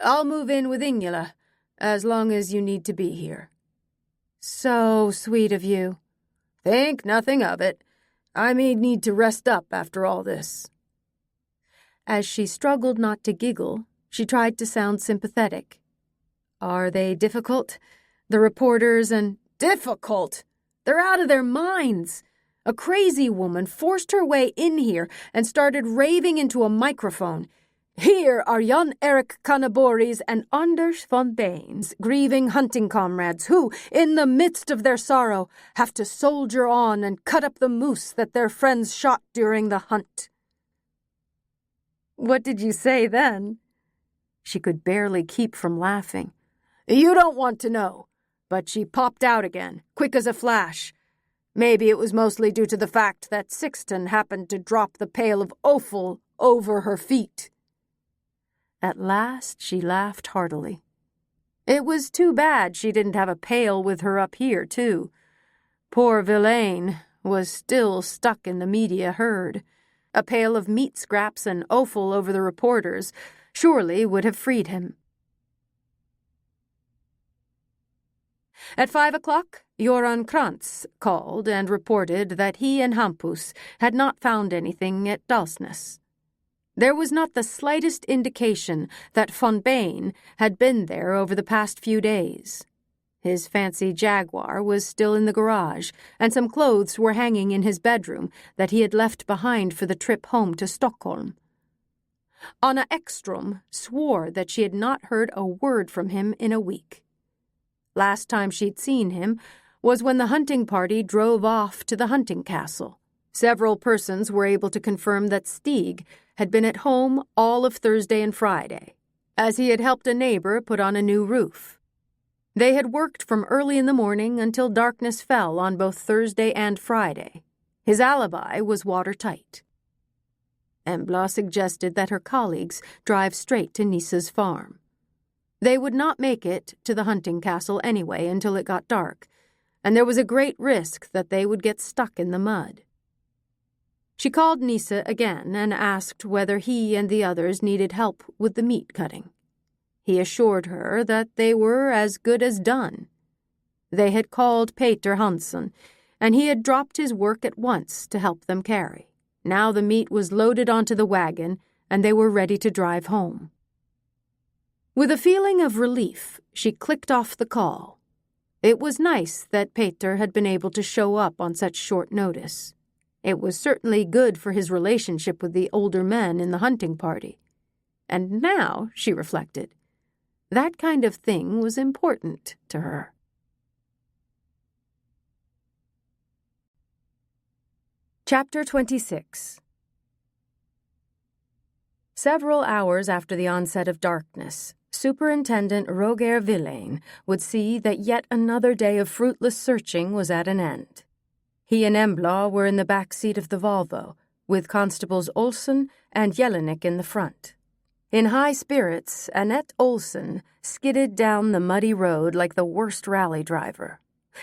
I'll move in with Ingela, as long as you need to be here." "So sweet of you." "Think nothing of it. I may need to rest up after all this." As she struggled not to giggle, she tried to sound sympathetic. "Are they difficult? The reporters and—" "Difficult? They're out of their minds. A crazy woman forced her way in here and started raving into a microphone. Here are Jan-Erik Cannabori's and Anders von Bain's grieving hunting comrades who, in the midst of their sorrow, have to soldier on and cut up the moose that their friends shot during the hunt." "What did you say then?" She could barely keep from laughing. "You don't want to know." But she popped out again, quick as a flash. Maybe it was mostly due to the fact that Sixten happened to drop the pail of offal over her feet. At last she laughed heartily. It was too bad she didn't have a pail with her up here, too. Poor Verlaine was still stuck in the media herd. A pail of meat scraps and offal over the reporters surely would have freed him. At 5 o'clock, Göran Krantz called and reported that he and Hampus had not found anything at Dalsnäs. There was not the slightest indication that von Bain had been there over the past few days. His fancy Jaguar was still in the garage, and some clothes were hanging in his bedroom that he had left behind for the trip home to Stockholm. Anna Ekström swore that she had not heard a word from him in a week. Last time she'd seen him was when the hunting party drove off to the hunting castle. Several persons were able to confirm that Stig had been at home all of Thursday and Friday, as he had helped a neighbor put on a new roof. They had worked from early in the morning until darkness fell on both Thursday and Friday. His alibi was watertight. Embla suggested that her colleagues drive straight to Nisa's farm. They would not make it to the hunting castle anyway until it got dark, and there was a great risk that they would get stuck in the mud. She called Nisa again and asked whether he and the others needed help with the meat cutting. He assured her that they were as good as done. They had called Peter Hansson, and he had dropped his work at once to help them carry. Now the meat was loaded onto the wagon, and they were ready to drive home. With a feeling of relief, she clicked off the call. It was nice that Peter had been able to show up on such short notice. It was certainly good for his relationship with the older men in the hunting party. And now, she reflected, that kind of thing was important to her. Chapter 26. Several hours after the onset of darkness, Superintendent Roger Villain would see that yet another day of fruitless searching was at an end. He and Embla were in the back seat of the Volvo, with Constables Olsen and Jelinek in the front. In high spirits, Annette Olsen skidded down the muddy road like the worst rally driver.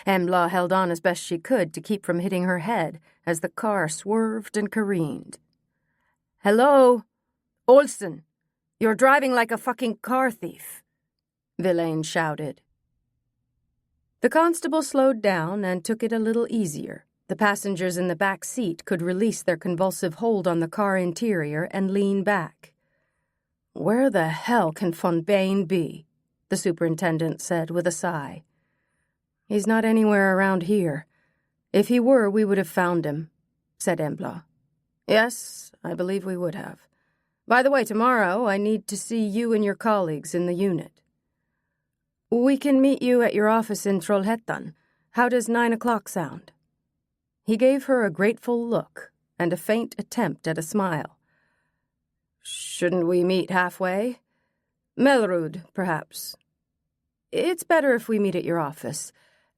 Embla held on as best she could to keep from hitting her head as the car swerved and careened. "Hello? Olsen, you're driving like a fucking car thief," Villain shouted. The constable slowed down and took it a little easier. The passengers in the back seat could release their convulsive hold on the car interior and lean back. "Where the hell can von Bain be?" the superintendent said with a sigh. "He's not anywhere around here. If he were, we would have found him," said Embla. "Yes, I believe we would have. By the way, tomorrow I need to see you and your colleagues in the unit." "We can meet you at your office in Trollhättan. How does 9 o'clock sound?" He gave her a grateful look and a faint attempt at a smile. "Shouldn't we meet halfway? Melrud, perhaps." "It's better if we meet at your office,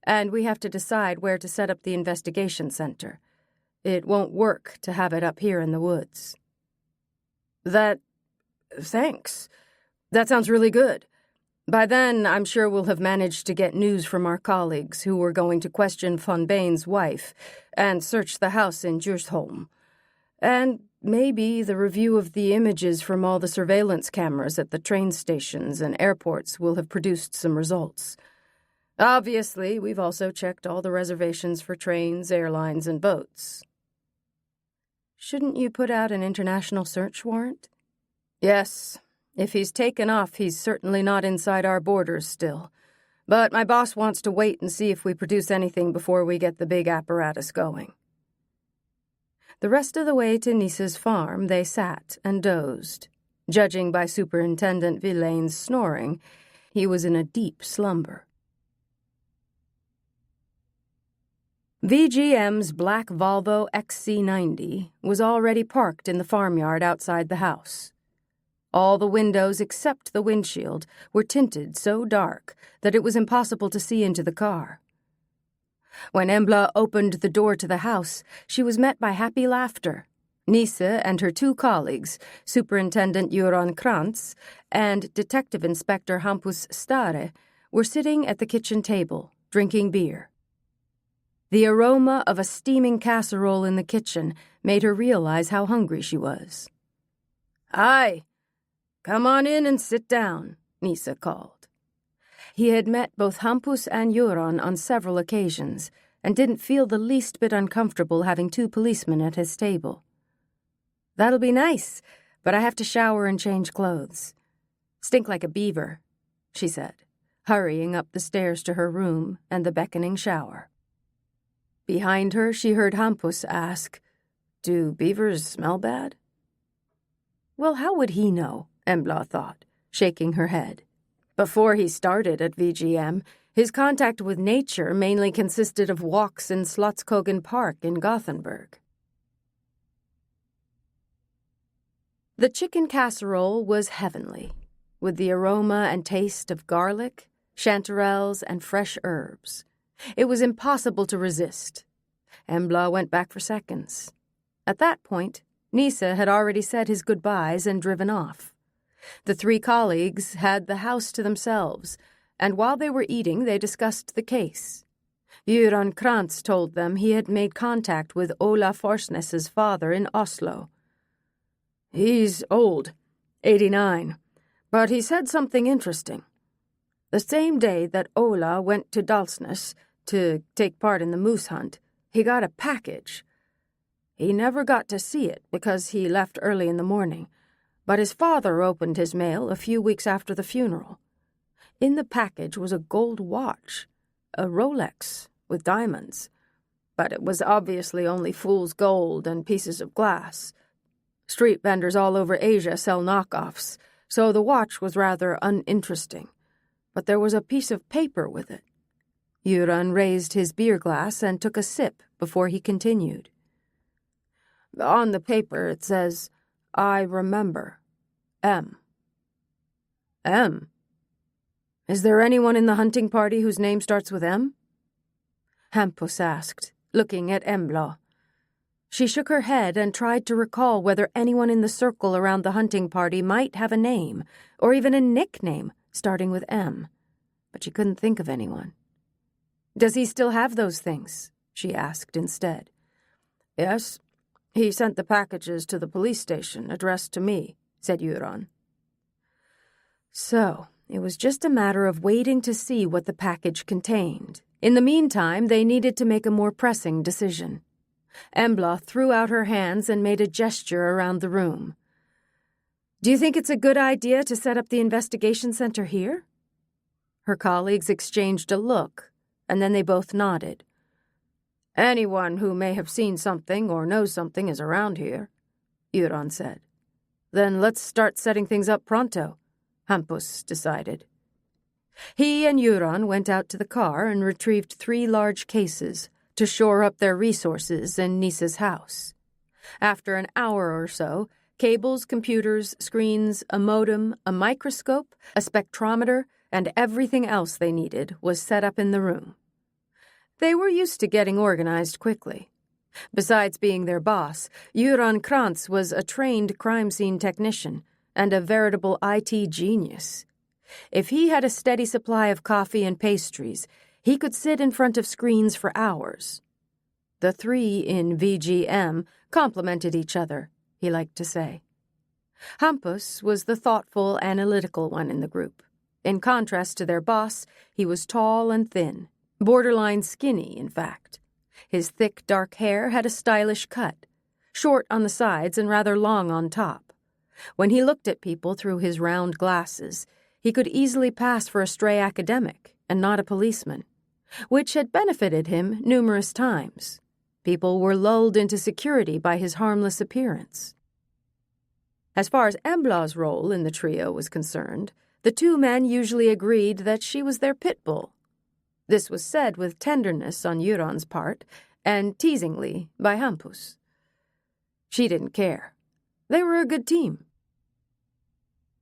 and we have to decide where to set up the investigation center. It won't work to have it up here in the woods." Thanks. That sounds really good. By then, I'm sure we'll have managed to get news from our colleagues who were going to question von Bain's wife and search the house in Djursholm. And maybe the review of the images from all the surveillance cameras at the train stations and airports will have produced some results. Obviously, we've also checked all the reservations for trains, airlines, and boats. Shouldn't you put out an international search warrant? Yes. If he's taken off, he's certainly not inside our borders still. But my boss wants to wait and see if we produce anything before we get the big apparatus going. The rest of the way to Nisa's farm, they sat and dozed. Judging by Superintendent Villain's snoring, he was in a deep slumber. VGM's black Volvo XC90 was already parked in the farmyard outside the house. All the windows except the windshield were tinted so dark that it was impossible to see into the car. When Embla opened the door to the house, she was met by happy laughter. Nisa and her two colleagues, Superintendent Göran Krantz and Detective Inspector Hampus Stare, were sitting at the kitchen table, drinking beer. The aroma of a steaming casserole in the kitchen made her realize how hungry she was. "Hi! Come on in and sit down," Nisa called. He had met both Hampus and Göran on several occasions and didn't feel the least bit uncomfortable having two policemen at his table. "That'll be nice, but I have to shower and change clothes. Stink like a beaver," she said, hurrying up the stairs to her room and the beckoning shower. Behind her, she heard Hampus ask, "Do beavers smell bad?" Well, how would he know, Embla thought, shaking her head. Before he started at VGM, his contact with nature mainly consisted of walks in Slottskogen Park in Gothenburg. The chicken casserole was heavenly, with the aroma and taste of garlic, chanterelles, and fresh herbs. It was impossible to resist. Embla went back for seconds. At that point, Nisse had already said his goodbyes and driven off. The three colleagues had the house to themselves, and while they were eating, they discussed the case. Göran Krantz told them he had made contact with Ola Forsness's father in Oslo. "He's old, 89, but he said something interesting. The same day that Ola went to Dalsnes to take part in the moose hunt, he got a package. He never got to see it because he left early in the morning, but his father opened his mail a few weeks after the funeral. In the package was a gold watch, a Rolex with diamonds, but it was obviously only fool's gold and pieces of glass. Street vendors all over Asia sell knockoffs, so the watch was rather uninteresting. But there was a piece of paper with it." Göran raised his beer glass and took a sip before he continued. "On the paper it says, 'I remember, M.' M? Is there anyone in the hunting party whose name starts with M?" Hampus asked, looking at Embla. She shook her head and tried to recall whether anyone in the circle around the hunting party might have a name, or even a nickname, starting with M, but she couldn't think of anyone. "Does he still have those things?" she asked instead. "Yes, he sent the packages to the police station, addressed to me," said Göran. So, it was just a matter of waiting to see what the package contained. In the meantime, they needed to make a more pressing decision. Embla threw out her hands and made a gesture around the room. "Do you think it's a good idea to set up the investigation center here?" Her colleagues exchanged a look, and then they both nodded. "Anyone who may have seen something or knows something is around here," Göran said. "Then let's start setting things up pronto," Hampus decided. He and Göran went out to the car and retrieved 3 large cases to shore up their resources in Nisse's house. After an hour or so, cables, computers, screens, a modem, a microscope, a spectrometer, and everything else they needed was set up in the room. They were used to getting organized quickly. Besides being their boss, Göran Krantz was a trained crime scene technician and a veritable IT genius. If he had a steady supply of coffee and pastries, he could sit in front of screens for hours. The 3 in VGM complemented each other, he liked to say. Hampus was the thoughtful, analytical one in the group. In contrast to their boss, he was tall and thin, borderline skinny, in fact. His thick, dark hair had a stylish cut, short on the sides and rather long on top. When he looked at people through his round glasses, he could easily pass for a stray academic and not a policeman, which had benefited him numerous times. People were lulled into security by his harmless appearance. As far as Embla's role in the trio was concerned, the 2 men usually agreed that she was their pit bull. This was said with tenderness on Göran's part and teasingly by Hampus. She didn't care. They were a good team.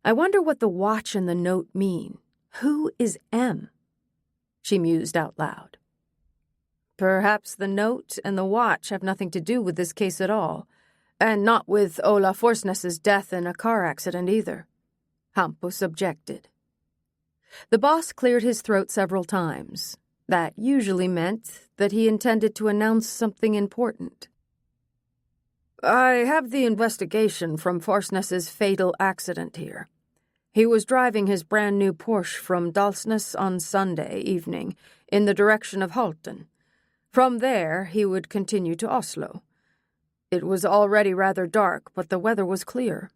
"I wonder what the watch and the note mean. Who is M?" she mused out loud. "Perhaps the note and the watch have nothing to do with this case at all, and not with Ola Forsness's death in a car accident either," Hampus objected. The boss cleared his throat several times. That usually meant that he intended to announce something important. "I have the investigation from Forsness's fatal accident here. He was driving his brand-new Porsche from Dalsnes on Sunday evening in the direction of Halten. From there, he would continue to Oslo. It was already rather dark, but the weather was clear.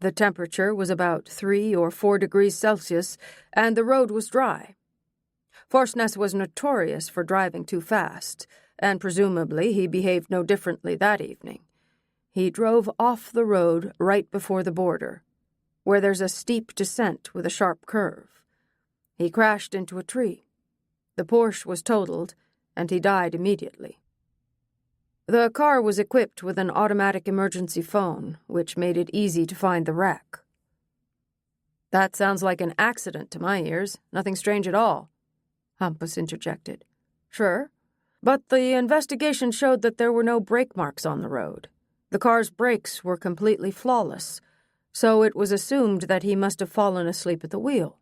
The temperature was about 3 or 4 degrees Celsius, and the road was dry. Forsnes was notorious for driving too fast, and presumably he behaved no differently that evening. He drove off the road right before the border, where there's a steep descent with a sharp curve. He crashed into a tree. The Porsche was totaled, and he died immediately. The car was equipped with an automatic emergency phone, which made it easy to find the wreck. "That sounds like an accident to my ears. Nothing strange at all," Hampus interjected. "Sure, but the investigation showed that there were no brake marks on the road. The car's brakes were completely flawless, so it was assumed that he must have fallen asleep at the wheel.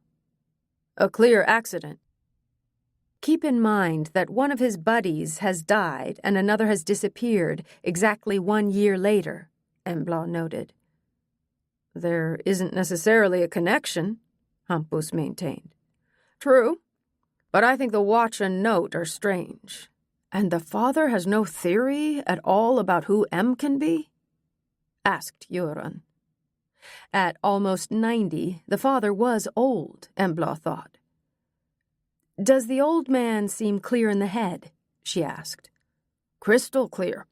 A clear accident. Keep in mind that one of his buddies has died and another has disappeared exactly 1 year later," Embla noted. "There isn't necessarily a connection," Hampus maintained. "True, but I think the watch and note are strange. And the father has no theory at all about who M can be?" asked Göran. At almost 90, the father was old, Embla thought. "Does the old man seem clear in the head?" she asked. "Crystal clear.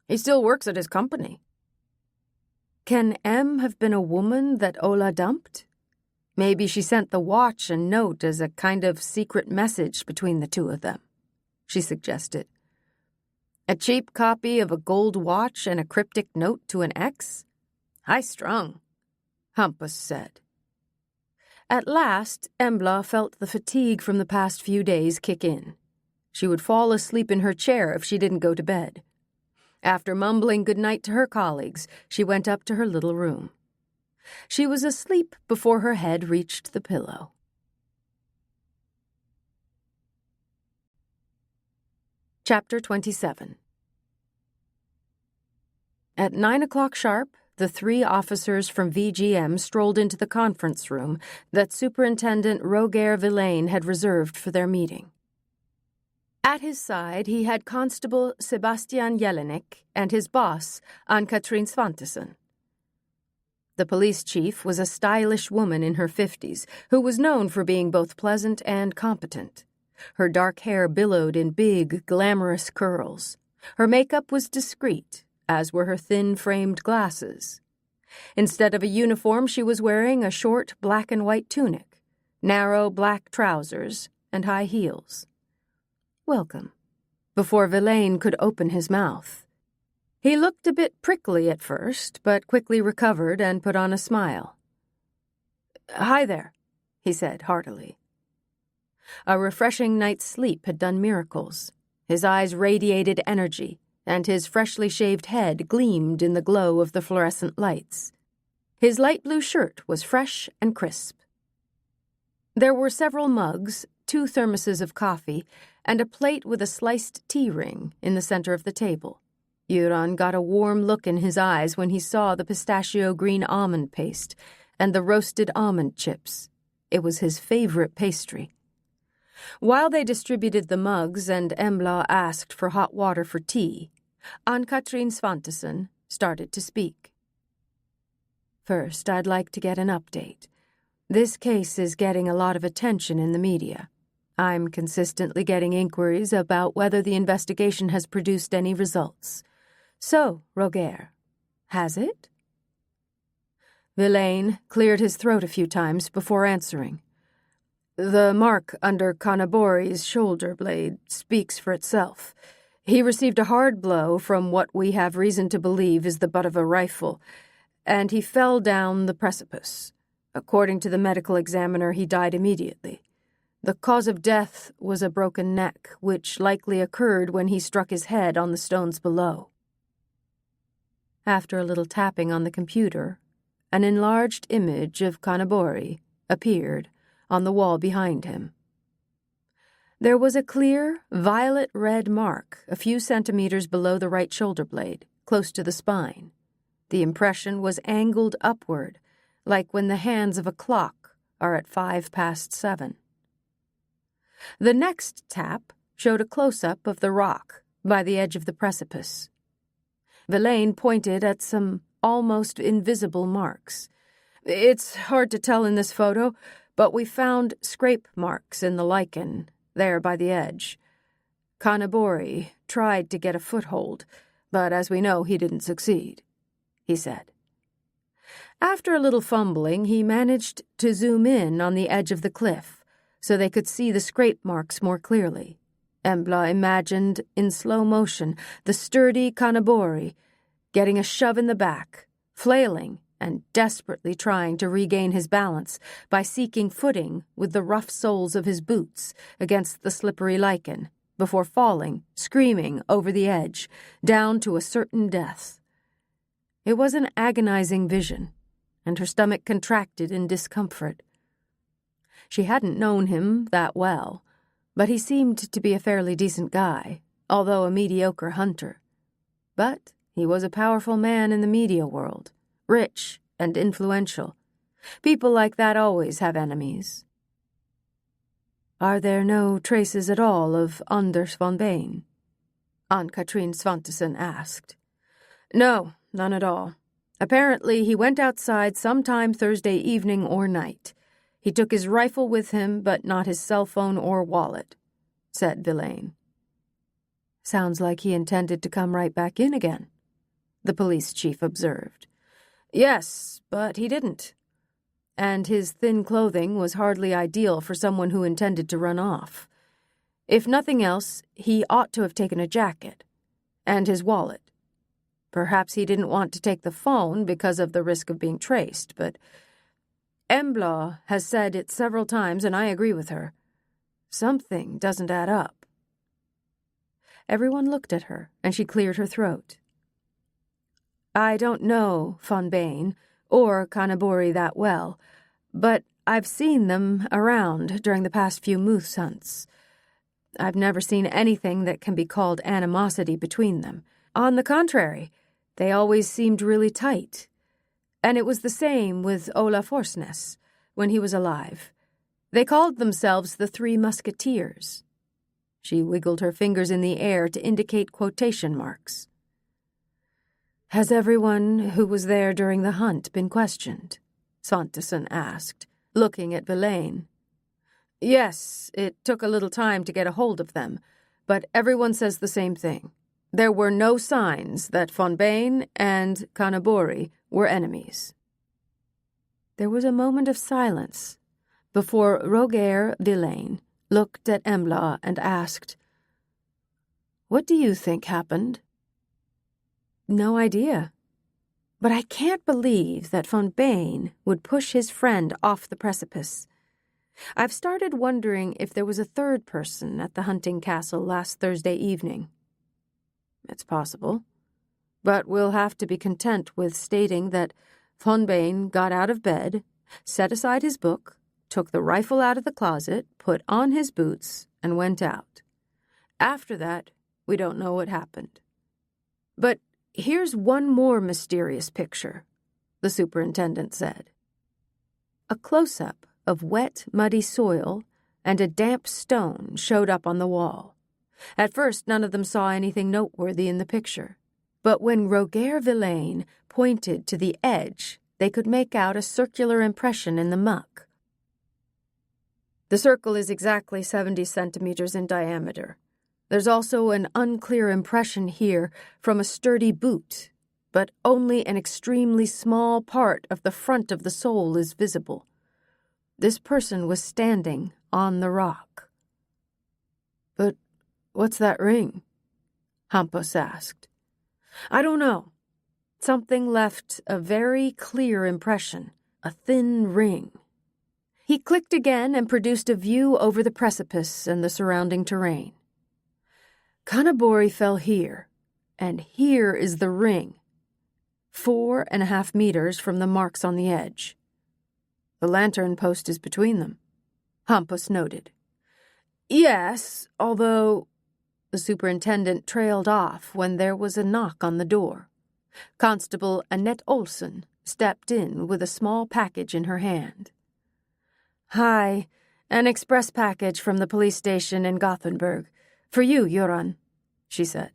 He still works at his company." "Can M have been a woman that Ola dumped? Maybe she sent the watch and note as a kind of secret message between the two of them," she suggested. "A cheap copy of a gold watch and a cryptic note to an ex? High-strung," Hampus said. At last, Embla felt the fatigue from the past few days kick in. She would fall asleep in her chair if she didn't go to bed. After mumbling good night to her colleagues, she went up to her little room. She was asleep before her head reached the pillow. Chapter 27. At 9 o'clock sharp, the 3 officers from VGM strolled into the conference room that Superintendent Roger Villain had reserved for their meeting. At his side, he had Constable Sebastian Jelinek and his boss, Ann-Katrin Svantesson. The police chief was a stylish woman in her 50s who was known for being both pleasant and competent. Her dark hair billowed in big, glamorous curls. Her makeup was discreet, as were her thin-framed glasses. Instead of a uniform, she was wearing a short black and white tunic, narrow black trousers, and high heels. "Welcome," before Villain could open his mouth. He looked a bit prickly at first, but quickly recovered and put on a smile. "Hi there," he said heartily. A refreshing night's sleep had done miracles. His eyes radiated energy, and his freshly shaved head gleamed in the glow of the fluorescent lights. His light blue shirt was fresh and crisp. There were several mugs, 2 thermoses of coffee, and a plate with a sliced tea ring in the center of the table. Göran got a warm look in his eyes when he saw the pistachio-green almond paste and the roasted almond chips. It was his favorite pastry. While they distributed the mugs and Embla asked for hot water for tea, Ann-Katrin Svantesson started to speak. "First, I'd like to get an update. This case is getting a lot of attention in the media. I'm consistently getting inquiries about whether the investigation has produced any results. So, Roger, has it?" Villain cleared his throat a few times before answering. "The mark under Kanabori's shoulder blade speaks for itself. He received a hard blow from what we have reason to believe is the butt of a rifle, and he fell down the precipice. According to the medical examiner, he died immediately. The cause of death was a broken neck, which likely occurred when he struck his head on the stones below." After a little tapping on the computer, an enlarged image of Kanabori appeared on the wall behind him. There was a clear, violet-red mark a few centimeters below the right shoulder blade, close to the spine. The impression was angled upward, like when the hands of a clock are at 7:05. The next tap showed a close-up of the rock by the edge of the precipice. Helene pointed at some almost invisible marks. "It's hard to tell in this photo, but we found scrape marks in the lichen, there by the edge. Kanabori tried to get a foothold, but as we know, he didn't succeed," he said. After a little fumbling, he managed to zoom in on the edge of the cliff so they could see the scrape marks more clearly. Embla imagined, in slow motion, the sturdy Kanabori getting a shove in the back, flailing and desperately trying to regain his balance by seeking footing with the rough soles of his boots against the slippery lichen, before falling, screaming, over the edge, down to a certain death. It was an agonizing vision, and her stomach contracted in discomfort. She hadn't known him that well, but he seemed to be a fairly decent guy, although a mediocre hunter. But he was a powerful man in the media world, rich and influential. People like that always have enemies. "Are there no traces at all of Anders von Bane?" Ann-Katrin Svantesson asked. "No, none at all. Apparently he went outside sometime Thursday evening or night. He took his rifle with him, but not his cell phone or wallet," said Helene. "Sounds like he intended to come right back in again," the police chief observed. "Yes, but he didn't. And his thin clothing was hardly ideal for someone who intended to run off. If nothing else, he ought to have taken a jacket. And his wallet. Perhaps he didn't want to take the phone because of the risk of being traced, but Embla has said it several times, and I agree with her. Something doesn't add up." Everyone looked at her, and she cleared her throat. "I don't know von Bane or Kanabori that well, but I've seen them around during the past few moose hunts. I've never seen anything that can be called animosity between them. On the contrary, they always seemed really tight. And it was the same with Olaf Forsnes when he was alive. They called themselves the Three Musketeers." She wiggled her fingers in the air to indicate quotation marks. "Has everyone who was there during the hunt been questioned?" Svantesson asked, looking at Helene. "Yes, it took a little time to get a hold of them, but everyone says the same thing. There were no signs that von Bane and Kanabori were enemies." There was a moment of silence before Roger Helene looked at Embla and asked, "What do you think happened?" "No idea. But I can't believe that von Bane would push his friend off the precipice. I've started wondering if there was a third person at the hunting castle last Thursday evening." "It's possible. But we'll have to be content with stating that von Bane got out of bed, set aside his book, took the rifle out of the closet, put on his boots, and went out. After that, we don't know what happened. But here's one more mysterious picture," the superintendent said. A close-up of wet, muddy soil and a damp stone showed up on the wall. At first, none of them saw anything noteworthy in the picture. But when Roger Helene pointed to the edge, they could make out a circular impression in the muck. The circle is exactly 70 centimeters in diameter. There's also an unclear impression here from a sturdy boot, but only an extremely small part of the front of the sole is visible. This person was standing on the rock. "But what's that ring?" Hampus asked. "I don't know. Something left a very clear impression, a thin ring." He clicked again and produced a view over the precipice and the surrounding terrain. "Kanabori fell here, and here is the ring, 4.5 meters from the marks on the edge. The lantern post is between them," Hampus noted. "Yes, although—" The superintendent trailed off when there was a knock on the door. Constable Annette Olsen stepped in with a small package in her hand. Hi, an express package from the police station in Gothenburg. For you, Göran, she said.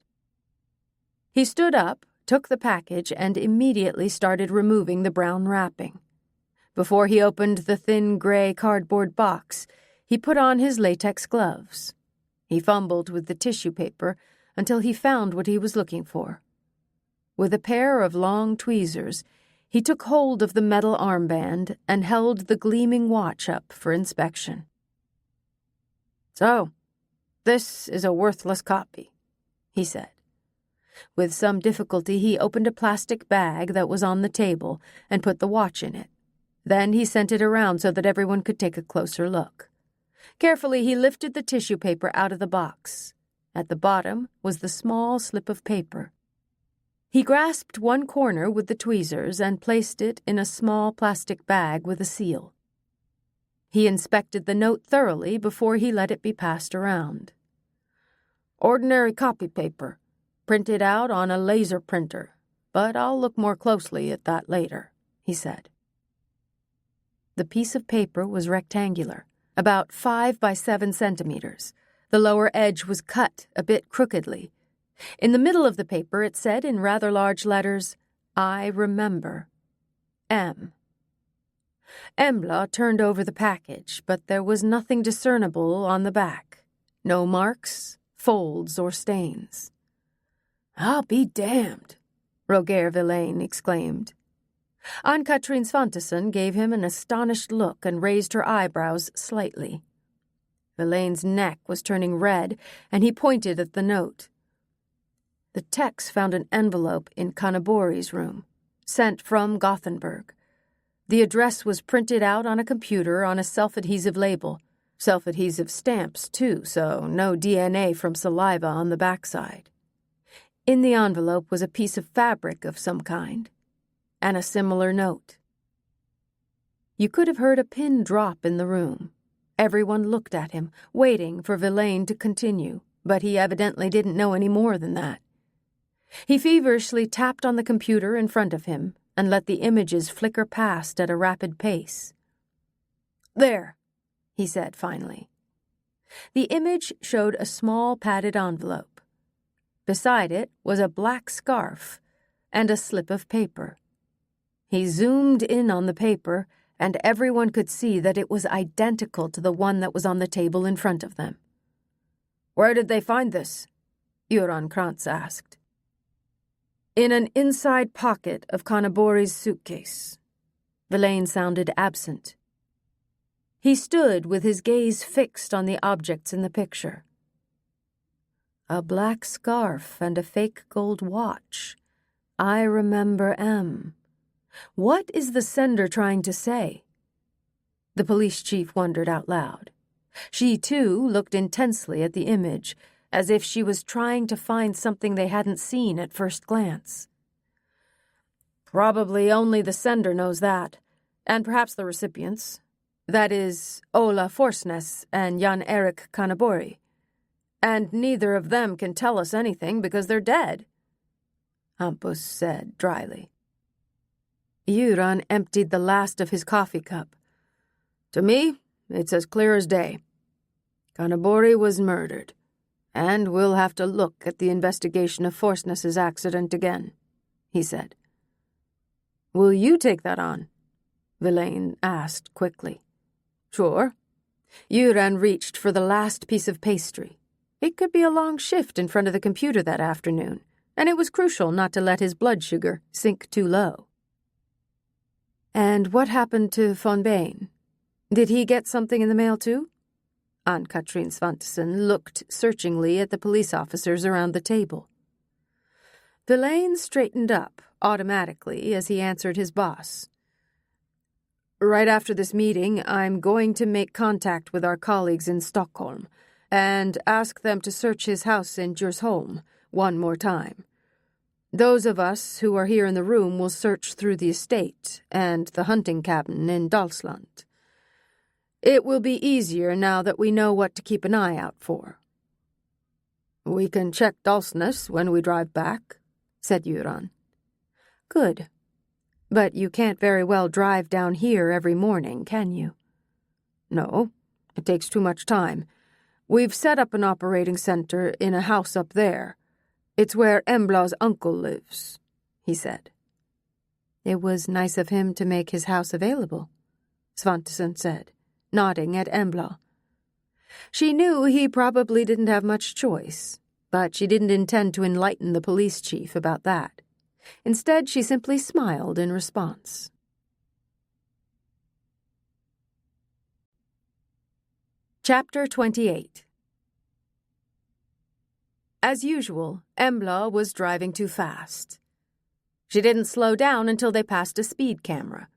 He stood up, took the package, and immediately started removing the brown wrapping. Before he opened the thin gray cardboard box, he put on his latex gloves. He fumbled with the tissue paper until he found what he was looking for. With a pair of long tweezers, he took hold of the metal armband and held the gleaming watch up for inspection. "So, this is a worthless copy," he said. With some difficulty, he opened a plastic bag that was on the table and put the watch in it. Then he sent it around so that everyone could take a closer look. Carefully, he lifted the tissue paper out of the box. At the bottom was the small slip of paper. He grasped one corner with the tweezers and placed it in a small plastic bag with a seal. He inspected the note thoroughly before he let it be passed around. "Ordinary copy paper, printed out on a laser printer, but I'll look more closely at that later," he said. The piece of paper was rectangular, about 5 by 7 centimeters. The lower edge was cut a bit crookedly. In the middle of the paper it said in rather large letters, "I remember. M." Embla turned over the package, but there was nothing discernible on the back. No marks, folds, or stains. "I'll be damned," Roger Villain exclaimed. Ann-Katrin Svantesson gave him an astonished look and raised her eyebrows slightly. Villain's neck was turning red, and he pointed at the note. The Tex found an envelope in Kanabori's room, sent from Gothenburg. The address was printed out on a computer on a self-adhesive label. Self-adhesive stamps, too, so no DNA from saliva on the backside. In the envelope was a piece of fabric of some kind, and a similar note. You could have heard a pin drop in the room. Everyone looked at him, waiting for Villain to continue, but he evidently didn't know any more than that. He feverishly tapped on the computer in front of him and let the images flicker past at a rapid pace. "There," he said finally. The image showed a small padded envelope. Beside it was a black scarf and a slip of paper. He zoomed in on the paper, and everyone could see that it was identical to the one that was on the table in front of them. "Where did they find this?" Göran Krantz asked. "In an inside pocket of Kanabori's suitcase." Villain sounded absent. He stood with his gaze fixed on the objects in the picture. A black scarf and a fake gold watch. I remember M. What is the sender trying to say? The police chief wondered out loud. She, too, looked intensely at the image, as if she was trying to find something they hadn't seen at first glance. "Probably only the sender knows that, and perhaps the recipients. That is, Ola Forsnäs and Jan-Erik Kanabori. And neither of them can tell us anything because they're dead," Hampus said dryly. Göran emptied the last of his coffee cup. "To me, it's as clear as day. Kanabori was murdered, and we'll have to look at the investigation of Forsnäs's accident again," he said. "Will you take that on?" Villain asked quickly. "Sure." Göran reached for the last piece of pastry. It could be a long shift in front of the computer that afternoon, and it was crucial not to let his blood sugar sink too low. "And what happened to von Bain? Did he get something in the mail too?" Ann-Katrin Svantesson looked searchingly at the police officers around the table. Villain straightened up automatically as he answered his boss. "Right after this meeting, I'm going to make contact with our colleagues in Stockholm and ask them to search his house in Djursholm one more time. Those of us who are here in the room will search through the estate and the hunting cabin in Dalsland. It will be easier now that we know what to keep an eye out for." "We can check Dalsnäs when we drive back," said Göran. "Good. But you can't very well drive down here every morning, can you?" No, it takes too much time. We've set up an operating center in a house up there. It's where Embla's uncle lives," he said. It was nice of him to make his house available, Svantesson said, nodding at Embla. She knew he probably didn't have much choice, but she didn't intend to enlighten the police chief about that. Instead, she simply smiled in response. Chapter 28. As usual, Embla was driving too fast. She didn't slow down until they passed a speed camera.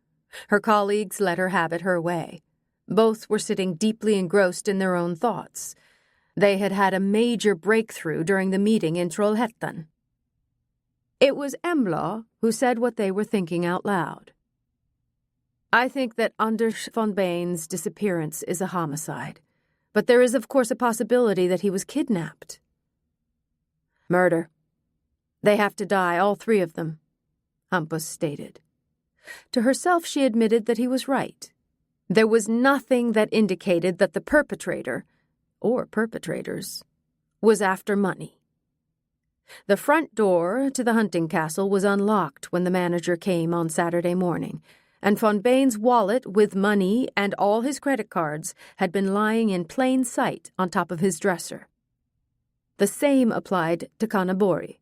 Her colleagues let her have it her way. Both were sitting deeply engrossed in their own thoughts. They had had a major breakthrough during the meeting in Trollhättan. It was Embla who said what they were thinking out loud. "I think that Anders von Bain's disappearance is a homicide, but there is of course a possibility that he was kidnapped." "Murder. They have to die, all three of them," Hampus stated. To herself she admitted that he was right. There was nothing that indicated that the perpetrator, or perpetrators, was after money. The front door to the hunting castle was unlocked when the manager came on Saturday morning, and von Bain's wallet with money and all his credit cards had been lying in plain sight on top of his dresser. The same applied to Kanabori,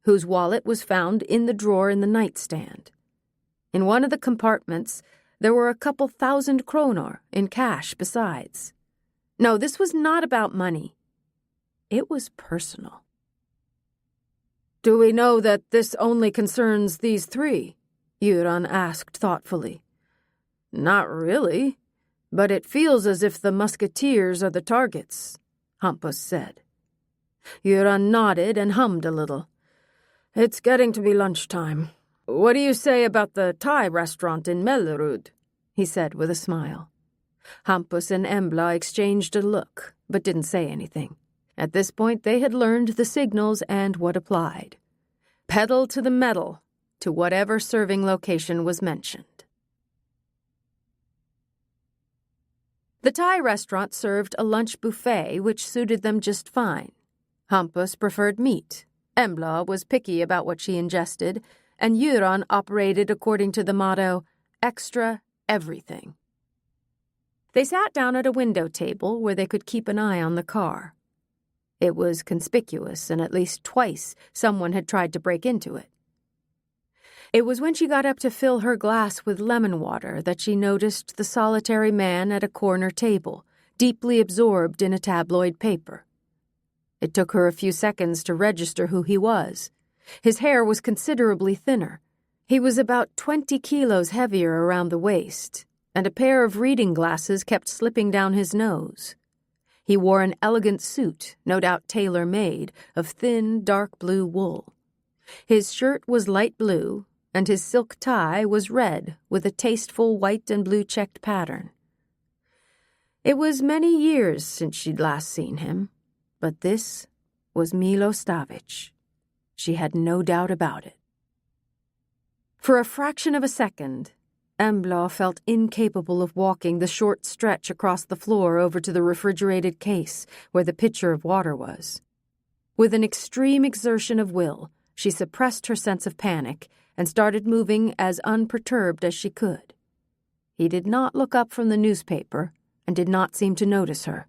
whose wallet was found in the drawer in the nightstand. In one of the compartments, there were a couple thousand kronor in cash besides. No, this was not about money. It was personal. "Do we know that this only concerns these three?" Göran asked thoughtfully. "Not really, but it feels as if the musketeers are the targets," Hampus said. Göran nodded and hummed a little. "It's getting to be lunchtime. What do you say about the Thai restaurant in Mellerud?" he said with a smile. Hampus and Embla exchanged a look, but didn't say anything. At this point they had learned the signals and what applied. Pedal to the metal, to whatever serving location was mentioned. The Thai restaurant served a lunch buffet which suited them just fine. Hampus preferred meat, Embla was picky about what she ingested, and Göran operated according to the motto, extra everything. They sat down at a window table where they could keep an eye on the car. It was conspicuous, and at least twice someone had tried to break into it. It was when she got up to fill her glass with lemon water that she noticed the solitary man at a corner table, deeply absorbed in a tabloid paper. It took her a few seconds to register who he was. His hair was considerably thinner. He was about 20 kilos heavier around the waist, and a pair of reading glasses kept slipping down his nose. He wore an elegant suit, no doubt tailor-made, of thin, dark blue wool. His shirt was light blue, and his silk tie was red with a tasteful white and blue checked pattern. It was many years since she'd last seen him, but this was Milo Stavic. She had no doubt about it. For a fraction of a second, Embla felt incapable of walking the short stretch across the floor over to the refrigerated case where the pitcher of water was. With an extreme exertion of will, she suppressed her sense of panic and started moving as unperturbed as she could. He did not look up from the newspaper and did not seem to notice her.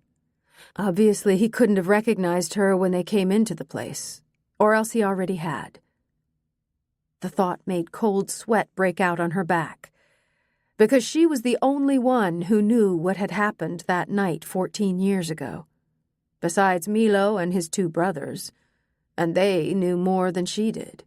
Obviously, he couldn't have recognized her when they came into the place, or else he already had. The thought made cold sweat break out on her back, because she was the only one who knew what had happened that night 14 years ago, besides Milo and his two brothers, and they knew more than she did.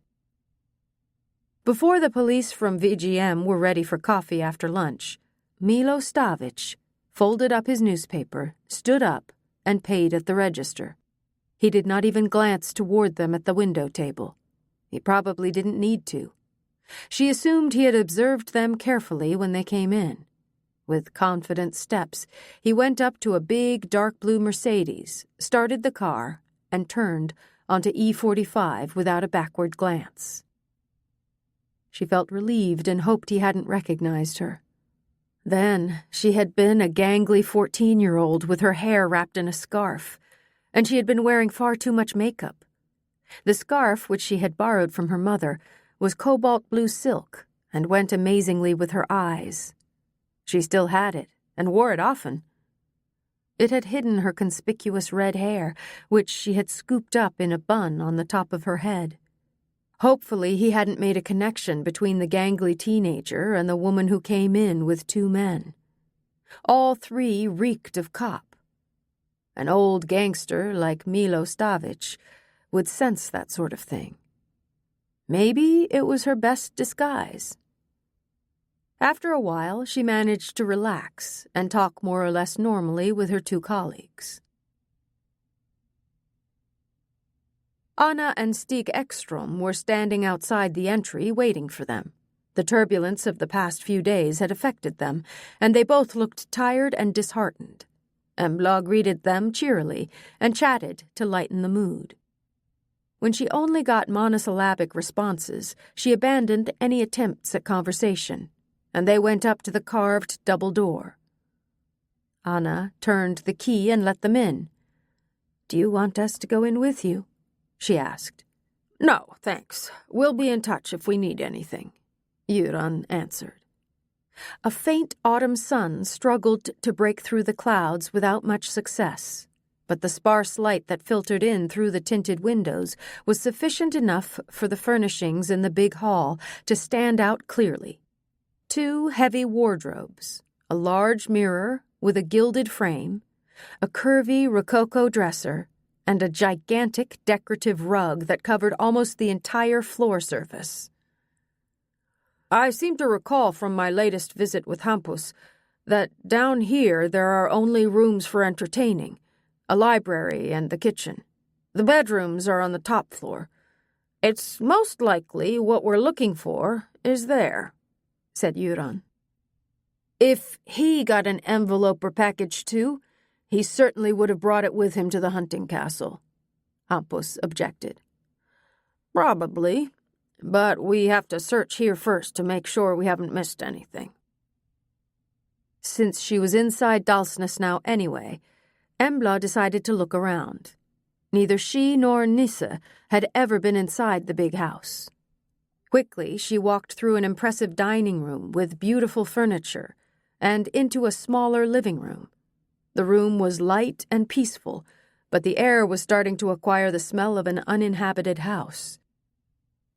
Before the police from VGM were ready for coffee after lunch, Milo Stavic folded up his newspaper, stood up, and paid at the register. He did not even glance toward them at the window table. He probably didn't need to. She assumed he had observed them carefully when they came in. With confident steps, he went up to a big dark blue Mercedes, started the car, and turned onto E45 without a backward glance. She felt relieved and hoped he hadn't recognized her. Then she had been a gangly 14-year-old with her hair wrapped in a scarf, and she had been wearing far too much makeup. The scarf, which she had borrowed from her mother, was cobalt blue silk and went amazingly with her eyes. She still had it, and wore it often. It had hidden her conspicuous red hair, which she had scooped up in a bun on the top of her head. Hopefully he hadn't made a connection between the gangly teenager and the woman who came in with 2 men. All 3 reeked of cop. An old gangster like Milo Stavic would sense that sort of thing. Maybe it was her best disguise. After a while, she managed to relax and talk more or less normally with her 2 colleagues. Anna and Stig Ekstrom were standing outside the entry waiting for them. The turbulence of the past few days had affected them, and they both looked tired and disheartened. Embla greeted them cheerily and chatted to lighten the mood. When she only got monosyllabic responses, she abandoned any attempts at conversation, and they went up to the carved double door. Anna turned the key and let them in. "Do you want us to go in with you?" she asked. "No, thanks. We'll be in touch if we need anything," Göran answered. A faint autumn sun struggled to break through the clouds without much success, but the sparse light that filtered in through the tinted windows was sufficient enough for the furnishings in the big hall to stand out clearly. 2 heavy wardrobes, a large mirror with a gilded frame, a curvy rococo dresser, and a gigantic decorative rug that covered almost the entire floor surface. "I seem to recall from my latest visit with Hampus that down here there are only rooms for entertaining, a library and the kitchen. The bedrooms are on the top floor. It's most likely what we're looking for is there," said Göran. "If he got an envelope or package too, he certainly would have brought it with him to the hunting castle," Hampus objected. "Probably, but we have to search here first to make sure we haven't missed anything." Since she was inside Dalsness now anyway, Embla decided to look around. Neither she nor Nisse had ever been inside the big house. Quickly, she walked through an impressive dining room with beautiful furniture and into a smaller living room. The room was light and peaceful, but the air was starting to acquire the smell of an uninhabited house.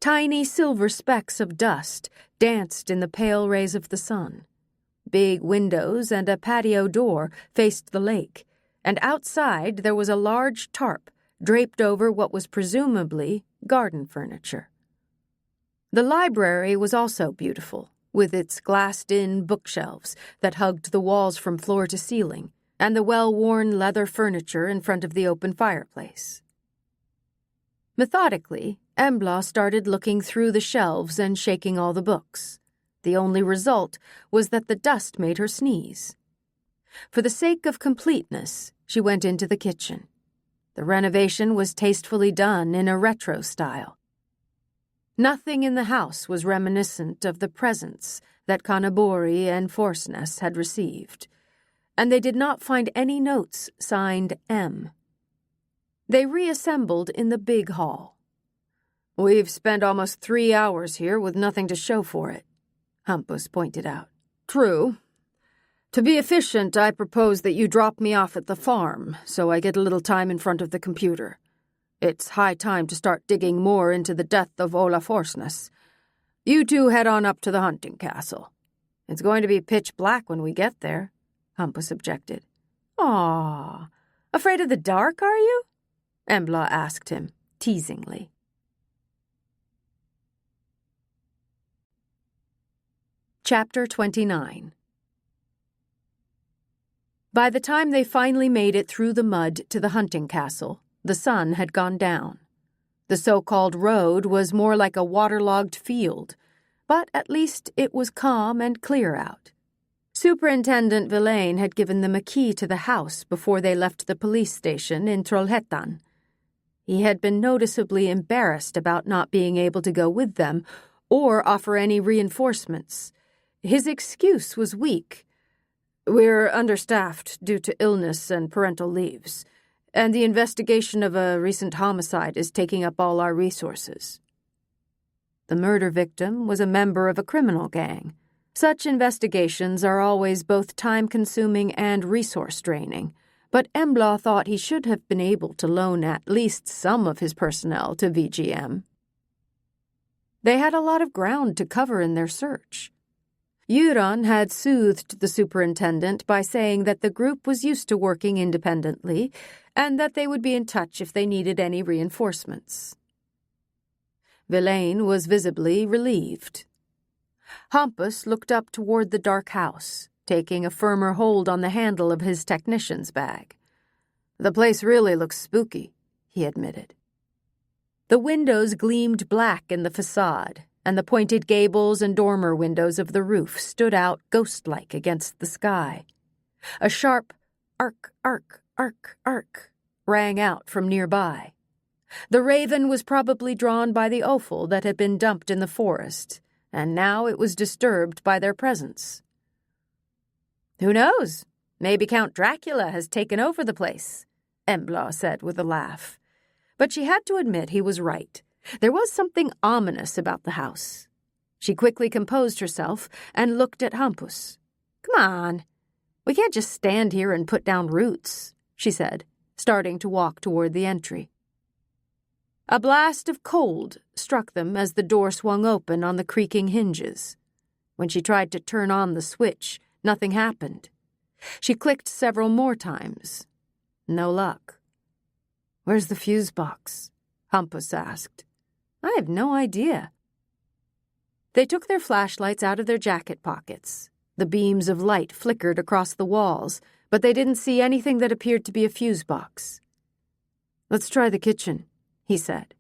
Tiny silver specks of dust danced in the pale rays of the sun. Big windows and a patio door faced the lake, and outside there was a large tarp draped over what was presumably garden furniture. The library was also beautiful, with its glassed-in bookshelves that hugged the walls from floor to ceiling, and the well-worn leather furniture in front of the open fireplace. Methodically, Embla started looking through the shelves and shaking all the books. The only result was that the dust made her sneeze. For the sake of completeness, she went into the kitchen. The renovation was tastefully done in a retro style. Nothing in the house was reminiscent of the presents that Kanabori and Forsness had received, and they did not find any notes signed M. They reassembled in the big hall. "We've spent almost 3 hours here with nothing to show for it," Hampus pointed out. "True. To be efficient, I propose that you drop me off at the farm, so I get a little time in front of the computer. It's high time to start digging more into the death of Ola Forsness. You 2 head on up to the hunting castle. It's going to be pitch black when we get there," Hampus objected. "Aw, afraid of the dark, are you?" Embla asked him, teasingly. Chapter 29. By the time they finally made it through the mud to the hunting castle, the sun had gone down. The so-called road was more like a waterlogged field, but at least it was calm and clear out. Superintendent Villain had given them a key to the house before they left the police station in Trollhättan. He had been noticeably embarrassed about not being able to go with them or offer any reinforcements. His excuse was weak, We're understaffed due to illness and parental leaves, and the investigation of a recent homicide is taking up all our resources. The murder victim was a member of a criminal gang. Such investigations are always both time-consuming and resource-draining, but Embla thought he should have been able to loan at least some of his personnel to VGM. They had a lot of ground to cover in their search. Euron had soothed the superintendent by saying that the group was used to working independently and that they would be in touch if they needed any reinforcements. Villain was visibly relieved. Hampus looked up toward the dark house, taking a firmer hold on the handle of his technician's bag. "The place really looks spooky," he admitted. The windows gleamed black in the facade, and the pointed gables and dormer windows of the roof stood out ghost-like against the sky. A sharp arc, arc, arc, arc rang out from nearby. The raven was probably drawn by the offal that had been dumped in the forest, and now it was disturbed by their presence. "Who knows? Maybe Count Dracula has taken over the place," Embla said with a laugh. But she had to admit he was right. There was something ominous about the house. She quickly composed herself and looked at Hampus. "Come on. We can't just stand here and put down roots," she said, starting to walk toward the entry. A blast of cold struck them as the door swung open on the creaking hinges. When she tried to turn on the switch, nothing happened. She clicked several more times. No luck. "Where's the fuse box?" Hampus asked. "I have no idea." They took their flashlights out of their jacket pockets. The beams of light flickered across the walls, but they didn't see anything that appeared to be a fuse box. "Let's try the kitchen," he said.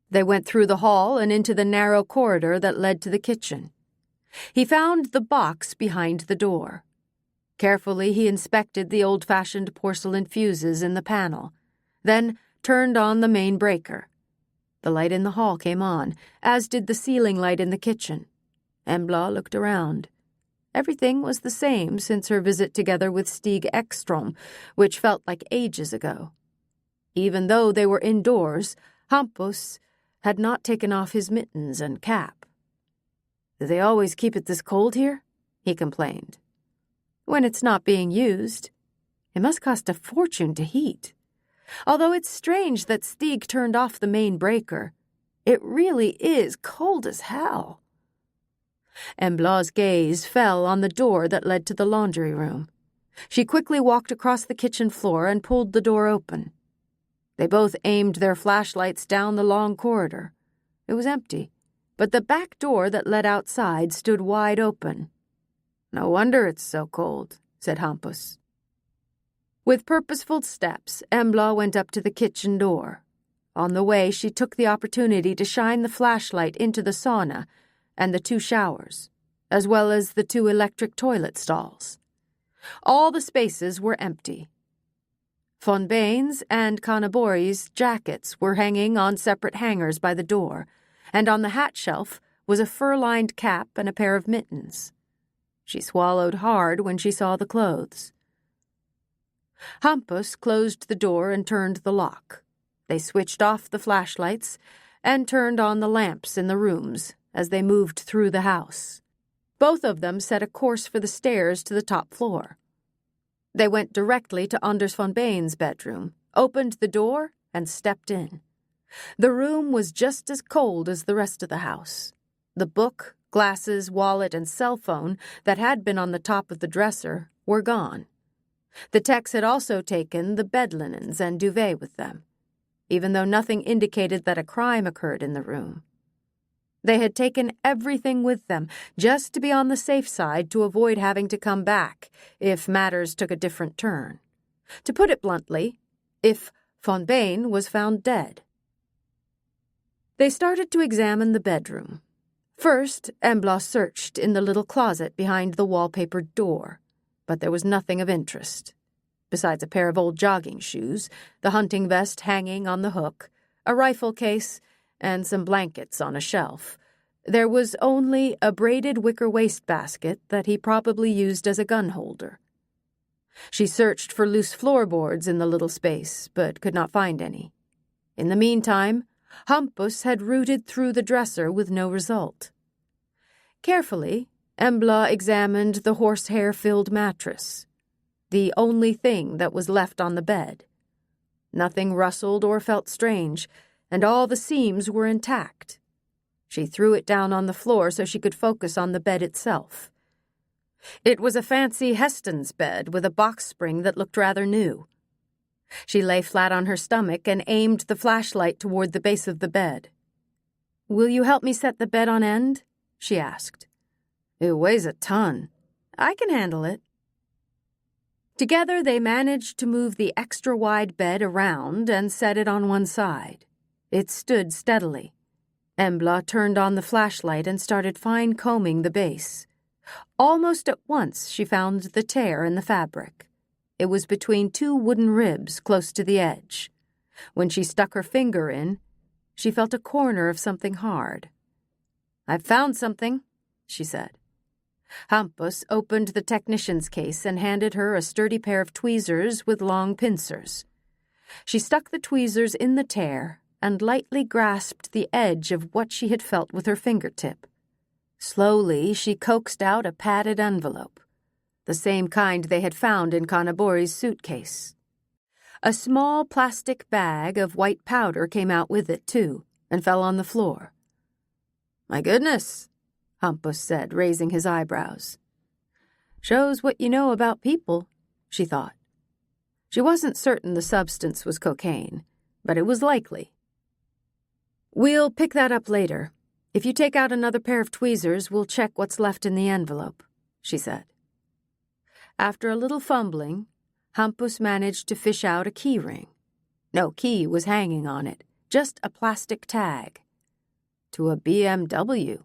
They went through the hall and into the narrow corridor that led to the kitchen. He found the box behind the door. Carefully, he inspected the old-fashioned porcelain fuses in the panel, then turned on the main breaker. The light in the hall came on, as did the ceiling light in the kitchen. Embla looked around. Everything was the same since her visit together with Stig Ekstrom, which felt like ages ago. Even though they were indoors, Hampus had not taken off his mittens and cap. "Do they always keep it this cold here?" he complained. "When it's not being used. It must cost a fortune to heat. Although it's strange that Stig turned off the main breaker. It really is cold as hell." Embla's gaze fell on the door that led to the laundry room. She quickly walked across the kitchen floor and pulled the door open. They both aimed their flashlights down the long corridor. It was empty, but the back door that led outside stood wide open. "No wonder it's so cold," said Hampus. With purposeful steps, Embla went up to the kitchen door. On the way, she took the opportunity to shine the flashlight into the sauna and the 2 showers, as well as the 2 electric toilet stalls. All the spaces were empty. Von Bain's and Canabori's jackets were hanging on separate hangers by the door, and on the hat shelf was a fur-lined cap and a pair of mittens. She swallowed hard when she saw the clothes. Hampus closed the door and turned the lock. They switched off the flashlights and turned on the lamps in the rooms as they moved through the house. Both of them set a course for the stairs to the top floor. They went directly to Anders von Bain's bedroom, opened the door, and stepped in. The room was just as cold as the rest of the house. The book, glasses, wallet, and cell phone that had been on the top of the dresser were gone. The techs had also taken the bed linens and duvet with them, even though nothing indicated that a crime occurred in the room. They had taken everything with them, just to be on the safe side to avoid having to come back if matters took a different turn. To put it bluntly, if von Bain was found dead. They started to examine the bedroom. First, Embla searched in the little closet behind the wallpapered door, but there was nothing of interest. Besides a pair of old jogging shoes, the hunting vest hanging on the hook, a rifle case, and some blankets on a shelf, There was only a braided wicker wastebasket that he probably used as a gun holder. She searched for loose floorboards in the little space, but could not find any. In the meantime, Hampus had rooted through the dresser with no result. Carefully, Embla examined the horsehair-filled mattress, the only thing that was left on the bed. Nothing rustled or felt strange, and all the seams were intact. She threw it down on the floor so she could focus on the bed itself. It was a fancy Heston's bed with a box spring that looked rather new. She lay flat on her stomach and aimed the flashlight toward the base of the bed. "Will you help me set the bed on end?" she asked. "It weighs a ton." "I can handle it." Together they managed to move the extra-wide bed around and set it on one side. It stood steadily. Embla turned on the flashlight and started fine-combing the base. Almost at once she found the tear in the fabric. It was between two wooden ribs close to the edge. When she stuck her finger in, she felt a corner of something hard. "I've found something," she said. Hampus opened the technician's case and handed her a sturdy pair of tweezers with long pincers. She stuck the tweezers in the tear and lightly grasped the edge of what she had felt with her fingertip. Slowly, she coaxed out a padded envelope, the same kind they had found in Kanabori's suitcase. A small plastic bag of white powder came out with it, too, and fell on the floor. "My goodness," Hampus said, raising his eyebrows. "Shows what you know about people," she thought. She wasn't certain the substance was cocaine, but it was likely. "We'll pick that up later. If you take out another pair of tweezers, we'll check what's left in the envelope," she said. After a little fumbling, Hampus managed to fish out a key ring. No key was hanging on it, just a plastic tag. "To a BMW,"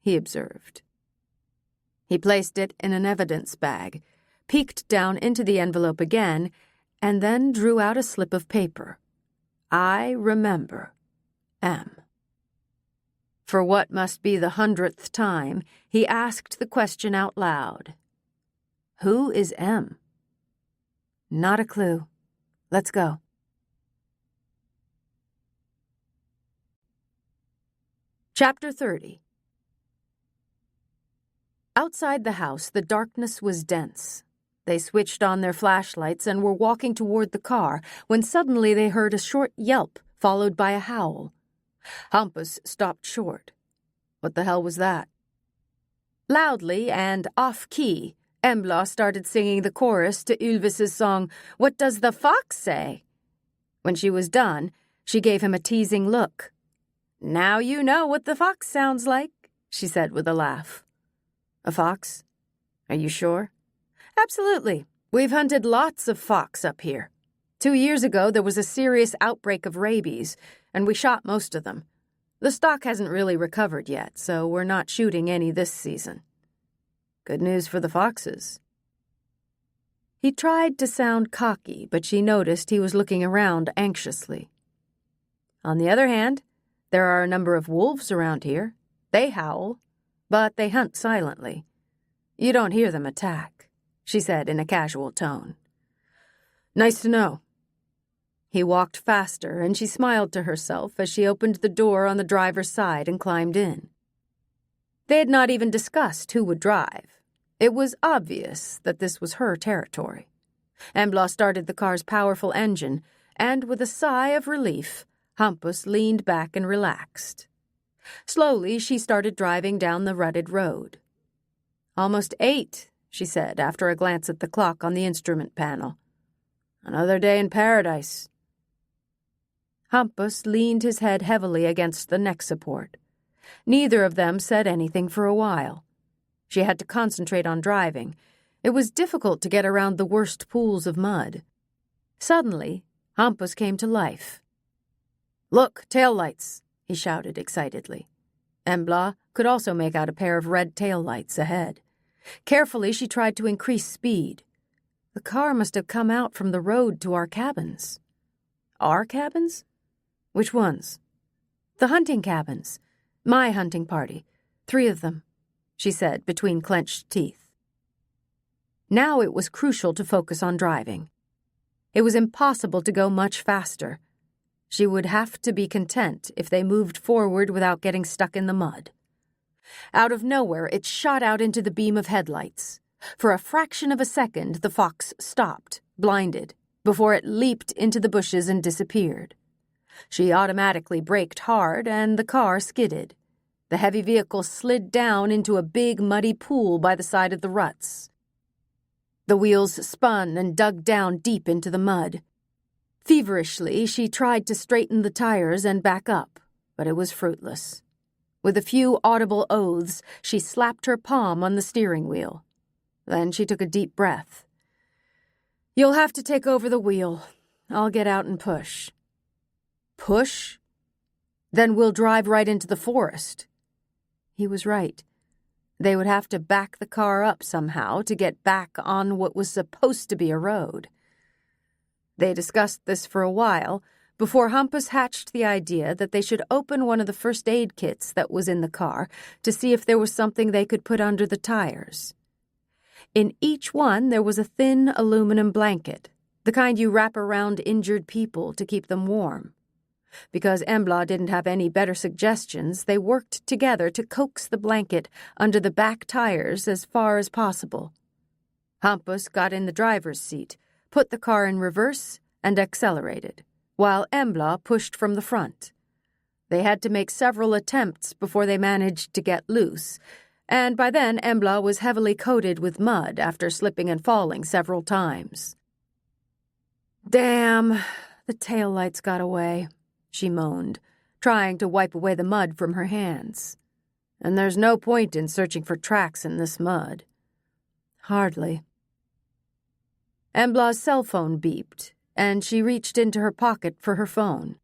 he observed. He placed it in an evidence bag, peeked down into the envelope again, and then drew out a slip of paper. "I remember. M." For what must be the 100th time, he asked the question out loud. "Who is M?" "Not a clue. Let's go." Chapter 30. Outside the house, the darkness was dense. They switched on their flashlights and were walking toward the car when suddenly they heard a short yelp followed by a howl. Hampus stopped short. What the hell was that? Loudly and off-key, Embla started singing the chorus to Ylvis's song, "What Does the Fox Say?" When she was done, she gave him a teasing look. "Now you know what the fox sounds like," she said with a laugh. "A fox? Are you sure?" "Absolutely. We've hunted lots of fox up here. 2 years ago, there was a serious outbreak of rabies, and we shot most of them. The stock hasn't really recovered yet, so we're not shooting any this season." "Good news for the foxes." He tried to sound cocky, but she noticed he was looking around anxiously. "On the other hand, there are a number of wolves around here. They howl, but they hunt silently. You don't hear them attack," she said in a casual tone. "Nice to know." He walked faster, and she smiled to herself as she opened the door on the driver's side and climbed in. They had not even discussed who would drive. It was obvious that this was her territory. Embla started the car's powerful engine, and with a sigh of relief, Hampus leaned back and relaxed. Slowly, she started driving down the rutted road. "Almost 8, she said after a glance at the clock on the instrument panel. "Another day in paradise." Hampus leaned his head heavily against the neck support. Neither of them said anything for a while. She had to concentrate on driving. It was difficult to get around the worst pools of mud. Suddenly, Hampus came to life. "Look, taillights!" he shouted excitedly. Embla could also make out a pair of red taillights ahead. Carefully, she tried to increase speed. The car must have come out from the road to our cabins. Our cabins? Which ones? The hunting cabins. My hunting party. 3 of them, she said between clenched teeth. Now it was crucial to focus on driving. It was impossible to go much faster. She would have to be content if they moved forward without getting stuck in the mud. Out of nowhere, it shot out into the beam of headlights. For a fraction of a second, the fox stopped, blinded, before it leaped into the bushes and disappeared. She automatically braked hard, and the car skidded. The heavy vehicle slid down into a big, muddy pool by the side of the ruts. The wheels spun and dug down deep into the mud. Feverishly, she tried to straighten the tires and back up, but it was fruitless. With a few audible oaths, she slapped her palm on the steering wheel. Then she took a deep breath. "You'll have to take over the wheel. I'll get out and push." "Push? Then we'll drive right into the forest." He was right. They would have to back the car up somehow to get back on what was supposed to be a road. They discussed this for a while before Hampus hatched the idea that they should open one of the first aid kits that was in the car to see if there was something they could put under the tires. In each one there was a thin aluminum blanket, the kind you wrap around injured people to keep them warm. Because Embla didn't have any better suggestions, they worked together to coax the blanket under the back tires as far as possible. Hampus got in the driver's seat, put the car in reverse, and accelerated, while Embla pushed from the front. They had to make several attempts before they managed to get loose, and by then Embla was heavily coated with mud after slipping and falling several times. "Damn, the taillights got away," she moaned, trying to wipe away the mud from her hands. "And there's no point in searching for tracks in this mud." "Hardly." Embla's cell phone beeped, and she reached into her pocket for her phone.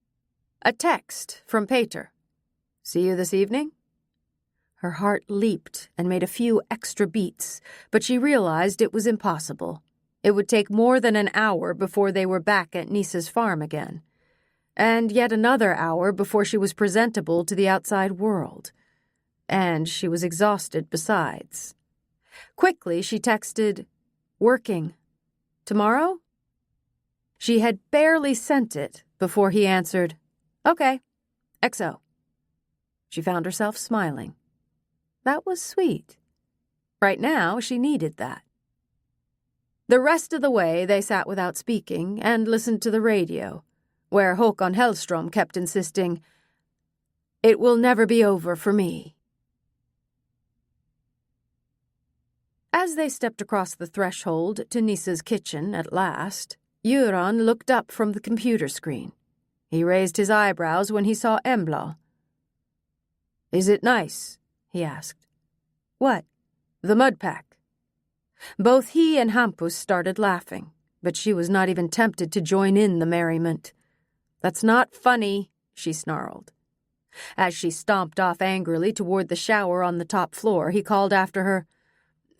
A text from Peter. "See you this evening?" Her heart leaped and made a few extra beats, but she realized it was impossible. It would take more than an hour before they were back at Nisa's farm again, and yet another hour before she was presentable to the outside world. And she was exhausted besides. Quickly, she texted, "Working. Tomorrow?" She had barely sent it before he answered, "Okay, XO." She found herself smiling. That was sweet. Right now, she needed that. The rest of the way, they sat without speaking and listened to the radio, where Håkon Hellström kept insisting, "It will never be over for me." As they stepped across the threshold to Nisa's kitchen at last, Göran looked up from the computer screen. He raised his eyebrows when he saw Embla. "Is it nice?" he asked. "What?" "The mud pack." Both he and Hampus started laughing, but she was not even tempted to join in the merriment. "That's not funny," she snarled. As she stomped off angrily toward the shower on the top floor, he called after her,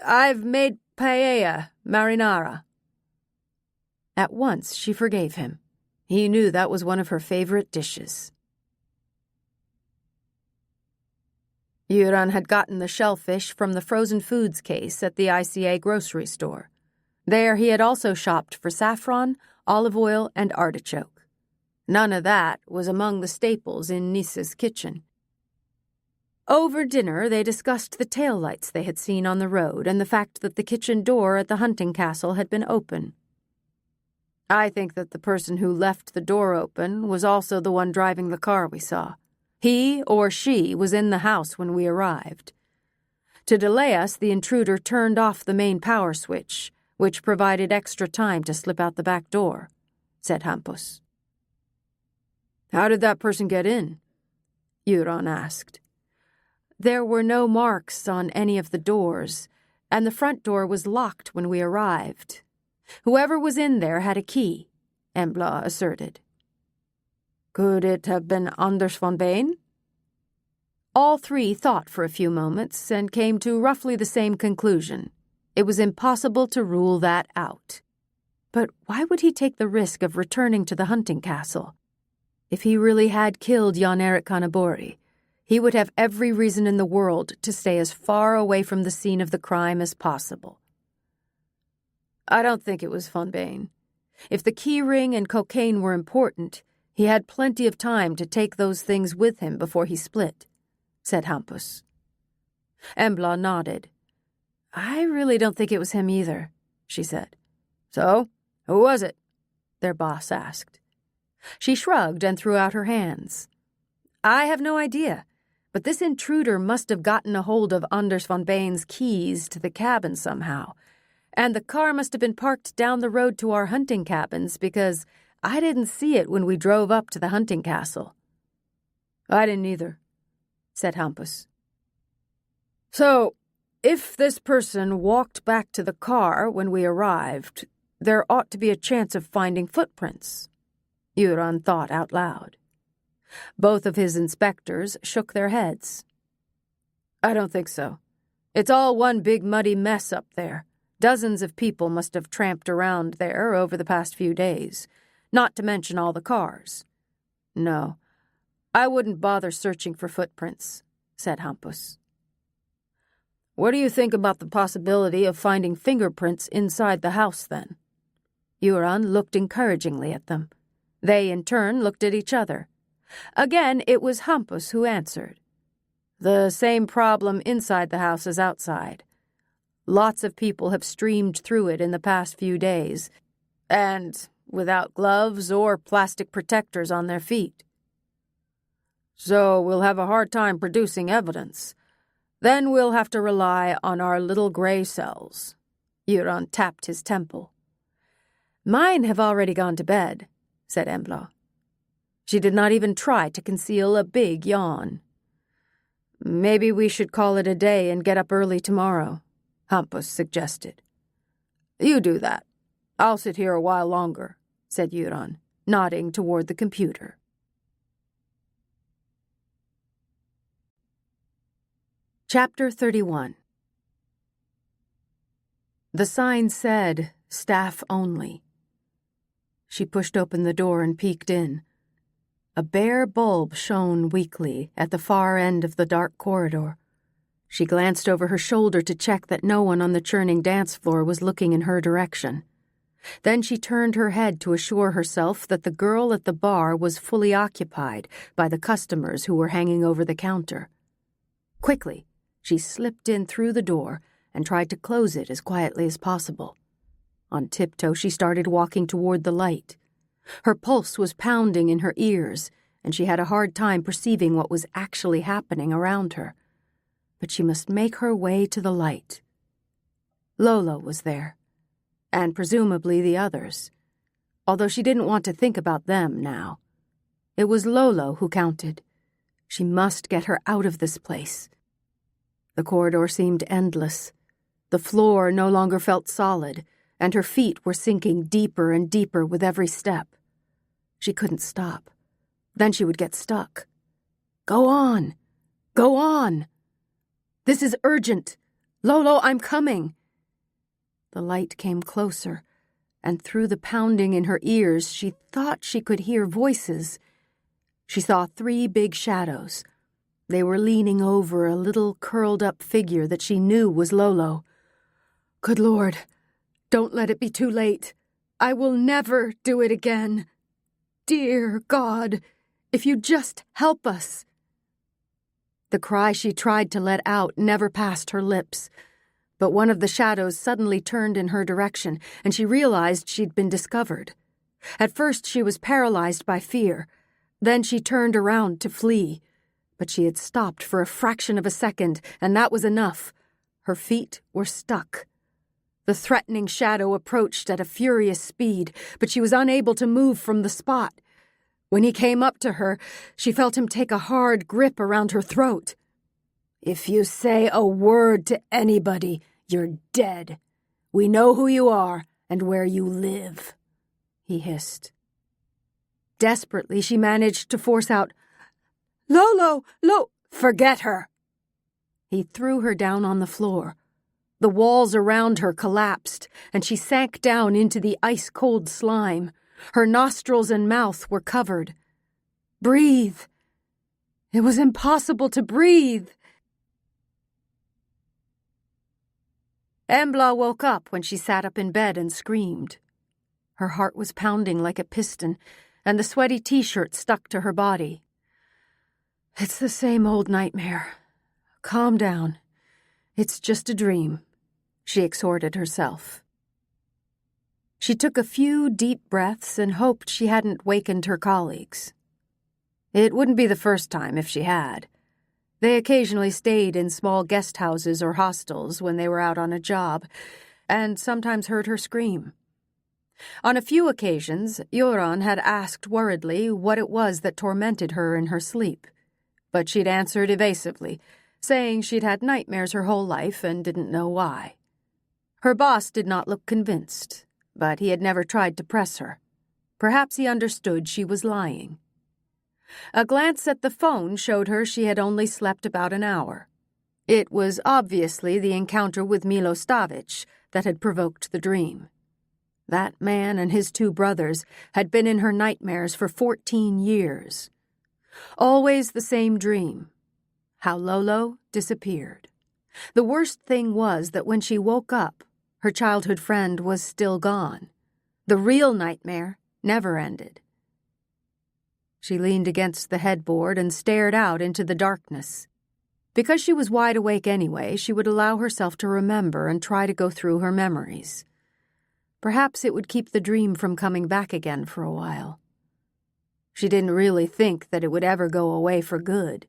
"I've made paella marinara." At once she forgave him. He knew that was one of her favorite dishes. Göran had gotten the shellfish from the frozen foods case at the ICA grocery store. There he had also shopped for saffron, olive oil, and artichoke. None of that was among the staples in Nisa's kitchen. Over dinner, they discussed the taillights they had seen on the road and the fact that the kitchen door at the hunting castle had been open. "I think that the person who left the door open was also the one driving the car we saw. He or she was in the house when we arrived. To delay us, the intruder turned off the main power switch, which provided extra time to slip out the back door," said Hampus. "How did that person get in?" Göran asked. "There were no marks on any of the doors, and the front door was locked when we arrived. Whoever was in there had a key," Embla asserted. "Could it have been Anders von Bain?" All three thought for a few moments and came to roughly the same conclusion. It was impossible to rule that out. But why would he take the risk of returning to the hunting castle? If he really had killed Jan-Erik Kanabori, He would have every reason in the world to stay as far away from the scene of the crime as possible. I don't think it was Von Bane. If the key ring and cocaine were important, he had plenty of time to take those things with him before he split, said Hampus. Embla nodded. I really don't think it was him either, she said. So, who was it? Their boss asked. She shrugged and threw out her hands. I have no idea, but this intruder must have gotten a hold of Anders von Bane's keys to the cabin somehow, and the car must have been parked down the road to our hunting cabins because I didn't see it when we drove up to the hunting castle. I didn't either, said Hampus. So, if this person walked back to the car when we arrived, there ought to be a chance of finding footprints, Euron thought out loud. Both of his inspectors shook their heads. I don't think so. It's all one big muddy mess up there. Dozens of people must have tramped around there over the past few days, not to mention all the cars. No, I wouldn't bother searching for footprints, said Hampus. What do you think about the possibility of finding fingerprints inside the house, then? Euron looked encouragingly at them. They, in turn, looked at each other. Again, it was Hampus who answered. The same problem inside the house as outside. Lots of people have streamed through it in the past few days, and without gloves or plastic protectors on their feet. So we'll have a hard time producing evidence. Then we'll have to rely on our little gray cells. Euron tapped his temple. Mine have already gone to bed, said Embla. She did not even try to conceal a big yawn. Maybe we should call it a day and get up early tomorrow, Hampus suggested. You do that. I'll sit here a while longer, said Euron, nodding toward the computer. Chapter 31. The sign said, staff only. She pushed open the door and peeked in. A bare bulb shone weakly at the far end of the dark corridor. She glanced over her shoulder to check that no one on the churning dance floor was looking in her direction. Then she turned her head to assure herself that the girl at the bar was fully occupied by the customers who were hanging over the counter. Quickly, she slipped in through the door and tried to close it as quietly as possible. On tiptoe, she started walking toward the light. Her pulse was pounding in her ears, and she had a hard time perceiving what was actually happening around her. But she must make her way to the light. Lolo was there, and presumably the others, although she didn't want to think about them now. It was Lolo who counted. She must get her out of this place. The corridor seemed endless. The floor no longer felt solid, and her feet were sinking deeper and deeper with every step. She couldn't stop. Then she would get stuck. Go on! Go on! This is urgent! Lolo, I'm coming! The light came closer, and through the pounding in her ears, she thought she could hear voices. She saw 3 big shadows. They were leaning over a little curled-up figure that she knew was Lolo. Good Lord, don't let it be too late. I will never do it again. Dear God, if you just help us. The cry she tried to let out never passed her lips, but one of the shadows suddenly turned in her direction, and she realized she'd been discovered. At first she was paralyzed by fear. Then she turned around to flee. But she had stopped for a fraction of a second, and that was enough. Her feet were stuck. The threatening shadow approached at a furious speed, but she was unable to move from the spot. When he came up to her, she felt him take a hard grip around her throat. If you say a word to anybody, you're dead. We know who you are and where you live, he hissed. Desperately, she managed to force out, Lolo, forget her. He threw her down on the floor. The walls around her collapsed, and she sank down into the ice-cold slime. Her nostrils and mouth were covered. Breathe. It was impossible to breathe. Embla woke up when she sat up in bed and screamed. Her heart was pounding like a piston, and the sweaty t-shirt stuck to her body. It's the same old nightmare. Calm down. It's just a dream, she exhorted herself. She took a few deep breaths and hoped she hadn't wakened her colleagues. It wouldn't be the first time if she had. They occasionally stayed in small guest houses or hostels when they were out on a job, and sometimes heard her scream. On a few occasions, Göran had asked worriedly what it was that tormented her in her sleep, but she'd answered evasively, saying she'd had nightmares her whole life and didn't know why. Her boss did not look convinced, but he had never tried to press her. Perhaps he understood she was lying. A glance at the phone showed her she had only slept about an hour. It was obviously the encounter with Milo Stavic that had provoked the dream. That man and his 2 brothers had been in her nightmares for 14 years. Always the same dream. How Lolo disappeared. The worst thing was that when she woke up, her childhood friend was still gone. The real nightmare never ended. She leaned against the headboard and stared out into the darkness. Because she was wide awake anyway, she would allow herself to remember and try to go through her memories. Perhaps it would keep the dream from coming back again for a while. She didn't really think that it would ever go away for good.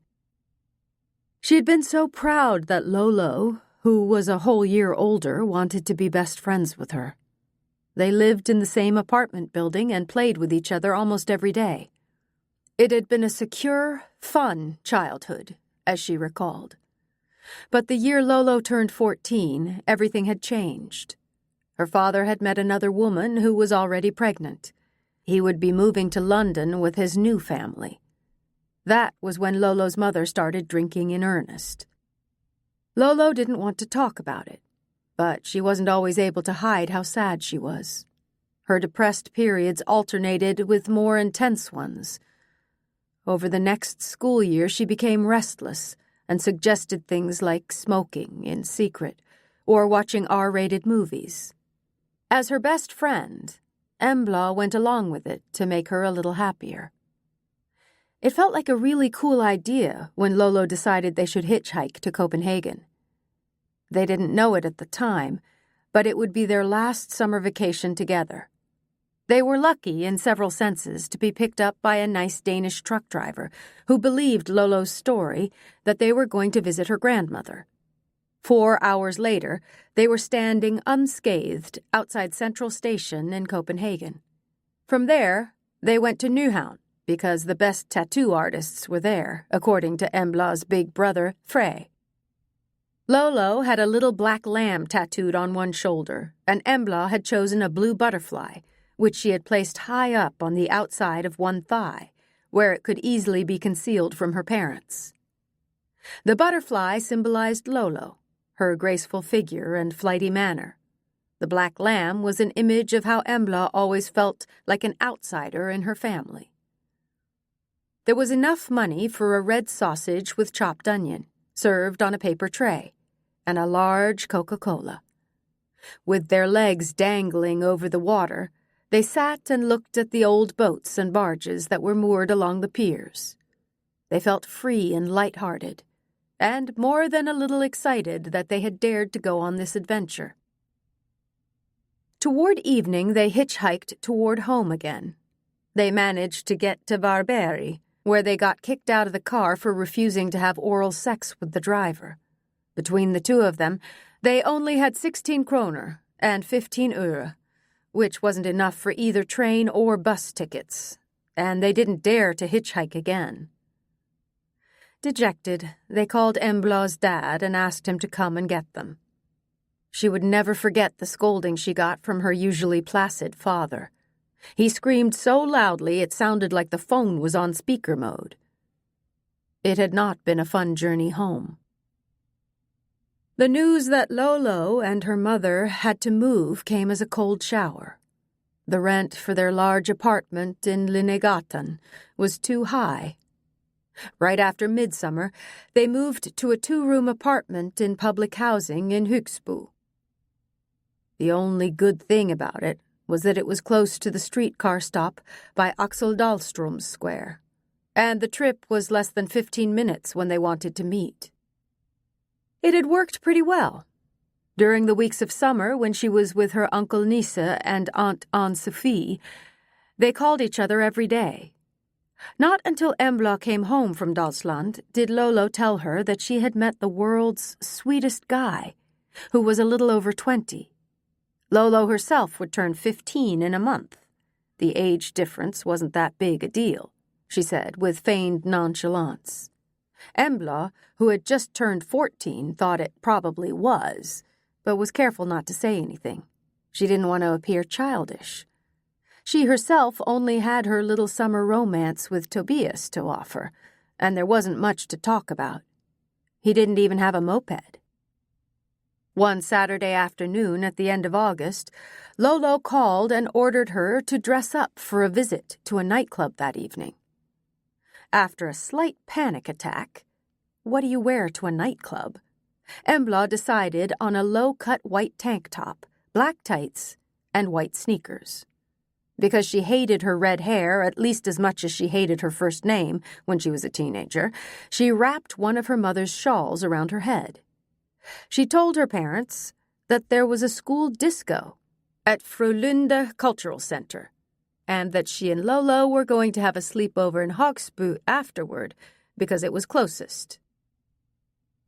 She had been so proud that Lolo, who was a whole year older, wanted to be best friends with her. They lived in the same apartment building and played with each other almost every day. It had been a secure, fun childhood, as she recalled. But the year Lolo turned 14, everything had changed. Her father had met another woman who was already pregnant. He would be moving to London with his new family. That was when Lolo's mother started drinking in earnest. Lolo didn't want to talk about it, but she wasn't always able to hide how sad she was. Her depressed periods alternated with more intense ones. Over the next school year, she became restless and suggested things like smoking in secret or watching R-rated movies. As her best friend, Embla went along with it to make her a little happier. It felt like a really cool idea when Lolo decided they should hitchhike to Copenhagen. They didn't know it at the time, but it would be their last summer vacation together. They were lucky in several senses to be picked up by a nice Danish truck driver who believed Lolo's story that they were going to visit her grandmother. 4 hours later, they were standing unscathed outside Central Station in Copenhagen. From there, they went to Nyhavn because the best tattoo artists were there, according to Embla's big brother, Frey. Lolo had a little black lamb tattooed on one shoulder, and Embla had chosen a blue butterfly, which she had placed high up on the outside of one thigh, where it could easily be concealed from her parents. The butterfly symbolized Lolo, her graceful figure and flighty manner. The black lamb was an image of how Embla always felt like an outsider in her family. There was enough money for a red sausage with chopped onion, served on a paper tray, and a large Coca-Cola. With their legs dangling over the water, they sat and looked at the old boats and barges that were moored along the piers. They felt free and light-hearted, and more than a little excited that they had dared to go on this adventure. Toward evening, they hitchhiked toward home again. They managed to get to Varberg, where they got kicked out of the car for refusing to have oral sex with the driver. Between the 2 of them, they only had 16 kroner and 15 öre, which wasn't enough for either train or bus tickets, and they didn't dare to hitchhike again. Dejected, they called Embla's dad and asked him to come and get them. She would never forget the scolding she got from her usually placid father. He screamed so loudly it sounded like the phone was on speaker mode. It had not been a fun journey home. The news that Lolo and her mother had to move came as a cold shower. The rent for their large apartment in Linnegatan was too high. Right after midsummer, they moved to a 2-room apartment in public housing in Högsbo. The only good thing about it was that it was close to the streetcar stop by Axel Dahlström's square, and the trip was less than 15 minutes when they wanted to meet. It had worked pretty well. During the weeks of summer, when she was with her Uncle Nisse and Aunt Anne-Sophie, they called each other every day. Not until Embla came home from Dalsland did Lolo tell her that she had met the world's sweetest guy, who was a little over 20. Lolo herself would turn 15 in a month. The age difference wasn't that big a deal, she said with feigned nonchalance. Embla, who had just turned 14, thought it probably was, but was careful not to say anything. She didn't want to appear childish. She herself only had her little summer romance with Tobias to offer, and there wasn't much to talk about. He didn't even have a moped. One Saturday afternoon at the end of August, Lolo called and ordered her to dress up for a visit to a nightclub that evening. After a slight panic attack, what do you wear to a nightclub? Embla decided on a low-cut white tank top, black tights, and white sneakers. Because she hated her red hair at least as much as she hated her first name when she was a teenager, she wrapped one of her mother's shawls around her head. She told her parents that there was a school disco at Frölunda Cultural Center, and that she and Lolo were going to have a sleepover in Högsbo afterward because it was closest.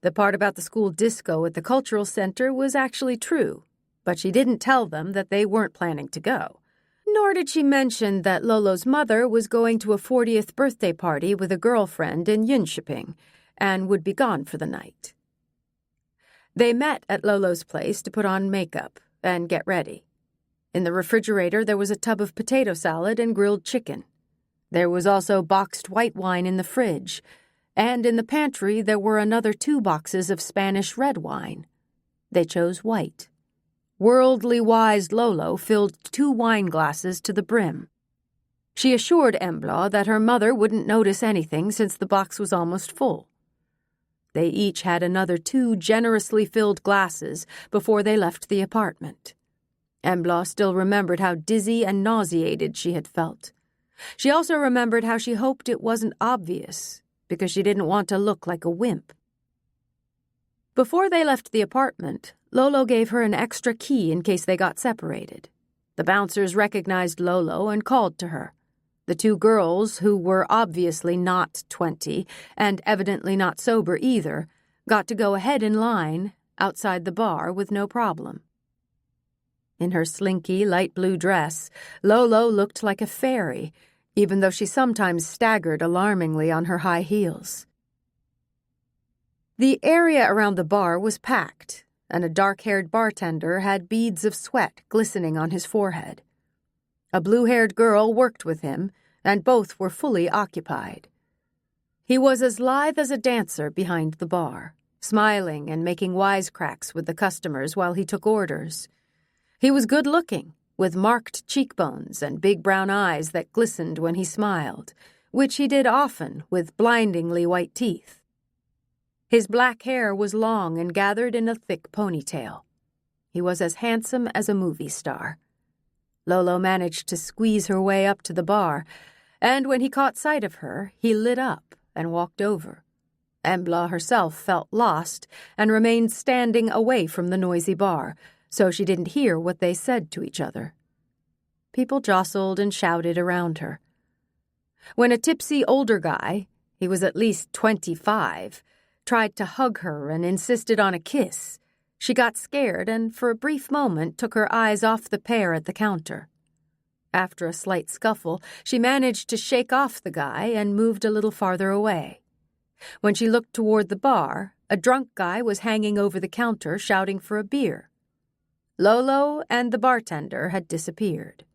The part about the school disco at the cultural center was actually true, but she didn't tell them that they weren't planning to go. Nor did she mention that Lolo's mother was going to a 40th birthday party with a girlfriend in Jönköping and would be gone for the night. They met at Lolo's place to put on makeup and get ready. In the refrigerator there was a tub of potato salad and grilled chicken. There was also boxed white wine in the fridge, and in the pantry there were another 2 boxes of Spanish red wine. They chose white. Worldly wise Lolo filled 2 wine glasses to the brim. She assured Embla that her mother wouldn't notice anything since the box was almost full. They each had another 2 generously filled glasses before they left the apartment. Embla still remembered how dizzy and nauseated she had felt. She also remembered how she hoped it wasn't obvious, because she didn't want to look like a wimp. Before they left the apartment, Lolo gave her an extra key in case they got separated. The bouncers recognized Lolo and called to her. The 2 girls, who were obviously not 20 and evidently not sober either, got to go ahead in line outside the bar with no problem. In her slinky light blue dress, Lolo looked like a fairy, even though she sometimes staggered alarmingly on her high heels. The area around the bar was packed, and a dark-haired bartender had beads of sweat glistening on his forehead. A blue-haired girl worked with him, and both were fully occupied. He was as lithe as a dancer behind the bar, smiling and making wisecracks with the customers while he took orders. He was good-looking, with marked cheekbones and big brown eyes that glistened when he smiled, which he did often with blindingly white teeth. His black hair was long and gathered in a thick ponytail. He was as handsome as a movie star. Lolo managed to squeeze her way up to the bar, and when he caught sight of her, he lit up and walked over. Embla herself felt lost and remained standing away from the noisy bar, so she didn't hear what they said to each other. People jostled and shouted around her. When a tipsy older guy, he was at least 25, tried to hug her and insisted on a kiss, she got scared and for a brief moment took her eyes off the pair at the counter. After a slight scuffle, she managed to shake off the guy and moved a little farther away. When she looked toward the bar, a drunk guy was hanging over the counter shouting for a beer. Lolo and the bartender had disappeared.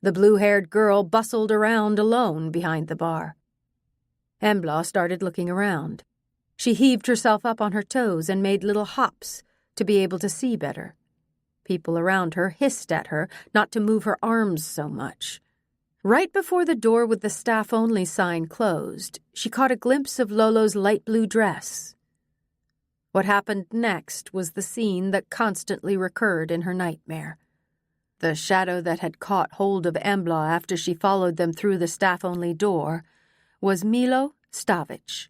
The blue-haired girl bustled around alone behind the bar. Embla started looking around. She heaved herself up on her toes and made little hops to be able to see better. People around her hissed at her not to move her arms so much. Right before the door with the staff-only sign closed, she caught a glimpse of Lolo's light blue dress. What happened next was the scene that constantly recurred in her nightmare. The shadow that had caught hold of Embla after she followed them through the staff-only door was Milo Stavic.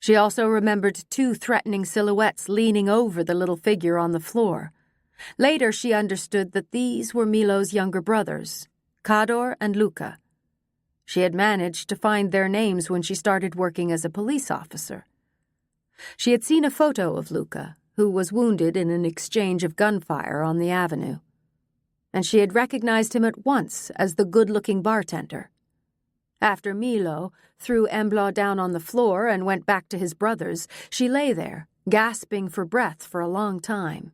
She also remembered two threatening silhouettes leaning over the little figure on the floor. Later she understood that these were Milo's younger brothers, Kador and Luka. She had managed to find their names when she started working as a police officer. She had seen a photo of Luka, who was wounded in an exchange of gunfire on the avenue, and she had recognized him at once as the good-looking bartender. After Milo threw Embla down on the floor and went back to his brothers, she lay there, gasping for breath for a long time.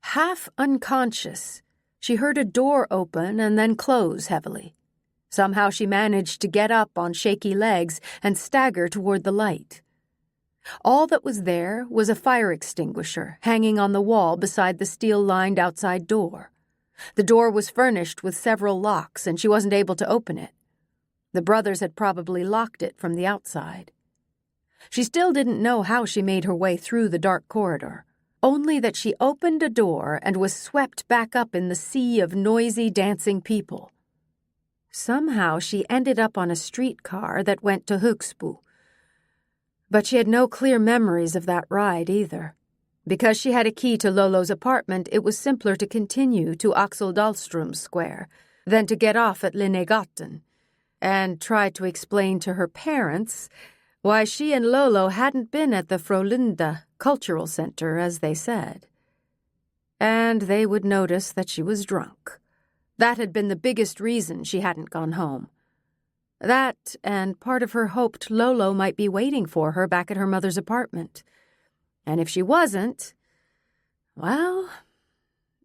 Half unconscious, she heard a door open and then close heavily. Somehow she managed to get up on shaky legs and stagger toward the light. All that was there was a fire extinguisher hanging on the wall beside the steel-lined outside door. The door was furnished with several locks, and she wasn't able to open it. The brothers had probably locked it from the outside. She still didn't know how she made her way through the dark corridor, only that she opened a door and was swept back up in the sea of noisy, dancing people. Somehow she ended up on a streetcar that went to Högsbo. But she had no clear memories of that ride either. Because she had a key to Lolo's apartment, it was simpler to continue to Axel Dahlström's square than to get off at Linnégatan and try to explain to her parents why she and Lolo hadn't been at the Frölunda Cultural Center, as they said. And they would notice that she was drunk. That had been the biggest reason she hadn't gone home. That, and part of her hoped Lolo might be waiting for her back at her mother's apartment. And if she wasn't, well,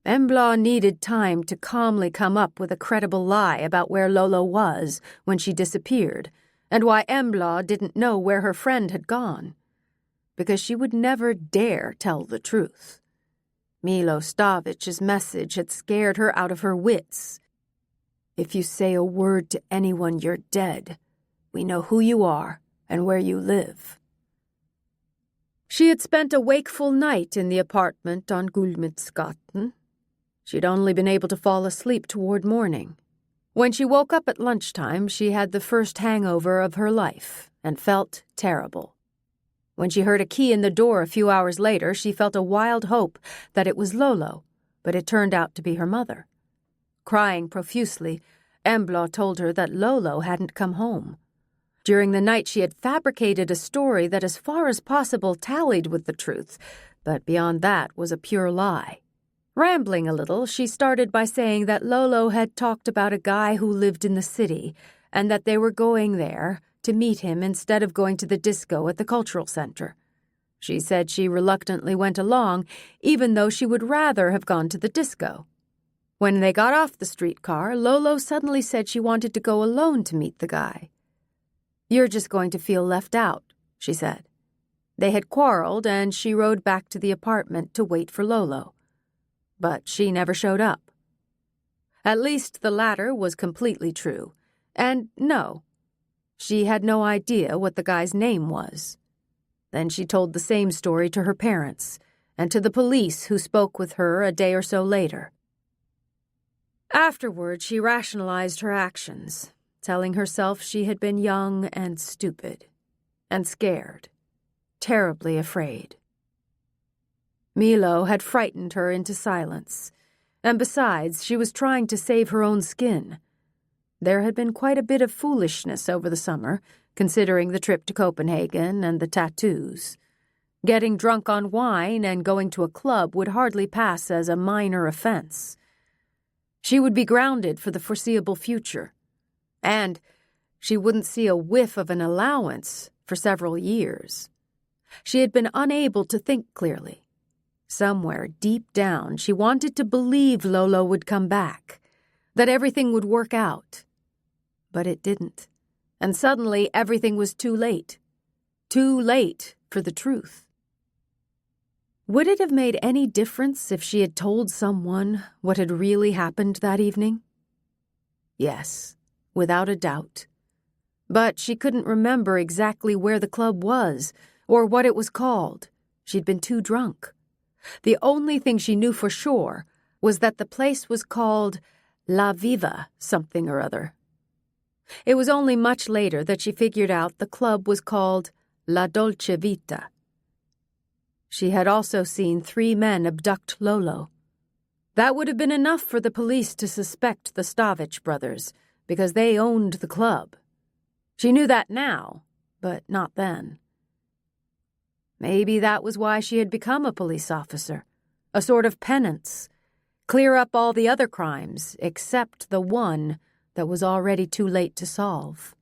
Embla needed time to calmly come up with a credible lie about where Lolo was when she disappeared, and why Embla didn't know where her friend had gone. Because she would never dare tell the truth. Milo Stavic's message had scared her out of her wits. If you say a word to anyone, you're dead. We know who you are and where you live. She had spent a wakeful night in the apartment on Gulmitsgatan. She'd only been able to fall asleep toward morning. When she woke up at lunchtime, she had the first hangover of her life and felt terrible. When she heard a key in the door a few hours later, she felt a wild hope that it was Lolo, but it turned out to be her mother. Crying profusely, Embla told her that Lolo hadn't come home. During the night she had fabricated a story that as far as possible tallied with the truth, but beyond that was a pure lie. Rambling a little, she started by saying that Lolo had talked about a guy who lived in the city, and that they were going there to meet him instead of going to the disco at the cultural center. She said she reluctantly went along, even though she would rather have gone to the disco. When they got off the streetcar, Lolo suddenly said she wanted to go alone to meet the guy. "You're just going to feel left out," she said. They had quarreled, and she rode back to the apartment to wait for Lolo. But she never showed up. At least the latter was completely true. And no, she had no idea what the guy's name was. Then she told the same story to her parents, and to the police who spoke with her a day or so later. Afterward, she rationalized her actions, telling herself she had been young and stupid, and scared, terribly afraid. Milo had frightened her into silence, and besides, she was trying to save her own skin. There had been quite a bit of foolishness over the summer, considering the trip to Copenhagen and the tattoos. Getting drunk on wine and going to a club would hardly pass as a minor offense. She would be grounded for the foreseeable future, and she wouldn't see a whiff of an allowance for several years. She had been unable to think clearly. Somewhere deep down, she wanted to believe Lolo would come back, that everything would work out. But it didn't, and suddenly everything was too late. Too late for the truth. Would it have made any difference if she had told someone what had really happened that evening? Yes, without a doubt. But she couldn't remember exactly where the club was or what it was called. She'd been too drunk. The only thing she knew for sure was that the place was called La Viva something or other. It was only much later that she figured out the club was called La Dolce Vita. She had also seen 3 men abduct Lolo. That would have been enough for the police to suspect the Stavich brothers, because they owned the club. She knew that now, but not then. Maybe that was why she had become a police officer, a sort of penance. Clear up all the other crimes, except the one that was already too late to solve.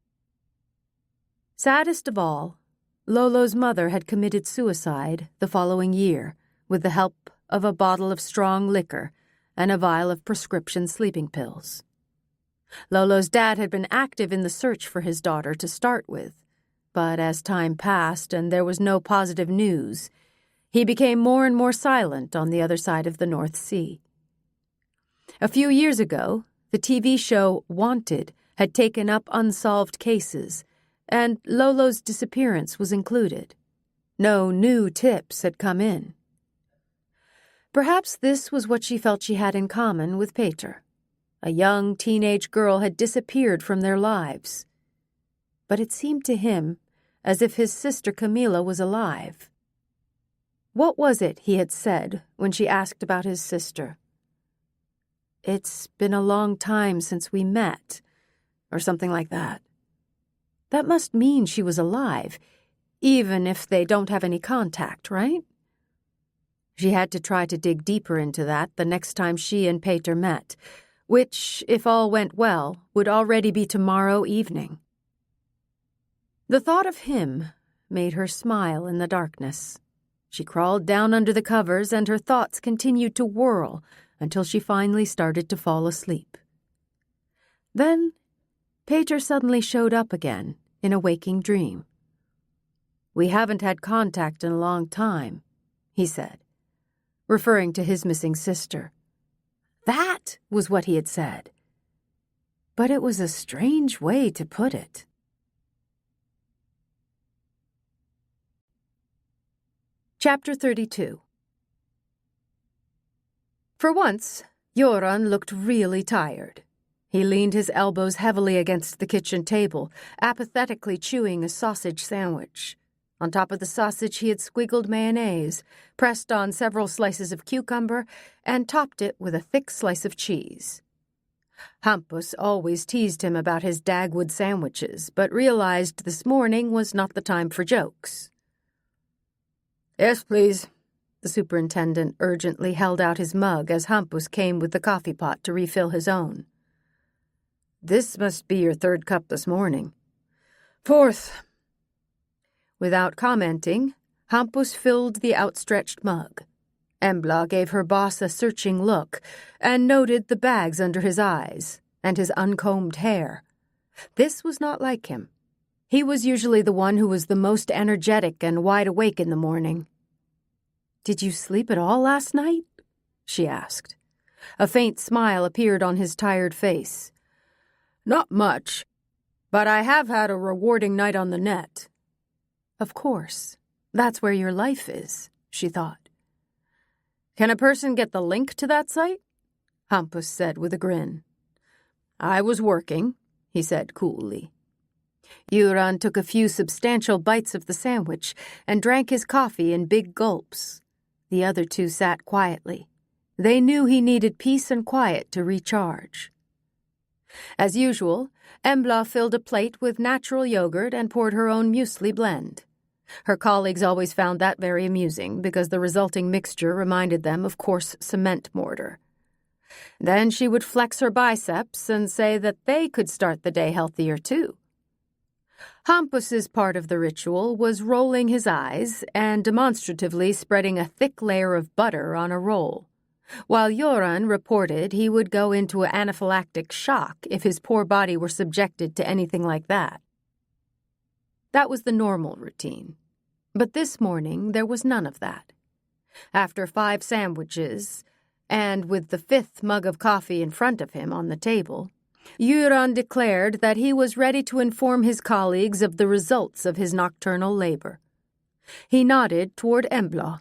Saddest of all, Lolo's mother had committed suicide the following year with the help of a bottle of strong liquor and a vial of prescription sleeping pills. Lolo's dad had been active in the search for his daughter to start with, but as time passed and there was no positive news, he became more and more silent on the other side of the North Sea. A few years ago, the TV show Wanted had taken up unsolved cases, and Lolo's disappearance was included. No new tips had come in. Perhaps this was what she felt she had in common with Peter. A young teenage girl had disappeared from their lives. But it seemed to him as if his sister Camilla was alive. What was it he had said when she asked about his sister? "It's been a long time since we met," or something like that. That must mean she was alive, even if they don't have any contact, right? She had to try to dig deeper into that the next time she and Peter met, which, if all went well, would already be tomorrow evening. The thought of him made her smile in the darkness. She crawled down under the covers, and her thoughts continued to whirl until she finally started to fall asleep. Then Peter suddenly showed up again in a waking dream. "We haven't had contact in a long time," he said, referring to his missing sister. That was what he had said. But it was a strange way to put it. Chapter 32. For once, Göran looked really tired. He leaned his elbows heavily against the kitchen table, apathetically chewing a sausage sandwich. On top of the sausage he had squiggled mayonnaise, pressed on several slices of cucumber, and topped it with a thick slice of cheese. Hampus always teased him about his Dagwood sandwiches, but realized this morning was not the time for jokes. "Yes, please." The superintendent urgently held out his mug as Hampus came with the coffee pot to refill his own. "This must be your 3rd cup this morning." "4th. Without commenting, Hampus filled the outstretched mug. Embla gave her boss a searching look and noted the bags under his eyes and his uncombed hair. This was not like him. He was usually the one who was the most energetic and wide awake in the morning. "Did you sleep at all last night?" she asked. A faint smile appeared on his tired face. "Not much, but I have had a rewarding night on the net." Of course. That's where your life is, she thought. "Can a person get the link to that site?" Hampus said with a grin. "I was working," he said coolly. Göran took a few substantial bites of the sandwich and drank his coffee in big gulps. The other 2 sat quietly. They knew he needed peace and quiet to recharge. As usual, Embla filled a plate with natural yogurt and poured her own muesli blend. Her colleagues always found that very amusing because the resulting mixture reminded them of coarse cement mortar. Then she would flex her biceps and say that they could start the day healthier too. Hampus's part of the ritual was rolling his eyes and demonstratively spreading a thick layer of butter on a roll, while Göran reported he would go into anaphylactic shock if his poor body were subjected to anything like that. That was the normal routine. But this morning there was none of that. After 5 sandwiches, and with the 5th mug of coffee in front of him on the table, Göran declared that he was ready to inform his colleagues of the results of his nocturnal labor. He nodded toward Embla.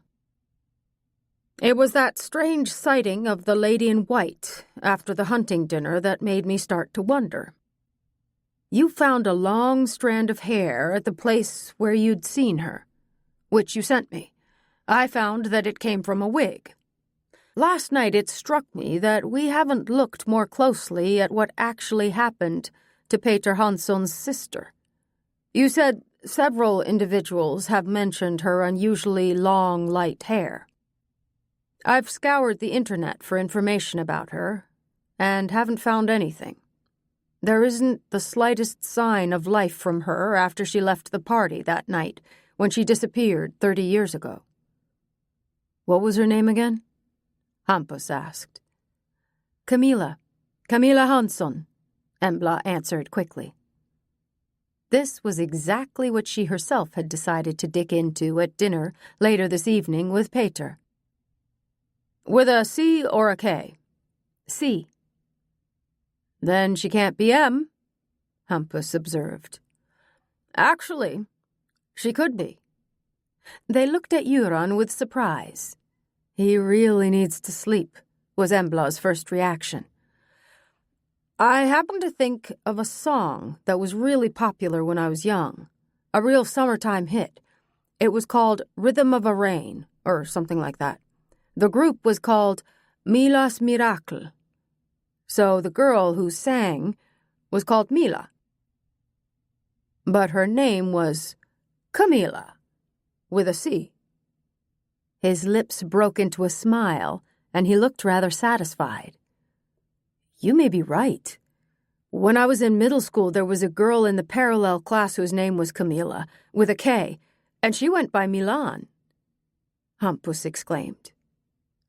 "It was that strange sighting of the lady in white after the hunting dinner that made me start to wonder. You found a long strand of hair at the place where you'd seen her, which you sent me. I found that it came from a wig. Last night it struck me that we haven't looked more closely at what actually happened to Peter Hansson's sister. You said several individuals have mentioned her unusually long, light hair. I've scoured the internet for information about her, and haven't found anything. There isn't the slightest sign of life from her after she left the party that night when she disappeared 30 years ago." "What was her name again?" Hampus asked. Camilla Hansson," Embla answered quickly. This was exactly what she herself had decided to dig into at dinner later this evening with Peter. "With a C or a K?" "C." "Then she can't be M," Hampus observed. "Actually, she could be." They looked at Göran with surprise. "He really needs to sleep," was Embla's first reaction. "I happened to think of a song that was really popular when I was young, a real summertime hit. It was called Rhythm of a Rain, or something like that. The group was called Mila's Miracle. So the girl who sang was called Mila. But her name was Camilla, with a C." His lips broke into a smile, and he looked rather satisfied. "You may be right. When I was in middle school, there was a girl in the parallel class whose name was Camilla, with a K, and she went by Milan," Hampus exclaimed.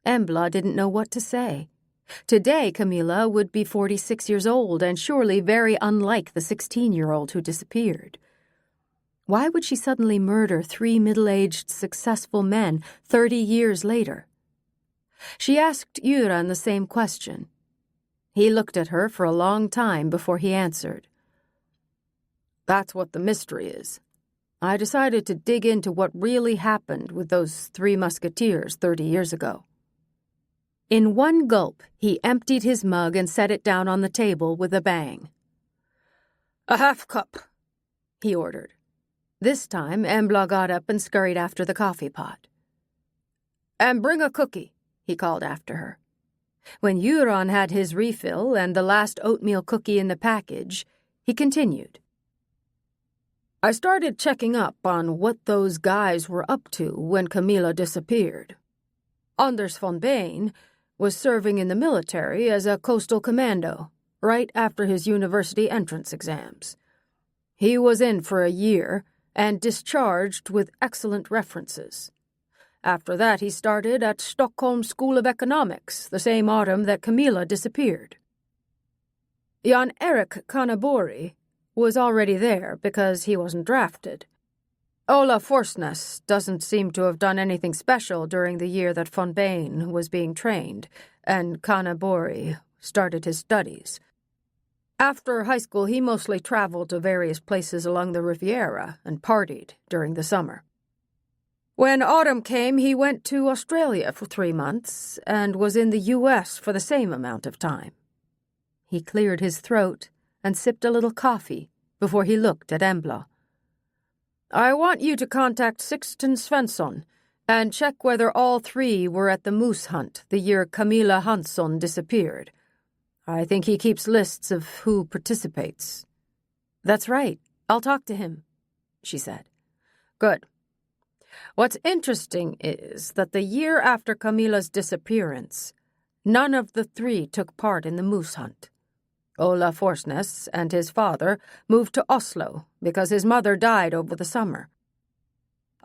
Embla didn't know what to say. Today, Camilla would be 46 years old and surely very unlike the 16-year-old who disappeared. Why would she suddenly murder 3 middle-aged, successful men 30 years later? She asked Göran the same question. He looked at her for a long time before he answered. "That's what the mystery is. I decided to dig into what really happened with those 3 musketeers 30 years ago." In one gulp, he emptied his mug and set it down on the table with a bang. "A half cup," he ordered. This time, Embla got up and scurried after the coffee pot. "And bring a cookie," he called after her. When Göran had his refill and the last oatmeal cookie in the package, he continued. "I started checking up on what those guys were up to when Camilla disappeared. Anders von Bain was serving in the military as a coastal commando right after his university entrance exams. He was in for a year and discharged with excellent references. After that, he started at Stockholm School of Economics the same autumn that Camilla disappeared. Jan-Erik Kanabori was already there because he wasn't drafted. Ola Forsnäs doesn't seem to have done anything special during the year that von Bain was being trained, and Kanabori started his studies. After high school, he mostly traveled to various places along the Riviera and partied during the summer. When autumn came, he went to Australia for 3 months and was in the U.S. for the same amount of time." He cleared his throat and sipped a little coffee before he looked at Embla. "I want you to contact Sixten Svensson and check whether all 3 were at the moose hunt the year Camilla Hansson disappeared. I think he keeps lists of who participates." "That's right. I'll talk to him," she said. "Good. What's interesting is that the year after Camilla's disappearance, none of the 3 took part in the moose hunt. Ola Forsnäs and his father moved to Oslo because his mother died over the summer.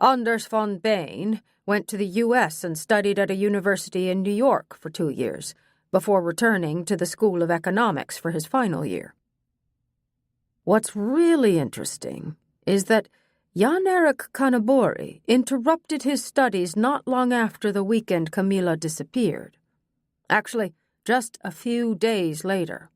Anders von Bain went to the U.S. and studied at a university in New York for 2 years, before returning to the School of Economics for his final year. What's really interesting is that Jan-Erik Kanabori interrupted his studies not long after the weekend Camilla disappeared. Actually, just a few days later.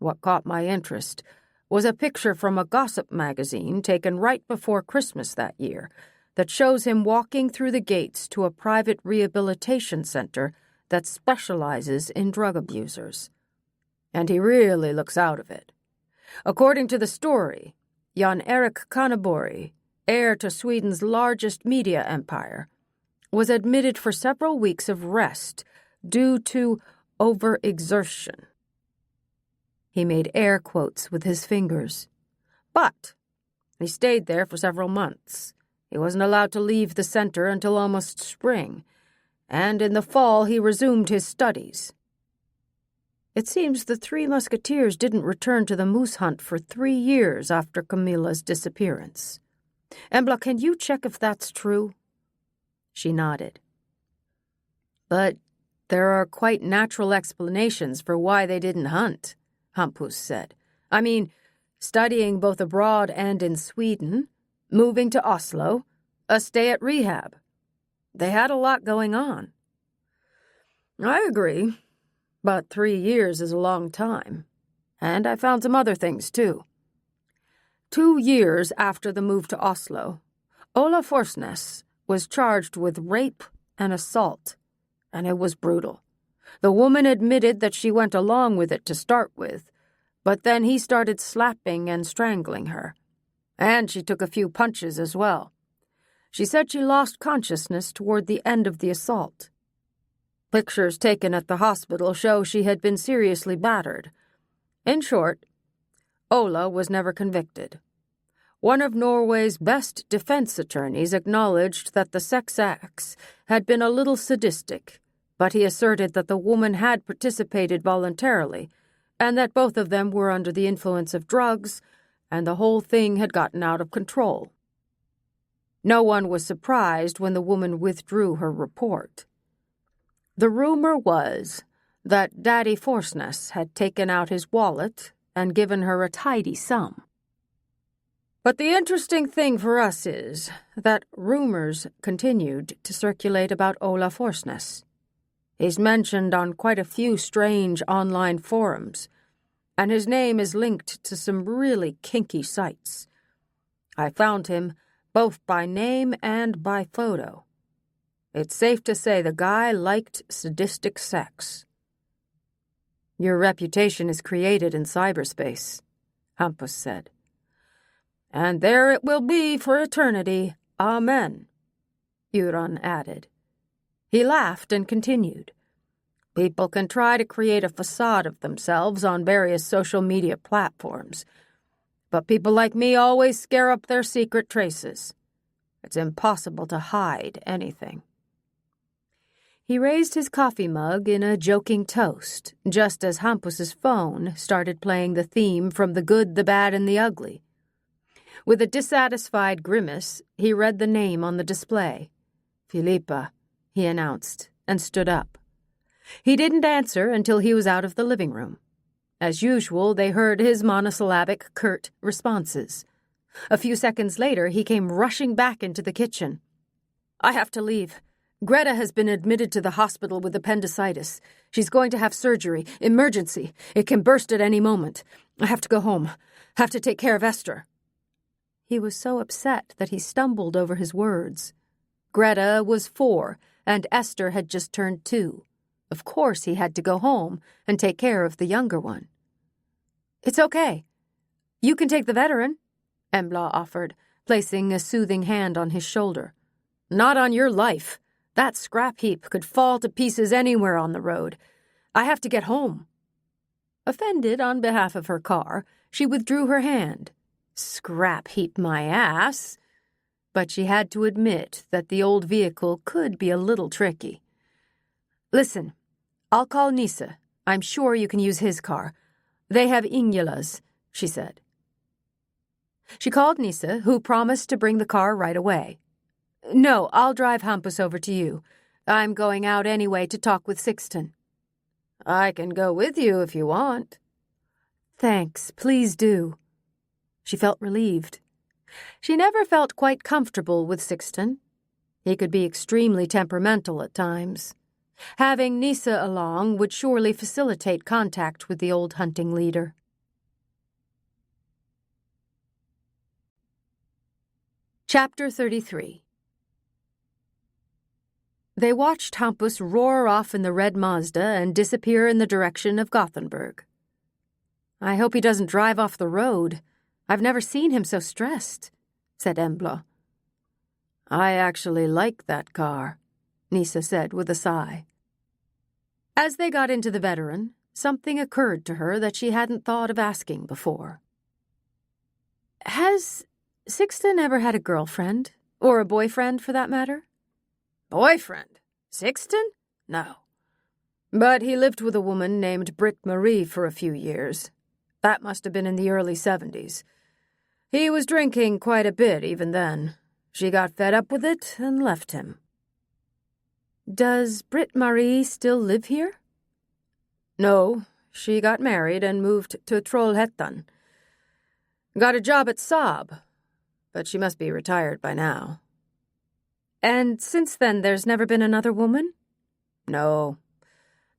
What caught my interest was a picture from a gossip magazine taken right before Christmas that year that shows him walking through the gates to a private rehabilitation center that specializes in drug abusers. And he really looks out of it. According to the story, Jan-Erik Kannebori, heir to Sweden's largest media empire, was admitted for several weeks of rest due to overexertion. He made air quotes with his fingers. But he stayed there for several months. He wasn't allowed to leave the center until almost spring, and in the fall he resumed his studies. It seems the Three Musketeers didn't return to the moose hunt for 3 years after Camilla's disappearance. Embla, can you check if that's true? She nodded. But there are quite natural explanations for why they didn't hunt, Hampus said. I mean, studying both abroad and in Sweden, moving to Oslo, a stay at rehab. They had a lot going on. I agree, but 3 years is a long time. And I found some other things, too. 2 years after the move to Oslo, Ola Forsnes was charged with rape and assault, and it was brutal. The woman admitted that she went along with it to start with, but then he started slapping and strangling her. And she took a few punches as well. She said she lost consciousness toward the end of the assault. Pictures taken at the hospital show she had been seriously battered. In short, Ola was never convicted. One of Norway's best defense attorneys acknowledged that the sex acts had been a little sadistic, but he asserted that the woman had participated voluntarily, and that both of them were under the influence of drugs, and the whole thing had gotten out of control. No one was surprised when the woman withdrew her report. The rumor was that Daddy Forsnes had taken out his wallet and given her a tidy sum. But the interesting thing for us is that rumors continued to circulate about Ola Forsnes. He's mentioned on quite a few strange online forums, and his name is linked to some really kinky sites. I found him both by name and by photo. It's safe to say the guy liked sadistic sex. Your reputation is created in cyberspace, Hampus said. And there it will be for eternity. Amen, Euron added. He laughed and continued. People can try to create a facade of themselves on various social media platforms, but people like me always scare up their secret traces. It's impossible to hide anything. He raised his coffee mug in a joking toast, just as Hampus's phone started playing the theme from The Good, the Bad, and the Ugly. With a dissatisfied grimace, he read the name on the display. Filippa, he announced, and stood up. He didn't answer until he was out of the living room. As usual, they heard his monosyllabic, curt responses. A few seconds later, he came rushing back into the kitchen. I have to leave. Greta has been admitted to the hospital with appendicitis. She's going to have surgery. Emergency. It can burst at any moment. I have to go home. Have to take care of Esther. He was so upset that he stumbled over his words. Greta was 4, and Esther had just turned 2. Of course he had to go home and take care of the younger one. It's okay. You can take the veteran, Embla offered, placing a soothing hand on his shoulder. Not on your life. That scrap heap could fall to pieces anywhere on the road. I have to get home. Offended on behalf of her car, she withdrew her hand. Scrap heap my ass. But she had to admit that the old vehicle could be a little tricky. Listen, I'll call Nisse. I'm sure you can use his car. They have Ingela's, she said. She called Nisse, who promised to bring the car right away. No, I'll drive Hampus over to you. I'm going out anyway to talk with Sixten. I can go with you if you want. Thanks, please do. She felt relieved. She never felt quite comfortable with Sixten. He could be extremely temperamental at times. Having Nisse along would surely facilitate contact with the old hunting leader. Chapter 33. They watched Hampus roar off in the red Mazda and disappear in the direction of Gothenburg. "I hope he doesn't drive off the road. I've never seen him so stressed," said Embla. "I actually like that car," Nisa said with a sigh. As they got into the Veteran, something occurred to her that she hadn't thought of asking before. "Has Sixten ever had a girlfriend? Or a boyfriend, for that matter?" Boyfriend? Sixten? No. But he lived with a woman named Britt Marie for a few years. That must have been in the early 70s. He was drinking quite a bit even then. She got fed up with it and left him." "Does Britt Marie still live here?" "No, she got married and moved to Trollhättan. Got a job at Saab, but she must be retired by now." "And since then there's never been another woman?" "No.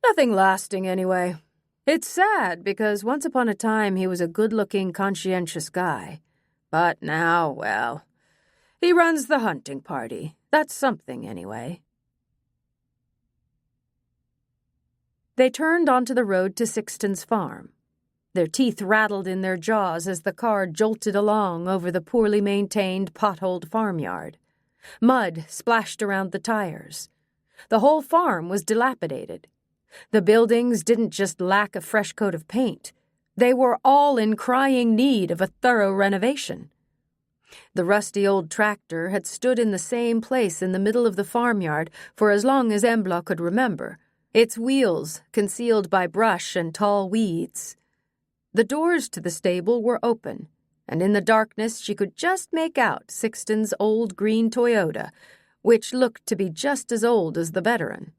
Nothing lasting, anyway. It's sad, because once upon a time he was a good-looking, conscientious guy. But now, well, he runs the hunting party. That's something, anyway." They turned onto the road to Sixten's farm. Their teeth rattled in their jaws as the car jolted along over the poorly maintained, potholed farmyard. Mud splashed around the tires. The whole farm was dilapidated. The buildings didn't just lack a fresh coat of paint. They were all in crying need of a thorough renovation. The rusty old tractor had stood in the same place in the middle of the farmyard for as long as Embla could remember, its wheels concealed by brush and tall weeds. The doors to the stable were open, and in the darkness she could just make out Sixten's old green Toyota, which looked to be just as old as the Veteran.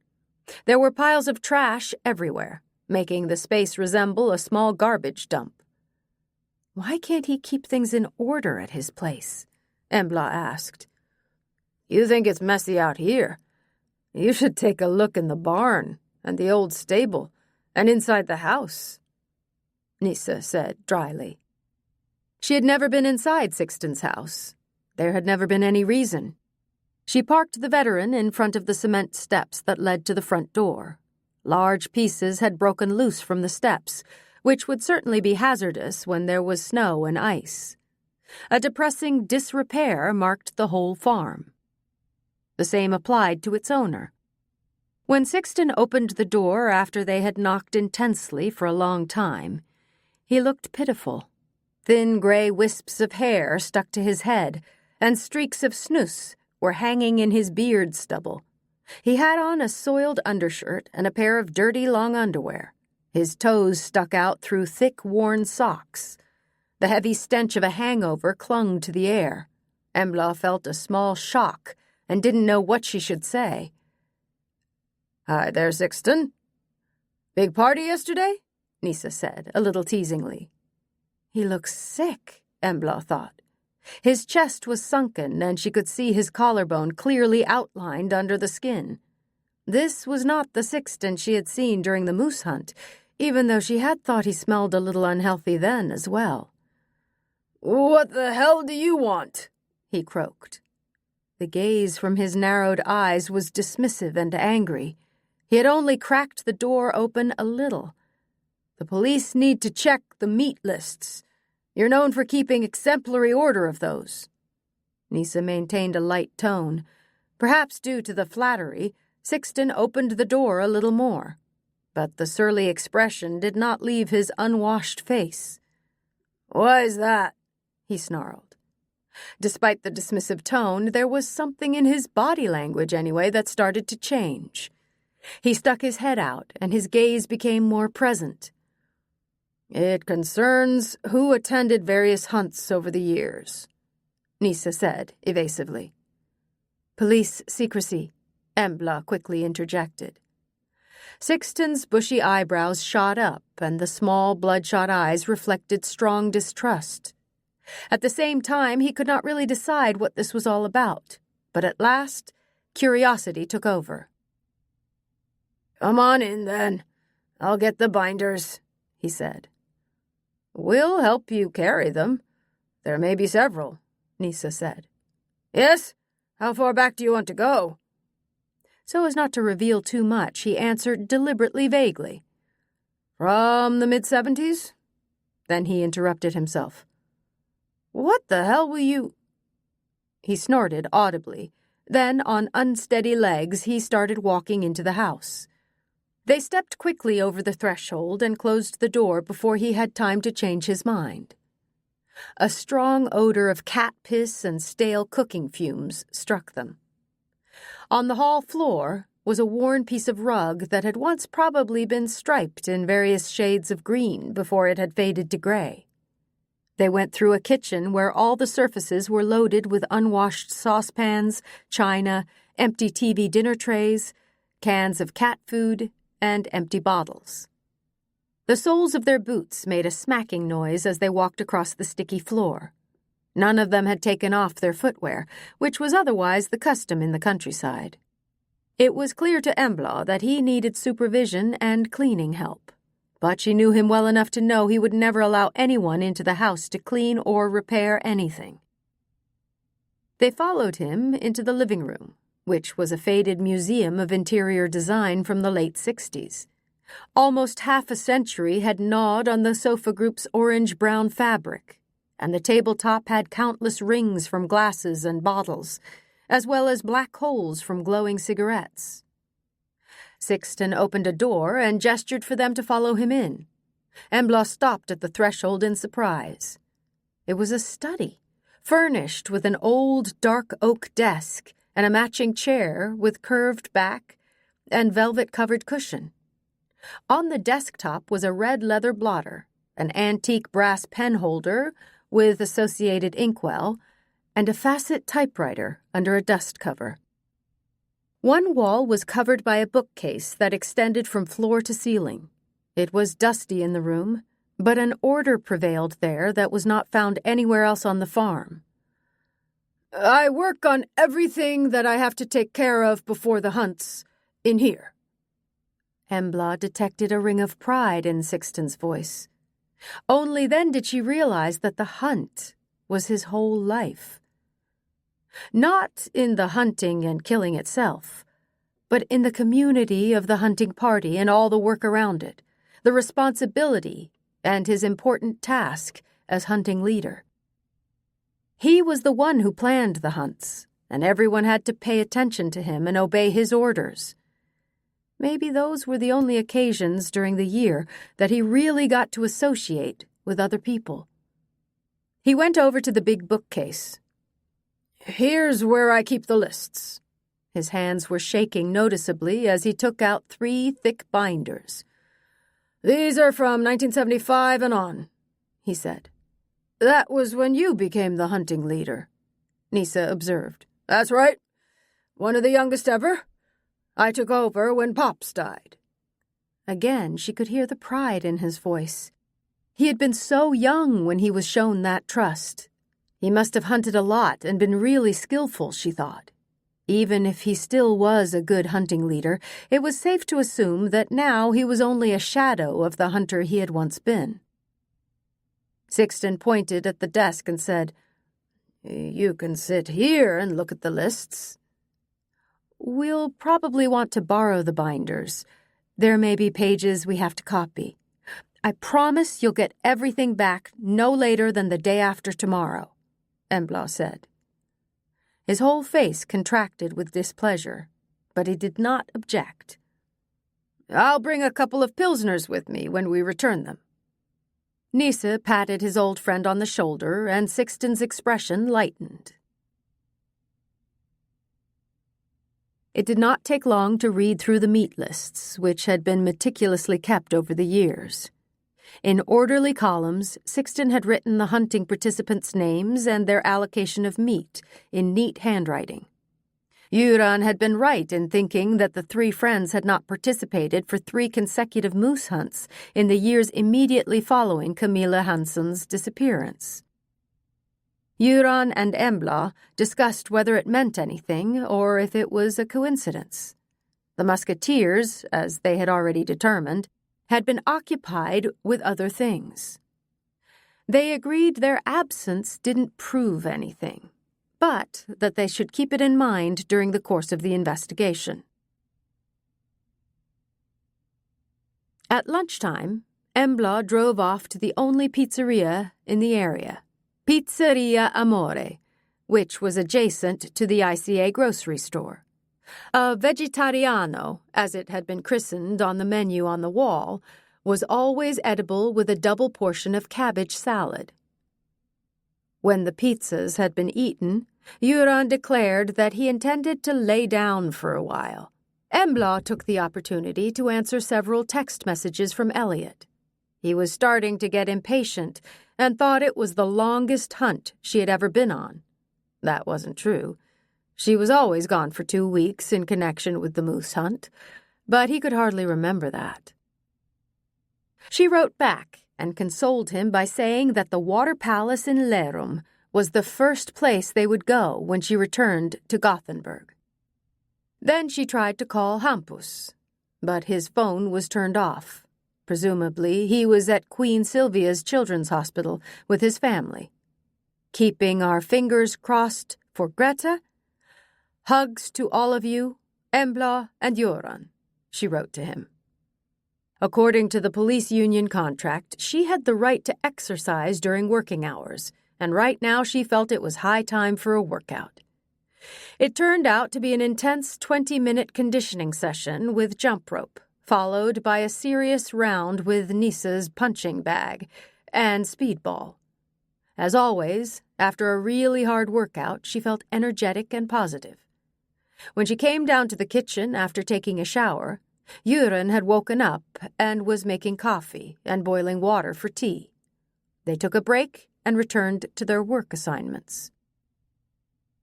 There were piles of trash everywhere, making the space resemble a small garbage dump. "Why can't he keep things in order at his place?" Embla asked. "You think it's messy out here? You should take a look in the barn, and the old stable, and inside the house," Nisa said dryly. She had never been inside Sixten's house. There had never been any reason. She parked the Veteran in front of the cement steps that led to the front door. Large pieces had broken loose from the steps, which would certainly be hazardous when there was snow and ice. A depressing disrepair marked the whole farm. The same applied to its owner. When Sixten opened the door after they had knocked intensely for a long time, he looked pitiful. Thin gray wisps of hair stuck to his head, and streaks of snus were hanging in his beard stubble. He had on a soiled undershirt and a pair of dirty long underwear. His toes stuck out through thick, worn socks. The heavy stench of a hangover clung to the air. Embla felt a small shock and didn't know what she should say. "Hi there, Sixten. Big party yesterday?" Nisa said, a little teasingly. He looks sick, Embla thought. His chest was sunken, and she could see his collarbone clearly outlined under the skin. This was not the Sixten she had seen during the moose hunt, even though she had thought he smelled a little unhealthy then as well. "What the hell do you want?" he croaked. The gaze from his narrowed eyes was dismissive and angry. He had only cracked the door open a little. "The police need to check the meat lists. You're known for keeping exemplary order of those." Nisa maintained a light tone. Perhaps due to the flattery, Sixten opened the door a little more. But the surly expression did not leave his unwashed face. "Why is that?" he snarled. Despite the dismissive tone, there was something in his body language anyway that started to change. He stuck his head out, and his gaze became more present. "It concerns who attended various hunts over the years," Nisa said evasively. "Police secrecy," Embla quickly interjected. Sixten's bushy eyebrows shot up, and the small, bloodshot eyes reflected strong distrust. At the same time, he could not really decide what this was all about, but at last, curiosity took over. "Come on in, then. I'll get the binders," he said. "We'll help you carry them. There may be several," Nisa said. Yes? How far back do you want to go? So as not to reveal too much, he answered deliberately vaguely. From the mid-70s? Then he interrupted himself. What the hell will you... He snorted audibly. Then, on unsteady legs, he started walking into the house. They stepped quickly over the threshold and closed the door before he had time to change his mind. A strong odor of cat piss and stale cooking fumes struck them. On the hall floor was a worn piece of rug that had once probably been striped in various shades of green before it had faded to gray. They went through a kitchen where all the surfaces were loaded with unwashed saucepans, china, empty TV dinner trays, cans of cat food, and empty bottles. The soles of their boots made a smacking noise as they walked across the sticky floor. None of them had taken off their footwear, which was otherwise the custom in the countryside. It was clear to Embla that he needed supervision and cleaning help, but she knew him well enough to know he would never allow anyone into the house to clean or repair anything. They followed him into the living room, which was a faded museum of interior design from the late 60s. Almost half a century had gnawed on the sofa group's orange-brown fabric, and the tabletop had countless rings from glasses and bottles, as well as black holes from glowing cigarettes. Sixten opened a door and gestured for them to follow him in. Embla stopped at the threshold in surprise. It was a study, furnished with an old dark oak desk and a matching chair with curved back and velvet-covered cushion. On the desktop was a red leather blotter, an antique brass pen holder with associated inkwell, and a facet typewriter under a dust cover. One wall was covered by a bookcase that extended from floor to ceiling. It was dusty in the room, but an order prevailed there that was not found anywhere else on the farm. I work on everything that I have to take care of before the hunts, in here. Embla detected a ring of pride in Sixten's voice. Only then did she realize that the hunt was his whole life. Not in the hunting and killing itself, but in the community of the hunting party and all the work around it, the responsibility and his important task as hunting leader. He was the one who planned the hunts, and everyone had to pay attention to him and obey his orders. Maybe those were the only occasions during the year that he really got to associate with other people. He went over to the big bookcase. Here's where I keep the lists. His hands were shaking noticeably as he took out 3 thick binders. These are from 1975 and on, he said. That was when you became the hunting leader, Nisa observed. That's right. One of the youngest ever. I took over when Pops died. Again, she could hear the pride in his voice. He had been so young when he was shown that trust. He must have hunted a lot and been really skillful, she thought. Even if he still was a good hunting leader, it was safe to assume that now he was only a shadow of the hunter he had once been. Sixten pointed at the desk and said, You can sit here and look at the lists. We'll probably want to borrow the binders. There may be pages we have to copy. I promise you'll get everything back no later than the day after tomorrow, Embla said. His whole face contracted with displeasure, but he did not object. I'll bring a couple of Pilsners with me when we return them. Nisa patted his old friend on the shoulder, and Sixten's expression lightened. It did not take long to read through the meat lists, which had been meticulously kept over the years. In orderly columns, Sixten had written the hunting participants' names and their allocation of meat in neat handwriting. Göran had been right in thinking that the 3 friends had not participated for 3 consecutive moose hunts in the years immediately following Camilla Hansen's disappearance. Göran and Embla discussed whether it meant anything or if it was a coincidence. The musketeers, as they had already determined, had been occupied with other things. They agreed their absence didn't prove anything, but that they should keep it in mind during the course of the investigation. At lunchtime, Embla drove off to the only pizzeria in the area, Pizzeria Amore, which was adjacent to the ICA grocery store. A vegetariano, as it had been christened on the menu on the wall, was always edible with a double portion of cabbage salad. When the pizzas had been eaten, Göran declared that he intended to lay down for a while. Embla took the opportunity to answer several text messages from Elliot. He was starting to get impatient and thought it was the longest hunt she had ever been on. That wasn't true. She was always gone for 2 weeks in connection with the moose hunt, but he could hardly remember that. She wrote back and consoled him by saying that the Water Palace in Lerum was the first place they would go when she returned to Gothenburg. Then she tried to call Hampus, but his phone was turned off. Presumably, he was at Queen Sylvia's Children's Hospital with his family. Keeping our fingers crossed for Greta. Hugs to all of you, Embla and Göran, she wrote to him. According to the police union contract, she had the right to exercise during working hours, and right now she felt it was high time for a workout. It turned out to be an intense 20-minute conditioning session with jump rope, followed by a serious round with Nisa's punching bag and speedball. As always, after a really hard workout, she felt energetic and positive. When she came down to the kitchen after taking a shower, Göran had woken up and was making coffee and boiling water for tea. They took a break and returned to their work assignments.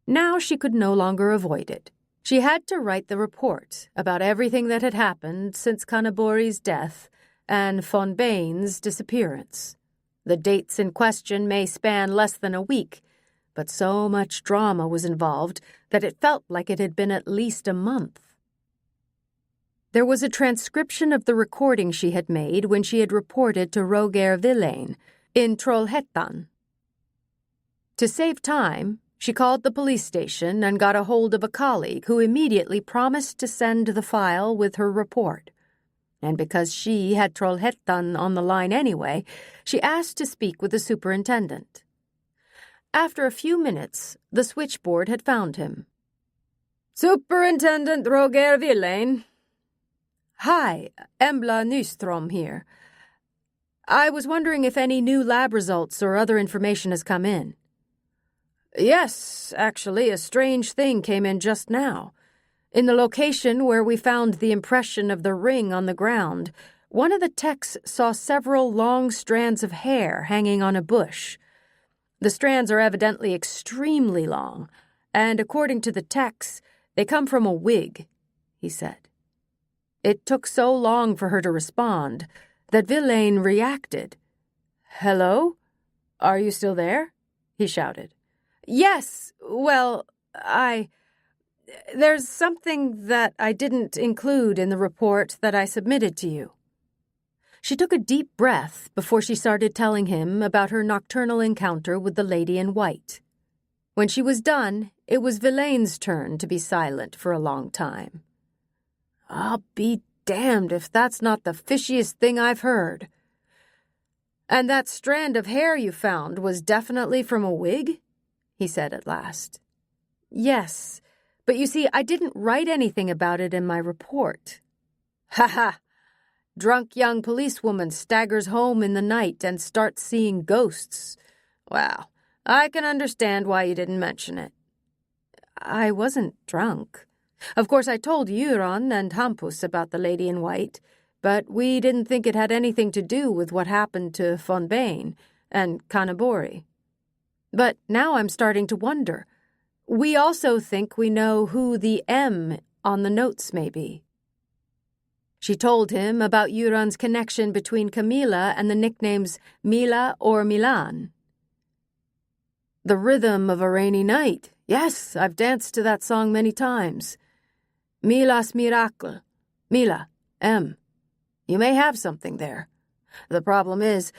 Now she could no longer avoid it. She had to write the report about everything that had happened since Cannabori's death and von Bain's disappearance. The dates in question may span less than a week, but so much drama was involved that it felt like it had been at least a month. There was a transcription of the recording she had made when she had reported to Roger Villain in Trollhättan. To save time, she called the police station and got a hold of a colleague who immediately promised to send the file with her report. And because she had Trollhättan on the line anyway, she asked to speak with the superintendent. After a few minutes, the switchboard had found him. Superintendent Roger Villain. Hi, Embla Nyström here. I was wondering if any new lab results or other information has come in. Yes, actually, a strange thing came in just now. In the location where we found the impression of the ring on the ground, one of the techs saw several long strands of hair hanging on a bush. The strands are evidently extremely long, and according to the techs, they come from a wig, he said. It took so long for her to respond that Villain reacted. Hello? Are you still there? He shouted. Yes, well, there's something that I didn't include in the report that I submitted to you. She took a deep breath before she started telling him about her nocturnal encounter with the lady in white. When she was done, it was Villain's turn to be silent for a long time. I'll be damned if that's not the fishiest thing I've heard. And that strand of hair you found was definitely from a wig? He said at last. Yes, but you see, I didn't write anything about it in my report. Ha ha! Drunk young policewoman staggers home in the night and starts seeing ghosts. Well, I can understand why you didn't mention it. I wasn't drunk. Of course, I told Göran and Hampus about the lady in white, but we didn't think it had anything to do with what happened to von Bain and Cannabori. But now I'm starting to wonder. We also think we know who the M on the notes may be. She told him about Göran's connection between Camilla and the nicknames Mila or Milan. The rhythm of a rainy night. Yes, I've danced to that song many times. Milas Miracle. Mila, M. You may have something there. The problem is,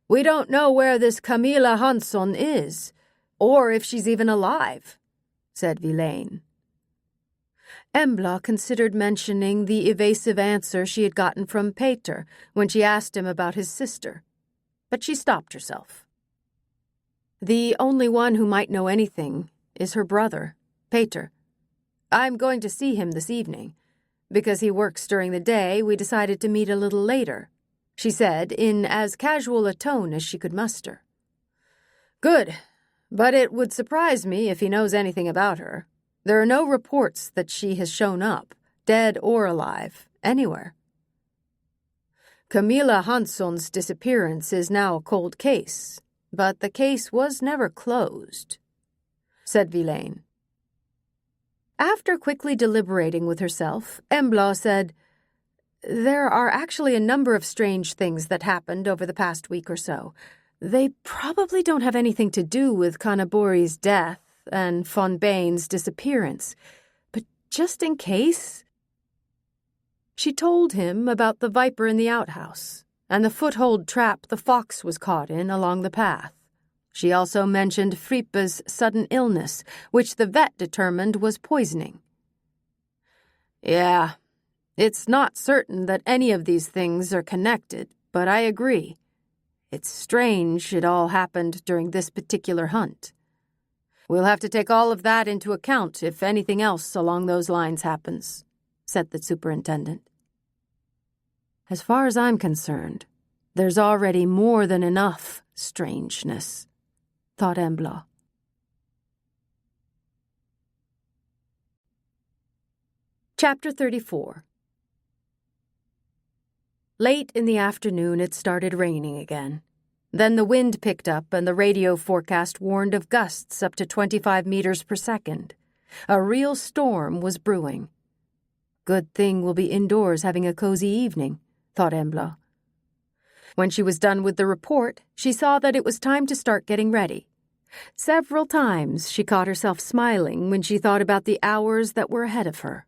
we don't know where this Camilla Hansson is, or if she's even alive. said Helene. Embla considered mentioning the evasive answer she had gotten from Peter when she asked him about his sister, but she stopped herself. The only one who might know anything is her brother, Peter. I'm going to see him this evening. Because he works during the day, we decided to meet a little later, she said in as casual a tone as she could muster. Good, but it would surprise me if he knows anything about her. There are no reports that she has shown up, dead or alive, anywhere. Camilla Hansson's disappearance is now a cold case, but the case was never closed, said Helene. After quickly deliberating with herself, Embla said, There are actually a number of strange things that happened over the past week or so. They probably don't have anything to do with Kanabori's death and von Bain's disappearance, but just in case... She told him about the viper in the outhouse and the foothold trap the fox was caught in along the path. She also mentioned Frippe's sudden illness, which the vet determined was poisoning. Yeah, it's not certain that any of these things are connected, but I agree. It's strange it all happened during this particular hunt. We'll have to take all of that into account if anything else along those lines happens, said the superintendent. As far as I'm concerned, there's already more than enough strangeness, thought Embla. Chapter 34. Late in the afternoon it started raining again. Then the wind picked up and the radio forecast warned of gusts up to 25 meters per second. A real storm was brewing. Good thing we'll be indoors having a cozy evening, thought Embla. When she was done with the report, she saw that it was time to start getting ready. Several times she caught herself smiling when she thought about the hours that were ahead of her.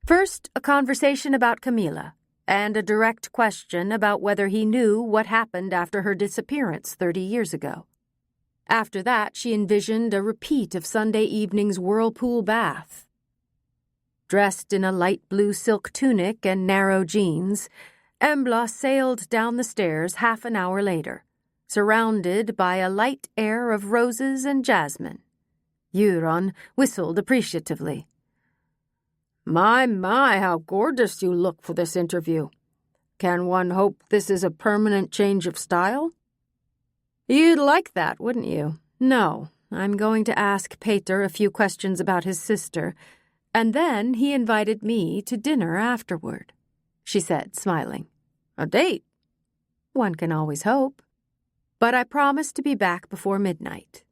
First, a conversation about Camilla, and a direct question about whether he knew what happened after her disappearance 30 years ago. After that, she envisioned a repeat of Sunday evening's whirlpool bath. Dressed in a light blue silk tunic and narrow jeans, Embla sailed down the stairs half an hour later, surrounded by a light air of roses and jasmine. Euron whistled appreciatively. My, how gorgeous you look for this interview. Can one hope this is a permanent change of style? You'd like that, wouldn't you? No, I'm going to ask Peter a few questions about his sister, and then he invited me to dinner afterward, she said, smiling. A date? One can always hope. But I promise to be back before midnight.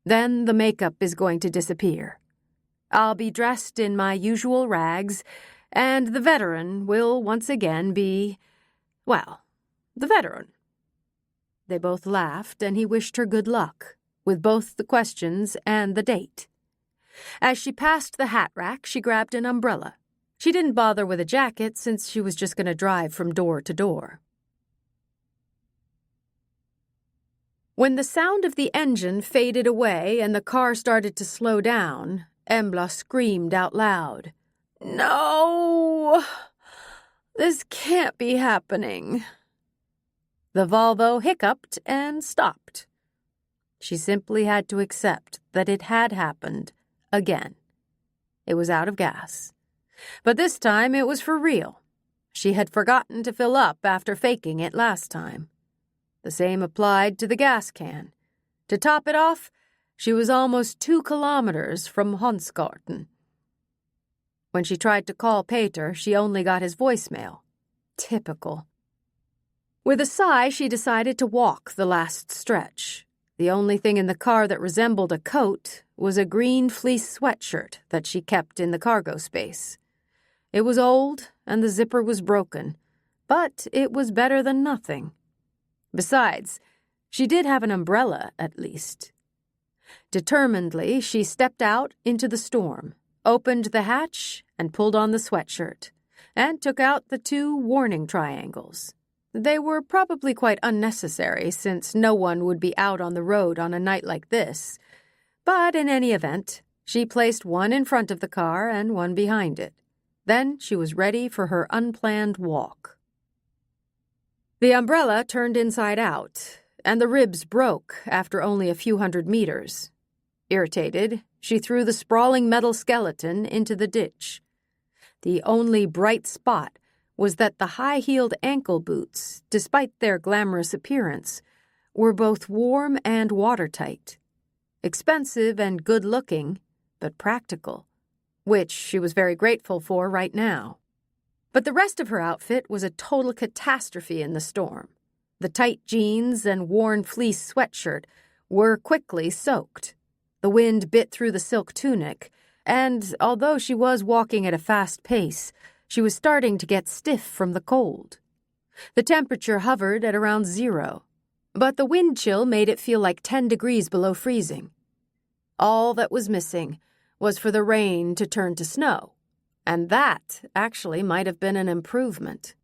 Then the makeup is going to disappear. I'll be dressed in my usual rags, and the veteran will once again be, well, the veteran. They both laughed, and he wished her good luck, with both the questions and the date. As she passed the hat rack, she grabbed an umbrella. She didn't bother with a jacket since she was just going to drive from door to door. When the sound of the engine faded away and the car started to slow down, Embla screamed out loud. No! This can't be happening. The Volvo hiccuped and stopped. She simply had to accept that it had happened again. It was out of gas. But this time it was for real. She had forgotten to fill up after faking it last time. The same applied to the gas can. To top it off, she was almost 2 kilometers from Hansgarten. When she tried to call Peter, she only got his voicemail. Typical. With a sigh, she decided to walk the last stretch. The only thing in the car that resembled a coat was a green fleece sweatshirt that she kept in the cargo space. It was old, and the zipper was broken, but it was better than nothing. Besides, she did have an umbrella, at least. Determinedly, she stepped out into the storm, opened the hatch, and pulled on the sweatshirt, and took out the 2 warning triangles. They were probably quite unnecessary, since no one would be out on the road on a night like this, but in any event, She placed one in front of the car and one behind it. Then she was ready for her unplanned walk. The umbrella turned inside out, and the ribs broke after only a few hundred meters. Irritated, she threw the sprawling metal skeleton into the ditch. The only bright spot was that the high-heeled ankle boots, despite their glamorous appearance, were both warm and watertight. Expensive and good-looking, but practical, which she was very grateful for right now. But the rest of her outfit was a total catastrophe in the storm. The tight jeans and worn fleece sweatshirt were quickly soaked. The wind bit through the silk tunic, and although she was walking at a fast pace, she was starting to get stiff from the cold. The temperature hovered at around 0, but the wind chill made it feel like 10 degrees below freezing. All that was missing was for the rain to turn to snow, and that actually might have been an improvement.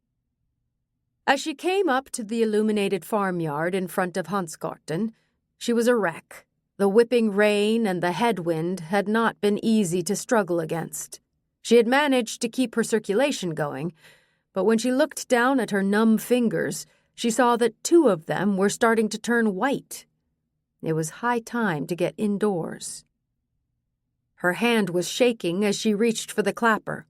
As she came up to the illuminated farmyard in front of Hansgarten, she was a wreck. The whipping rain and the headwind had not been easy to struggle against. She had managed to keep her circulation going, but when she looked down at her numb fingers, she saw that 2 of them were starting to turn white. It was high time to get indoors. Her hand was shaking as she reached for the clapper,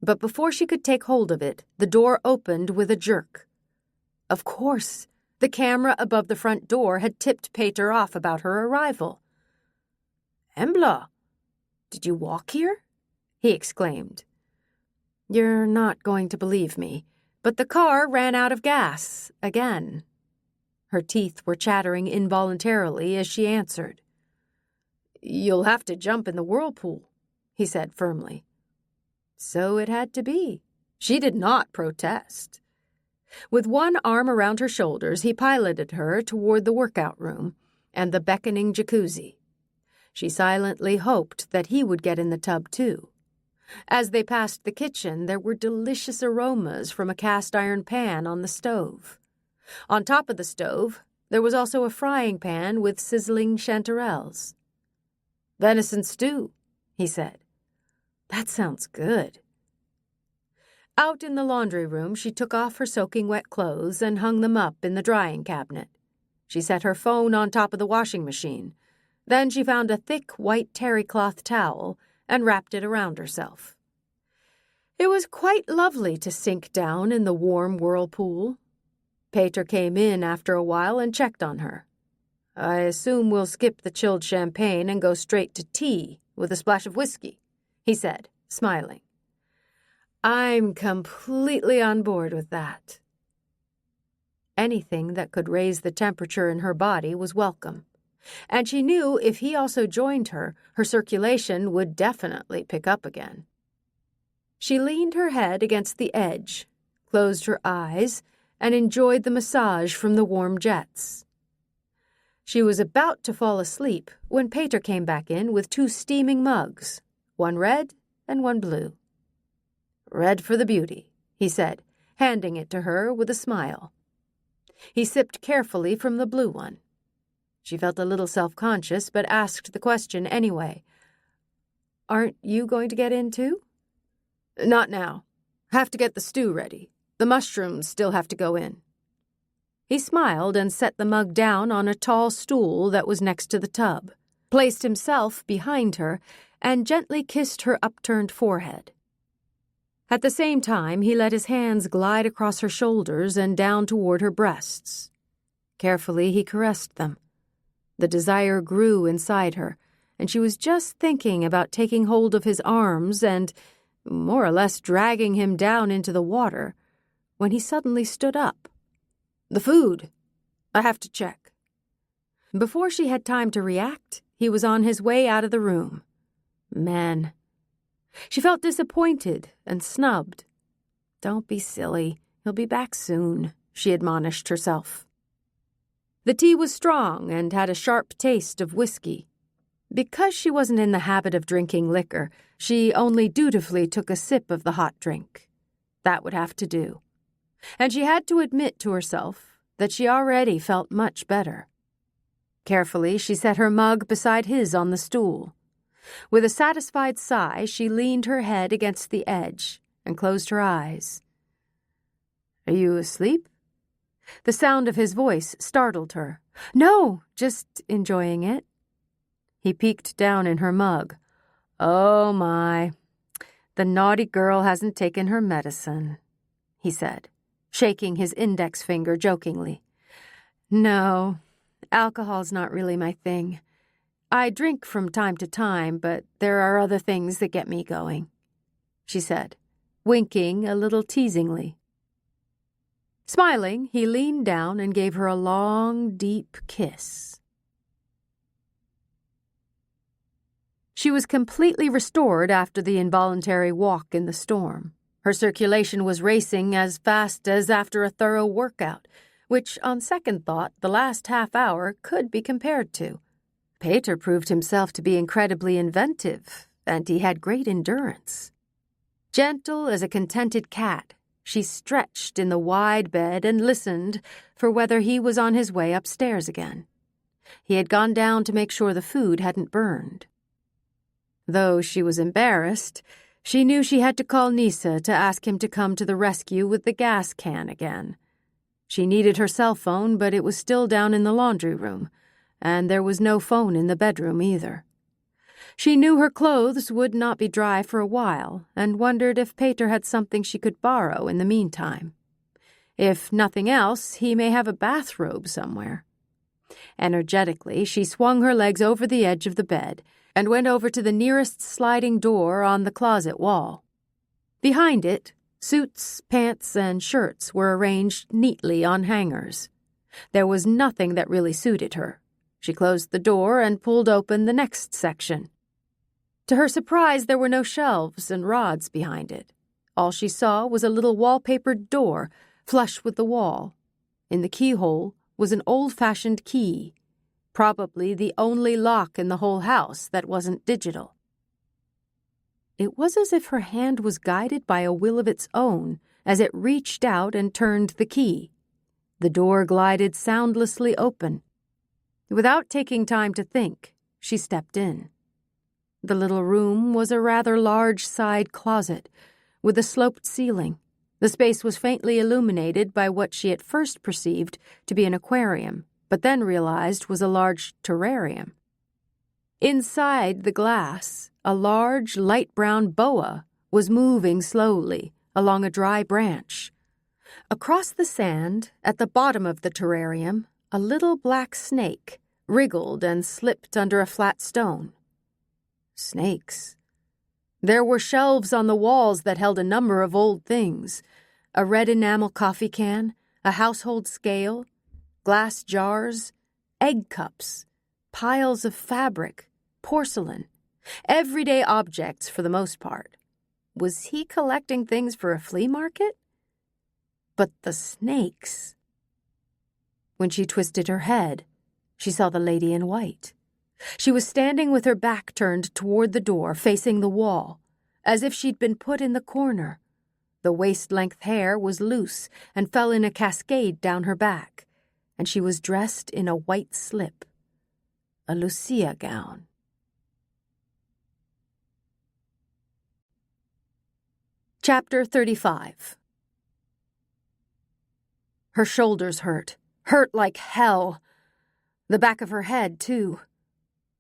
but before she could take hold of it, the door opened with a jerk. Of course, the camera above the front door had tipped Peter off about her arrival. "Embla, did you walk here?" he exclaimed. "You're not going to believe me, but the car ran out of gas again." Her teeth were chattering involuntarily as she answered. "You'll have to jump in the whirlpool," he said firmly. So it had to be. She did not protest. With one arm around her shoulders, he piloted her toward the workout room and the beckoning jacuzzi. She silently hoped that he would get in the tub too. As they passed the kitchen, there were delicious aromas from a cast-iron pan on the stove. On top of the stove, there was also a frying pan with sizzling chanterelles. "Venison stew," he said. "That sounds good." Out in the laundry room, she took off her soaking wet clothes and hung them up in the drying cabinet. She set her phone on top of the washing machine. Then she found a thick white terry cloth towel and wrapped it around herself. It was quite lovely to sink down in the warm whirlpool. Peter came in after a while and checked on her. "I assume we'll skip the chilled champagne and go straight to tea with a splash of whiskey," he said, smiling. "I'm completely on board with that." Anything that could raise the temperature in her body was welcome, and she knew if he also joined her, her circulation would definitely pick up again. She leaned her head against the edge, closed her eyes, and enjoyed the massage from the warm jets. She was about to fall asleep when Peter came back in with 2 steaming mugs, one red and one blue. "Red for the beauty," he said, handing it to her with a smile. He sipped carefully from the blue one. She felt a little self-conscious, but asked the question anyway. "Aren't you going to get in too?" "Not now. Have to get the stew ready. The mushrooms still have to go in." He smiled and set the mug down on a tall stool that was next to the tub, placed himself behind her, and gently kissed her upturned forehead. At the same time, he let his hands glide across her shoulders and down toward her breasts. Carefully, he caressed them. The desire grew inside her, and she was just thinking about taking hold of his arms and, more or less, dragging him down into the water, when he suddenly stood up. "The food. I have to check." Before she had time to react, he was on his way out of the room. Man. She felt disappointed and snubbed. "Don't be silly. He'll be back soon," she admonished herself. The tea was strong and had a sharp taste of whiskey. Because she wasn't in the habit of drinking liquor, she only dutifully took a sip of the hot drink. That would have to do. And she had to admit to herself that she already felt much better. Carefully, she set her mug beside his on the stool. With a satisfied sigh, she leaned her head against the edge and closed her eyes. "Are you asleep?" The sound of his voice startled her. "No, just enjoying it." He peeked down in her mug. "Oh, my. The naughty girl hasn't taken her medicine," he said, shaking his index finger jokingly. "No, alcohol's not really my thing. I drink from time to time, but there are other things that get me going," she said, winking a little teasingly. Smiling, he leaned down and gave her a long, deep kiss. She was completely restored after the involuntary walk in the storm. Her circulation was racing as fast as after a thorough workout, which, on second thought, the last half hour could be compared to. Peter proved himself to be incredibly inventive, and he had great endurance. Gentle as a contented cat, she stretched in the wide bed and listened for whether he was on his way upstairs again. He had gone down to make sure the food hadn't burned. Though she was embarrassed, she knew she had to call Nisa to ask him to come to the rescue with the gas can again. She needed her cell phone, but it was still down in the laundry room, and there was no phone in the bedroom either. She knew her clothes would not be dry for a while, and wondered if Peter had something she could borrow in the meantime. If nothing else, he may have a bathrobe somewhere. Energetically, she swung her legs over the edge of the bed and went over to the nearest sliding door on the closet wall. Behind it, suits, pants, and shirts were arranged neatly on hangers. There was nothing that really suited her. She closed the door and pulled open the next section. To her surprise, there were no shelves and rods behind it. All she saw was a little wallpapered door, flush with the wall. In the keyhole was an old-fashioned key, probably the only lock in the whole house that wasn't digital. It was as if her hand was guided by a will of its own as it reached out and turned the key. The door glided soundlessly open. Without taking time to think, she stepped in. The little room was a rather large side closet with a sloped ceiling. The space was faintly illuminated by what she at first perceived to be an aquarium, but then realized was a large terrarium. Inside the glass, a large light brown boa was moving slowly along a dry branch. Across the sand, at the bottom of the terrarium, a little black snake wriggled and slipped under a flat stone. Snakes. There were shelves on the walls that held a number of old things: a red enamel coffee can, a household scale, glass jars, egg cups, piles of fabric, porcelain, everyday objects for the most part. Was he collecting things for a flea market? But the snakes. When she twisted her head, she saw the lady in white. She was standing with her back turned toward the door, facing the wall, as if she'd been put in the corner. The waist-length hair was loose and fell in a cascade down her back, and she was dressed in a white slip, a Lucia gown. Chapter 35. Her shoulders hurt like hell. The back of her head, too.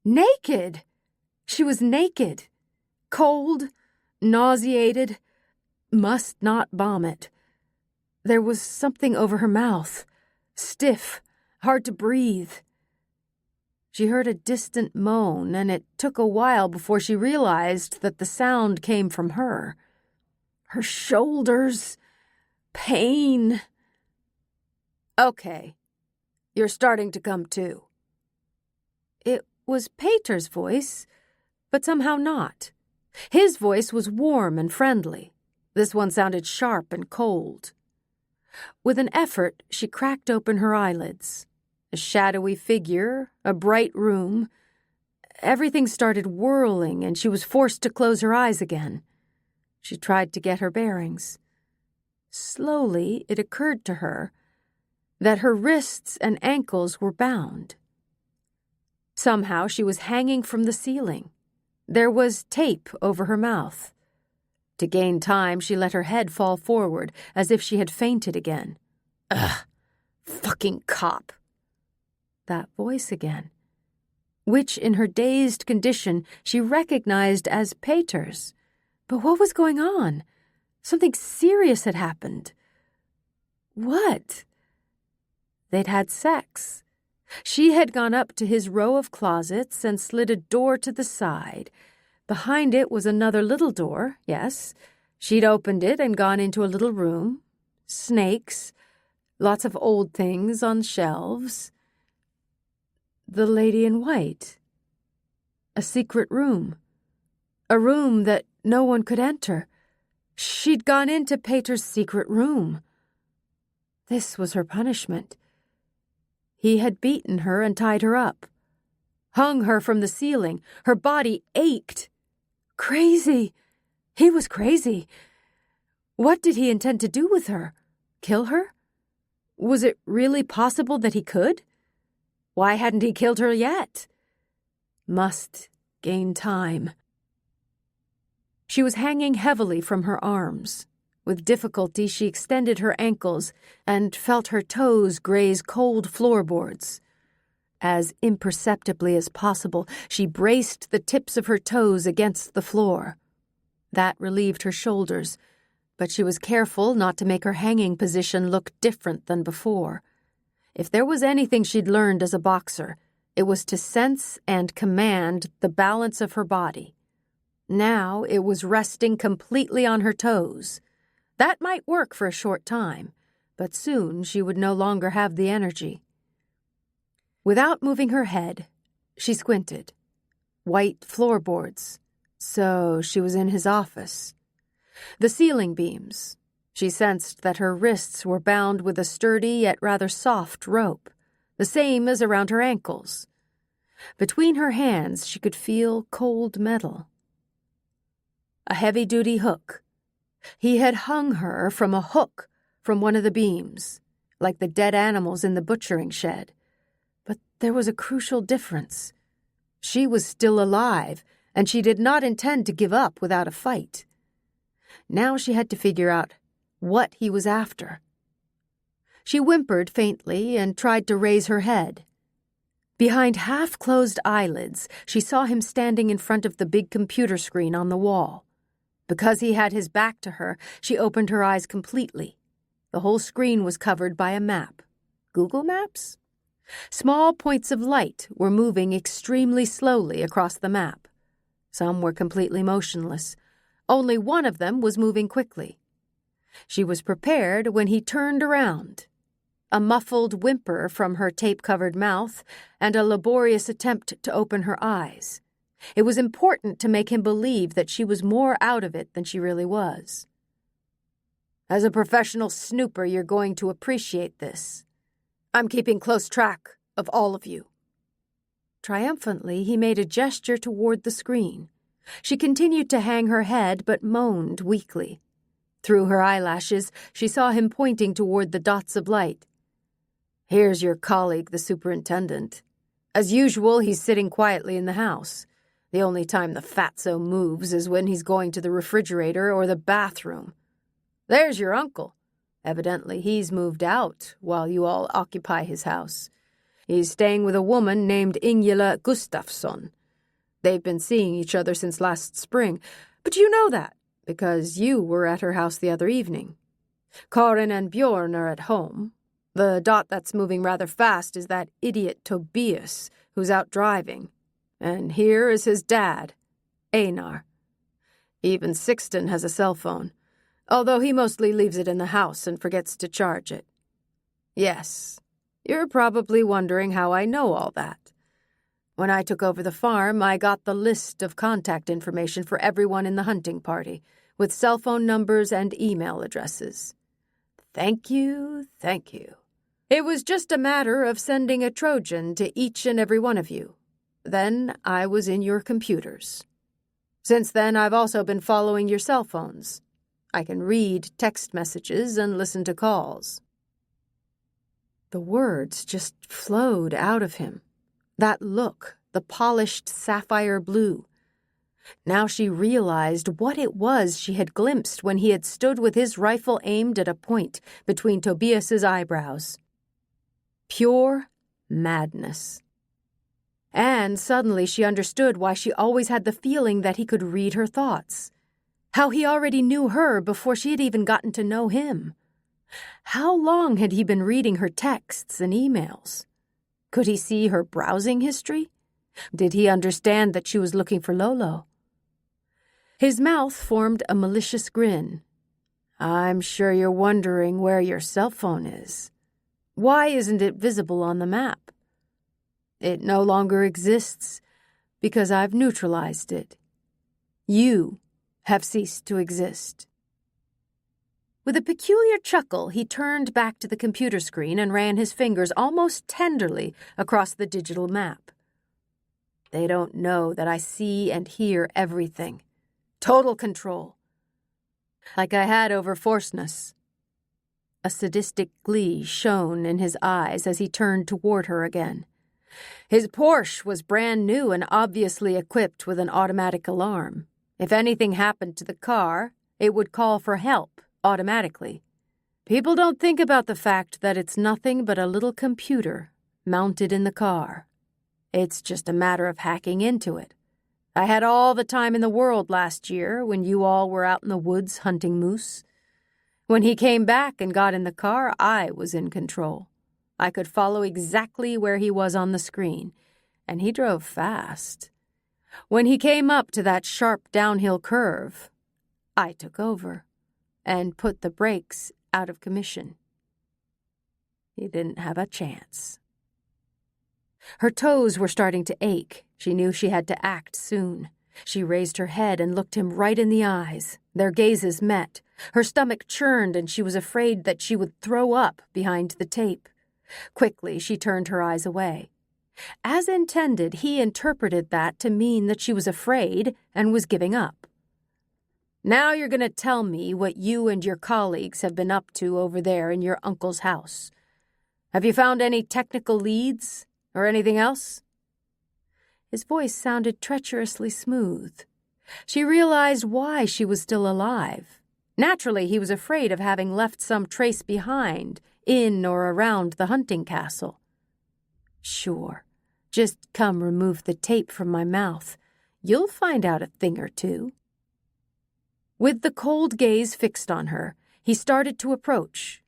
Naked! She was naked. Cold, nauseated, must not vomit. There was something over her mouth, stiff, hard to breathe. She heard a distant moan, and it took a while before she realized that the sound came from her. Her shoulders. Pain. Okay, you're starting to come to. It was Peter's voice, but somehow not. His voice was warm and friendly. This one sounded sharp and cold. With an effort, she cracked open her eyelids. A shadowy figure, a bright room. Everything started whirling, and she was forced to close her eyes again. She tried to get her bearings. Slowly, it occurred to her that her wrists and ankles were bound. Somehow she was hanging from the ceiling. There was tape over her mouth. To gain time, she let her head fall forward, as if she had fainted again. Ugh, fucking cop. That voice again, which in her dazed condition she recognized as Peter's. But what was going on? Something serious had happened. What? They'd had sex. She had gone up to his row of closets and slid a door to the side. Behind it was another little door, yes. She'd opened it and gone into a little room. Snakes, lots of old things on shelves. The lady in white. A secret room. A room that no one could enter. She'd gone into Peter's secret room. This was her punishment. He had beaten her and tied her up, hung her from the ceiling. Her body ached. Crazy. He was crazy. What did he intend to do with her? Kill her? Was it really possible that he could? Why hadn't he killed her yet? Must gain time. She was hanging heavily from her arms. With difficulty, she extended her ankles and felt her toes graze cold floorboards. As imperceptibly as possible, she braced the tips of her toes against the floor. That relieved her shoulders, but she was careful not to make her hanging position look different than before. If there was anything she'd learned as a boxer, it was to sense and command the balance of her body. Now it was resting completely on her toes. That might work for a short time, but soon she would no longer have the energy. Without moving her head, she squinted. White floorboards. So she was in his office. The ceiling beams. She sensed that her wrists were bound with a sturdy yet rather soft rope, the same as around her ankles. Between her hands she could feel cold metal. A heavy-duty hook. He had hung her from a hook from one of the beams, like the dead animals in the butchering shed. But there was a crucial difference. She was still alive, and she did not intend to give up without a fight. Now she had to figure out what he was after. She whimpered faintly and tried to raise her head. Behind half-closed eyelids, she saw him standing in front of the big computer screen on the wall. Because he had his back to her, she opened her eyes completely. The whole screen was covered by a map. Google Maps? Small points of light were moving extremely slowly across the map. Some were completely motionless. Only one of them was moving quickly. She was prepared when he turned around. A muffled whimper from her tape-covered mouth and a laborious attempt to open her eyes. It was important to make him believe that she was more out of it than she really was. As a professional snooper, you're going to appreciate this. I'm keeping close track of all of you. Triumphantly, he made a gesture toward the screen. She continued to hang her head, but moaned weakly. Through her eyelashes, she saw him pointing toward the dots of light. Here's your colleague, the superintendent. As usual, he's sitting quietly in the house. The only time the fatso moves is when he's going to the refrigerator or the bathroom. There's your uncle. Evidently, he's moved out while you all occupy his house. He's staying with a woman named Ingela Gustafsson. They've been seeing each other since last spring, but you know that, because you were at her house the other evening. Karin and Bjorn are at home. The dot that's moving rather fast is that idiot Tobias, who's out driving. And here is his dad, Einar. Even Sixten has a cell phone, although he mostly leaves it in the house and forgets to charge it. Yes, you're probably wondering how I know all that. When I took over the farm, I got the list of contact information for everyone in the hunting party, with cell phone numbers and email addresses. Thank you, thank you. It was just a matter of sending a Trojan to each and every one of you. Then I was in your computers. Since then, I've also been following your cell phones. I can read text messages and listen to calls. The words just flowed out of him. That look, the polished sapphire blue. Now she realized what it was she had glimpsed when he had stood with his rifle aimed at a point between Tobias's eyebrows. Pure madness. And suddenly she understood why she always had the feeling that he could read her thoughts. How he already knew her before she had even gotten to know him. How long had he been reading her texts and emails? Could he see her browsing history? Did he understand that she was looking for Lolo? His mouth formed a malicious grin. I'm sure you're wondering where your cell phone is. Why isn't it visible on the map? It no longer exists because I've neutralized it. You have ceased to exist. With a peculiar chuckle, he turned back to the computer screen and ran his fingers almost tenderly across the digital map. They don't know that I see and hear everything. Total control. Like I had over Forsness. A sadistic glee shone in his eyes as he turned toward her again. His Porsche was brand new and obviously equipped with an automatic alarm. If anything happened to the car, it would call for help automatically. People don't think about the fact that it's nothing but a little computer mounted in the car. It's just a matter of hacking into it. I had all the time in the world last year when you all were out in the woods hunting moose. When he came back and got in the car, I was in control. I could follow exactly where he was on the screen, and he drove fast. When he came up to that sharp downhill curve, I took over and put the brakes out of commission. He didn't have a chance. Her toes were starting to ache. She knew she had to act soon. She raised her head and looked him right in the eyes. Their gazes met. Her stomach churned, and she was afraid that she would throw up behind the tape. Quickly, she turned her eyes away. As intended, he interpreted that to mean that she was afraid and was giving up. Now you're going to tell me what you and your colleagues have been up to over there in your uncle's house. Have you found any technical leads or anything else? His voice sounded treacherously smooth. She realized why she was still alive. Naturally, he was afraid of having left some trace behind, in or around the hunting castle. Sure, just come remove the tape from my mouth. You'll find out a thing or two. With the cold gaze fixed on her, he started to approach.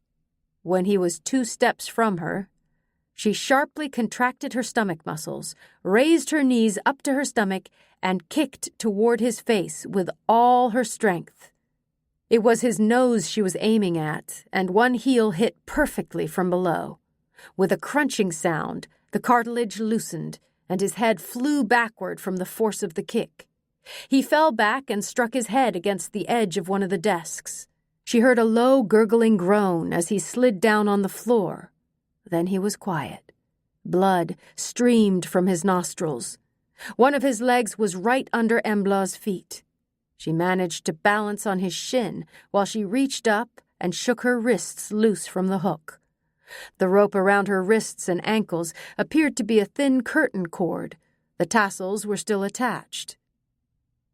When he was 2 steps from her, she sharply contracted her stomach muscles, raised her knees up to her stomach, and kicked toward his face with all her strength. It was his nose she was aiming at, and one heel hit perfectly from below. With a crunching sound, the cartilage loosened, and his head flew backward from the force of the kick. He fell back and struck his head against the edge of one of the desks. She heard a low, gurgling groan as he slid down on the floor. Then he was quiet. Blood streamed from his nostrils. One of his legs was right under Embla's feet. She managed to balance on his shin while she reached up and shook her wrists loose from the hook. The rope around her wrists and ankles appeared to be a thin curtain cord. The tassels were still attached.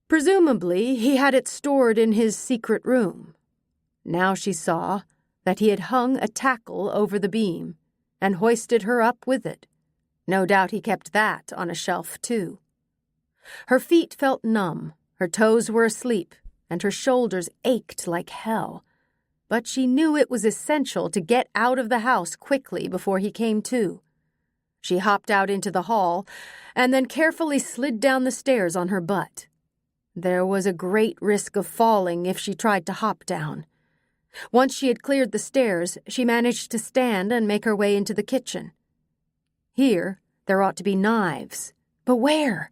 Presumably, he had it stored in his secret room. Now she saw that he had hung a tackle over the beam and hoisted her up with it. No doubt he kept that on a shelf, too. Her feet felt numb, her toes were asleep, and her shoulders ached like hell. But she knew it was essential to get out of the house quickly before he came to. She hopped out into the hall and then carefully slid down the stairs on her butt. There was a great risk of falling if she tried to hop down. Once she had cleared the stairs, she managed to stand and make her way into the kitchen. Here, there ought to be knives. But where?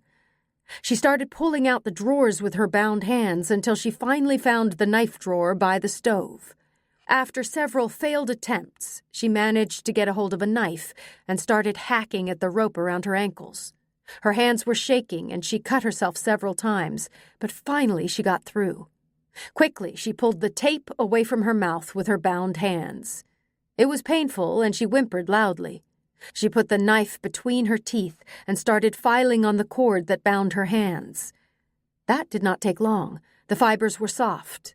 She started pulling out the drawers with her bound hands until she finally found the knife drawer by the stove. After several failed attempts, she managed to get a hold of a knife and started hacking at the rope around her ankles. Her hands were shaking and she cut herself several times, but finally she got through. Quickly, she pulled the tape away from her mouth with her bound hands. It was painful, and she whimpered loudly. She put the knife between her teeth and started filing on the cord that bound her hands. That did not take long. The fibers were soft.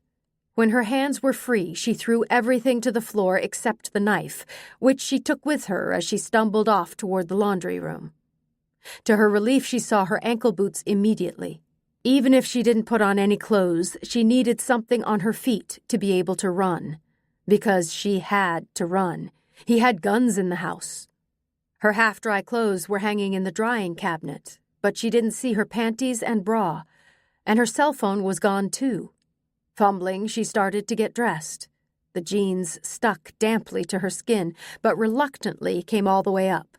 When her hands were free, she threw everything to the floor except the knife, which she took with her as she stumbled off toward the laundry room. To her relief, she saw her ankle boots immediately. Even if she didn't put on any clothes, she needed something on her feet to be able to run. Because she had to run. He had guns in the house. Her half-dry clothes were hanging in the drying cabinet, but she didn't see her panties and bra, and her cell phone was gone too. Fumbling, she started to get dressed. The jeans stuck damply to her skin, but reluctantly came all the way up.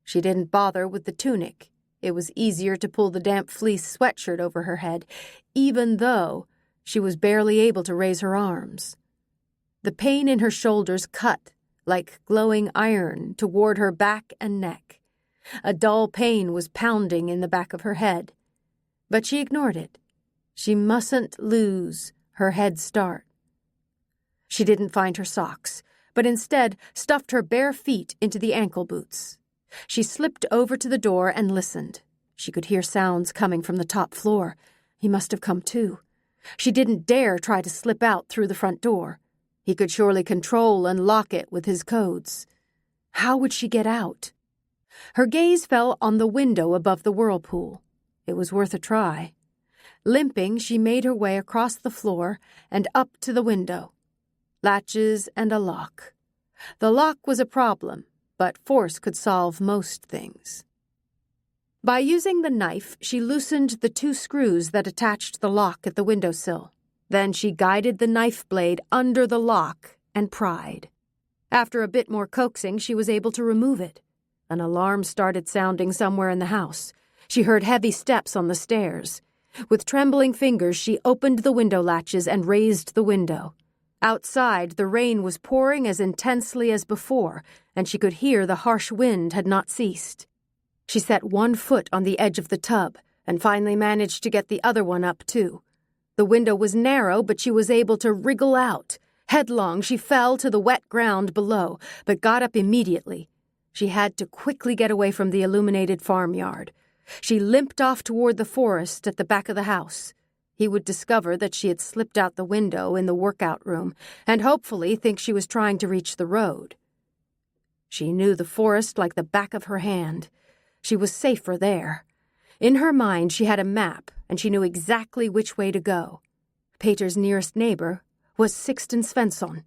She didn't bother with the tunic. It was easier to pull the damp fleece sweatshirt over her head, even though she was barely able to raise her arms. The pain in her shoulders cut like glowing iron toward her back and neck. A dull pain was pounding in the back of her head. But she ignored it. She mustn't lose her head start. She didn't find her socks, but instead stuffed her bare feet into the ankle boots. She slipped over to the door and listened. She could hear sounds coming from the top floor. He must have come too. She didn't dare try to slip out through the front door. He could surely control and lock it with his codes. How would she get out? Her gaze fell on the window above the whirlpool. It was worth a try. Limping, she made her way across the floor and up to the window. Latches and a lock. The lock was a problem, but force could solve most things. By using the knife, she loosened the 2 screws that attached the lock at the windowsill. Then she guided the knife blade under the lock and pried. After a bit more coaxing, she was able to remove it. An alarm started sounding somewhere in the house. She heard heavy steps on the stairs. With trembling fingers, she opened the window latches and raised the window. Outside, the rain was pouring as intensely as before, and she could hear the harsh wind had not ceased. She set one foot on the edge of the tub and finally managed to get the other one up, too. The window was narrow, but she was able to wriggle out. Headlong, she fell to the wet ground below, but got up immediately. She had to quickly get away from the illuminated farmyard. She limped off toward the forest at the back of the house. He would discover that she had slipped out the window in the workout room and hopefully think she was trying to reach the road. She knew the forest like the back of her hand. She was safer there. In her mind, she had a map, and she knew exactly which way to go. Peter's nearest neighbor was Sixten Svensson.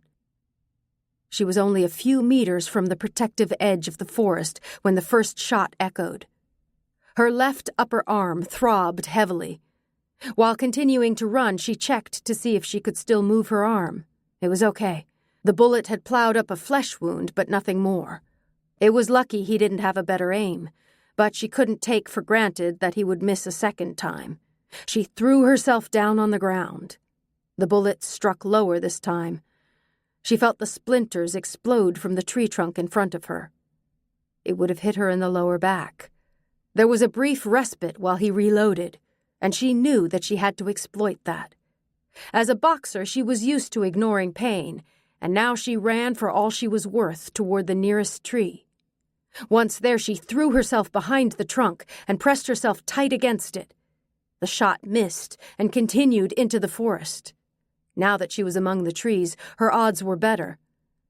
She was only a few meters from the protective edge of the forest when the first shot echoed. Her left upper arm throbbed heavily. While continuing to run, she checked to see if she could still move her arm. It was okay. The bullet had plowed up a flesh wound, but nothing more. It was lucky he didn't have a better aim, but she couldn't take for granted that he would miss a second time. She threw herself down on the ground. The bullet struck lower this time. She felt the splinters explode from the tree trunk in front of her. It would have hit her in the lower back. There was a brief respite while he reloaded, and she knew that she had to exploit that. As a boxer, she was used to ignoring pain, and now she ran for all she was worth toward the nearest tree. Once there, she threw herself behind the trunk and pressed herself tight against it. The shot missed and continued into the forest. Now that she was among the trees, her odds were better.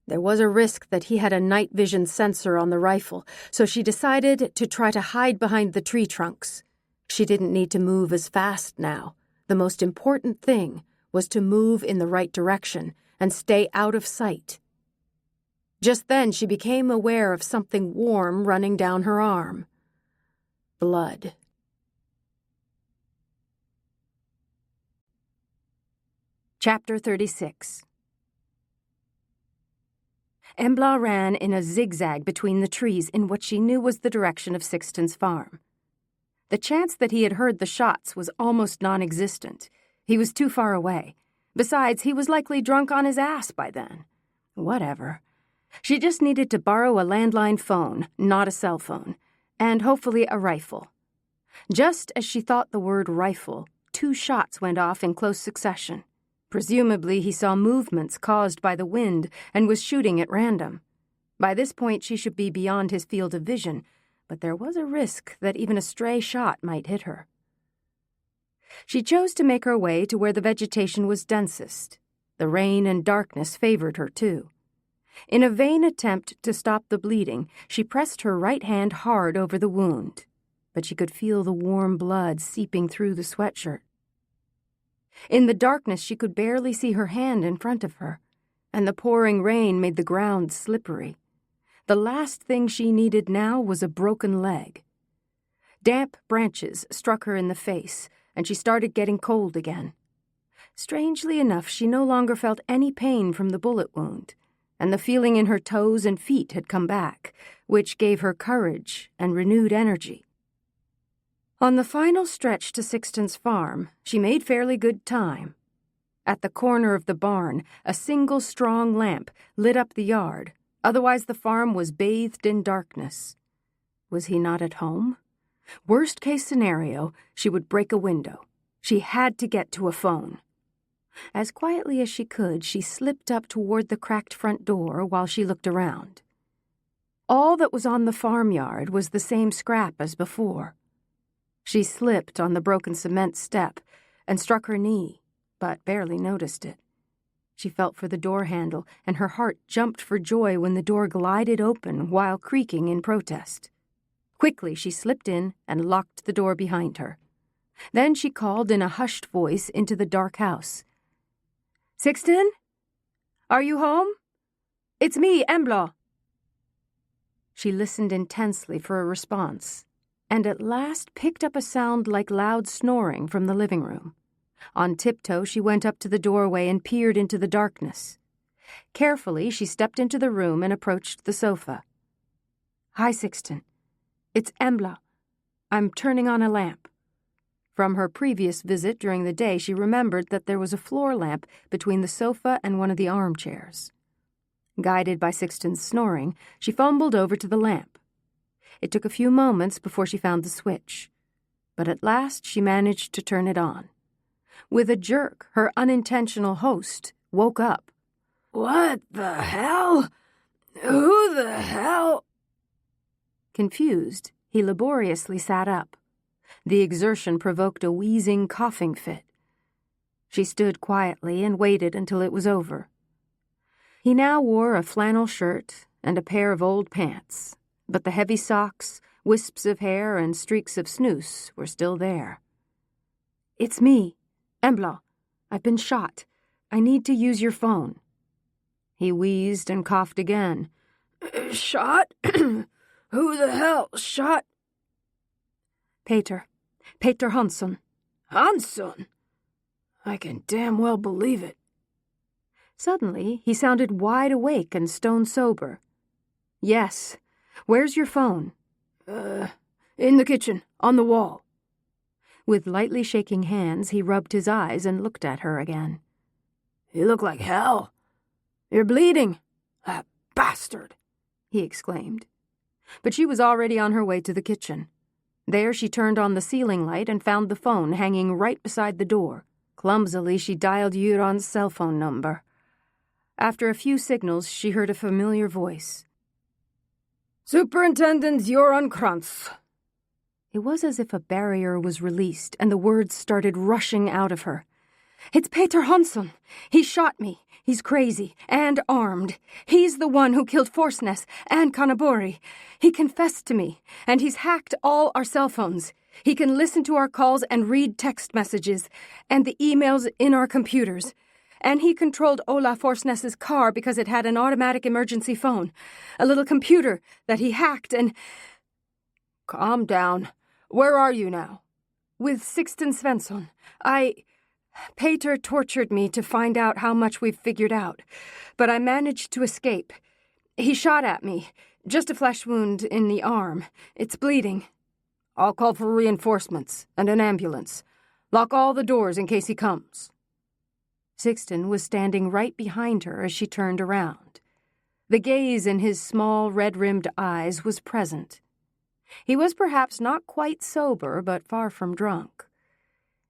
There was a risk that he had a night vision sensor on the rifle, so she decided to try to hide behind the tree trunks. She didn't need to move as fast now. The most important thing was to move in the right direction and stay out of sight. Just then she became aware of something warm running down her arm. Blood. Chapter 36. Embla ran in a zigzag between the trees in what she knew was the direction of Sixten's farm. The chance that he had heard the shots was almost non-existent. He was too far away. Besides, he was likely drunk on his ass by then. Whatever. She just needed to borrow a landline phone, not a cell phone, and hopefully a rifle. Just as she thought the word rifle, 2 shots went off in close succession. Presumably, he saw movements caused by the wind and was shooting at random. By this point, she should be beyond his field of vision, but there was a risk that even a stray shot might hit her. She chose to make her way to where the vegetation was densest. The rain and darkness favored her, too. In a vain attempt to stop the bleeding, she pressed her right hand hard over the wound, but she could feel the warm blood seeping through the sweatshirt. In the darkness, she could barely see her hand in front of her, and the pouring rain made the ground slippery. The last thing she needed now was a broken leg. Damp branches struck her in the face, and she started getting cold again. Strangely enough, she no longer felt any pain from the bullet wound, and the feeling in her toes and feet had come back, which gave her courage and renewed energy. On the final stretch to Sixton's farm, she made fairly good time. At the corner of the barn, a single strong lamp lit up the yard. Otherwise, the farm was bathed in darkness. Was he not at home? Worst-case scenario, she would break a window. She had to get to a phone. As quietly as she could, she slipped up toward the cracked front door while she looked around. All that was on the farmyard was the same scrap as before. She slipped on the broken cement step and struck her knee, but barely noticed it. She felt for the door handle, and her heart jumped for joy when the door glided open while creaking in protest. Quickly, she slipped in and locked the door behind her. Then she called in a hushed voice into the dark house. "Sixton? Are you home? It's me, Embla." She listened intensely for a response, and at last picked up a sound like loud snoring from the living room. On tiptoe, she went up to the doorway and peered into the darkness. Carefully, she stepped into the room and approached the sofa. "Hi, Sixton. It's Embla. I'm turning on a lamp." From her previous visit during the day, she remembered that there was a floor lamp between the sofa and one of the armchairs. Guided by Sixton's snoring, she fumbled over to the lamp. It took a few moments before she found the switch, but at last she managed to turn it on. With a jerk, her unintentional host woke up. "What the hell? Who the hell?" Confused, he laboriously sat up. The exertion provoked a wheezing, coughing fit. She stood quietly and waited until it was over. He now wore a flannel shirt and a pair of old pants, but the heavy socks, wisps of hair, and streaks of snooze were still there. "It's me, Embla. I've been shot. I need to use your phone." He wheezed and coughed again. "Shot? Who the hell shot?" Peter Hansson." "Hansson? I can damn well believe it." Suddenly, he sounded wide awake and stone sober. "Yes. Where's your phone?" In the kitchen, on the wall." With lightly shaking hands, he rubbed his eyes and looked at her again. "You look like hell. You're bleeding. That bastard," he exclaimed. But she was already on her way to the kitchen. There she turned on the ceiling light and found the phone hanging right beside the door. Clumsily, she dialed Euron's cell phone number. After a few signals, she heard a familiar voice. "Superintendent Euron Krantz." It was as if a barrier was released and the words started rushing out of her. "It's Peter Hansson. He shot me. He's crazy and armed. He's the one who killed Forsness and Kanabori. He confessed to me, and he's hacked all our cell phones. He can listen to our calls and read text messages and the emails in our computers. And he controlled Ola Forsness's car because it had an automatic emergency phone, a little computer that he hacked and—" "Calm down. Where are you now?" "With Sixton Svensson. Peter tortured me to find out how much we've figured out, but I managed to escape. He shot at me, just a flesh wound in the arm. It's bleeding." "I'll call for reinforcements and an ambulance. Lock all the doors in case he comes." Sixton was standing right behind her as she turned around. The gaze in his small, red-rimmed eyes was present. He was perhaps not quite sober, but far from drunk.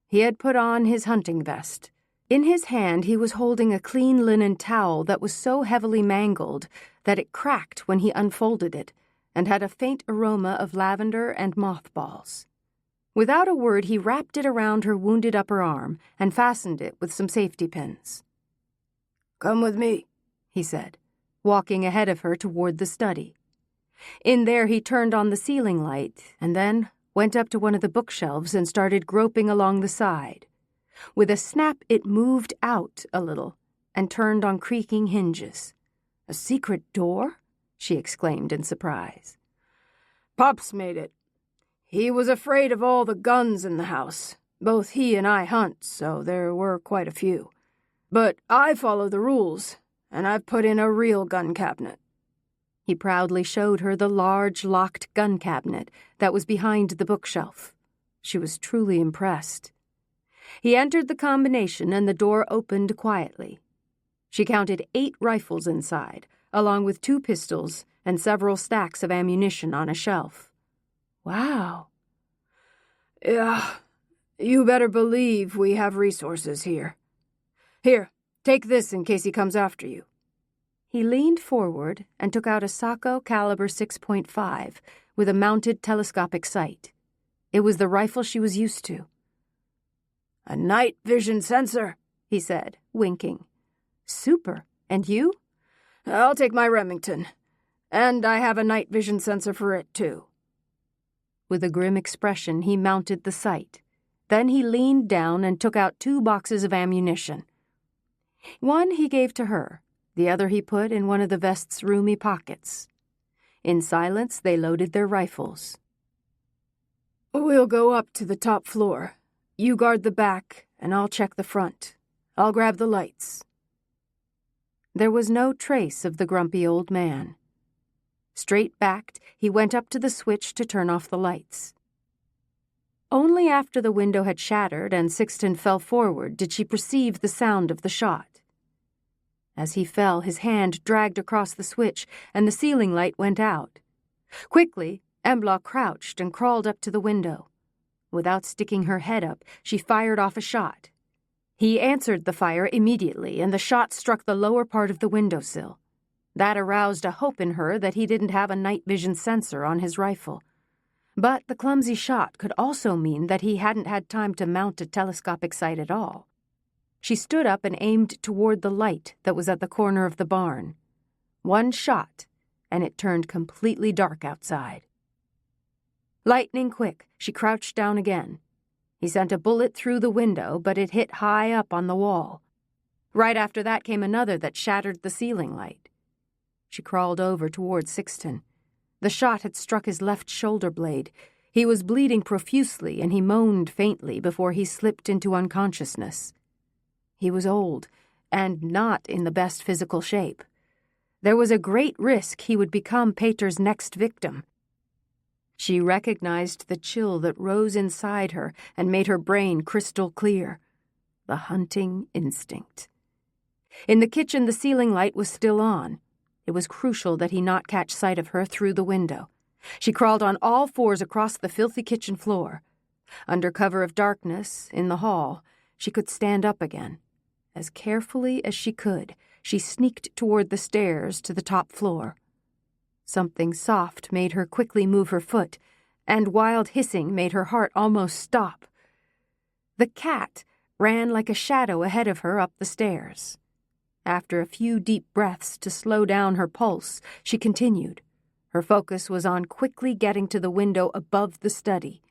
He had put on his hunting vest. In his hand he was holding a clean linen towel that was so heavily mangled that it cracked when he unfolded it and had a faint aroma of lavender and mothballs. Without a word, he wrapped it around her wounded upper arm and fastened it with some safety pins. "Come with me," he said, walking ahead of her toward the study. In there he turned on the ceiling light and then went up to one of the bookshelves and started groping along the side. With a snap, it moved out a little and turned on creaking hinges. "A secret door?" she exclaimed in surprise. "Pops made it. He was afraid of all the guns in the house. Both he and I hunt, so there were quite a few. But I follow the rules, and I've put in a real gun cabinet." He proudly showed her the large, locked gun cabinet that was behind the bookshelf. She was truly impressed. He entered the combination, and the door opened quietly. She counted 8 rifles inside, along with 2 pistols and several stacks of ammunition on a shelf. "Wow." "Yeah, you better believe we have resources here. Here, take this in case he comes after you." He leaned forward and took out a Sacco caliber 6.5 with a mounted telescopic sight. It was the rifle she was used to. "A night vision sensor," he said, winking. "Super. And you?" "I'll take my Remington. And I have a night vision sensor for it, too." With a grim expression, he mounted the sight. Then he leaned down and took out 2 boxes of ammunition. One he gave to her, the other he put in one of the vest's roomy pockets. In silence, they loaded their rifles. "We'll go up to the top floor. You guard the back, and I'll check the front. I'll grab the lights." There was no trace of the grumpy old man. Straight-backed, he went up to the switch to turn off the lights. Only after the window had shattered and Sixten fell forward did she perceive the sound of the shot. As he fell, his hand dragged across the switch, and the ceiling light went out. Quickly, Embla crouched and crawled up to the window. Without sticking her head up, she fired off a shot. He answered the fire immediately, and the shot struck the lower part of the windowsill. That aroused a hope in her that he didn't have a night vision sensor on his rifle. But the clumsy shot could also mean that he hadn't had time to mount a telescopic sight at all. She stood up and aimed toward the light that was at the corner of the barn. One shot, and it turned completely dark outside. Lightning quick, she crouched down again. He sent a bullet through the window, but it hit high up on the wall. Right after that came another that shattered the ceiling light. She crawled over toward Sixten. The shot had struck his left shoulder blade. He was bleeding profusely, and he moaned faintly before he slipped into unconsciousness. He was old, and not in the best physical shape. There was a great risk he would become Peter's next victim. She recognized the chill that rose inside her and made her brain crystal clear. The hunting instinct. In the kitchen, the ceiling light was still on. It was crucial that he not catch sight of her through the window. She crawled on all 4s across the filthy kitchen floor. Under cover of darkness, in the hall, she could stand up again. As carefully as she could, she sneaked toward the stairs to the top floor. Something soft made her quickly move her foot, and wild hissing made her heart almost stop. The cat ran like a shadow ahead of her up the stairs. After a few deep breaths to slow down her pulse, she continued. Her focus was on quickly getting to the window above the study.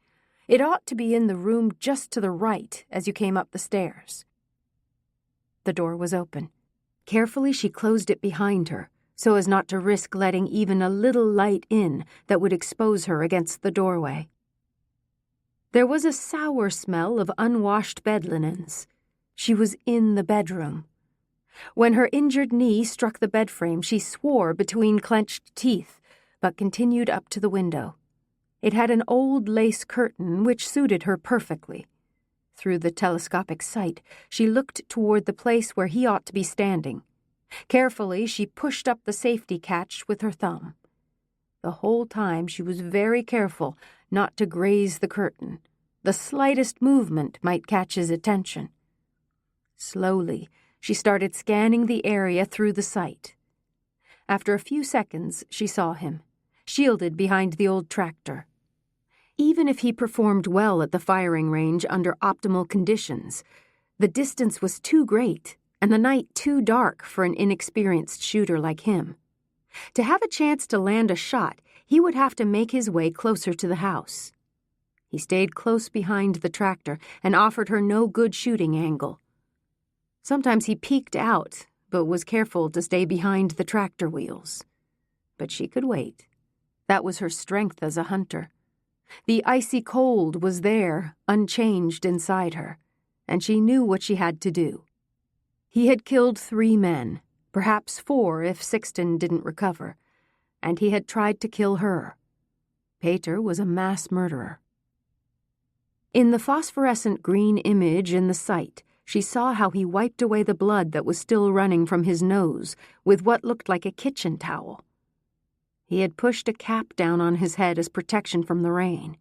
It ought to be in the room just to the right as you came up the stairs. The door was open. Carefully, she closed it behind her, so as not to risk letting even a little light in that would expose her against the doorway. There was a sour smell of unwashed bed linens. She was in the bedroom. When her injured knee struck the bed frame, she swore between clenched teeth, but continued up to the window. It had an old lace curtain which suited her perfectly. Through the telescopic sight, she looked toward the place where he ought to be standing. Carefully, she pushed up the safety catch with her thumb. The whole time she was very careful not to graze the curtain. The slightest movement might catch his attention. Slowly, she started scanning the area through the sight. After a few seconds, she saw him, shielded behind the old tractor. Even if he performed well at the firing range under optimal conditions, the distance was too great and the night too dark for an inexperienced shooter like him. To have a chance to land a shot, he would have to make his way closer to the house. He stayed close behind the tractor and offered her no good shooting angle. Sometimes he peeked out, but was careful to stay behind the tractor wheels. But she could wait. That was her strength as a hunter. The icy cold was there, unchanged inside her, and she knew what she had to do. He had killed 3 men, perhaps 4 if Sixten didn't recover, and he had tried to kill her. Peter was a mass murderer. In the phosphorescent green image in the sight, she saw how he wiped away the blood that was still running from his nose with what looked like a kitchen towel. He had pushed a cap down on his head as protection from the rain.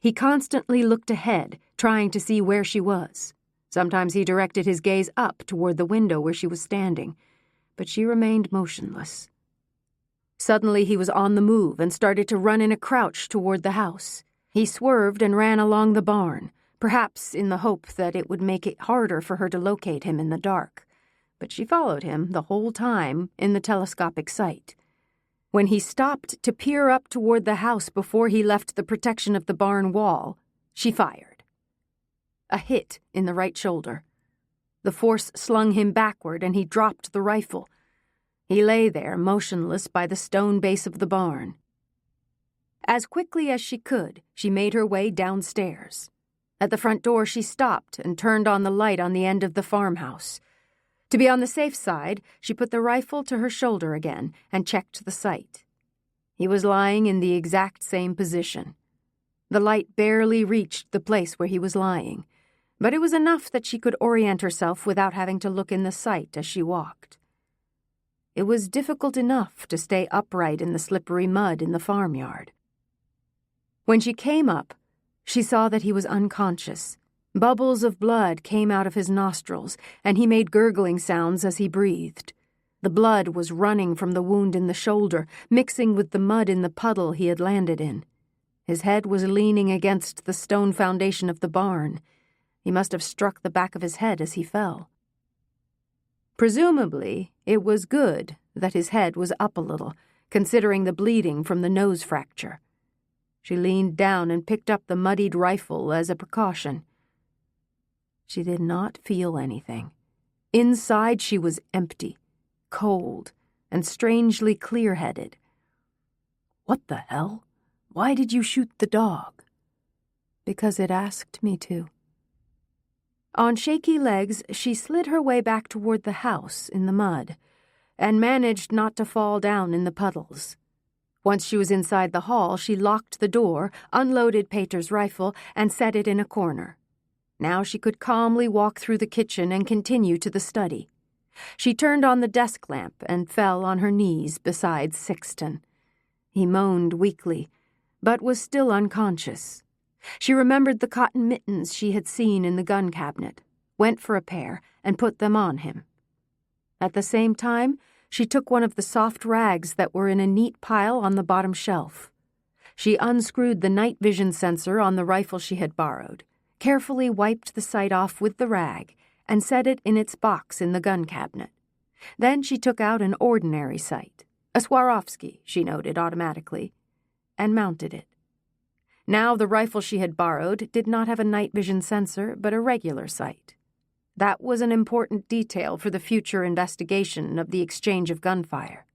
He constantly looked ahead, trying to see where she was. Sometimes he directed his gaze up toward the window where she was standing, but she remained motionless. Suddenly he was on the move and started to run in a crouch toward the house. He swerved and ran along the barn, perhaps in the hope that it would make it harder for her to locate him in the dark. But she followed him the whole time in the telescopic sight. When he stopped to peer up toward the house before he left the protection of the barn wall, she fired. A hit in the right shoulder. The force slung him backward and he dropped the rifle. He lay there, motionless by the stone base of the barn. As quickly as she could, she made her way downstairs. At the front door, she stopped and turned on the light on the end of the farmhouse. To be on the safe side, she put the rifle to her shoulder again and checked the sight. He was lying in the exact same position. The light barely reached the place where he was lying, but it was enough that she could orient herself without having to look in the sight as she walked. It was difficult enough to stay upright in the slippery mud in the farmyard. When she came up, she saw that he was unconscious. Bubbles of blood came out of his nostrils, and he made gurgling sounds as he breathed. The blood was running from the wound in the shoulder, mixing with the mud in the puddle he had landed in. His head was leaning against the stone foundation of the barn. He must have struck the back of his head as he fell. Presumably, it was good that his head was up a little, considering the bleeding from the nose fracture. She leaned down and picked up the muddied rifle as a precaution. She did not feel anything. Inside she was empty, cold, and strangely clear-headed. "What the hell? Why did you shoot the dog?" "Because it asked me to." On shaky legs, she slid her way back toward the house in the mud, and managed not to fall down in the puddles. Once she was inside the hall, she locked the door, unloaded Peter's rifle, and set it in a corner. Now she could calmly walk through the kitchen and continue to the study. She turned on the desk lamp and fell on her knees beside Sixten. He moaned weakly, but was still unconscious. She remembered the cotton mittens she had seen in the gun cabinet, went for a pair, and put them on him. At the same time, she took one of the soft rags that were in a neat pile on the bottom shelf. She unscrewed the night vision sensor on the rifle she had borrowed, carefully wiped the sight off with the rag, and set it in its box in the gun cabinet. Then she took out an ordinary sight, a Swarovski, she noted automatically, and mounted it. Now the rifle she had borrowed did not have a night vision sensor, but a regular sight. That was an important detail for the future investigation of the exchange of gunfire.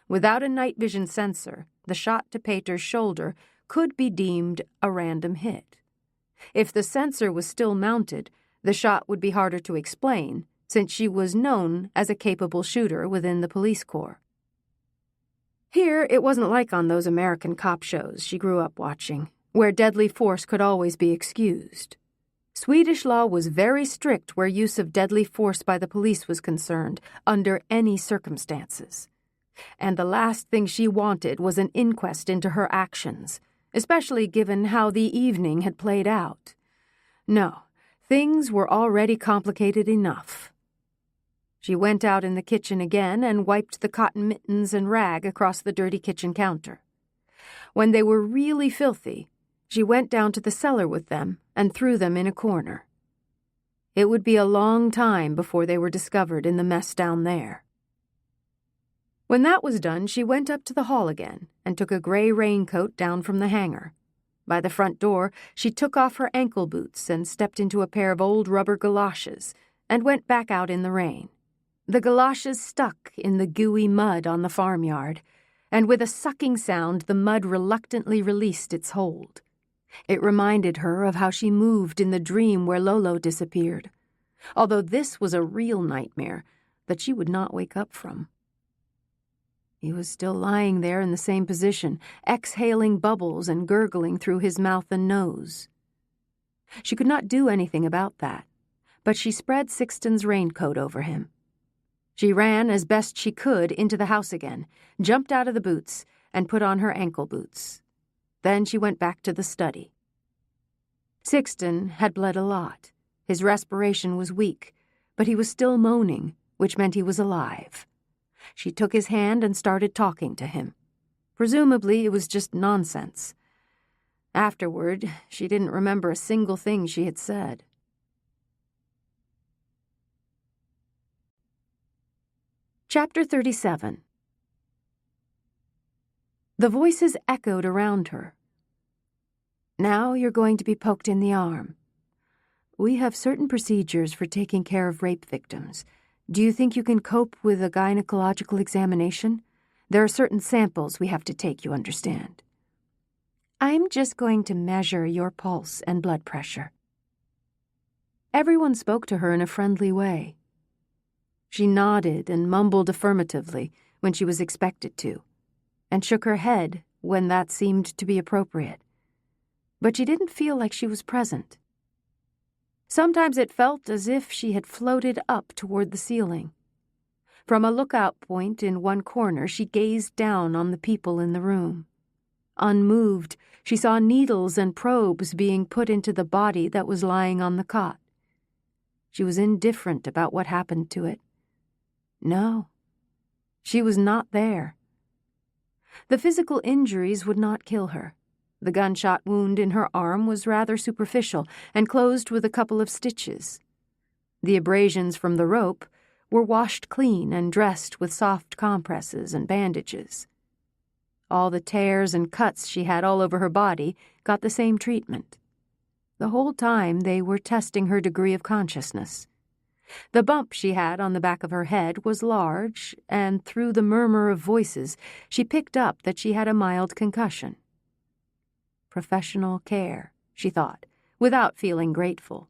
Without a night vision sensor, the shot to Peter's shoulder could be deemed a random hit. If the sensor was still mounted, the shot would be harder to explain, since she was known as a capable shooter within the police corps. Here, it wasn't like on those American cop shows she grew up watching, where deadly force could always be excused. Swedish law was very strict where use of deadly force by the police was concerned, under any circumstances. And the last thing she wanted was an inquest into her actions, especially given how the evening had played out. No, things were already complicated enough. She went out in the kitchen again and wiped the cotton mittens and rag across the dirty kitchen counter. When they were really filthy, She went down to the cellar with them and threw them in a corner. It would be a long time before they were discovered in the mess down there. When that was done, she went up to the hall again and took a gray raincoat down from the hanger. By the front door, she took off her ankle boots and stepped into a pair of old rubber galoshes and went back out in the rain. The galoshes stuck in the gooey mud on the farmyard, and with a sucking sound, the mud reluctantly released its hold. It reminded her of how she moved in the dream where Lolo disappeared, although this was a real nightmare that she would not wake up from. He was still lying there in the same position, exhaling bubbles and gurgling through his mouth and nose. She could not do anything about that, but she spread Sixton's raincoat over him. She ran as best she could into the house again, jumped out of the boots, and put on her ankle boots. Then she went back to the study. Sixton had bled a lot. His respiration was weak, but he was still moaning, which meant he was alive. She took his hand and started talking to him. Presumably, it was just nonsense. Afterward, she didn't remember a single thing she had said. Chapter 37. The voices echoed around her. Now you're going to be poked in the arm. We have certain procedures for taking care of rape victims. Do you think you can cope with a gynecological examination? There are certain samples we have to take, you understand. I'm just going to measure your pulse and blood pressure. Everyone spoke to her in a friendly way. She nodded and mumbled affirmatively when she was expected to, and shook her head when that seemed to be appropriate. But she didn't feel like she was present. Sometimes it felt as if she had floated up toward the ceiling. From a lookout point in one corner, she gazed down on the people in the room. Unmoved, she saw needles and probes being put into the body that was lying on the cot. She was indifferent about what happened to it. No, she was not there. The physical injuries would not kill her. The gunshot wound in her arm was rather superficial and closed with a couple of stitches. The abrasions from the rope were washed clean and dressed with soft compresses and bandages. All the tears and cuts she had all over her body got the same treatment. The whole time they were testing her degree of consciousness. The bump she had on the back of her head was large, and through the murmur of voices, she picked up that she had a mild concussion. Professional care, she thought, without feeling grateful.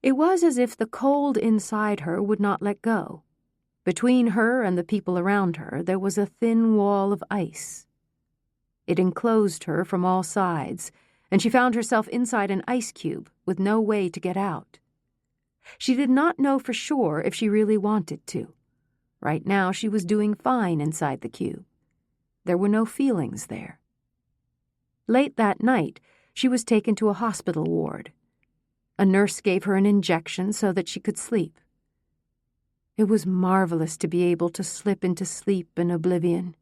It was as if the cold inside her would not let go. Between her and the people around her, there was a thin wall of ice. It enclosed her from all sides, and she found herself inside an ice cube with no way to get out. She did not know for sure if she really wanted to. Right now she was doing fine inside the cube. There were no feelings there. Late that night, she was taken to a hospital ward. A nurse gave her an injection so that she could sleep. It was marvelous to be able to slip into sleep and oblivion,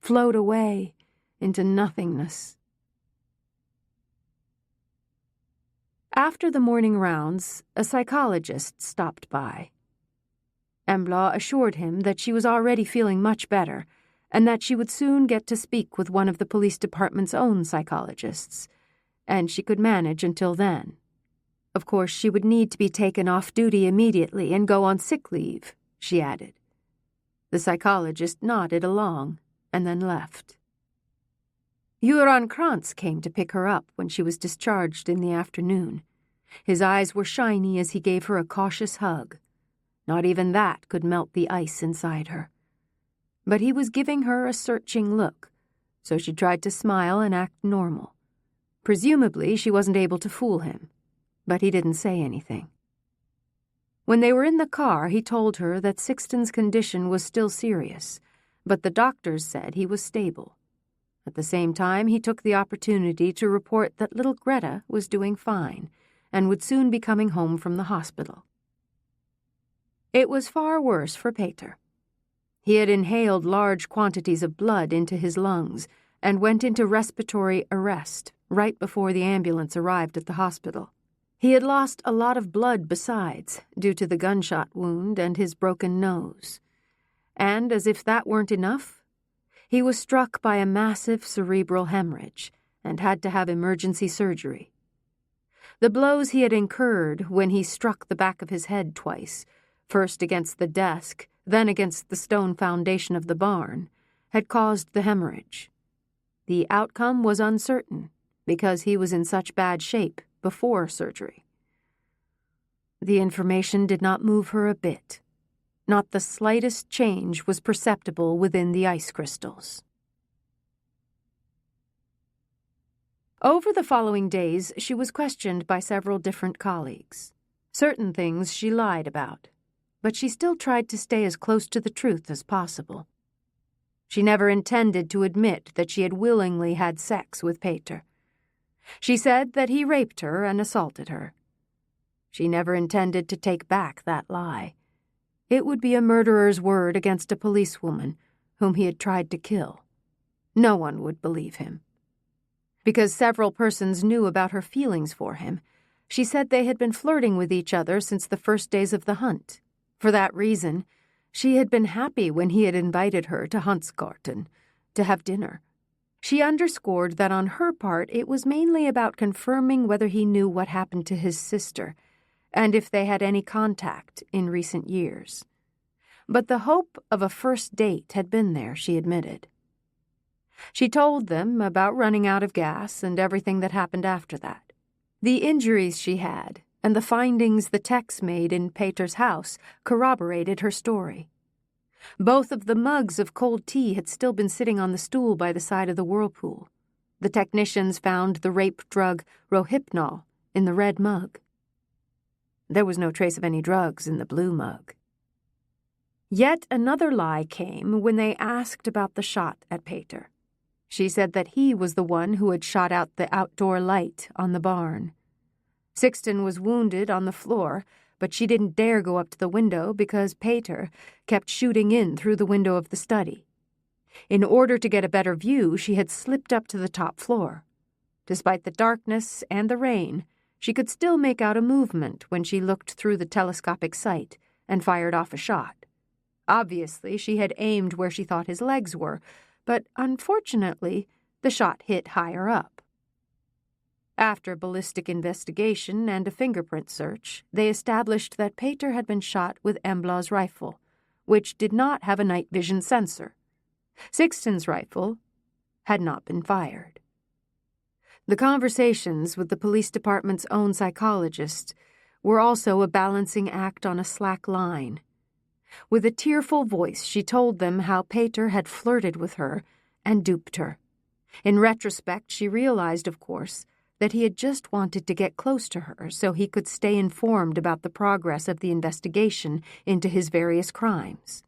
float away into nothingness. After the morning rounds, a psychologist stopped by. Embla assured him that she was already feeling much better, and that she would soon get to speak with one of the police department's own psychologists, and she could manage until then. Of course, she would need to be taken off duty immediately and go on sick leave, she added. The psychologist nodded along and then left. Göran Krantz came to pick her up when she was discharged in the afternoon. His eyes were shiny as he gave her a cautious hug. Not even that could melt the ice inside her. But he was giving her a searching look, so she tried to smile and act normal. Presumably, she wasn't able to fool him, but he didn't say anything. When they were in the car, he told her that Sixton's condition was still serious, but the doctors said he was stable. At the same time, he took the opportunity to report that little Greta was doing fine and would soon be coming home from the hospital. It was far worse for Peter. He had inhaled large quantities of blood into his lungs, and went into respiratory arrest right before the ambulance arrived at the hospital. He had lost a lot of blood besides, due to the gunshot wound and his broken nose. And as if that weren't enough, he was struck by a massive cerebral hemorrhage and had to have emergency surgery. The blows he had incurred when he struck the back of his head twice, first against the desk, then against the stone foundation of the barn, had caused the hemorrhage. The outcome was uncertain because he was in such bad shape before surgery. The information did not move her a bit. Not the slightest change was perceptible within the ice crystals. Over the following days, she was questioned by several different colleagues. Certain things she lied about, but she still tried to stay as close to the truth as possible. She never intended to admit that she had willingly had sex with Peter. She said that he raped her and assaulted her. She never intended to take back that lie. It would be a murderer's word against a policewoman whom he had tried to kill. No one would believe him. Because several persons knew about her feelings for him, she said they had been flirting with each other since the first days of the hunt. For that reason, she had been happy when he had invited her to Huntsgarten to have dinner. She underscored that on her part it was mainly about confirming whether he knew what happened to his sister, and if they had any contact in recent years. But the hope of a first date had been there, she admitted. She told them about running out of gas and everything that happened after that. The injuries she had and the findings the techs made in Peter's house corroborated her story. Both of the mugs of cold tea had still been sitting on the stool by the side of the whirlpool. The technicians found the rape drug Rohypnol in the red mug. There was no trace of any drugs in the blue mug. Yet another lie came when they asked about the shot at Peter. She said that he was the one who had shot out the outdoor light on the barn. Sixten was wounded on the floor, but she didn't dare go up to the window because Peter kept shooting in through the window of the study. In order to get a better view, she had slipped up to the top floor. Despite the darkness and the rain, she could still make out a movement when she looked through the telescopic sight and fired off a shot. Obviously, she had aimed where she thought his legs were, but unfortunately, the shot hit higher up. After ballistic investigation and a fingerprint search, they established that Peter had been shot with Embla's rifle, which did not have a night vision sensor. Sixten's rifle had not been fired. The conversations with the police department's own psychologist were also a balancing act on a slack line. With a tearful voice, she told them how Peter had flirted with her and duped her. In retrospect, she realized, of course, that he had just wanted to get close to her so he could stay informed about the progress of the investigation into his various crimes.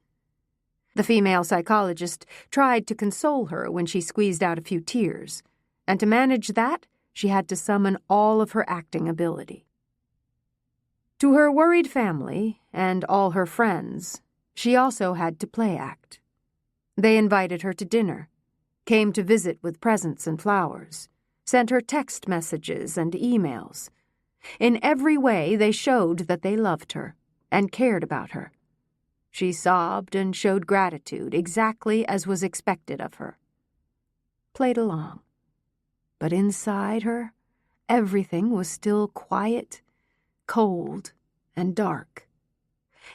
The female psychologist tried to console her when she squeezed out a few tears, and to manage that, she had to summon all of her acting ability. To her worried family and all her friends, she also had to play act. They invited her to dinner, came to visit with presents and flowers, sent her text messages and emails. In every way, they showed that they loved her and cared about her. She sobbed and showed gratitude exactly as was expected of her. Played along. But inside her, everything was still quiet, cold, and dark.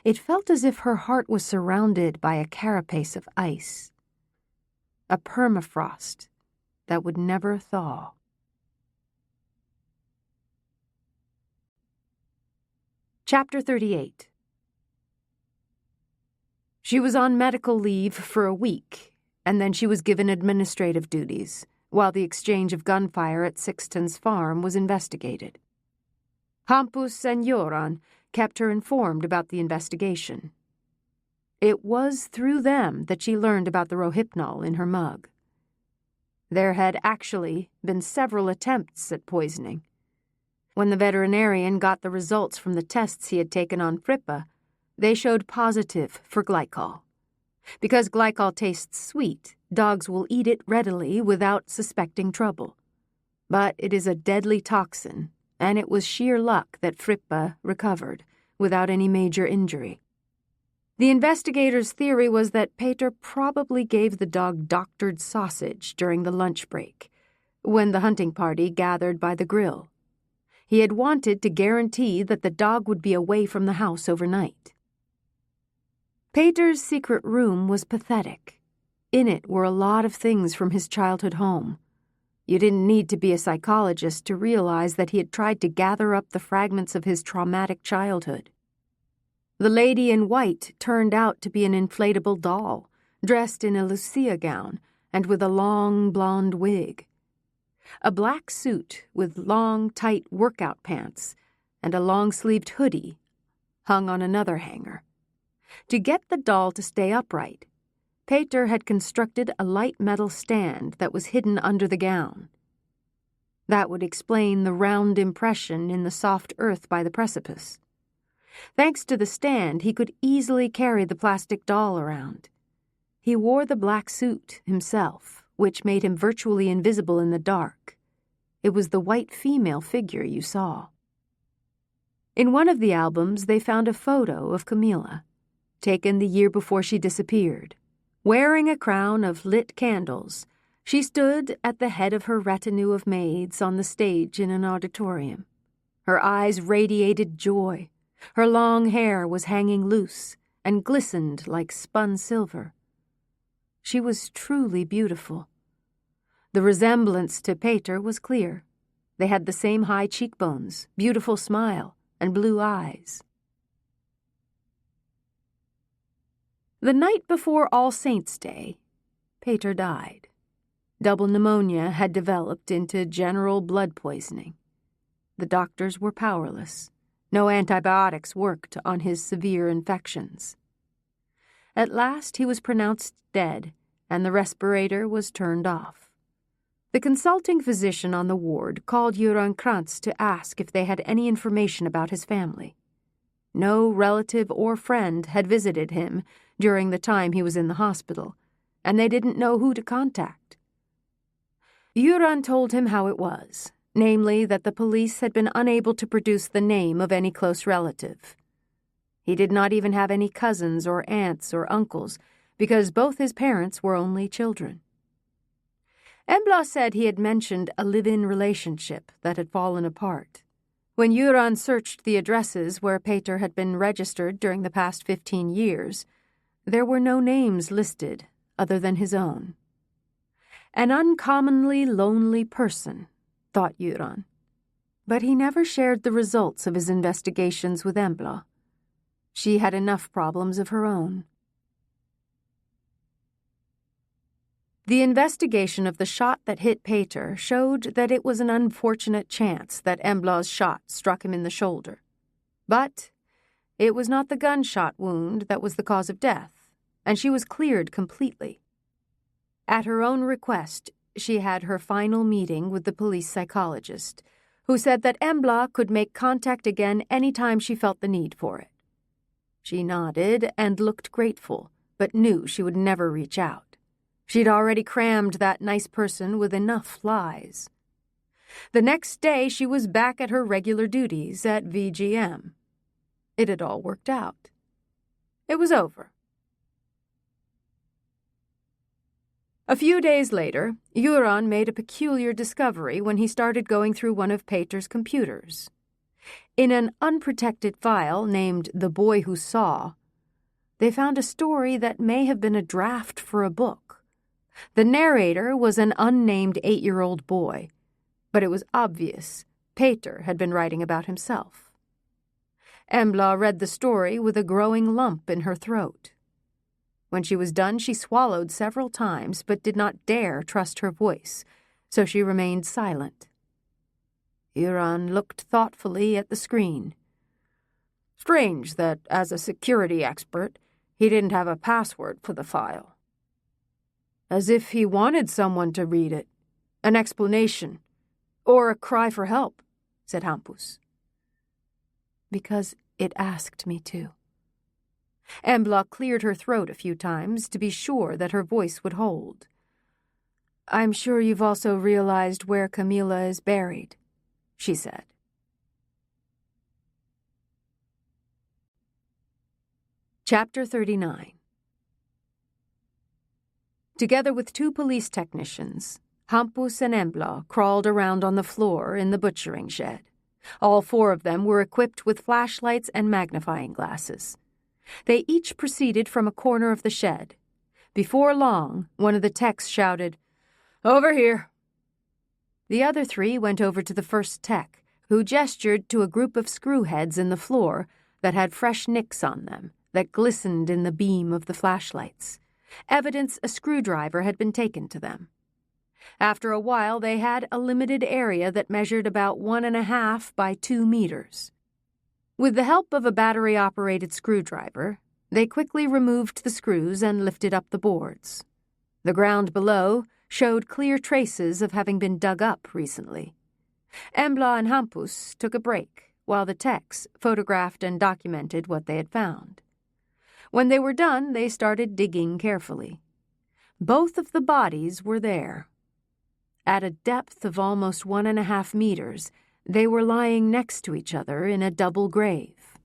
It felt as if her heart was surrounded by a carapace of ice, a permafrost that would never thaw. Chapter 38. She was on medical leave for a week, and then she was given administrative duties, while the exchange of gunfire at Sixten's farm was investigated. Hampus and Göran kept her informed about the investigation. It was through them that she learned about the Rohypnol in her mug. There had actually been several attempts at poisoning. When the veterinarian got the results from the tests he had taken on Frippa, they showed positive for glycol. Because glycol tastes sweet, dogs will eat it readily without suspecting trouble. But it is a deadly toxin, and it was sheer luck that Frippa recovered without any major injury. The investigators' theory was that Peter probably gave the dog doctored sausage during the lunch break, when the hunting party gathered by the grill. He had wanted to guarantee that the dog would be away from the house overnight. Peter's secret room was pathetic. In it were a lot of things from his childhood home. You didn't need to be a psychologist to realize that he had tried to gather up the fragments of his traumatic childhood. The lady in white turned out to be an inflatable doll, dressed in a Lucia gown and with a long blonde wig. A black suit with long, tight workout pants and a long-sleeved hoodie hung on another hanger. To get the doll to stay upright, Peter had constructed a light metal stand that was hidden under the gown. That would explain the round impression in the soft earth by the precipice. Thanks to the stand, he could easily carry the plastic doll around. He wore the black suit himself, which made him virtually invisible in the dark. It was the white female figure you saw. In one of the albums, they found a photo of Camilla, taken the year before she disappeared. Wearing a crown of lit candles, she stood at the head of her retinue of maids on the stage in an auditorium. Her eyes radiated joy. Her long hair was hanging loose and glistened like spun silver. She was truly beautiful. The resemblance to Peter was clear. They had the same high cheekbones, beautiful smile, and blue eyes. The night before All Saints' Day, Peter died. Double pneumonia had developed into general blood poisoning. The doctors were powerless. No antibiotics worked on his severe infections. At last he was pronounced dead, and the respirator was turned off. The consulting physician on the ward called Göran Krantz to ask if they had any information about his family. No relative or friend had visited him during the time he was in the hospital, and they didn't know who to contact. Göran told him how it was. Namely, that the police had been unable to produce the name of any close relative. He did not even have any cousins or aunts or uncles, because both his parents were only children. Embla said he had mentioned a live-in relationship that had fallen apart. When Göran searched the addresses where Peter had been registered during the past 15 years, there were no names listed other than his own. An uncommonly lonely person, thought Göran. But he never shared the results of his investigations with Embla. She had enough problems of her own. The investigation of the shot that hit Peter showed that it was an unfortunate chance that Embla's shot struck him in the shoulder. But it was not the gunshot wound that was the cause of death, and she was cleared completely. At her own request, she had her final meeting with the police psychologist, who said that Embla could make contact again any time she felt the need for it. She nodded and looked grateful, but knew she would never reach out. She'd already crammed that nice person with enough lies. The next day she was back at her regular duties at VGM. It had all worked out. It was over. A few days later, Göran made a peculiar discovery when he started going through one of Peter's computers. In an unprotected file named The Boy Who Saw, they found a story that may have been a draft for a book. The narrator was an unnamed 8-year-old boy, but it was obvious Peter had been writing about himself. Embla read the story with a growing lump in her throat. When she was done, she swallowed several times, but did not dare trust her voice, so she remained silent. Göran looked thoughtfully at the screen. Strange that, as a security expert, he didn't have a password for the file. As if he wanted someone to read it, an explanation, or a cry for help, said Hampus. Because it asked me to. Embla cleared her throat a few times to be sure that her voice would hold. "I'm sure you've also realized where Camilla is buried," she said. Chapter 39. Together with 2 police technicians, Hampus and Embla crawled around on the floor in the butchering shed. All 4 of them were equipped with flashlights and magnifying glasses. They each proceeded from a corner of the shed. Before long, one of the techs shouted, "Over here!" The other 3 went over to the first tech, who gestured to a group of screw heads in the floor that had fresh nicks on them that glistened in the beam of the flashlights, evidence a screwdriver had been taken to them. After a while, they had a limited area that measured about 1.5 by 2 meters. With the help of a battery-operated screwdriver, they quickly removed the screws and lifted up the boards. The ground below showed clear traces of having been dug up recently. Embla and Hampus took a break while the techs photographed and documented what they had found. When they were done, they started digging carefully. Both of the bodies were there. At a depth of almost 1.5 meters, they were lying next to each other in a double grave.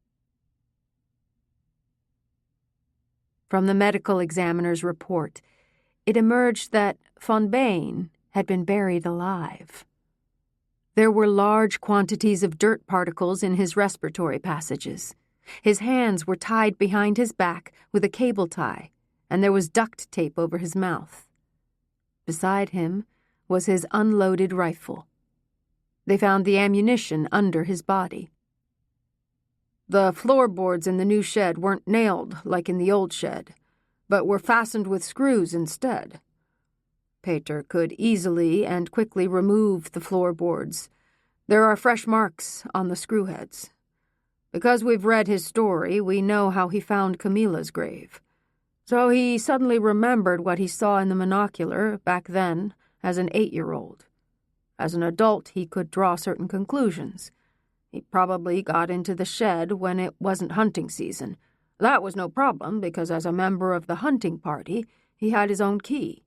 From the medical examiner's report, it emerged that von Bain had been buried alive. There were large quantities of dirt particles in his respiratory passages. His hands were tied behind his back with a cable tie, and there was duct tape over his mouth. Beside him was his unloaded rifle. They found the ammunition under his body. "The floorboards in the new shed weren't nailed like in the old shed, but were fastened with screws instead. Peter could easily and quickly remove the floorboards. There are fresh marks on the screw heads. Because we've read his story, we know how he found Camilla's grave. So he suddenly remembered what he saw in the monocular back then as an 8-year-old. As an adult, he could draw certain conclusions. He probably got into the shed when it wasn't hunting season. That was no problem, because as a member of the hunting party, he had his own key.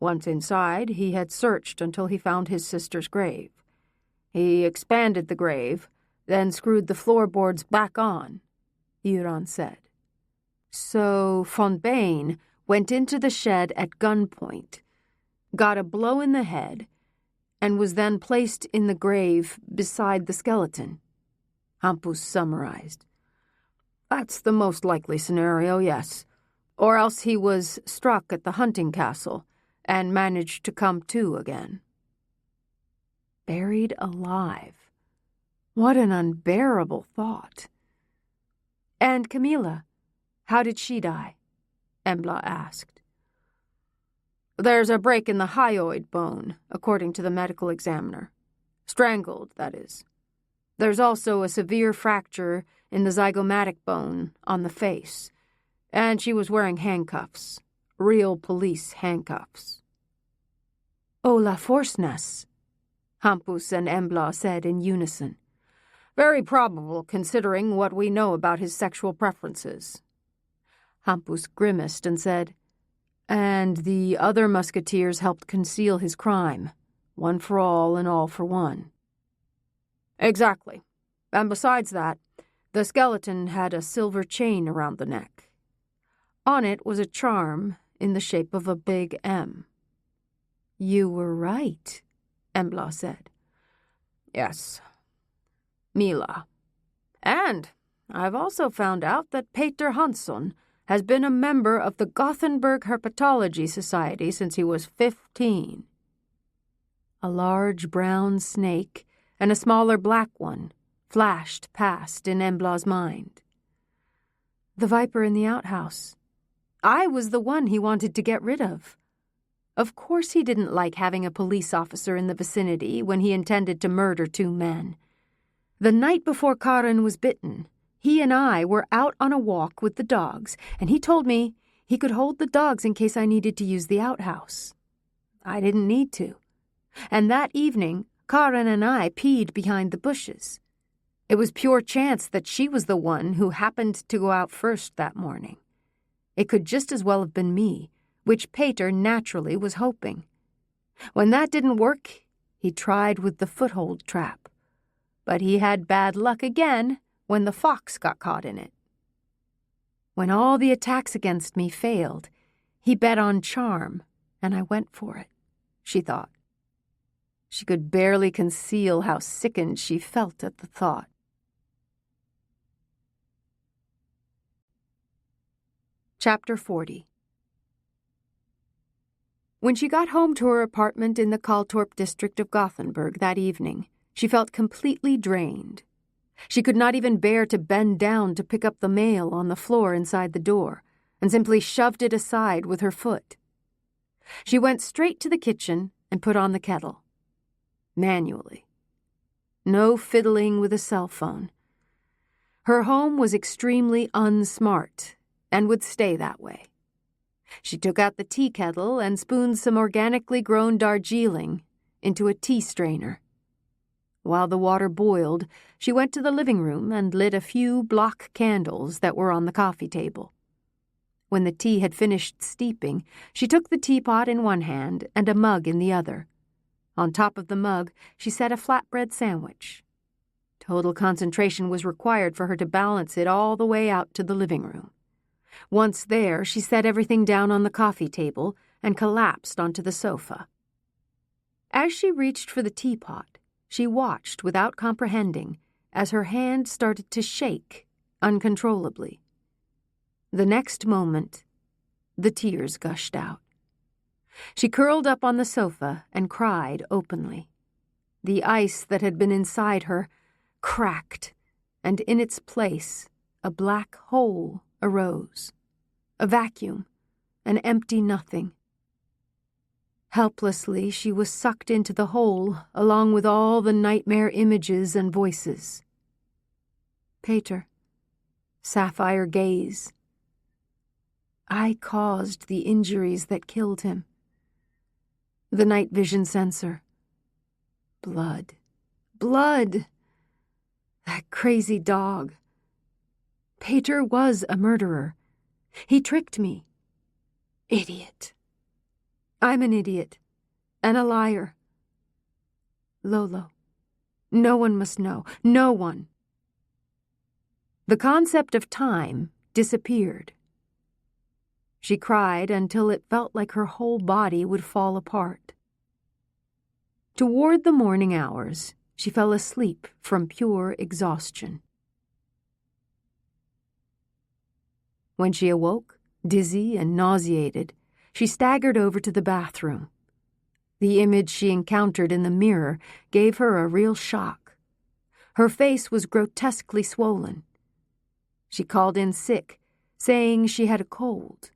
Once inside, he had searched until he found his sister's grave. He expanded the grave, then screwed the floorboards back on," Euron said. "So von Bain went into the shed at gunpoint, got a blow in the head, and was then placed in the grave beside the skeleton," Hampus summarized. "That's the most likely scenario, yes. Or else he was struck at the hunting castle and managed to come to again." Buried alive. What an unbearable thought. "And Camilla, how did she die?" Embla asked. "There's a break in the hyoid bone, according to the medical examiner. Strangled, that is. There's also a severe fracture in the zygomatic bone on the face, and she was wearing handcuffs, real police handcuffs." "Ola Forsnäs," Hampus and Embla said in unison. "Very probable, considering what we know about his sexual preferences." Hampus grimaced and said, "And the other musketeers helped conceal his crime, one for all and all for one." "Exactly. And besides that, the skeleton had a silver chain around the neck. On it was a charm in the shape of a big M." "You were right," Embla said. "Yes. Mila. And I've also found out that Peter Hansson has been a member of the Gothenburg Herpetology Society since he was 15. A large brown snake and a smaller black one flashed past in Embla's mind. "The viper in the outhouse. I was the one he wanted to get rid of. Of course he didn't like having a police officer in the vicinity when he intended to murder 2 men. The night before Karin was bitten, he and I were out on a walk with the dogs, and he told me he could hold the dogs in case I needed to use the outhouse. I didn't need to. And that evening, Karin and I peed behind the bushes. It was pure chance that she was the one who happened to go out first that morning. It could just as well have been me, which Peter naturally was hoping. When that didn't work, he tried with the foothold trap. But he had bad luck again when the fox got caught in it. When all the attacks against me failed, he bet on charm, and I went for it, she thought. She could barely conceal how sickened she felt at the thought. Chapter 40. When she got home to her apartment in the Kaltorp district of Gothenburg that evening, she felt completely drained. She could not even bear to bend down to pick up the mail on the floor inside the door, and simply shoved it aside with her foot. She went straight to the kitchen and put on the kettle. Manually. No fiddling with a cell phone. Her home was extremely unsmart, and would stay that way. She took out the tea kettle and spooned some organically grown Darjeeling into a tea strainer. While the water boiled, she went to the living room and lit a few block candles that were on the coffee table. When the tea had finished steeping, she took the teapot in one hand and a mug in the other. On top of the mug, she set a flatbread sandwich. Total concentration was required for her to balance it all the way out to the living room. Once there, she set everything down on the coffee table and collapsed onto the sofa. As she reached for the teapot, she watched without comprehending as her hand started to shake uncontrollably. The next moment, the tears gushed out. She curled up on the sofa and cried openly. The ice that had been inside her cracked, and in its place, a black hole arose. A vacuum, an empty nothing. Helplessly, she was sucked into the hole, along with all the nightmare images and voices. Peter. Sapphire gaze. I caused the injuries that killed him. The night vision sensor. Blood. Blood! That crazy dog. Peter was a murderer. He tricked me. Idiot. I'm an idiot. And a liar. Lolo. No one must know. No one. The concept of time disappeared. She cried until it felt like her whole body would fall apart. Toward the morning hours, she fell asleep from pure exhaustion. When she awoke, dizzy and nauseated, she staggered over to the bathroom. The image she encountered in the mirror gave her a real shock. Her face was grotesquely swollen. She called in sick, saying she had a cold.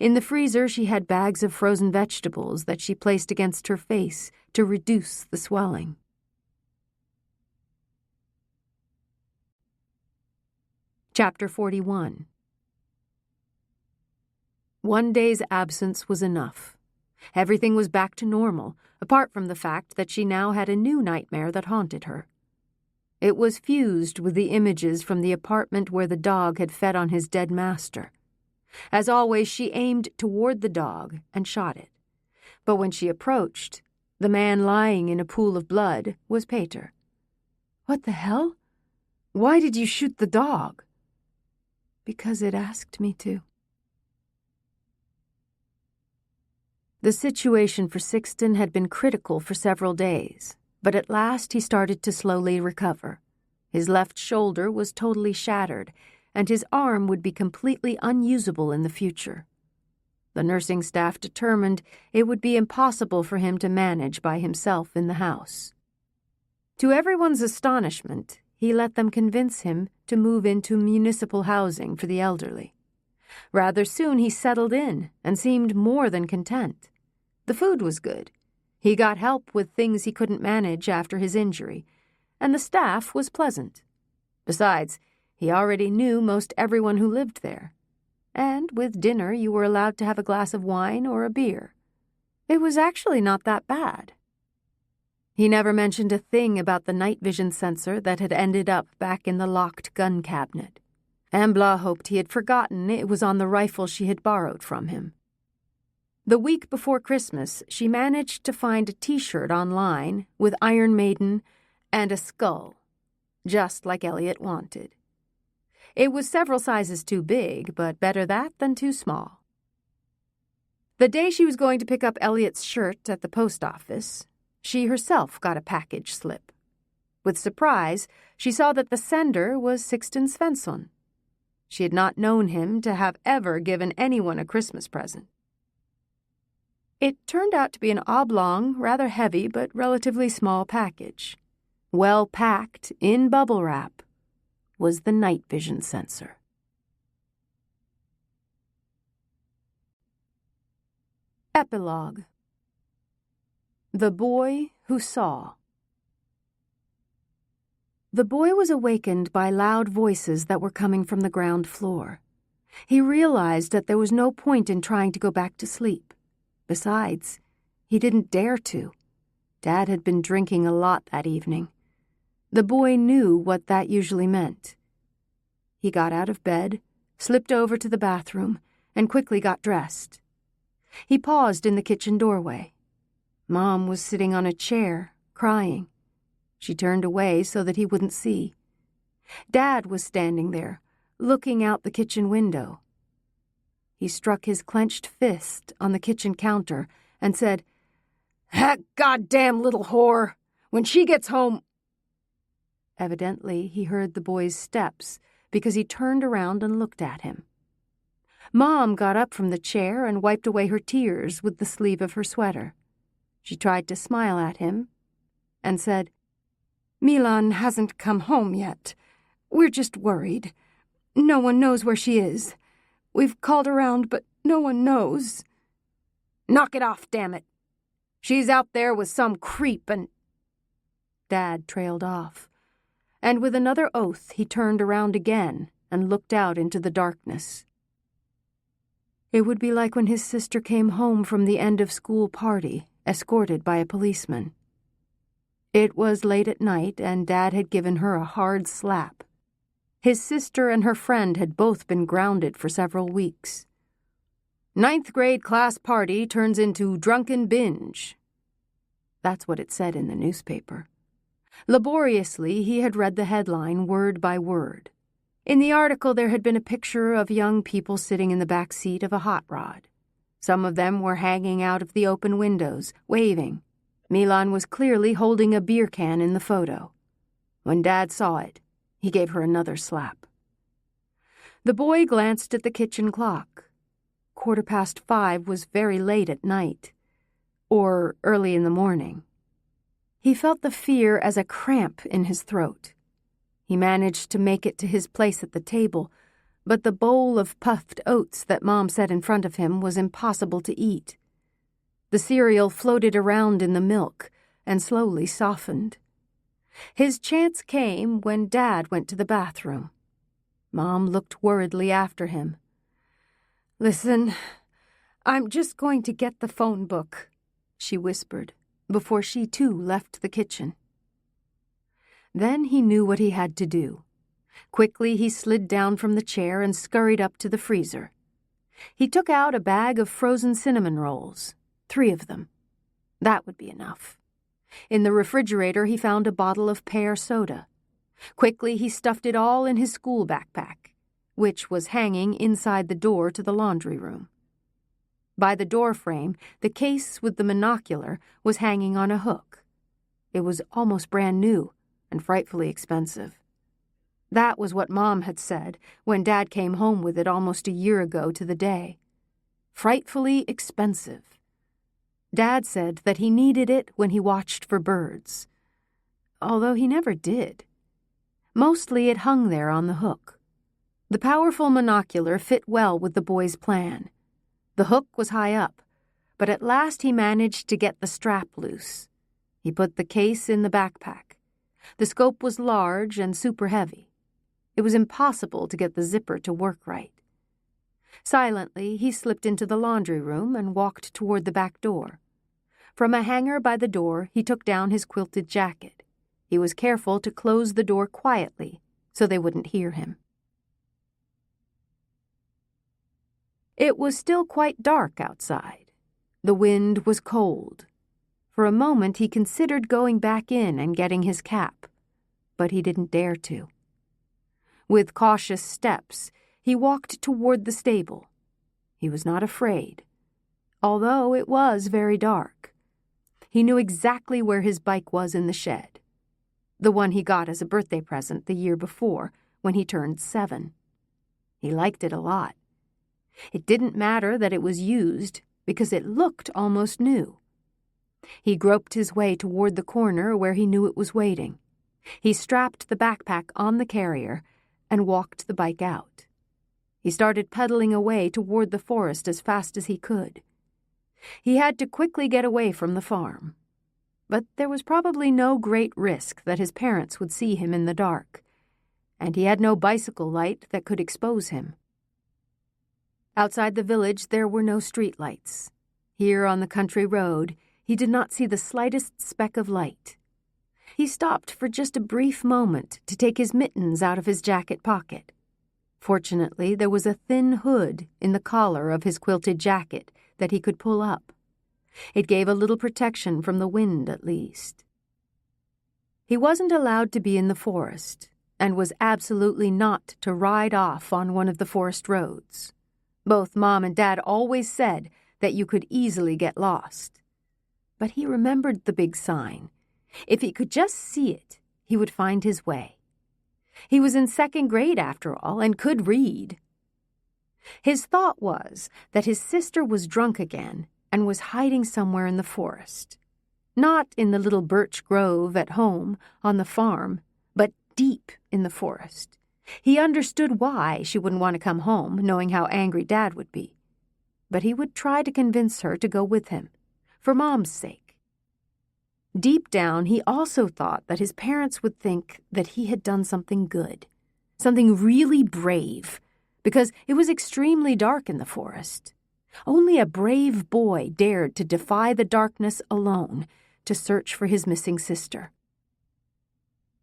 In the freezer, she had bags of frozen vegetables that she placed against her face to reduce the swelling. Chapter 41. One day's absence was enough. Everything was back to normal, apart from the fact that she now had a new nightmare that haunted her. It was fused with the images from the apartment where the dog had fed on his dead master. As always, she aimed toward the dog and shot it. But when she approached, the man lying in a pool of blood was Peter. What the hell? Why did you shoot the dog? Because it asked me to. The situation for Sixten had been critical for several days, but at last he started to slowly recover. His left shoulder was totally shattered, and his arm would be completely unusable in the future. The nursing staff determined it would be impossible for him to manage by himself in the house. To everyone's astonishment, he let them convince him to move into municipal housing for the elderly. Rather soon he settled in and seemed more than content. The food was good. He got help with things he couldn't manage after his injury, and the staff was pleasant. Besides, he already knew most everyone who lived there. And with dinner you were allowed to have a glass of wine or a beer. It was actually not that bad. He never mentioned a thing about the night vision sensor that had ended up back in the locked gun cabinet. Embla hoped he had forgotten it was on the rifle she had borrowed from him. The week before Christmas, she managed to find a T-shirt online with Iron Maiden and a skull, just like Elliot wanted. It was several sizes too big, but better that than too small. The day she was going to pick up Elliot's shirt at the post office, she herself got a package slip. With surprise, she saw that the sender was Sixten Svensson. She had not known him to have ever given anyone a Christmas present. It turned out to be an oblong, rather heavy but relatively small package. Well packed, in bubble wrap, was the night vision sensor. Epilogue. The Boy Who Saw. The boy was awakened by loud voices that were coming from the ground floor. He realized that there was no point in trying to go back to sleep. Besides, he didn't dare to. Dad had been drinking a lot that evening. The boy knew what that usually meant. He got out of bed, slipped over to the bathroom, and quickly got dressed. He paused in the kitchen doorway. Mom was sitting on a chair, crying. She turned away so that he wouldn't see. Dad was standing there, looking out the kitchen window. He struck his clenched fist on the kitchen counter and said, "That goddamn little whore! When she gets home—" Evidently, he heard the boy's steps because he turned around and looked at him. Mom got up from the chair and wiped away her tears with the sleeve of her sweater. She tried to smile at him and said, "Milan hasn't come home yet. We're just worried. No one knows where she is. We've called around, but no one knows." "Knock it off, damn it. She's out there with some creep and—" Dad trailed off, and with another oath he turned around again and looked out into the darkness. It would be like when his sister came home from the end-of-school party, escorted by a policeman. It was late at night, and Dad had given her a hard slap. His sister and her friend had both been grounded for several weeks. "Ninth grade class party turns into drunken binge." That's what it said in the newspaper. Laboriously, he had read the headline word by word. In the article, there had been a picture of young people sitting in the back seat of a hot rod. Some of them were hanging out of the open windows, waving. Milan was clearly holding a beer can in the photo. When Dad saw it, he gave her another slap. The boy glanced at the kitchen clock. 5:15 was very late at night, or early in the morning. He felt the fear as a cramp in his throat. He managed to make it to his place at the table, but the bowl of puffed oats that Mom set in front of him was impossible to eat. The cereal floated around in the milk and slowly softened. His chance came when Dad went to the bathroom. Mom looked worriedly after him. "Listen, I'm just going to get the phone book," she whispered, before she too left the kitchen. Then he knew what he had to do. Quickly he slid down from the chair and scurried up to the freezer. He took out a bag of frozen cinnamon rolls, 3 of them. That would be enough. In the refrigerator he found a bottle of pear soda. Quickly he stuffed it all in his school backpack, which was hanging inside the door to the laundry room. By the door frame, the case with the monocular was hanging on a hook. It was almost brand new and frightfully expensive. That was what Mom had said when Dad came home with it almost a year ago to the day. Frightfully expensive. Dad said that he needed it when he watched for birds, although he never did. Mostly it hung there on the hook. The powerful monocular fit well with the boy's plan. The hook was high up, but at last he managed to get the strap loose. He put the case in the backpack. The scope was large and super heavy. It was impossible to get the zipper to work right. Silently, he slipped into the laundry room and walked toward the back door. From a hanger by the door, he took down his quilted jacket. He was careful to close the door quietly so they wouldn't hear him. It was still quite dark outside. The wind was cold. For a moment he considered going back in and getting his cap, but he didn't dare to. With cautious steps, he walked toward the stable. He was not afraid, although it was very dark. He knew exactly where his bike was in the shed, the one he got as a birthday present the year before when he turned 7. He liked it a lot. It didn't matter that it was used because it looked almost new. He groped his way toward the corner where he knew it was waiting. He strapped the backpack on the carrier and walked the bike out. He started pedaling away toward the forest as fast as he could. He had to quickly get away from the farm. But there was probably no great risk that his parents would see him in the dark, and he had no bicycle light that could expose him. Outside the village there were no street lights. Here on the country road, he did not see the slightest speck of light. He stopped for just a brief moment to take his mittens out of his jacket pocket. Fortunately, there was a thin hood in the collar of his quilted jacket that he could pull up. It gave a little protection from the wind, at least. He wasn't allowed to be in the forest, and was absolutely not to ride off on one of the forest roads. Both Mom and Dad always said that you could easily get lost. But he remembered the big sign. If he could just see it, he would find his way. He was in 2nd grade, after all, and could read. His thought was that his sister was drunk again and was hiding somewhere in the forest. Not in the little birch grove at home on the farm, but deep in the forest. He understood why she wouldn't want to come home, knowing how angry Dad would be. But he would try to convince her to go with him, for Mom's sake. Deep down, he also thought that his parents would think that he had done something good, something really brave, because it was extremely dark in the forest. Only a brave boy dared to defy the darkness alone to search for his missing sister.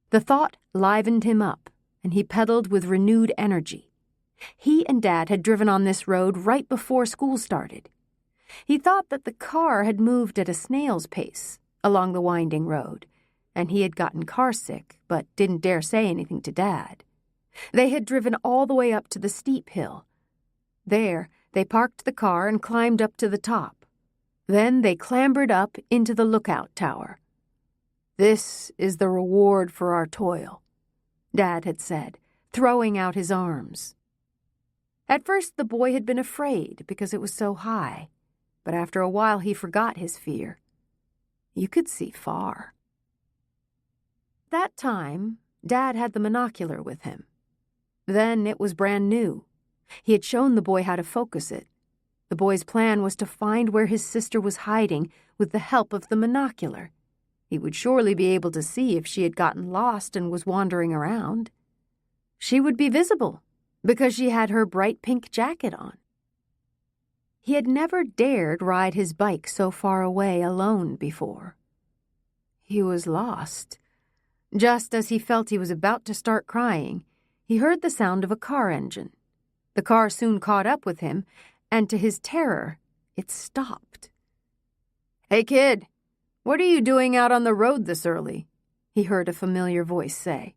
The thought livened him up, and he pedaled with renewed energy. He and Dad had driven on this road right before school started. He thought that the car had moved at a snail's pace along the winding road, and he had gotten carsick, but didn't dare say anything to Dad. They had driven all the way up to the steep hill. There, they parked the car and climbed up to the top. Then they clambered up into the lookout tower. "This is the reward for our toil," Dad had said, throwing out his arms. At first the boy had been afraid because it was so high, but after a while he forgot his fear. You could see far. That time, Dad had the monocular with him. Then it was brand new. He had shown the boy how to focus it. The boy's plan was to find where his sister was hiding with the help of the monocular. He would surely be able to see if she had gotten lost and was wandering around. She would be visible because she had her bright pink jacket on. He had never dared ride his bike so far away alone before. He was lost. Just as he felt he was about to start crying, he heard the sound of a car engine. The car soon caught up with him, and to his terror, it stopped. "Hey, kid, what are you doing out on the road this early?" he heard a familiar voice say.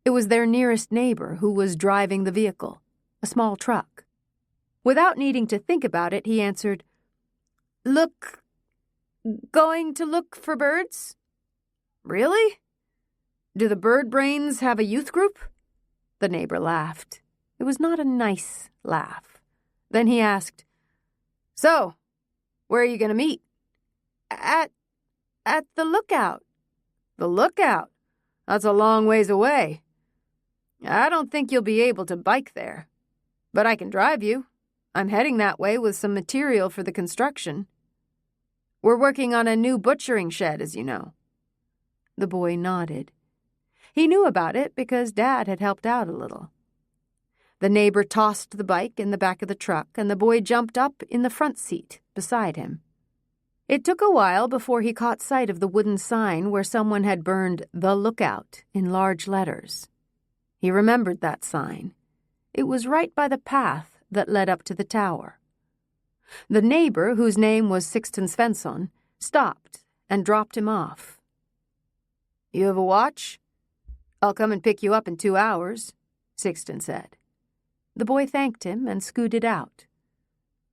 It was their nearest neighbor who was driving the vehicle, a small truck. Without needing to think about it, he answered, Going to look for birds?" "Really? Do the bird brains have a youth group?" The neighbor laughed. It was not a nice laugh. Then he asked, "So, where are you going to meet?" At the lookout." "The lookout? That's a long ways away. I don't think you'll be able to bike there. But I can drive you. I'm heading that way with some material for the construction. We're working on a new butchering shed, as you know." The boy nodded. He knew about it because Dad had helped out a little. The neighbor tossed the bike in the back of the truck, and the boy jumped up in the front seat beside him. It took a while before he caught sight of the wooden sign where someone had burned "The Lookout" in large letters. He remembered that sign. It was right by the path that led up to the tower. The neighbor, whose name was Sixten Svensson, stopped and dropped him off. "You have a watch? I'll come and pick you up in 2 hours," Sixten said. The boy thanked him and scooted out.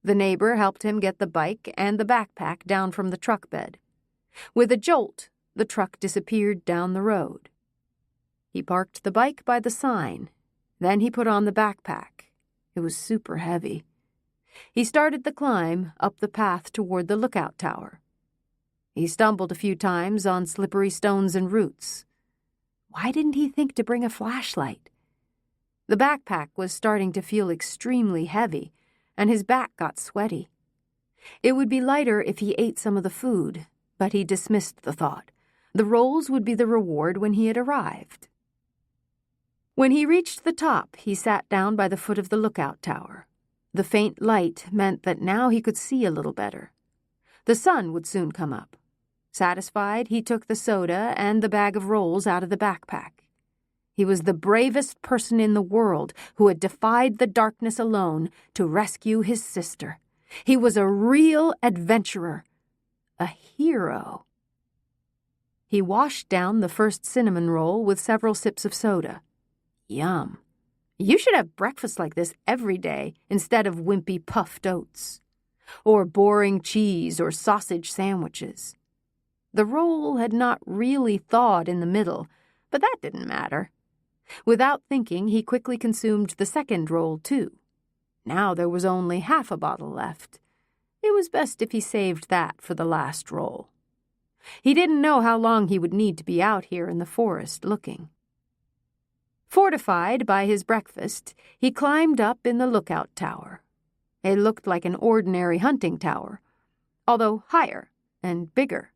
The neighbor helped him get the bike and the backpack down from the truck bed. With a jolt, the truck disappeared down the road. He parked the bike by the sign. Then he put on the backpack. It was super heavy. He started the climb up the path toward the lookout tower. He stumbled a few times on slippery stones and roots. Why didn't he think to bring a flashlight? The backpack was starting to feel extremely heavy, and his back got sweaty. It would be lighter if he ate some of the food, but he dismissed the thought. The rolls would be the reward when he had arrived. When he reached the top, he sat down by the foot of the lookout tower. The faint light meant that now he could see a little better. The sun would soon come up. Satisfied, he took the soda and the bag of rolls out of the backpack. He was the bravest person in the world who had defied the darkness alone to rescue his sister. He was a real adventurer, a hero. He washed down the first cinnamon roll with several sips of soda. Yum. You should have breakfast like this every day instead of wimpy puffed oats. Or boring cheese or sausage sandwiches. The roll had not really thawed in the middle, but that didn't matter. Without thinking, he quickly consumed the second roll, too. Now there was only half a bottle left. It was best if he saved that for the last roll. He didn't know how long he would need to be out here in the forest looking. Fortified by his breakfast, he climbed up in the lookout tower. It looked like an ordinary hunting tower, although higher and bigger.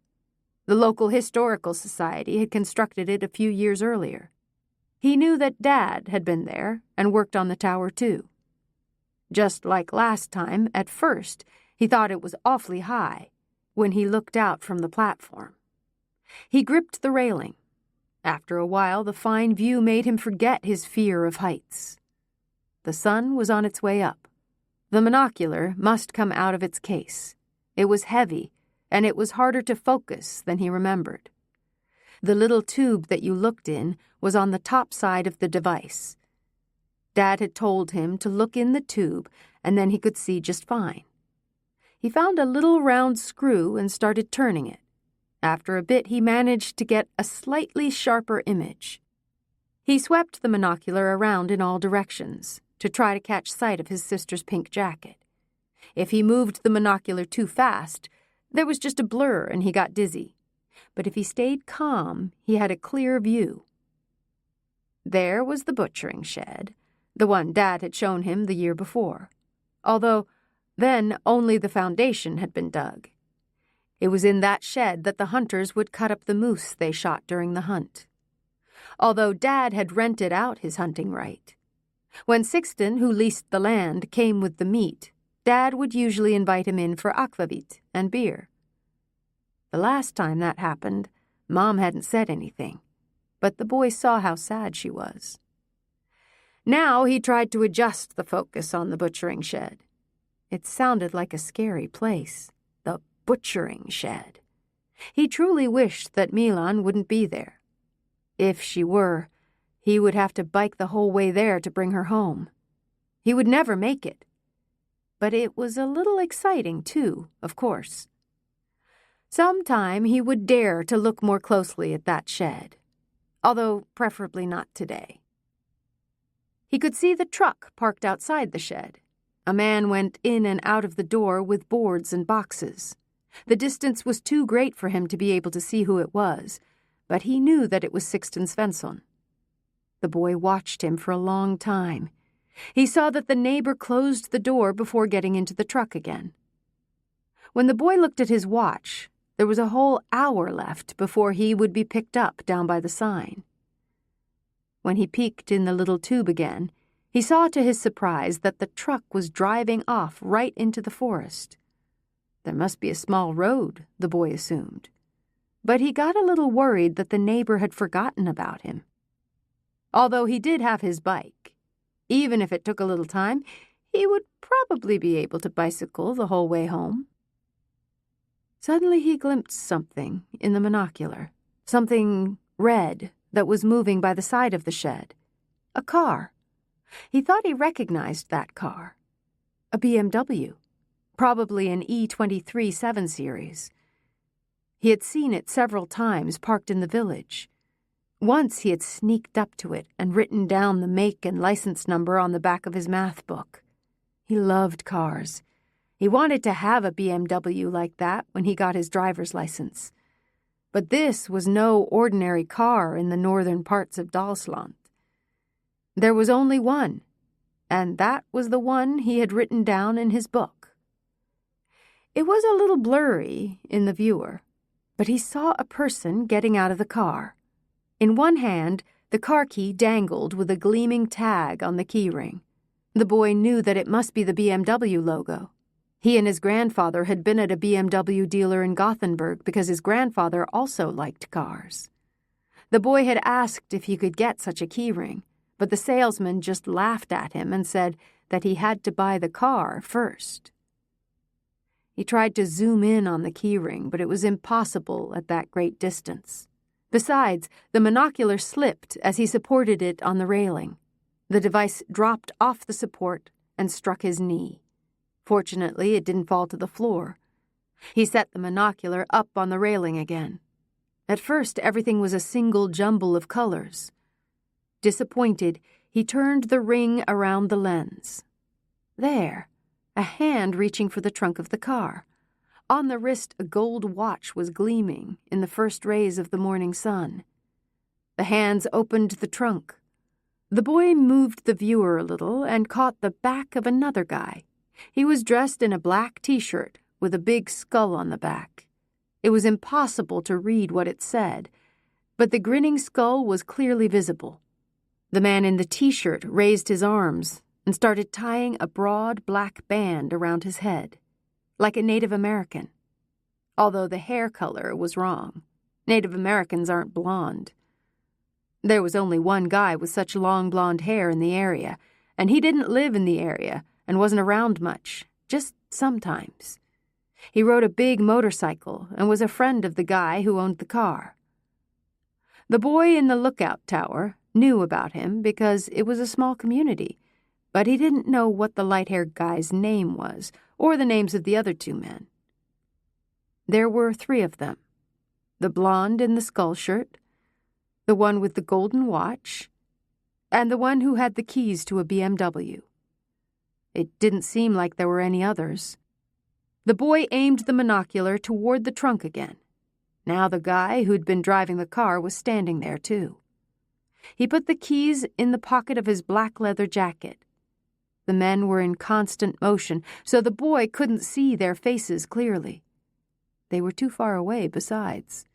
The local historical society had constructed it a few years earlier. He knew that Dad had been there and worked on the tower too. Just like last time, at first, he thought it was awfully high when he looked out from the platform. He gripped the railing. After a while, the fine view made him forget his fear of heights. The sun was on its way up. The monocular must come out of its case. It was heavy, and it was harder to focus than he remembered. The little tube that you looked in was on the top side of the device. Dad had told him to look in the tube, and then he could see just fine. He found a little round screw and started turning it. After a bit, he managed to get a slightly sharper image. He swept the monocular around in all directions to try to catch sight of his sister's pink jacket. If he moved the monocular too fast, there was just a blur and he got dizzy. But if he stayed calm, he had a clear view. There was the butchering shed, the one Dad had shown him the year before, although then only the foundation had been dug. It was in that shed that the hunters would cut up the moose they shot during the hunt. Although Dad had rented out his hunting right. When Sixten, who leased the land, came with the meat, Dad would usually invite him in for akvavit and beer. The last time that happened, Mom hadn't said anything, but the boy saw how sad she was. Now he tried to adjust the focus on the butchering shed. It sounded like a scary place. The butchering shed. He truly wished that Milan wouldn't be there. If she were, he would have to bike the whole way there to bring her home. He would never make it. But it was a little exciting, too, of course. Sometime he would dare to look more closely at that shed, although preferably not today. He could see the truck parked outside the shed. A man went in and out of the door with boards and boxes. The distance was too great for him to be able to see who it was, but he knew that it was Sixten Svensson. The boy watched him for a long time. He saw that the neighbor closed the door before getting into the truck again. When the boy looked at his watch, there was a whole hour left before he would be picked up down by the sign. When he peeked in the little tube again, he saw to his surprise that the truck was driving off right into the forest. There must be a small road, the boy assumed. But he got a little worried that the neighbor had forgotten about him. Although he did have his bike, even if it took a little time, he would probably be able to bicycle the whole way home. Suddenly he glimpsed something in the monocular, something red that was moving by the side of the shed. A car. He thought he recognized that car. A BMW, probably an E23 7 Series. He had seen it several times parked in the village. Once he had sneaked up to it and written down the make and license number on the back of his math book. He loved cars. He wanted to have a BMW like that when he got his driver's license. But this was no ordinary car in the northern parts of Dalsland. There was only one, and that was the one he had written down in his book. It was a little blurry in the viewer, but he saw a person getting out of the car. In one hand, the car key dangled with a gleaming tag on the keyring. The boy knew that it must be the BMW logo. He and his grandfather had been at a BMW dealer in Gothenburg because his grandfather also liked cars. The boy had asked if he could get such a keyring, but the salesman just laughed at him and said that he had to buy the car first. He tried to zoom in on the keyring, but it was impossible at that great distance. Besides, the monocular slipped as he supported it on the railing. The device dropped off the support and struck his knee. Fortunately, it didn't fall to the floor. He set the monocular up on the railing again. At first, everything was a single jumble of colors. Disappointed, he turned the ring around the lens. There, a hand reaching for the trunk of the car. On the wrist, a gold watch was gleaming in the first rays of the morning sun. The hands opened the trunk. The boy moved the viewer a little and caught the back of another guy. He was dressed in a black T-shirt with a big skull on the back. It was impossible to read what it said, but the grinning skull was clearly visible. The man in the T-shirt raised his arms and started tying a broad black band around his head, like a Native American. Although the hair color was wrong. Native Americans aren't blonde. There was only one guy with such long blonde hair in the area, and he didn't live in the area and wasn't around much, just sometimes. He rode a big motorcycle and was a friend of the guy who owned the car. The boy in the lookout tower knew about him because it was a small community, but he didn't know what the light-haired guy's name was or the names of the other two men. There were 3 of them, the blonde in the skull shirt, the one with the golden watch, and the one who had the keys to a BMW. It didn't seem like there were any others. The boy aimed the monocular toward the trunk again. Now the guy who'd been driving the car was standing there, too. He put the keys in the pocket of his black leather jacket. The men were in constant motion, so the boy couldn't see their faces clearly. They were too far away, besides.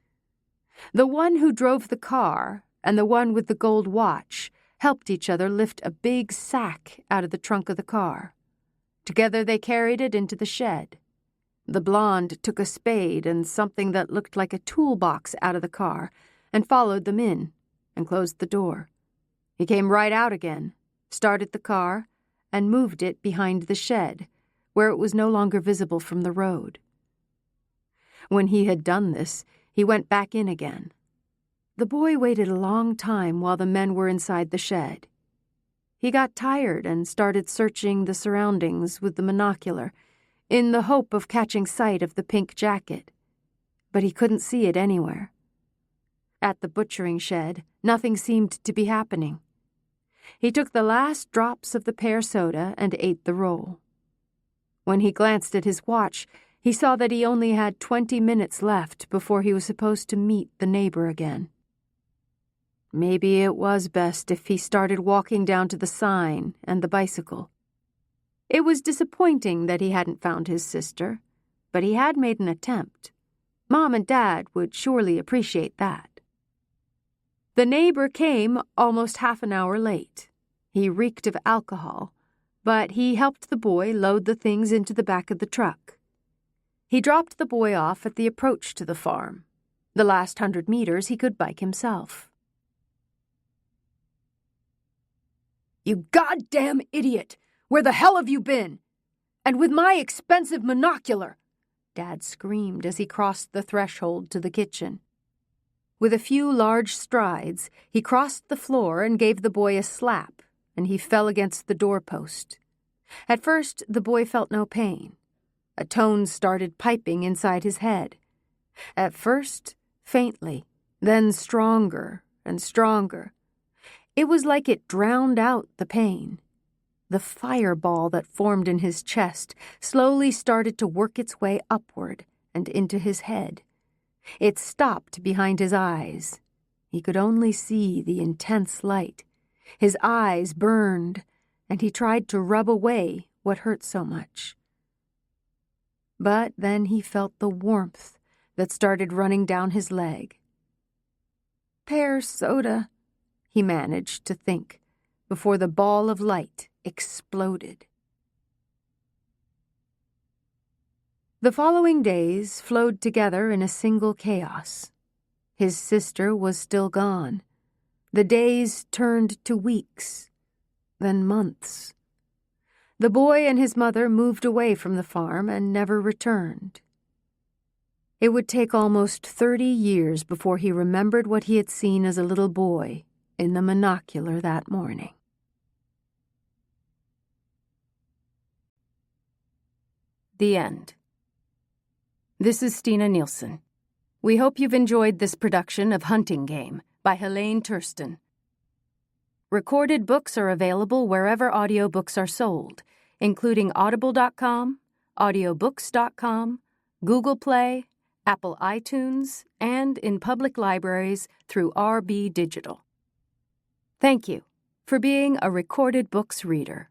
The one who drove the car and the one with the gold watch helped each other lift a big sack out of the trunk of the car. Together they carried it into the shed. The blonde took a spade and something that looked like a toolbox out of the car and followed them in and closed the door. He came right out again, started the car, and moved it behind the shed, where it was no longer visible from the road. When he had done this, he went back in again. The boy waited a long time while the men were inside the shed. He got tired and started searching the surroundings with the monocular, in the hope of catching sight of the pink jacket, but he couldn't see it anywhere. At the butchering shed, nothing seemed to be happening. He took the last drops of the pear soda and ate the roll. When he glanced at his watch, he saw that he only had 20 minutes left before he was supposed to meet the neighbor again. Maybe it was best if he started walking down to the sign and the bicycle. It was disappointing that he hadn't found his sister, but he had made an attempt. Mom and Dad would surely appreciate that. The neighbor came almost half an hour late. He reeked of alcohol, but he helped the boy load the things into the back of the truck. He dropped the boy off at the approach to the farm. The last 100 meters he could bike himself. You goddamn idiot! Where the hell have you been? And with my expensive monocular! Dad screamed as he crossed the threshold to the kitchen. With a few large strides, he crossed the floor and gave the boy a slap, and he fell against the doorpost. At first, the boy felt no pain. A tone started piping inside his head. At first, faintly, then stronger and stronger. It was like it drowned out the pain. The fireball that formed in his chest slowly started to work its way upward and into his head. It stopped behind his eyes. He could only see the intense light. His eyes burned, and he tried to rub away what hurt so much. But then he felt the warmth that started running down his leg. Pear soda, he managed to think, before the ball of light exploded. The following days flowed together in a single chaos. His sister was still gone. The days turned to weeks, then months. The boy and his mother moved away from the farm and never returned. It would take almost 30 years before he remembered what he had seen as a little boy in the monocular that morning. The end. This is Stina Nielsen. We hope you've enjoyed this production of Hunting Game by Helene Tursten. Recorded books are available wherever audiobooks are sold, including audible.com, audiobooks.com, Google Play, Apple iTunes, and in public libraries through RB Digital. Thank you for being a Recorded Books reader.